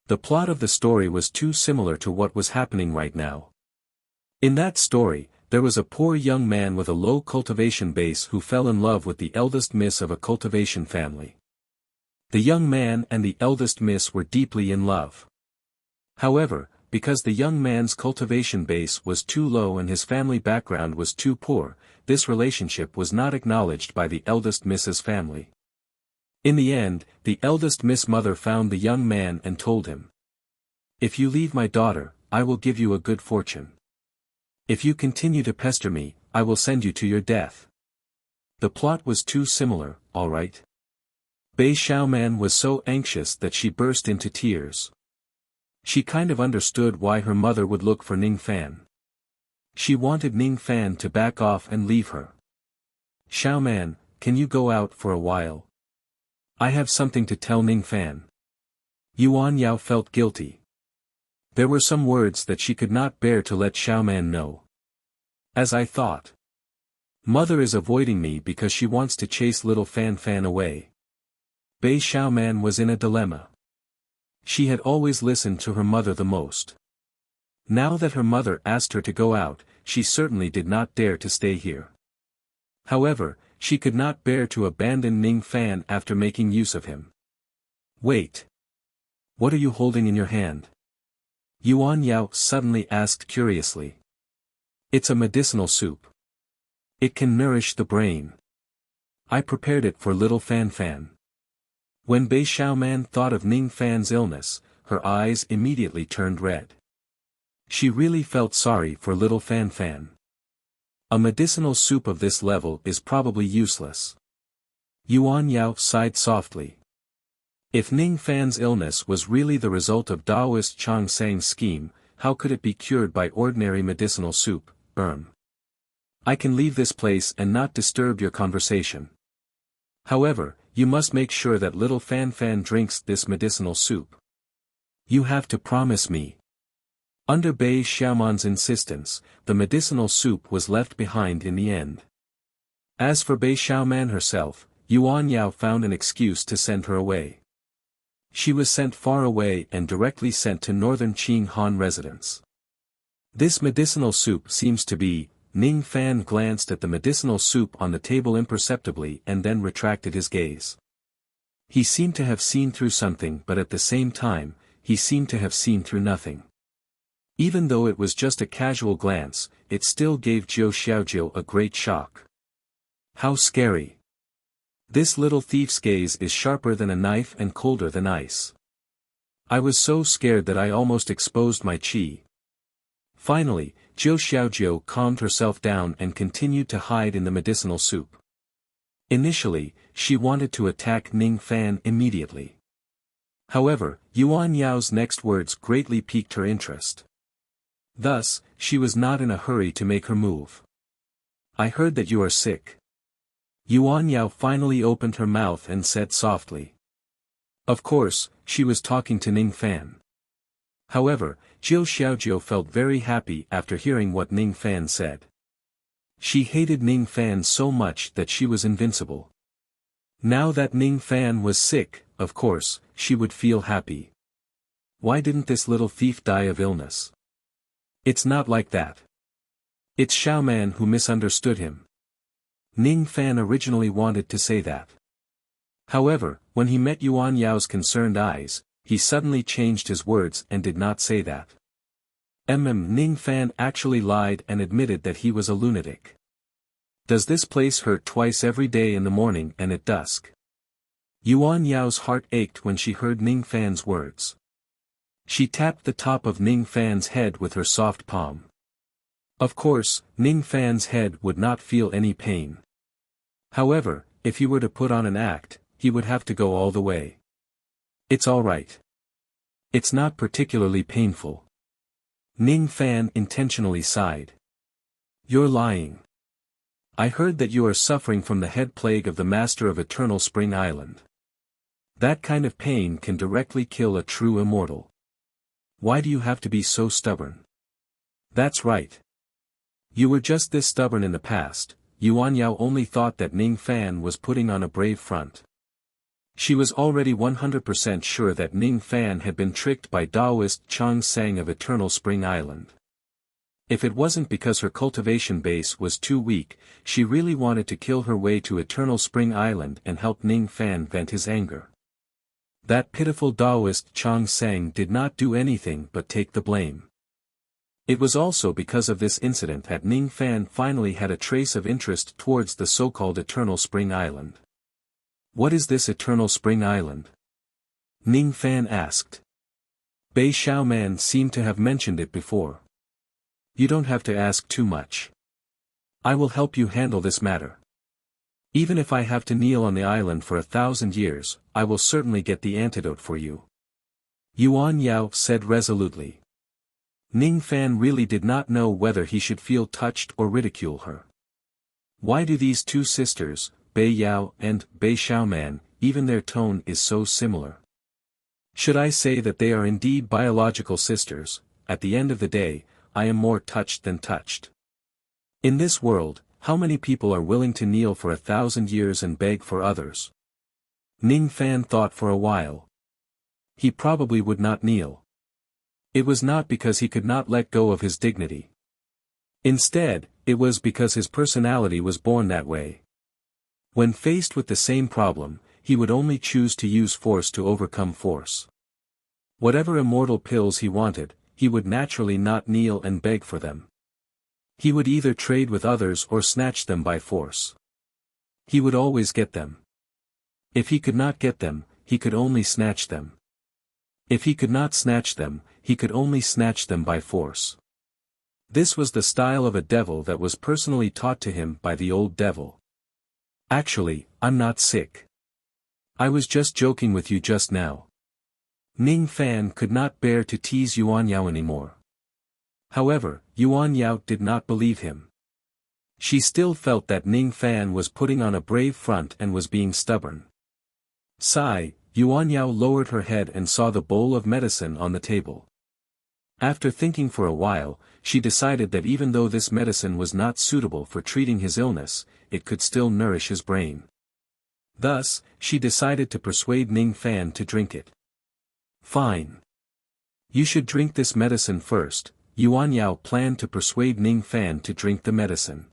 The plot of the story was too similar to what was happening right now. In that story, there was a poor young man with a low cultivation base who fell in love with the eldest miss of a cultivation family. The young man and the eldest miss were deeply in love. However, because the young man's cultivation base was too low and his family background was too poor, this relationship was not acknowledged by the eldest miss's family. In the end, the eldest miss mother found the young man and told him. If you leave my daughter, I will give you a good fortune. If you continue to pester me, I will send you to your death. The plot was too similar, all right. Bei Xiaoman was so anxious that she burst into tears. She kind of understood why her mother would look for Ning Fan. She wanted Ning Fan to back off and leave her. Xiaoman, can you go out for a while? I have something to tell Ning Fan. Yuan Yao felt guilty. There were some words that she could not bear to let Xiaoman know. As I thought. Mother is avoiding me because she wants to chase little Fan Fan away. Bei Xiaoman was in a dilemma. She had always listened to her mother the most. Now that her mother asked her to go out, she certainly did not dare to stay here. However, she could not bear to abandon Ning Fan after making use of him. Wait. What are you holding in your hand? Yuan Yao suddenly asked curiously. It's a medicinal soup. It can nourish the brain. I prepared it for little Fan Fan. When Bei Xiaoman thought of Ning Fan's illness, her eyes immediately turned red. She really felt sorry for little Fan Fan. A medicinal soup of this level is probably useless. Yuan Yao sighed softly. If Ning Fan's illness was really the result of Daoist Chang Sang's scheme, how could it be cured by ordinary medicinal soup? I can leave this place and not disturb your conversation. However, you must make sure that little Fan Fan drinks this medicinal soup. You have to promise me. Under Bei Xiaoman's insistence, the medicinal soup was left behind in the end. As for Bei Xiaoman herself, Yuan Yao found an excuse to send her away. She was sent far away and directly sent to northern Qing Han residence. This medicinal soup seems to be. Ning Fan glanced at the medicinal soup on the table imperceptibly and then retracted his gaze. He seemed to have seen through something, but at the same time, he seemed to have seen through nothing. Even though it was just a casual glance, it still gave Zhou Xiaojiu a great shock. How scary. This little thief's gaze is sharper than a knife and colder than ice. I was so scared that I almost exposed my qi. Finally, Zhou Xiaojiu calmed herself down and continued to hide in the medicinal soup. Initially, she wanted to attack Ning Fan immediately. However, Yuan Yao's next words greatly piqued her interest. Thus, she was not in a hurry to make her move. I heard that you are sick. Yuan Yao finally opened her mouth and said softly. Of course, she was talking to Ning Fan. However, Zhou Xiaojiu felt very happy after hearing what Ning Fan said. She hated Ning Fan so much that she was invincible. Now that Ning Fan was sick, of course, she would feel happy. Why didn't this little thief die of illness? It's not like that. It's Xiaoman who misunderstood him. Ning Fan originally wanted to say that. However, when he met Yuan Yao's concerned eyes, he suddenly changed his words and did not say that. Ning Fan actually lied and admitted that he was a lunatic. Does this place hurt twice every day in the morning and at dusk? Yuan Yao's heart ached when she heard Ning Fan's words. She tapped the top of Ning Fan's head with her soft palm. Of course, Ning Fan's head would not feel any pain. However, if he were to put on an act, he would have to go all the way. It's all right. It's not particularly painful. Ning Fan intentionally sighed. You're lying. I heard that you are suffering from the head plague of the Master of Eternal Spring Island. That kind of pain can directly kill a true immortal. Why do you have to be so stubborn? That's right. You were just this stubborn in the past. Yuan Yao only thought that Ning Fan was putting on a brave front. She was already 100% sure that Ning Fan had been tricked by Daoist Chang Sang of Eternal Spring Island. If it wasn't because her cultivation base was too weak, she really wanted to kill her way to Eternal Spring Island and help Ning Fan vent his anger. That pitiful Daoist Chang Sang did not do anything but take the blame. It was also because of this incident that Ning Fan finally had a trace of interest towards the so-called Eternal Spring Island. What is this Eternal Spring Island? Ning Fan asked. Bei Xiaoman seemed to have mentioned it before. You don't have to ask too much. I will help you handle this matter. Even if I have to kneel on the island for 1,000 years, I will certainly get the antidote for you. Yuan Yao said resolutely. Ning Fan really did not know whether he should feel touched or ridicule her. Why do these two sisters, Bei Yao and Bei Xiaoman, even their tone is so similar? Should I say that they are indeed biological sisters? At the end of the day, I am more touched than touched. In this world, how many people are willing to kneel for 1,000 years and beg for others? Ning Fan thought for a while. He probably would not kneel. It was not because he could not let go of his dignity. Instead, it was because his personality was born that way. When faced with the same problem, he would only choose to use force to overcome force. Whatever immortal pills he wanted, he would naturally not kneel and beg for them. He would either trade with others or snatch them by force. He would always get them. If he could not get them, he could only snatch them. If he could not snatch them, he could only snatch them by force. This was the style of a devil that was personally taught to him by the old devil. Actually, I'm not sick. I was just joking with you just now. Ning Fan could not bear to tease Yuan Yao anymore. However, Yuan Yao did not believe him. She still felt that Ning Fan was putting on a brave front and was being stubborn. Sigh, Yuan Yao lowered her head and saw the bowl of medicine on the table. After thinking for a while, she decided that even though this medicine was not suitable for treating his illness, it could still nourish his brain. Thus, she decided to persuade Ning Fan to drink it. Fine. You should drink this medicine first. Yuan Yao planned to persuade Ning Fan to drink the medicine.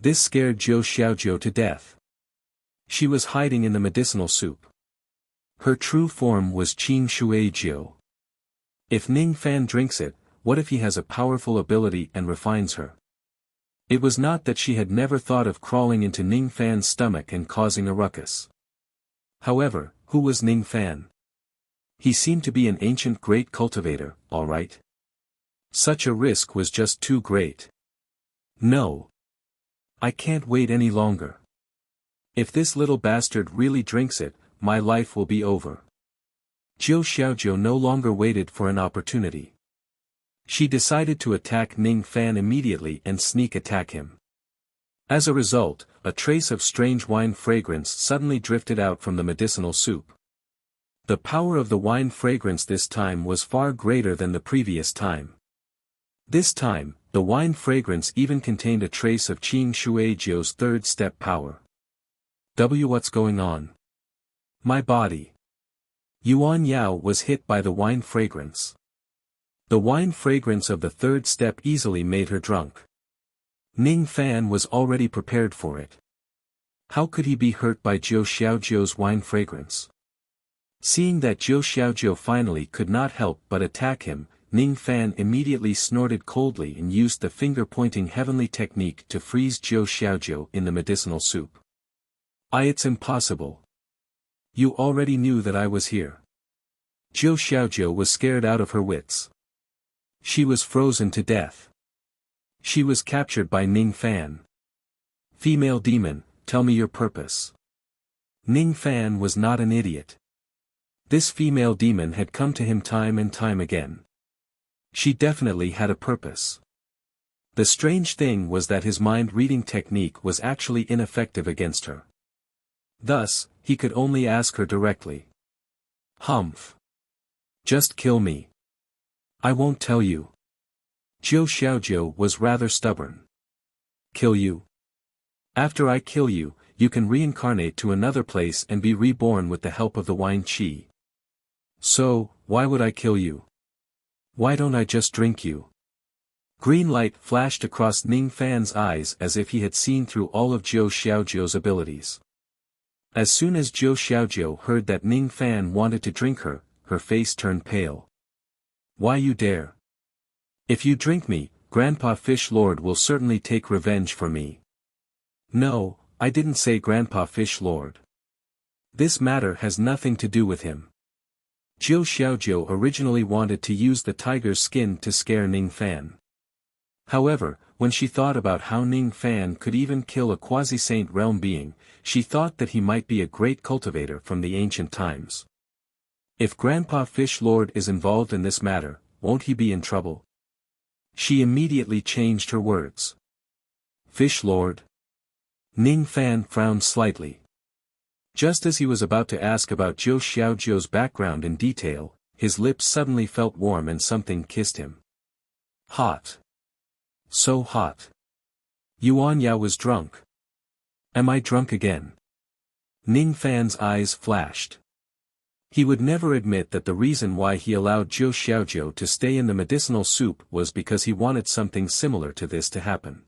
This scared Zhou Xiaojiu to death. She was hiding in the medicinal soup. Her true form was Qing Shui Jiu. If Ning Fan drinks it, what if he has a powerful ability and refines her? It was not that she had never thought of crawling into Ning Fan's stomach and causing a ruckus. However, who was Ning Fan? He seemed to be an ancient great cultivator, all right. Such a risk was just too great. No. I can't wait any longer. If this little bastard really drinks it, my life will be over. Zhou Xiaojiu no longer waited for an opportunity. She decided to attack Ning Fan immediately and sneak attack him. As a result, a trace of strange wine fragrance suddenly drifted out from the medicinal soup. The power of the wine fragrance this time was far greater than the previous time. This time, the wine fragrance even contained a trace of Qing Shuijiu's third step power. What's going on? My body. Yuan Yao was hit by the wine fragrance. The wine fragrance of the third step easily made her drunk. Ning Fan was already prepared for it. How could he be hurt by Zhou Xiaojiu's wine fragrance? Seeing that Zhou Xiaojiu finally could not help but attack him, Ning Fan immediately snorted coldly and used the finger-pointing heavenly technique to freeze Zhou Xiaojiu in the medicinal soup. It's impossible. You already knew that I was here. Zhou Xiaojiu was scared out of her wits. She was frozen to death. She was captured by Ning Fan. Female demon, tell me your purpose. Ning Fan was not an idiot. This female demon had come to him time and time again. She definitely had a purpose. The strange thing was that his mind-reading technique was actually ineffective against her. Thus, he could only ask her directly. Humph. Just kill me. I won't tell you. Zhou Xiaojiu was rather stubborn. Kill you? After I kill you, you can reincarnate to another place and be reborn with the help of the wine qi. So, why would I kill you? Why don't I just drink you? Green light flashed across Ning Fan's eyes as if he had seen through all of Zhou Xiaojiu's abilities. As soon as Zhou Xiaojiu heard that Ning Fan wanted to drink her, her face turned pale. Why you dare? If you drink me, Grandpa Fish Lord will certainly take revenge for me. No, I didn't say Grandpa Fish Lord. This matter has nothing to do with him. Jiu Xiaojiu originally wanted to use the tiger's skin to scare Ning Fan. However, when she thought about how Ning Fan could even kill a quasi-saint realm being, she thought that he might be a great cultivator from the ancient times. If Grandpa Fish Lord is involved in this matter, won't he be in trouble? She immediately changed her words. Fish Lord? Ning Fan frowned slightly. Just as he was about to ask about Jiu Xiaojiu's background in detail, his lips suddenly felt warm and something kissed him. Hot. So hot. Yuan Yao was drunk. Am I drunk again? Ning Fan's eyes flashed. He would never admit that the reason why he allowed Jiu Xiaojiu to stay in the medicinal soup was because he wanted something similar to this to happen.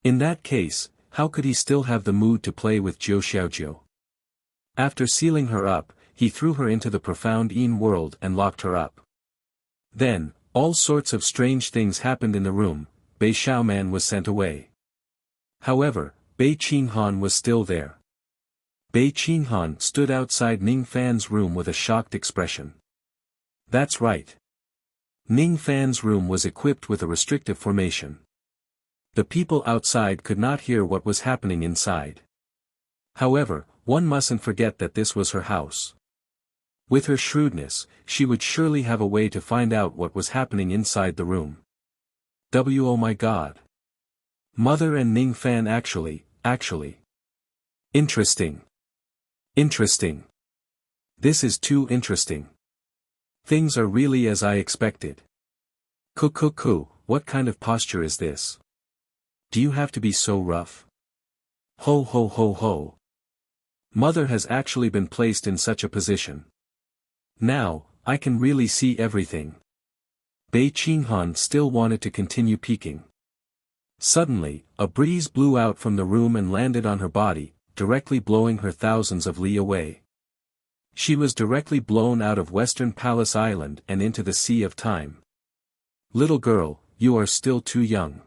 In that case, how could he still have the mood to play with Jiu Xiaojiu? After sealing her up, he threw her into the profound Yin world and locked her up. Then, all sorts of strange things happened in the room. Bei Xiaoman was sent away. However, Bei Qinghan was still there. Bei Qinghan stood outside Ning Fan's room with a shocked expression. That's right. Ning Fan's room was equipped with a restrictive formation. The people outside could not hear what was happening inside. However, one mustn't forget that this was her house. With her shrewdness, she would surely have a way to find out what was happening inside the room. Oh my God. Mother and Ning Fan actually. Interesting. Interesting. This is too interesting. Things are really as I expected. Cuckoo, what kind of posture is this? Do you have to be so rough? Ho ho ho ho. Mother has actually been placed in such a position. Now, I can really see everything. Bei Qinghan still wanted to continue peeking. Suddenly, a breeze blew out from the room and landed on her body, directly blowing her thousands of li away. She was directly blown out of Western Palace Island and into the Sea of Time. Little girl, you are still too young.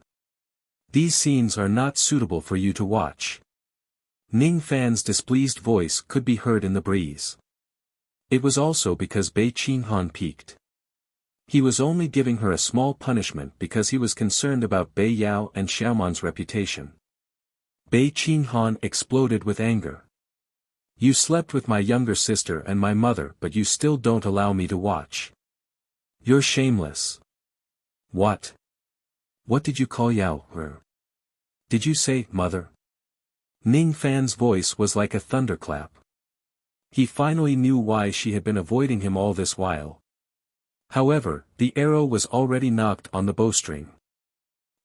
These scenes are not suitable for you to watch. Ning Fan's displeased voice could be heard in the breeze. It was also because Bei Qinghan peeked. He was only giving her a small punishment because he was concerned about Bei Yao and Xiaoman's reputation. Bei Qinghan exploded with anger. You slept with my younger sister and my mother, but you still don't allow me to watch. You're shameless. What? What did you call Yao her? Did you say, mother? Ning Fan's voice was like a thunderclap. He finally knew why she had been avoiding him all this while. However, the arrow was already knocked on the bowstring.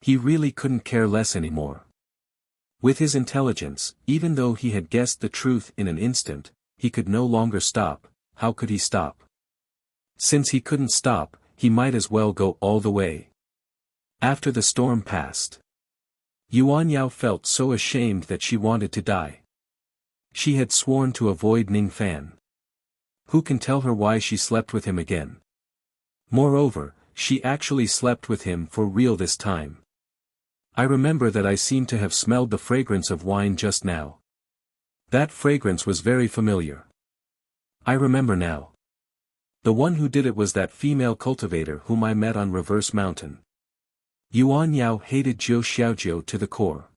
He really couldn't care less anymore. With his intelligence, even though he had guessed the truth in an instant, he could no longer stop. How could he stop? Since he couldn't stop, he might as well go all the way. After the storm passed, Yuan Yao felt so ashamed that she wanted to die. She had sworn to avoid Ning Fan. Who can tell her why she slept with him again? Moreover, she actually slept with him for real this time. I remember that I seemed to have smelled the fragrance of wine just now. That fragrance was very familiar. I remember now. The one who did it was that female cultivator whom I met on Reverse Mountain. Yuan Yao hated Jiu Xiaojiu to the core.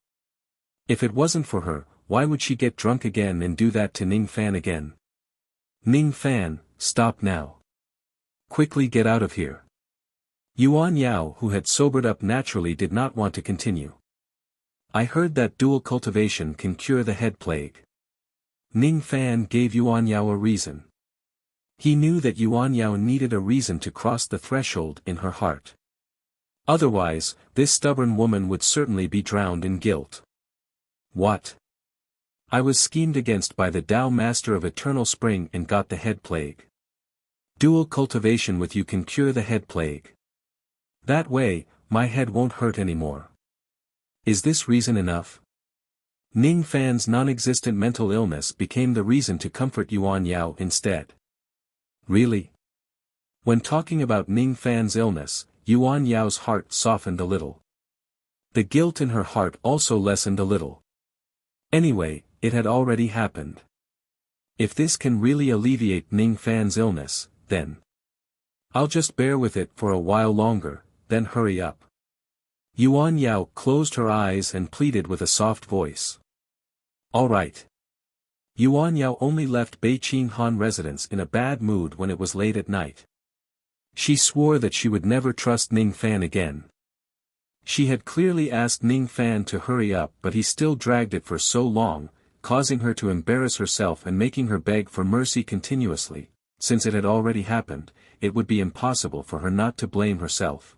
If it wasn't for her, why would she get drunk again and do that to Ning Fan again? Ning Fan, stop now. Quickly get out of here. Yuan Yao, who had sobered up naturally, did not want to continue. I heard that dual cultivation can cure the head plague. Ning Fan gave Yuan Yao a reason. He knew that Yuan Yao needed a reason to cross the threshold in her heart. Otherwise, this stubborn woman would certainly be drowned in guilt. What? I was schemed against by the Tao Master of Eternal Spring and got the head plague. Dual cultivation with you can cure the head plague. That way, my head won't hurt anymore. Is this reason enough? Ning Fan's non-existent mental illness became the reason to comfort Yuan Yao instead. Really? When talking about Ning Fan's illness, Yuan Yao's heart softened a little. The guilt in her heart also lessened a little. Anyway, it had already happened. If this can really alleviate Ning Fan's illness, then. I'll just bear with it for a while longer, then hurry up. Yuan Yao closed her eyes and pleaded with a soft voice. All right. Yuan Yao only left Beiqing Han residence in a bad mood when it was late at night. She swore that she would never trust Ning Fan again. She had clearly asked Ning Fan to hurry up, but he still dragged it for so long, causing her to embarrass herself and making her beg for mercy continuously. Since it had already happened, it would be impossible for her not to blame herself.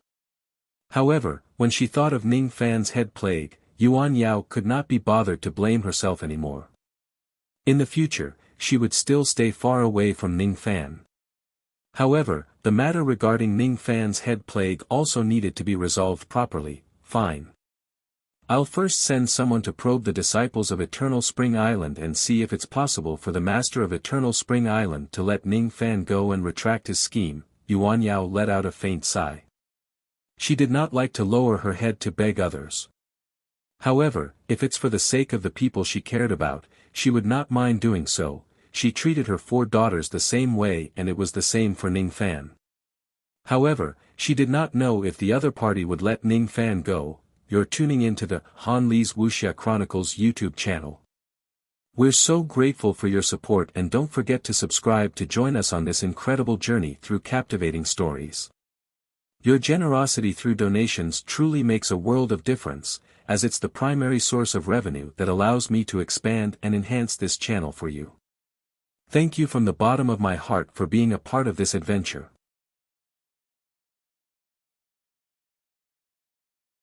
However, when she thought of Ning Fan's head plague, Yuan Yao could not be bothered to blame herself anymore. In the future, she would still stay far away from Ning Fan. However, the matter regarding Ning Fan's head plague also needed to be resolved properly. Fine. I'll first send someone to probe the disciples of Eternal Spring Island and see if it's possible for the master of Eternal Spring Island to let Ning Fan go and retract his scheme. Yuan Yao let out a faint sigh. She did not like to lower her head to beg others. However, if it's for the sake of the people she cared about, she would not mind doing so. She treated her 4 daughters the same way, and it was the same for Ning Fan. However, she did not know if the other party would let Ning Fan go. You're tuning into the Han Li's Wuxia Chronicles YouTube channel. We're so grateful for your support, and don't forget to subscribe to join us on this incredible journey through captivating stories. Your generosity through donations truly makes a world of difference, as it's the primary source of revenue that allows me to expand and enhance this channel for you. Thank you from the bottom of my heart for being a part of this adventure.